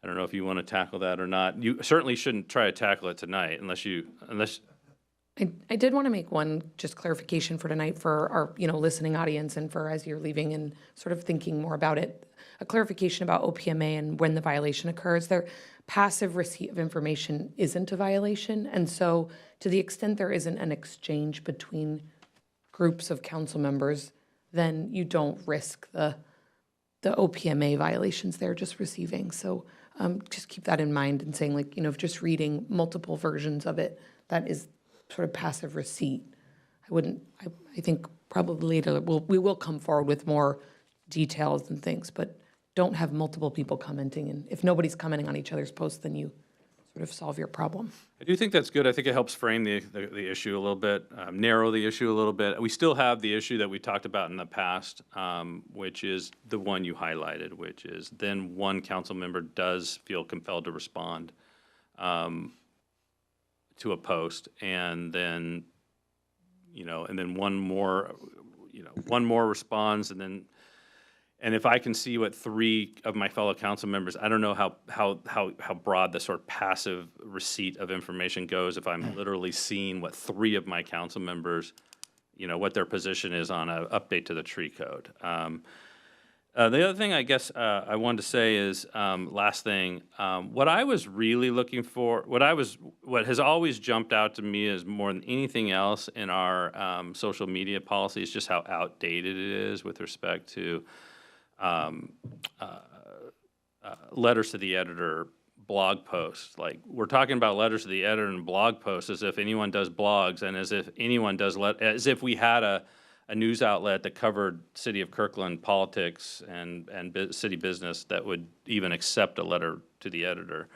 I don't know if you want to tackle that or not. You certainly shouldn't try to tackle it tonight unless. I did want to make one just clarification for tonight for our, listening audience, and for as you're leaving and sort of thinking more about it, a clarification about OPMA and when the violation occurs. Their passive receipt of information isn't a violation. And so to the extent there isn't an exchange between groups of council members, then you don't risk the OPMA violations they're just receiving. So just keep that in mind and saying, like, if just reading multiple versions of it, that is sort of passive receipt. I think probably we will come forward with more details and things, but don't have multiple people commenting. And if nobody's commenting on each other's posts, then you sort of solve your problem. I do think that's good. I think it helps frame the issue a little bit, narrow the issue a little bit. We still have the issue that we talked about in the past, which is the one you highlighted, which is then one council member does feel compelled to respond to a post, and then, one more responds, and if I can see what 3 of my fellow council members, I don't know how broad the sort of passive receipt of information goes if I'm literally seeing what 3 of my council members, what their position is on an update to the tree code. The other thing I guess I wanted to say is, last thing, what I was really looking for, what has always jumped out to me is more than anything else in our social media policy is just how outdated it is with respect to letters to the editor, blog posts. Like, we're talking about letters to the editor and blog posts as if anyone does blogs, and as if anyone does as if we had a news outlet that covered City of Kirkland politics and city business that would even accept a letter to the editor.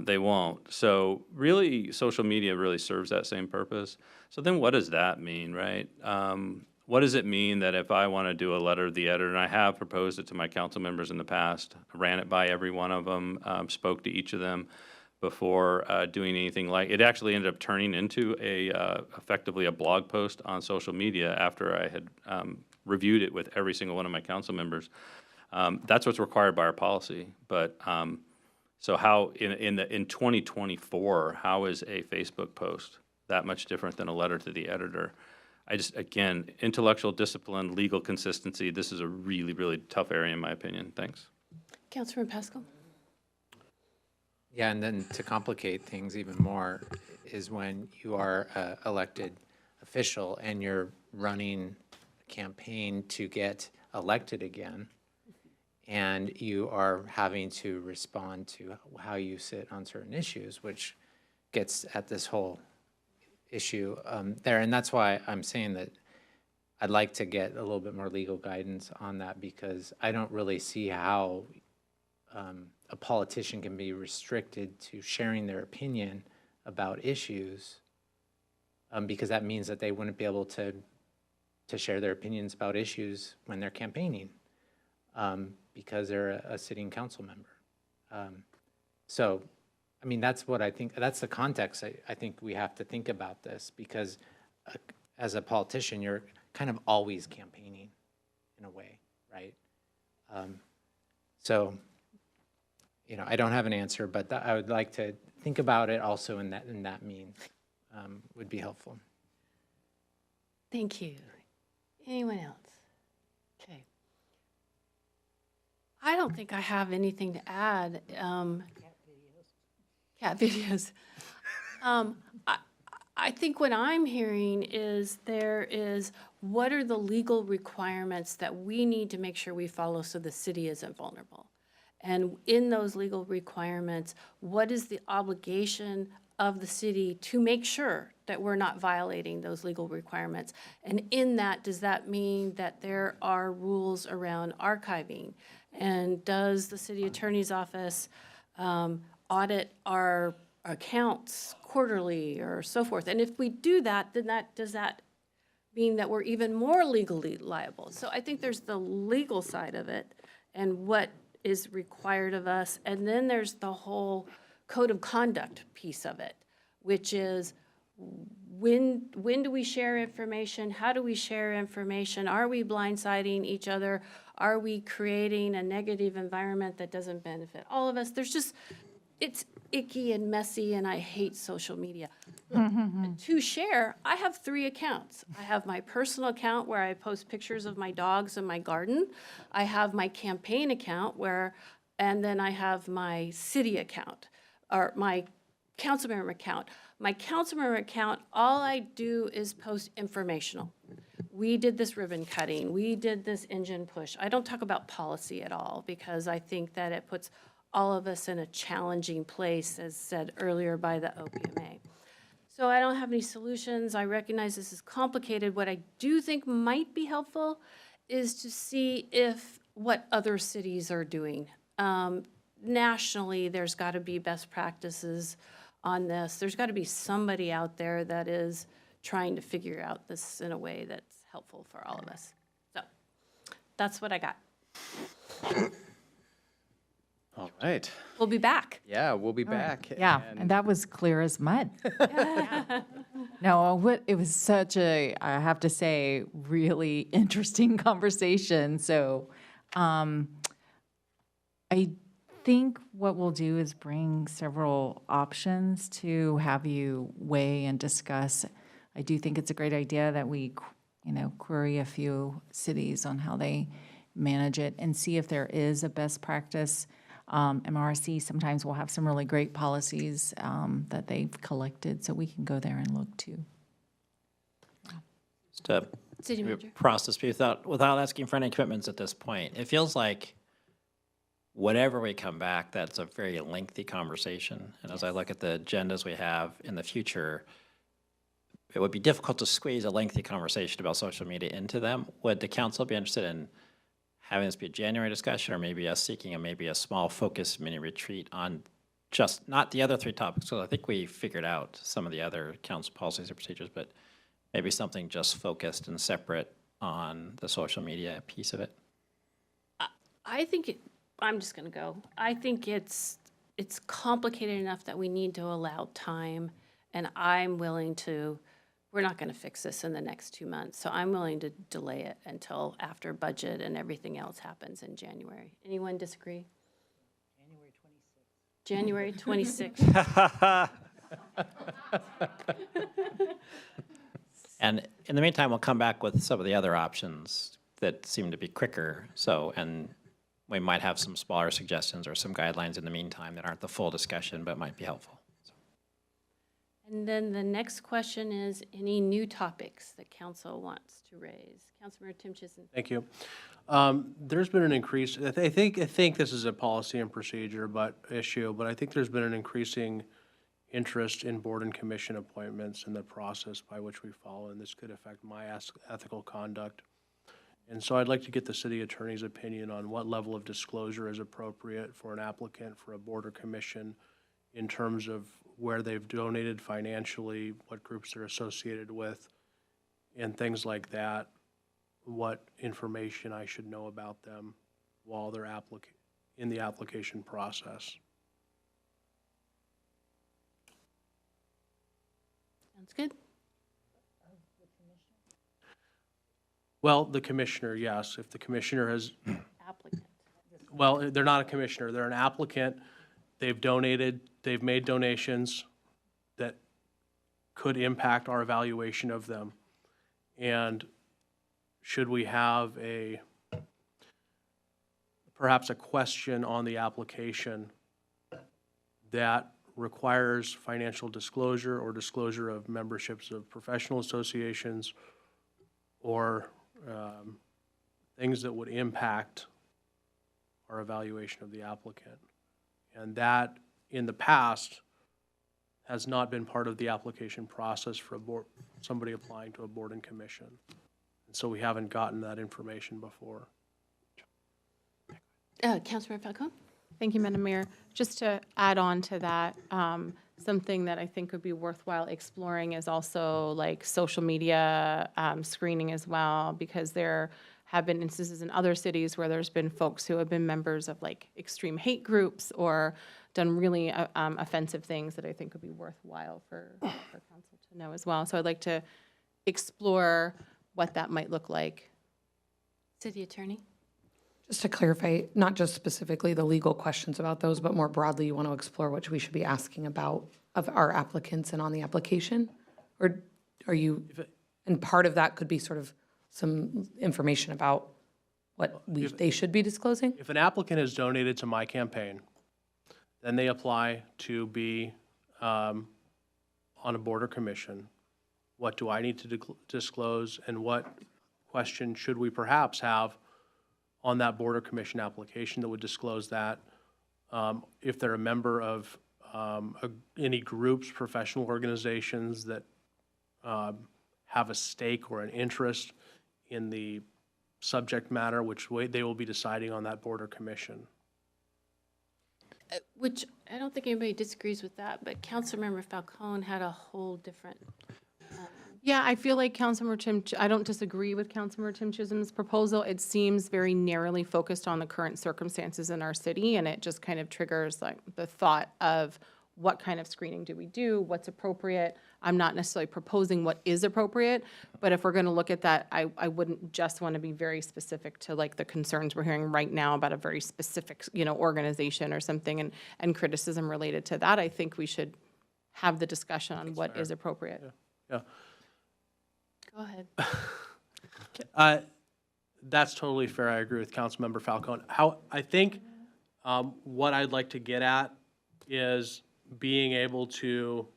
They won't. So really, social media really serves that same purpose. So then what does that mean, right? What does it mean that if I want to do a letter to the editor, and I have proposed it to my council members in the past, ran it by every one of them, spoke to each of them before doing anything like, it actually ended up turning into effectively a blog post on social media after I had reviewed it with every single one of my council members. That's what's required by our policy. But so how, in 2024, how is a Facebook post that much different than a letter to the editor? Again, intellectual discipline, legal consistency, this is a really, really tough area in my opinion. Thanks. Councilman Pascal? Yeah, and then to complicate things even more is when you are an elected official and you're running a campaign to get elected again, and you are having to respond to how you sit on certain issues, which gets at this whole issue there. And that's why I'm saying that I'd like to get a little bit more legal guidance on that, because I don't really see how a politician can be restricted to sharing their opinion about issues, because that means that they wouldn't be able to share their opinions about issues when they're campaigning, because they're a sitting council member. So, I mean, that's what I think, that's the context I think we have to think about this, because as a politician, you're kind of always campaigning in a way, right? So, I don't have an answer, but I would like to think about it also in that mean would be helpful. Thank you. Anyone else? Okay. I don't think I have anything to add. Cat videos. I think what I'm hearing is what are the legal requirements that we need to make sure we follow so the city isn't vulnerable? And in those legal requirements, what is the obligation of the city to make sure that we're not violating those legal requirements? And in that, does that mean that there are rules around archiving? And does the city attorney's office audit our accounts quarterly or so forth? And if we do that, then does that mean that we're even more legally liable? So I think there's the legal side of it and what is required of us. And then there's the whole code of conduct piece of it, which is when do we share information? How do we share information? Are we blindsiding each other? Are we creating a negative environment that doesn't benefit all of us? It's icky and messy, and I hate social media. To share, I have 3 accounts. I have my personal account where I post pictures of my dogs and my garden. I have my campaign account and then I have my city account, or my council member account. My council member account, all I do is post informational. we did this ribbon cutting, we did this engine push. I don't talk about policy at all because I think that it puts all of us in a challenging place, as said earlier by the OPMA. So I don't have any solutions. I recognize this is complicated. What I do think might be helpful is to see what other cities are doing. Nationally, there's got to be best practices on this. There's got to be somebody out there that is trying to figure out this in a way that's helpful for all of us. So that's what I got. All right. We'll be back. Yeah, we'll be back. Yeah, and that was clear as mud. No, it was such a, I have to say, really interesting conversation. So I think what we'll do is bring several options to have you weigh and discuss. I do think it's a great idea that we, query a few cities on how they manage it and see if there is a best practice. MRC sometimes will have some really great policies that they've collected, so we can go there and look too. Just to City Manager. process without asking for any commitments at this point, it feels like whatever we come back, that's a very lengthy conversation. And as I look at the agendas we have in the future, it would be difficult to squeeze a lengthy conversation about social media into them. Would the council be interested in having this be a January discussion, or maybe us seeking maybe a small focus mini retreat on just not the other three topics? So I think we figured out some of the other council policies and procedures, but maybe something just focused and separate on the social media piece of it. I think I'm just going to go. I think it's complicated enough that we need to allow time, and I'm willing to. We're not going to fix this in the next 2 months, so I'm willing to delay it until after budget and everything else happens in January. Anyone disagree? January 26th. January 26th. And in the meantime, we'll come back with some of the other options that seem to be quicker. So, and we might have some smaller suggestions or some guidelines in the meantime that aren't the full discussion, but might be helpful. And then the next question is, any new topics that council wants to raise? Councilmember Tim Chisholm. Thank you. There's been an increase, I think this is a policy and procedure issue, but I think there's been an increasing interest in board and commission appointments and the process by which we follow, and this could affect my ethical conduct. And so I'd like to get the city attorney's opinion on what level of disclosure is appropriate for an applicant for a board or commission in terms of where they've donated financially, what groups they're associated with, and things like that, what information I should know about them while they're in the application process. Sounds good. Well, the commissioner, yes. If the commissioner has, Applicant. well, they're not a commissioner, they're an applicant. They've donated, they've made donations that could impact our evaluation of them. And should we have perhaps a question on the application that requires financial disclosure or disclosure of memberships of professional associations or things that would impact our evaluation of the applicant. And that, in the past, has not been part of the application process for somebody applying to a board and commission. And so we haven't gotten that information before. Councilmember Falcone? Thank you, Madam Mayor. Just to add on to that, something that I think would be worthwhile exploring is also like social media screening as well, because there have been instances in other cities where there's been folks who have been members of like extreme hate groups or done really offensive things that I think would be worthwhile for council to know as well. So I'd like to explore what that might look like. City Attorney? Just to clarify, not just specifically the legal questions about those, but more broadly, you want to explore what we should be asking about of our applicants and on the application? Or are you, and part of that could be sort of some information about what they should be disclosing? If an applicant has donated to my campaign, then they apply to be on a board or commission. What do I need to disclose, and what question should we perhaps have on that Board or Commission application that would disclose that. If they're a member of any groups, professional organizations that have a stake or an interest in the subject matter, which way they will be deciding on that Board or Commission. Which, I don't think anybody disagrees with that, but Councilmember Falcone had a whole different. Yeah, I feel like Councilmember Tim, I don't disagree with Councilmember Tim Chisholm's proposal. It seems very narrowly focused on the current circumstances in our city, and it just kind of triggers like the thought of what kind of screening do we do, what's appropriate. I'm not necessarily proposing what is appropriate, but if we're going to look at that, I wouldn't just want to be very specific to like the concerns we're hearing right now about a very specific, organization or something and criticism related to that. I think we should have the discussion on what is appropriate. Yeah. Go ahead. That's totally fair. I agree with Councilmember Falcone. I think what I'd like to get at is being able to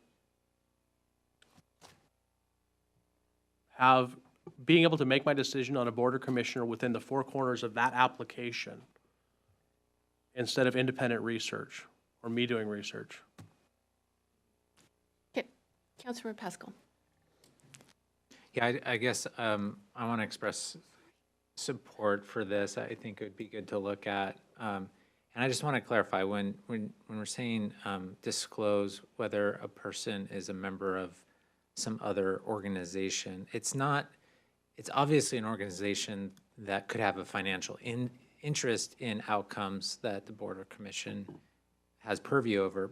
make my decision on a board or commissioner within the four corners of that application instead of independent research or me doing research. Okay, Councilmember Pascal. Yeah, I guess I want to express support for this. I think it would be good to look at. And I just want to clarify, when we're saying disclose whether a person is a member of some other organization, it's obviously an organization that could have a financial interest in outcomes that the board or commission has purview over.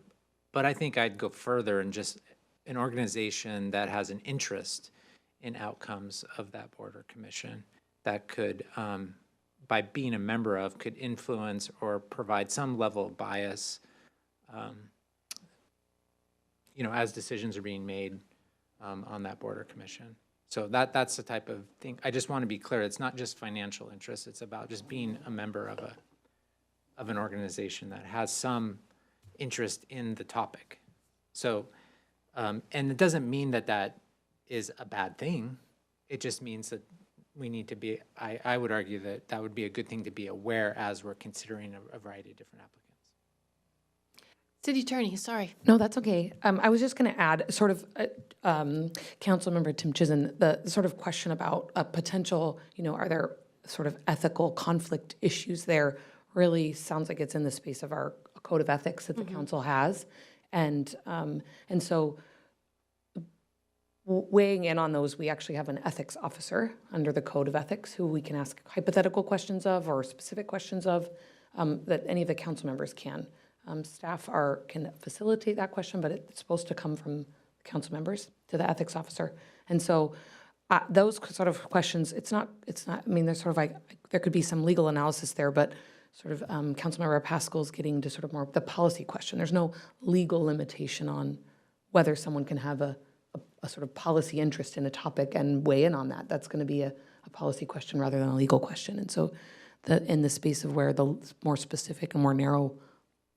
But I think I'd go further and just an organization that has an interest in outcomes of that board or commission that could, by being a member of, could influence or provide some level of bias, as decisions are being made on that board or commission. So that's the type of thing. I just want to be clear. It's not just financial interest. It's about just being a member of an organization that has some interest in the topic. So, and it doesn't mean that is a bad thing. It just means that we need to be, I would argue that would be a good thing to be aware as we're considering a variety of different applicants. City Attorney, sorry. No, that's okay. I was just going to add sort of, Councilmember Tim Chisholm, the sort of question about a potential, are there sort of ethical conflict issues there? Really sounds like it's in the space of our code of ethics that the council has. And so weighing in on those, we actually have an ethics officer under the code of ethics who we can ask hypothetical questions of or specific questions of that any of the council members can. Staff can facilitate that question, but it's supposed to come from the council members to the ethics officer. And so those sort of questions, it's not, I mean, there's sort of like, there could be some legal analysis there, but sort of Councilmember Pascal's getting to sort of more the policy question. There's no legal limitation on whether someone can have a sort of policy interest in a topic and weigh in on that. That's going to be a policy question rather than a legal question. And so in the space of where the more specific and more narrow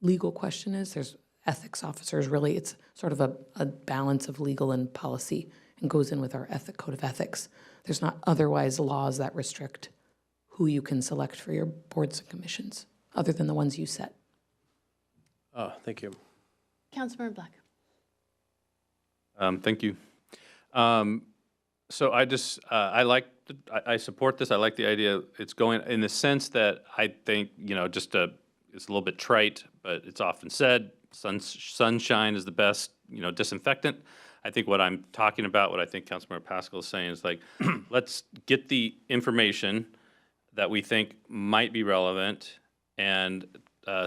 legal question is, there's ethics officers. Really, it's sort of a balance of legal and policy and goes in with our code of ethics. There's not otherwise laws that restrict who you can select for your boards and commissions, other than the ones you set. Thank you. Councilmember Black. Thank you. So I support this. I like the idea it's going in the sense that I think, it's a little bit trite, but it's often said, sunshine is the best, disinfectant. I think what I'm talking about, what I think Councilmember Pascal is saying is like, let's get the information that we think might be relevant. And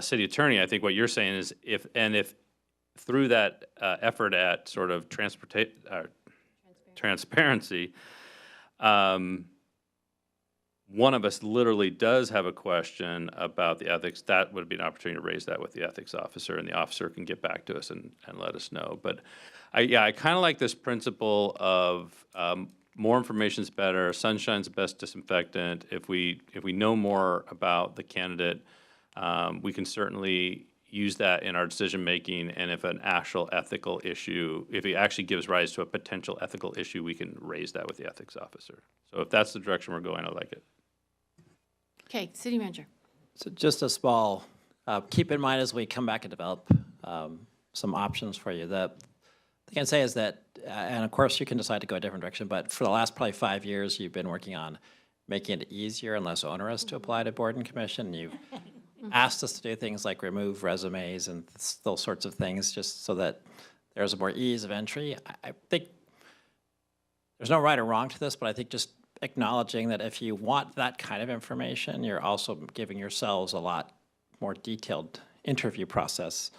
City Attorney, I think what you're saying is if through that effort at sort of transparency, one of us literally does have a question about the ethics, that would be an opportunity to raise that with the ethics officer, and the officer can get back to us and let us know. But I kind of like this principle of more information is better, sunshine's the best disinfectant. If we know more about the candidate, we can certainly use that in our decision-making, and if an actual ethical issue, if it actually gives rise to a potential ethical issue, we can raise that with the ethics officer. So if that's the direction we're going, I like it. Okay, city manager. So just a small, keep in mind as we come back and develop some options for you. The thing I can say is that, and of course you can decide to go a different direction, but for the last probably 5 years, you've been working on making it easier and less onerous to apply to board and commission. You've asked us to do things like remove resumes and those sorts of things just so that there's a more ease of entry. I think there's no right or wrong to this, but I think just acknowledging that if you want that kind of information, you're also giving yourselves a lot more detailed interview process.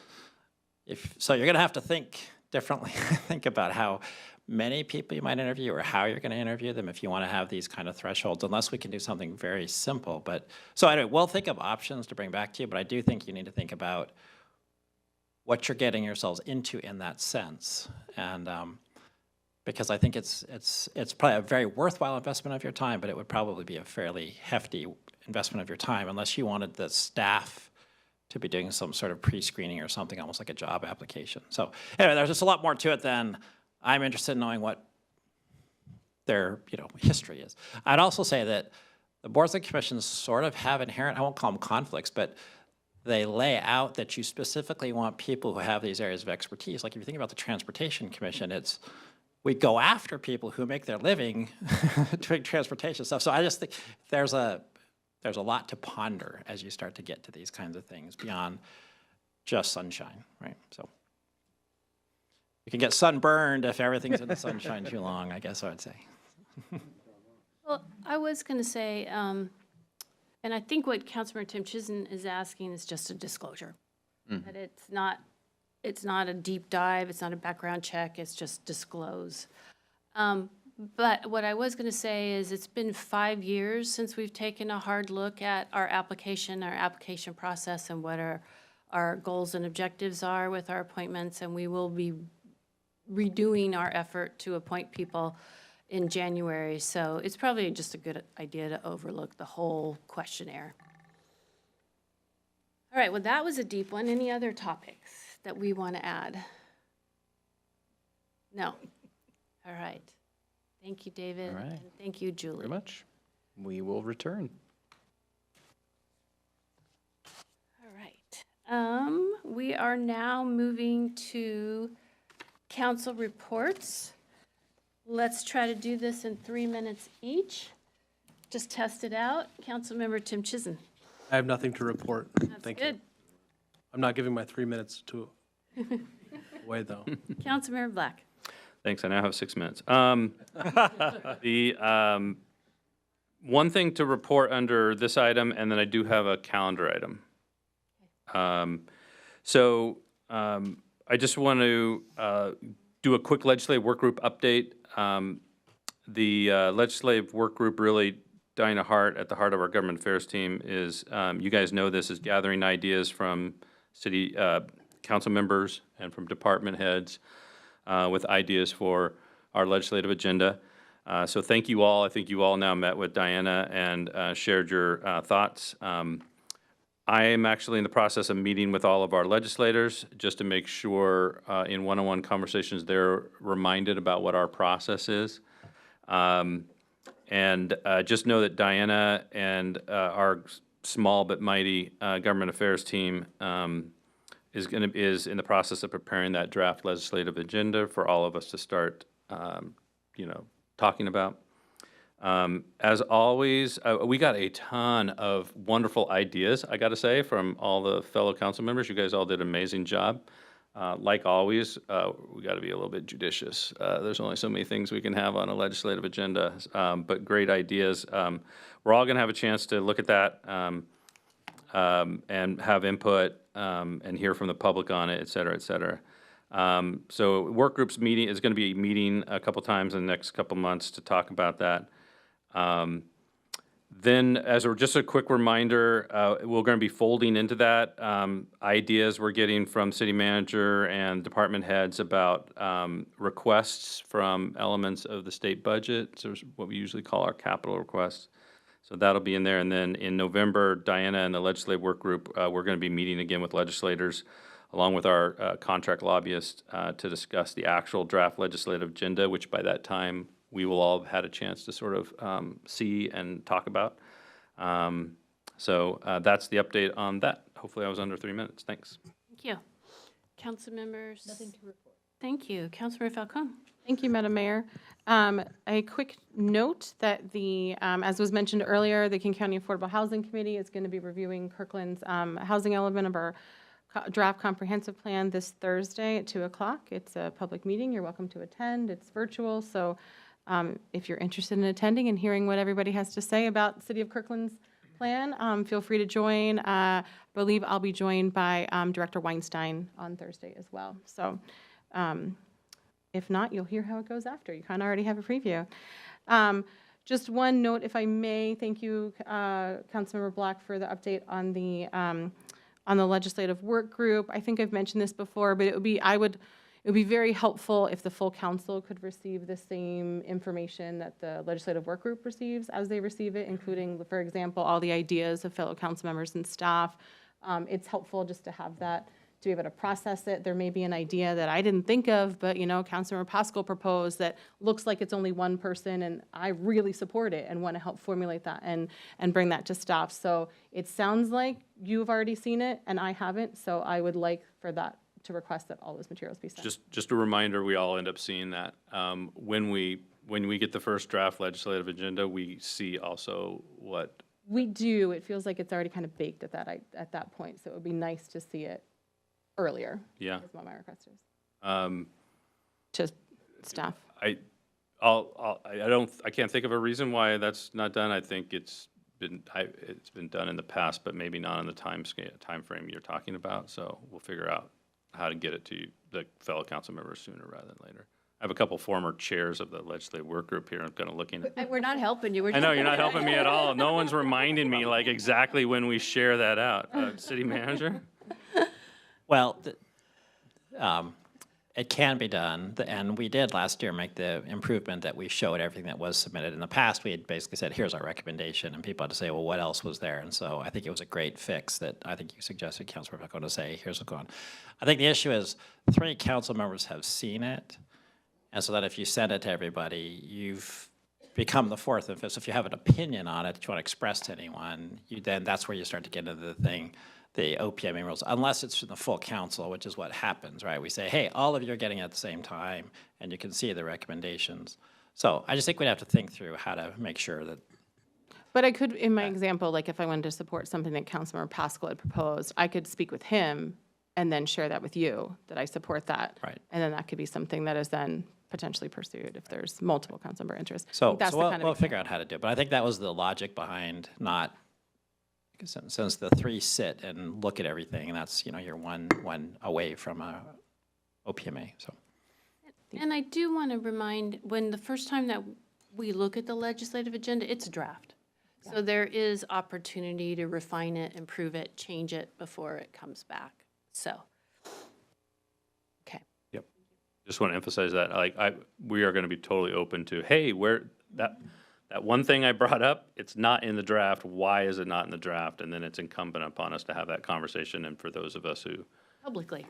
So you're going to have to think differently, think about how many people you might interview or how you're going to interview them if you want to have these kind of thresholds, unless we can do something very simple. But so anyway, we'll think of options to bring back to you, but I do think you need to think about what you're getting yourselves into in that sense. And because I think it's probably a very worthwhile investment of your time, but it would probably be a fairly hefty investment of your time unless you wanted the staff to be doing some sort of pre-screening or something, almost like a job application. So anyway, there's just a lot more to it than I'm interested in knowing what their history is. I'd also say that the boards and commissions sort of have inherent, I won't call them conflicts, but they lay out that you specifically want people who have these areas of expertise. Like if you think about the Transportation Commission, we go after people who make their living doing transportation stuff. So I just think there's a lot to ponder as you start to get to these kinds of things beyond just sunshine, right? So you can get sunburned if everything's in the sunshine too long, I guess I would say. Well, I was going to say, and I think what Councilmember Tim Chisholm is asking is just a disclosure. That it's not a deep dive, it's not a background check, it's just disclose. But what I was going to say is it's been 5 years since we've taken a hard look at our application process, and what our goals and objectives are with our appointments, and we will be redoing our effort to appoint people in January. So it's probably just a good idea to overlook the whole questionnaire. All right, well, that was a deep one. Any other topics that we want to add? No. All right. Thank you, David. All right. And thank you, Julie. Very much. We will return. All right. We are now moving to council reports. Let's try to do this in 3 minutes each. Just test it out. Councilmember Tim Chisholm. I have nothing to report. That's Thank good. you. I'm not giving my 3 minutes away, though. Councilmember Black. Thanks, I now have 6 minutes. The one thing to report under this item, and then I do have a calendar item. I just want to do a quick legislative work group update. The legislative work group really dying at the heart of our government affairs team is, you guys know this, is gathering ideas from city council members and from department heads with ideas for our legislative agenda. So thank you all. I think you all now met with Diana and shared your thoughts. I am actually in the process of meeting with all of our legislators just to make sure in one-on-one conversations they're reminded about what our process is. Just know that Diana and our small but mighty government affairs team is in the process of preparing that draft legislative agenda for all of us to start, talking about. As always, we got a ton of wonderful ideas, I got to say, from all the fellow council members. You guys all did an amazing job. Like always, we got to be a little bit judicious. There's only so many things we can have on a legislative agenda, but great ideas. We're all going to have a chance to look at that and have input and hear from the public on it, et cetera, et cetera. So work groups meeting is going to be meeting a couple times in the next couple months to talk about that. Then, just a quick reminder, we're going to be folding into that ideas we're getting from city manager and department heads about requests from elements of the state budget, so what we usually call our capital requests. So that'll be in there. And then in November, Diana and the legislative work group, we're going to be meeting again with legislators along with our contract lobbyist to discuss the actual draft legislative agenda, which by that time we will all have had a chance to sort of see and talk about. So that's the update on that. Hopefully I was under 3 minutes. Thanks. Thank you. Council members? Nothing to report. Thank you. Councilmember Falcone. Thank you, Madam Mayor. A quick note that as was mentioned earlier, the King County Affordable Housing Committee is going to be reviewing Kirkland's housing element of our draft comprehensive plan this Thursday at 2 o'clock. It's a public meeting. You're welcome to attend. It's virtual. So if you're interested in attending and hearing what everybody has to say about City of Kirkland's plan, feel free to join. I believe I'll be joined by Director Weinstein on Thursday as well. So if not, you'll hear how it goes after. You kind of already have a preview. Just one note, if I may. Thank you, Councilmember Black, for the update on the legislative work group. I think I've mentioned this before, but it would be very helpful if the full council could receive the same information that the legislative work group receives as they receive it, including, for example, all the ideas of fellow council members and staff. It's helpful just to have that, to be able to process it. There may be an idea that I didn't think of, but Councilmember Pascal proposed that looks like it's only one person, and I really support it and want to help formulate that and bring that to staff. So it sounds like you've already seen it and I haven't, so I would like for that to request that all those materials be sent. Just a reminder, we all end up seeing that. When we get the first draft legislative agenda, we see also what. We do. It feels like it's already kind of baked at that point, so it would be nice to see it earlier. Yeah. Is what my request is. To staff. I can't think of a reason why that's not done. I think it's been done in the past, but maybe not in the time frame you're talking about. So we'll figure out how to get it to the fellow council members sooner rather than later. I have a couple former chairs of the legislative work group here. I'm kind of looking at. We're not helping you. I know, you're not helping me at all. No one's reminding me like exactly when we share that out. City manager? Well, it can be done, and we did last year make the improvement that we showed everything that was submitted. In the past, we had basically said, here's our recommendation, and people had to say, well, what else was there? And so I think it was a great fix that I think you suggested, Councilmember Falcone, to say, here's what's going on. I think the issue is 3 council members have seen it, and so that if you send it to everybody, you've become the 4th and 5th. So if you have an opinion on it that you want to express to anyone, that's where you start to get into the thing. The OPMA rules, unless it's in the full council, which is what happens, right? We say, hey, all of you are getting it at the same time, and you can see the recommendations. So I just think we'd have to think through how to make sure that. But I could, in my example, like if I wanted to support something that Councilmember Pascal had proposed, I could speak with him and then share that with you, that I support that. Right. And then that could be something that is then potentially pursued if there's multiple council member interests. So we'll figure out how to do it. But I think that was the logic behind not. Since the 3 sit and look at everything, and that's, you're one away from a OPMA, so. And I do want to remind, when the first time that we look at the legislative agenda, it's a draft. Yeah. So there is opportunity to refine it, improve it, change it before it comes back. So, okay. Yep. Just want to emphasize that, we are going to be totally open to, hey, that one thing I brought up, it's not in the draft. Why is it not in the draft? And then it's incumbent upon us to have that conversation. And for those of us who publicly,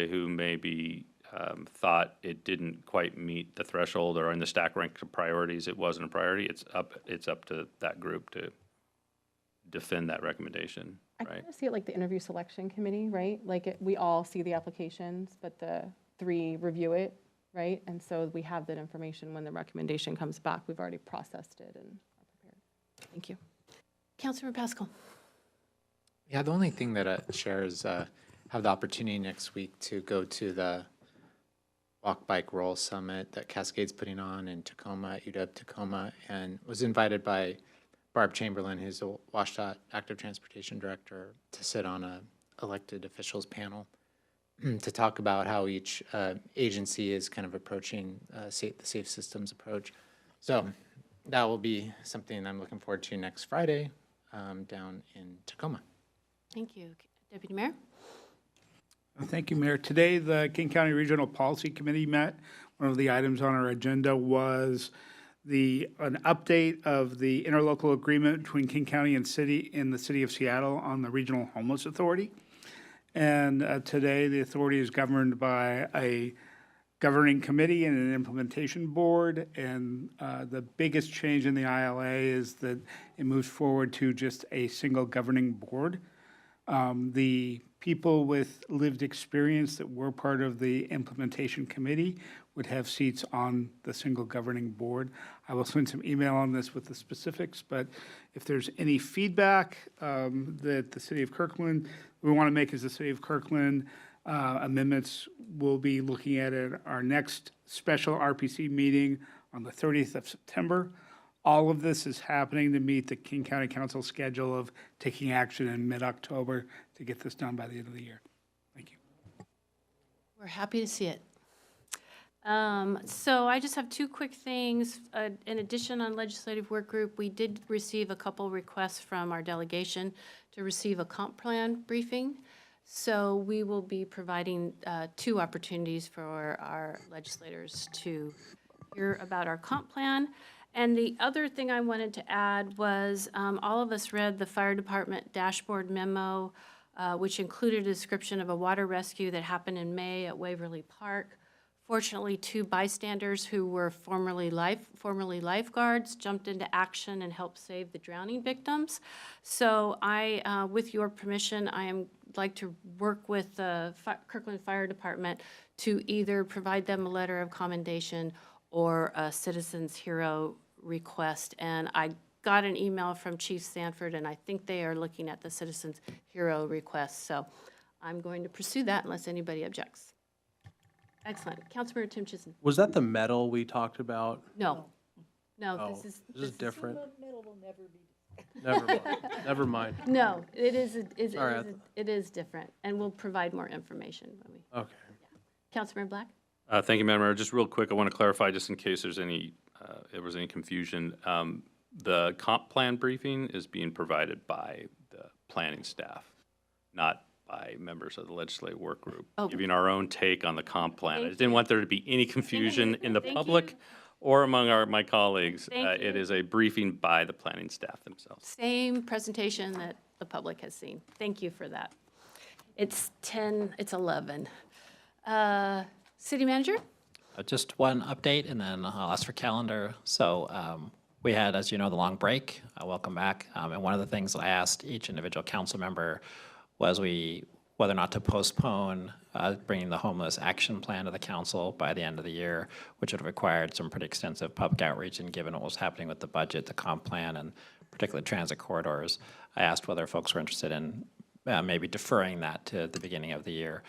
who maybe thought it didn't quite meet the threshold or in the stack rank of priorities, it wasn't a priority. It's up to that group to defend that recommendation. I kind of see it like the interview selection committee, right? Like we all see the applications, but the 3 review it. Right, and so we have that information when the recommendation comes back. We've already processed it and are prepared. Thank you. Councilmember Pascal. Yeah, the only thing that chairs have the opportunity next week to go to the Walk, Bike, Roll Summit that Cascade's putting on in Tacoma, UW Tacoma, and was invited by Barb Chamberlain, who's a WashDOT Active Transportation Director, to sit on a elected officials panel to talk about how each agency is kind of approaching the safe systems approach. So that will be something I'm looking forward to next Friday down in Tacoma. Thank you. Deputy Mayor? Thank you, Mayor. Today, the King County Regional Policy Committee met. One of the items on our agenda was an update of the interlocal agreement between King County and the City of Seattle on the Regional Homeless Authority. And today, the authority is governed by a governing committee and an implementation board. And the biggest change in the ILA is that it moves forward to just a single governing board. The people with lived experience that were part of the implementation committee would have seats on the single governing board. I will send some email on this with the specifics, but if there's any feedback that the City of Kirkland, we want to make as the City of Kirkland, amendments we'll be looking at our next special RPC meeting on the 30th of September. All of this is happening to meet the King County Council schedule of taking action in mid-October to get this done by the end of the year. Thank you. We're happy to see it. So I just have two quick things. In addition, on legislative work group, we did receive a couple requests from our delegation to receive a comp plan briefing. So we will be providing 2 opportunities for our legislators to hear about our comp plan. And the other thing I wanted to add was all of us read the fire department dashboard memo, which included a description of a water rescue that happened in May at Waverly Park. Fortunately, 2 bystanders who were formerly lifeguards jumped into action and helped save the drowning victims. So I, with your permission, I am like to work with the Kirkland Fire Department to either provide them a letter of commendation or a Citizens Hero request. And I got an email from Chief Sanford, and I think they are looking at the Citizens Hero request. So I'm going to pursue that unless anybody objects. Excellent. Councilmember Tim Chisholm. Was that the medal we talked about? No. No, Oh, this this is different. Never Never mind. Never mind. No, it is, All right. it is different, and we'll provide more information when we. Okay. Councilmember Black? Thank you, Madam Mayor. Just real quick, I want to clarify, just in case there was any confusion. The comp plan briefing is being provided by the planning staff, not by members of the legislative work group, giving our own take on the comp plan. I just didn't want there to be any confusion in the public or among my colleagues. It is a briefing by the planning staff themselves. Same presentation that the public has seen. Thank you for that. It's 11. City Manager? Just one update, and then I'll ask for calendar. So we had, as you know, the long break. Welcome back. And one of the things I asked each individual council member was whether or not to postpone bringing the homeless action plan to the council by the end of the year, which would have required some pretty extensive public outreach, and given what was happening with the budget, the comp plan, and particularly transit corridors, I asked whether folks were interested in maybe deferring that to the beginning of the year.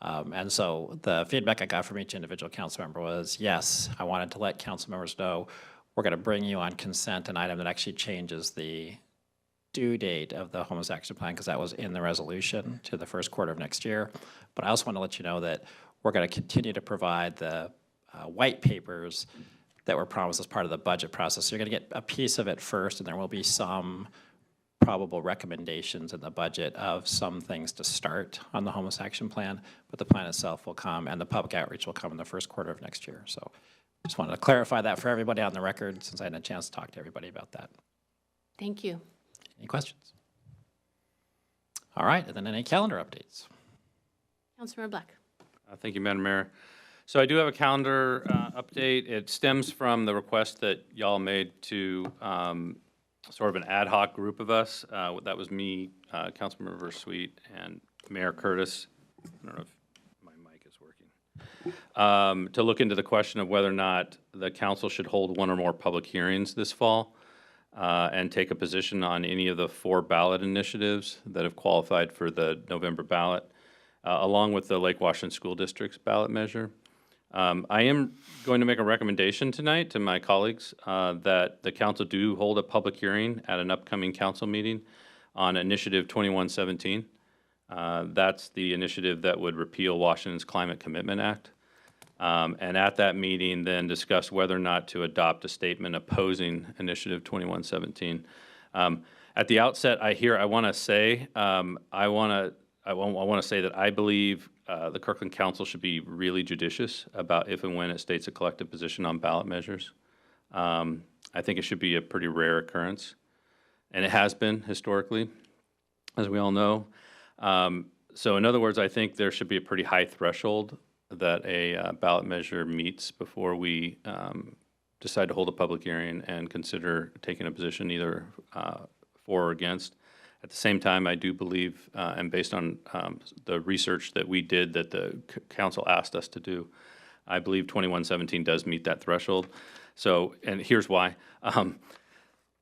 And so the feedback I got from each individual council member was, yes, I wanted to let council members know we're going to bring you on consent an item that actually changes the due date of the homeless action plan, because that was in the resolution, to the first quarter of next year. But I also want to let you know that we're going to continue to provide the white papers that were promised as part of the budget process. So you're going to get a piece of it first, and there will be some probable recommendations in the budget of some things to start on the homeless action plan, but the plan itself will come, and the public outreach will come in the first quarter of next year. So just wanted to clarify that for everybody on the record, since I had a chance to talk to everybody about that. Thank you. Any questions? All right, and then any calendar updates? Councilmember Black? Thank you, Madam Mayor. So I do have a calendar update. It stems from the request that y'all made to sort of an ad hoc group of us. That was me, Councilmember Sweet, and Mayor Curtis. I don't know if my mic is working. To look into the question of whether or not the council should hold 1 or more public hearings this fall and take a position on any of the 4 ballot initiatives that have qualified for the November ballot, along with the Lake Washington School District's ballot measure. I am going to make a recommendation tonight to my colleagues that the council do hold a public hearing at an upcoming council meeting on Initiative 2117. That's the initiative that would repeal Washington's Climate Commitment Act. And at that meeting, then discuss whether or not to adopt a statement opposing Initiative 2117. At the outset, I want to say that I believe the Kirkland Council should be really judicious about if and when it states a collective position on ballot measures. I think it should be a pretty rare occurrence, and it has been historically, as we all know. So in other words, I think there should be a pretty high threshold that a ballot measure meets before we decide to hold a public hearing and consider taking a position either for or against. At the same time, I do believe, and based on the research that we did that the council asked us to do, I believe 2117 does meet that threshold. So, and here's why.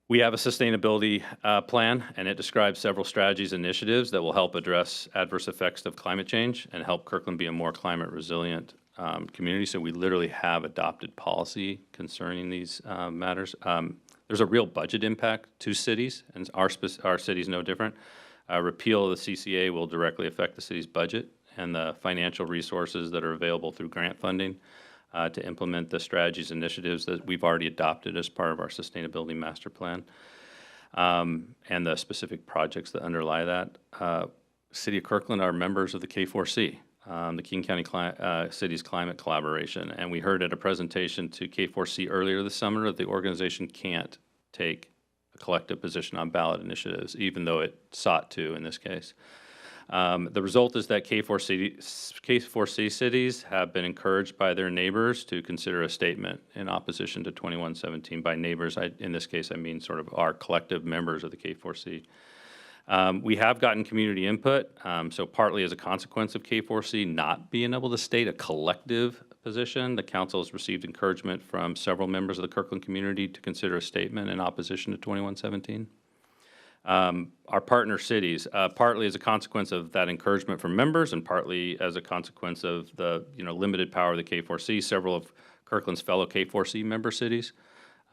We have a sustainability plan, and it describes several strategies and initiatives that will help address adverse effects of climate change and help Kirkland be a more climate resilient community. So we literally have adopted policy concerning these matters. There's a real budget impact to cities, and our city is no different. Repeal of the CCA will directly affect the city's budget and the financial resources that are available through grant funding to implement the strategies and initiatives that we've already adopted as part of our sustainability master plan, and the specific projects that underlie that. City of Kirkland are members of the K4C, the King County Cities Climate Collaboration, and we heard at a presentation to K4C earlier this summer that the organization can't take a collective position on ballot initiatives, even though it sought to in this case. The result is that K4C cities have been encouraged by their neighbors to consider a statement in opposition to 2117. By neighbors, in this case, I mean sort of our collective members of the K4C. We have gotten community input, so partly as a consequence of K4C not being able to state a collective position, the council has received encouragement from several members of the Kirkland community to consider a statement in opposition to 2117. Our partner cities, partly as a consequence of that encouragement from members and partly as a consequence of the limited power of the K4C, several of Kirkland's fellow K4C member cities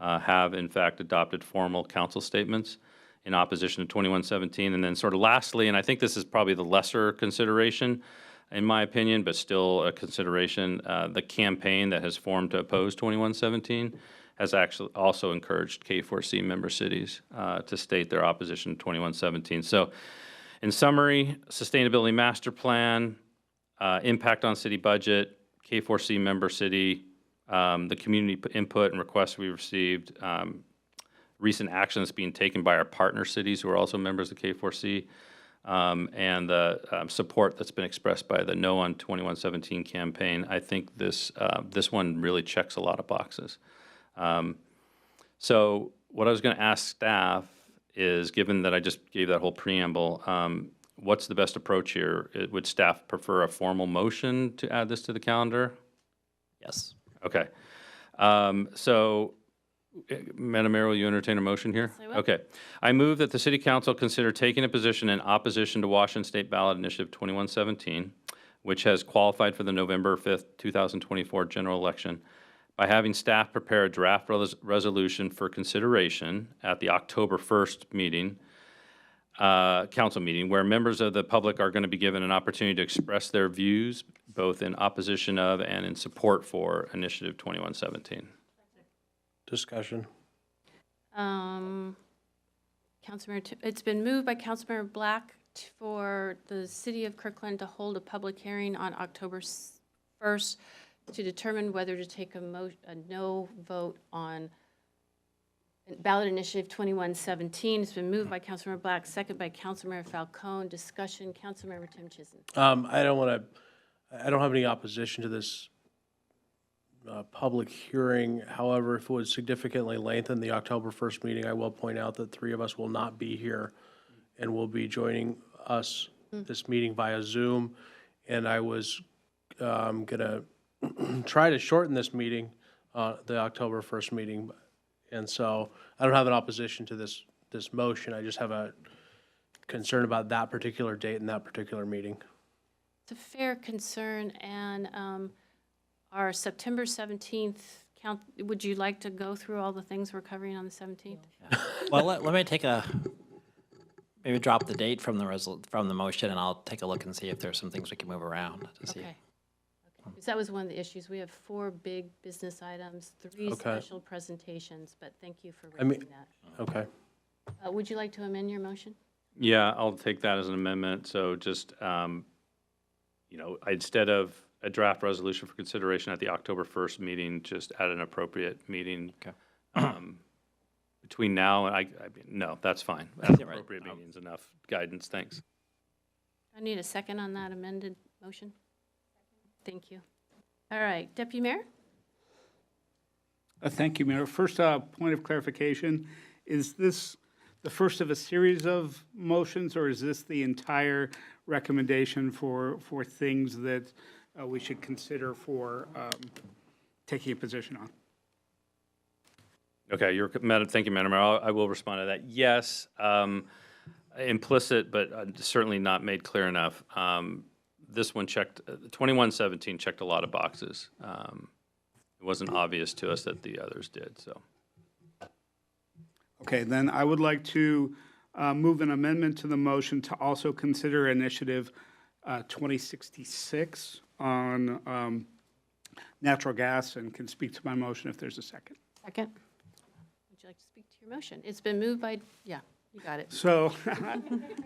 have in fact adopted formal council statements in opposition to 2117. And then sort of lastly, and I think this is probably the lesser consideration in my opinion, but still a consideration, the campaign that has formed to oppose 2117 has actually also encouraged K4C member cities to state their opposition to 2117. So in summary, sustainability master plan, impact on city budget, K4C member city, the community input and requests we received, recent actions being taken by our partner cities who are also members of K4C, and the support that's been expressed by the No on 2117 campaign. I think this one really checks a lot of boxes. So what I was going to ask staff is, given that I just gave that whole preamble, what's the best approach here? Would staff prefer a formal motion to add this to the calendar? Yes. Okay. So, Madam Mayor, will you entertain a motion here? Yes, I will. Okay. I move that the City Council consider taking a position in opposition to Washington State Ballot Initiative 2117, which has qualified for the November 5th, 2024 general election, by having staff prepare a draft resolution for consideration at the October 1st meeting, council meeting, where members of the public are going to be given an opportunity to express their views, both in opposition of and in support for Initiative 2117. Discussion. Councilmember, it's been moved by Councilmember Black for the City of Kirkland to hold a public hearing on October 1st to determine whether to take a no vote on ballot initiative 2117. It's been moved by Councilmember Black, second by Councilmember Falcone. Discussion, Councilmember Tim Chisholm. I don't have any opposition to this public hearing. However, if it would significantly lengthen the October 1st meeting, I will point out that 3 of us will not be here and will be joining us this meeting via Zoom. And I was going to try to shorten this meeting, the October 1st meeting. And so I don't have an opposition to this motion. I just have a concern about that particular date and that particular meeting. It's a fair concern, and our September 17th count, would you like to go through all the things we're covering on the 17th? Well, let me maybe drop the date from the motion, and I'll take a look and see if there's some things we can move around to see. Okay. Because that was one of the issues. We have 4 big business items, 3 Okay. special presentations, but thank you for raising that. Okay. Would you like to amend your motion? Yeah, I'll take that as an amendment. So just, instead of a draft resolution for consideration at the October 1st meeting, just at an appropriate meeting between now and no, that's fine. That's appropriate meeting's enough guidance, thanks. I need a second on that amended motion. Thank you. All right, Deputy Mayor? Thank you, Mayor. First, point of clarification, is this the first of a series of motions, or is this the entire recommendation for things that we should consider for taking a position on? Okay, thank you, Madam Mayor. I will respond to that. Yes, implicit, but certainly not made clear enough. This one checked, 2117 checked a lot of boxes. It wasn't obvious to us that the others did, so. Okay, then I would like to move an amendment to the motion to also consider initiative 2066 on natural gas, and can speak to my motion if there's a second. Second. Would you like to speak to your motion? It's been moved by, yeah, you got it. So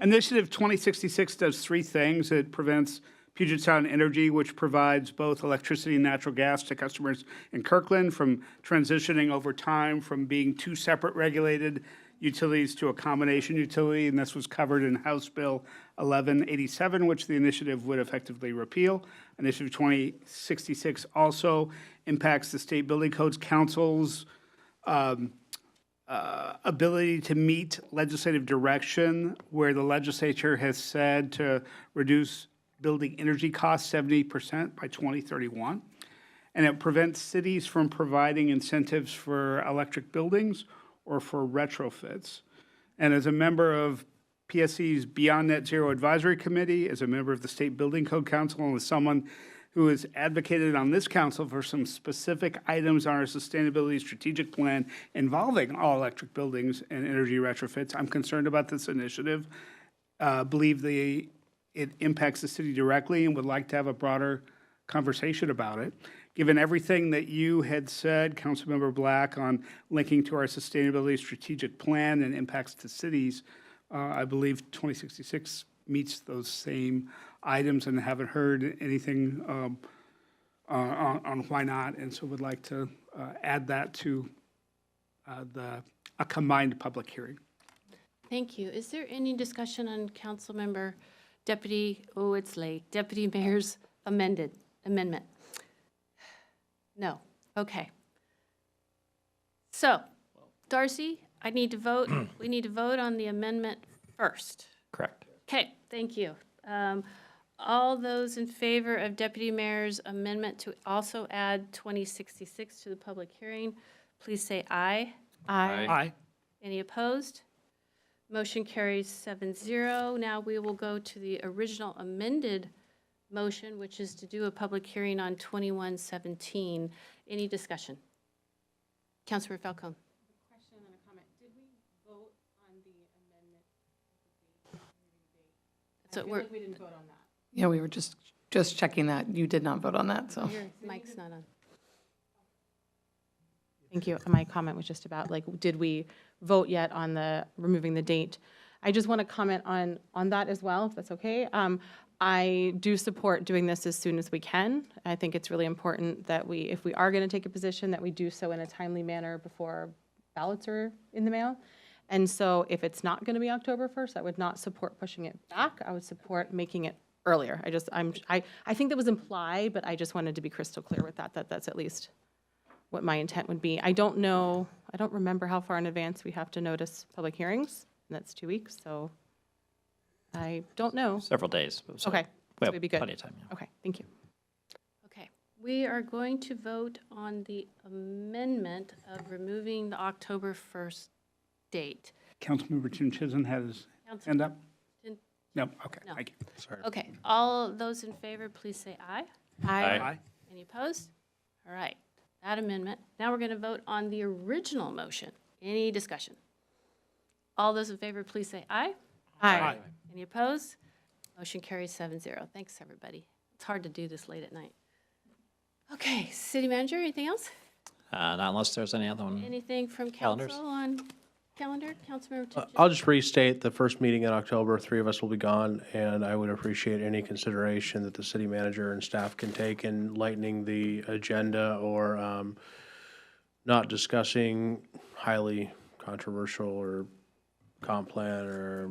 initiative 2066 does three things. It prevents Puget Sound Energy, which provides both electricity and natural gas to customers in Kirkland, from transitioning over time from being two separate regulated utilities to a combination utility, and this was covered in House Bill 1187, which the initiative would effectively repeal. Initiative 2066 also impacts the State Building Codes Council's ability to meet legislative direction, where the legislature has said to reduce building energy costs 70% by 2031. And it prevents cities from providing incentives for electric buildings or for retrofits. And as a member of PSC's Beyond Net Zero Advisory Committee, as a member of the State Building Code Council, and as someone who has advocated on this council for some specific items on our sustainability strategic plan involving all electric buildings and energy retrofits, I'm concerned about this initiative. Believe it impacts the city directly, and would like to have a broader conversation about it. Given everything that you had said, Councilmember Black, on linking to our sustainability strategic plan and impacts to cities, I believe 2066 meets those same items, and haven't heard anything on why not, and so would like to add that to a combined public hearing. Thank you. Is there any discussion on Councilmember Deputy Mayor's amendment? No. Okay. So, Darcy, I need to vote. We need to vote on the amendment first. Correct. Okay, thank you. All those in favor of Deputy Mayor's amendment to also add 2066 to the public hearing, please say aye. Aye. Aye. Any opposed? Motion carries 7-0. Now we will go to the original amended motion, which is to do a public hearing on 2117. Any discussion? Councilor Falcone. Question and a comment. Did we vote on the amendment? So I feel like we didn't vote on that. Yeah, we were just checking that. You did not vote on that, so. Your mic's not on. Thank you. My comment was just about, like, did we vote yet on the removing the date? I just want to comment on that as well, if that's okay. I do support doing this as soon as we can. I think it's really important that if we are going to take a position, that we do so in a timely manner before ballots are in the mail. And so if it's not going to be October 1st, I would not support pushing it back. I would support making it earlier. I think that was implied, but I just wanted to be crystal clear with that that's at least what my intent would be. I don't remember how far in advance we have to notice public hearings, and that's 2 weeks, so I don't know. Several days. So Okay, we so have we'd be good. plenty of time. Yeah. Okay, thank you. Okay, we are going to vote on the amendment of removing the October 1st date. Councilmember Jim Chisholm has his hand up? No, okay, No. thank you. Sorry. Okay, all those in favor, please say aye. Aye. Any opposed? All right, that amendment. Now we're going to vote on the original motion. Any discussion? All those in favor, please say aye. Aye. Any opposed? Motion carries 7-0. Thanks, everybody. It's hard to do this late at night. Okay, city manager, anything else? Not unless there's any other one. Anything from Calendars? council on calendar? Councilmember Tipton? I'll just restate, the first meeting in October, 3 of us will be gone, and I would appreciate any consideration that the city manager and staff can take in lightening the agenda or not discussing highly controversial or comp plan or,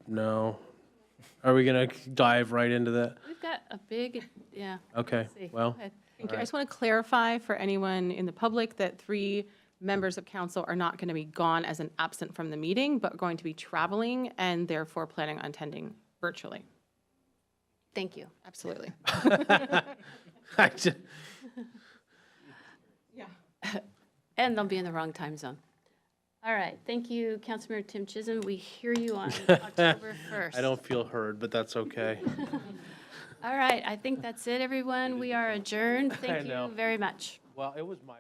no? Are we gonna dive right into that? We've got a big, yeah. Okay, let's see. well, Go ahead. Thank you. I just want to clarify for anyone in the public that 3 members of council are not going to be gone as an absent from the meeting, but going to be traveling and therefore planning on attending virtually. Thank you. Absolutely. I ju- And they'll be in the wrong time zone. All right, thank you, Councilmember Tim Chisholm. We hear you on October 1st. I don't feel heard, but that's okay. All right, I think that's it, everyone. We are adjourned. I Thank know. you very much. Well, it was my.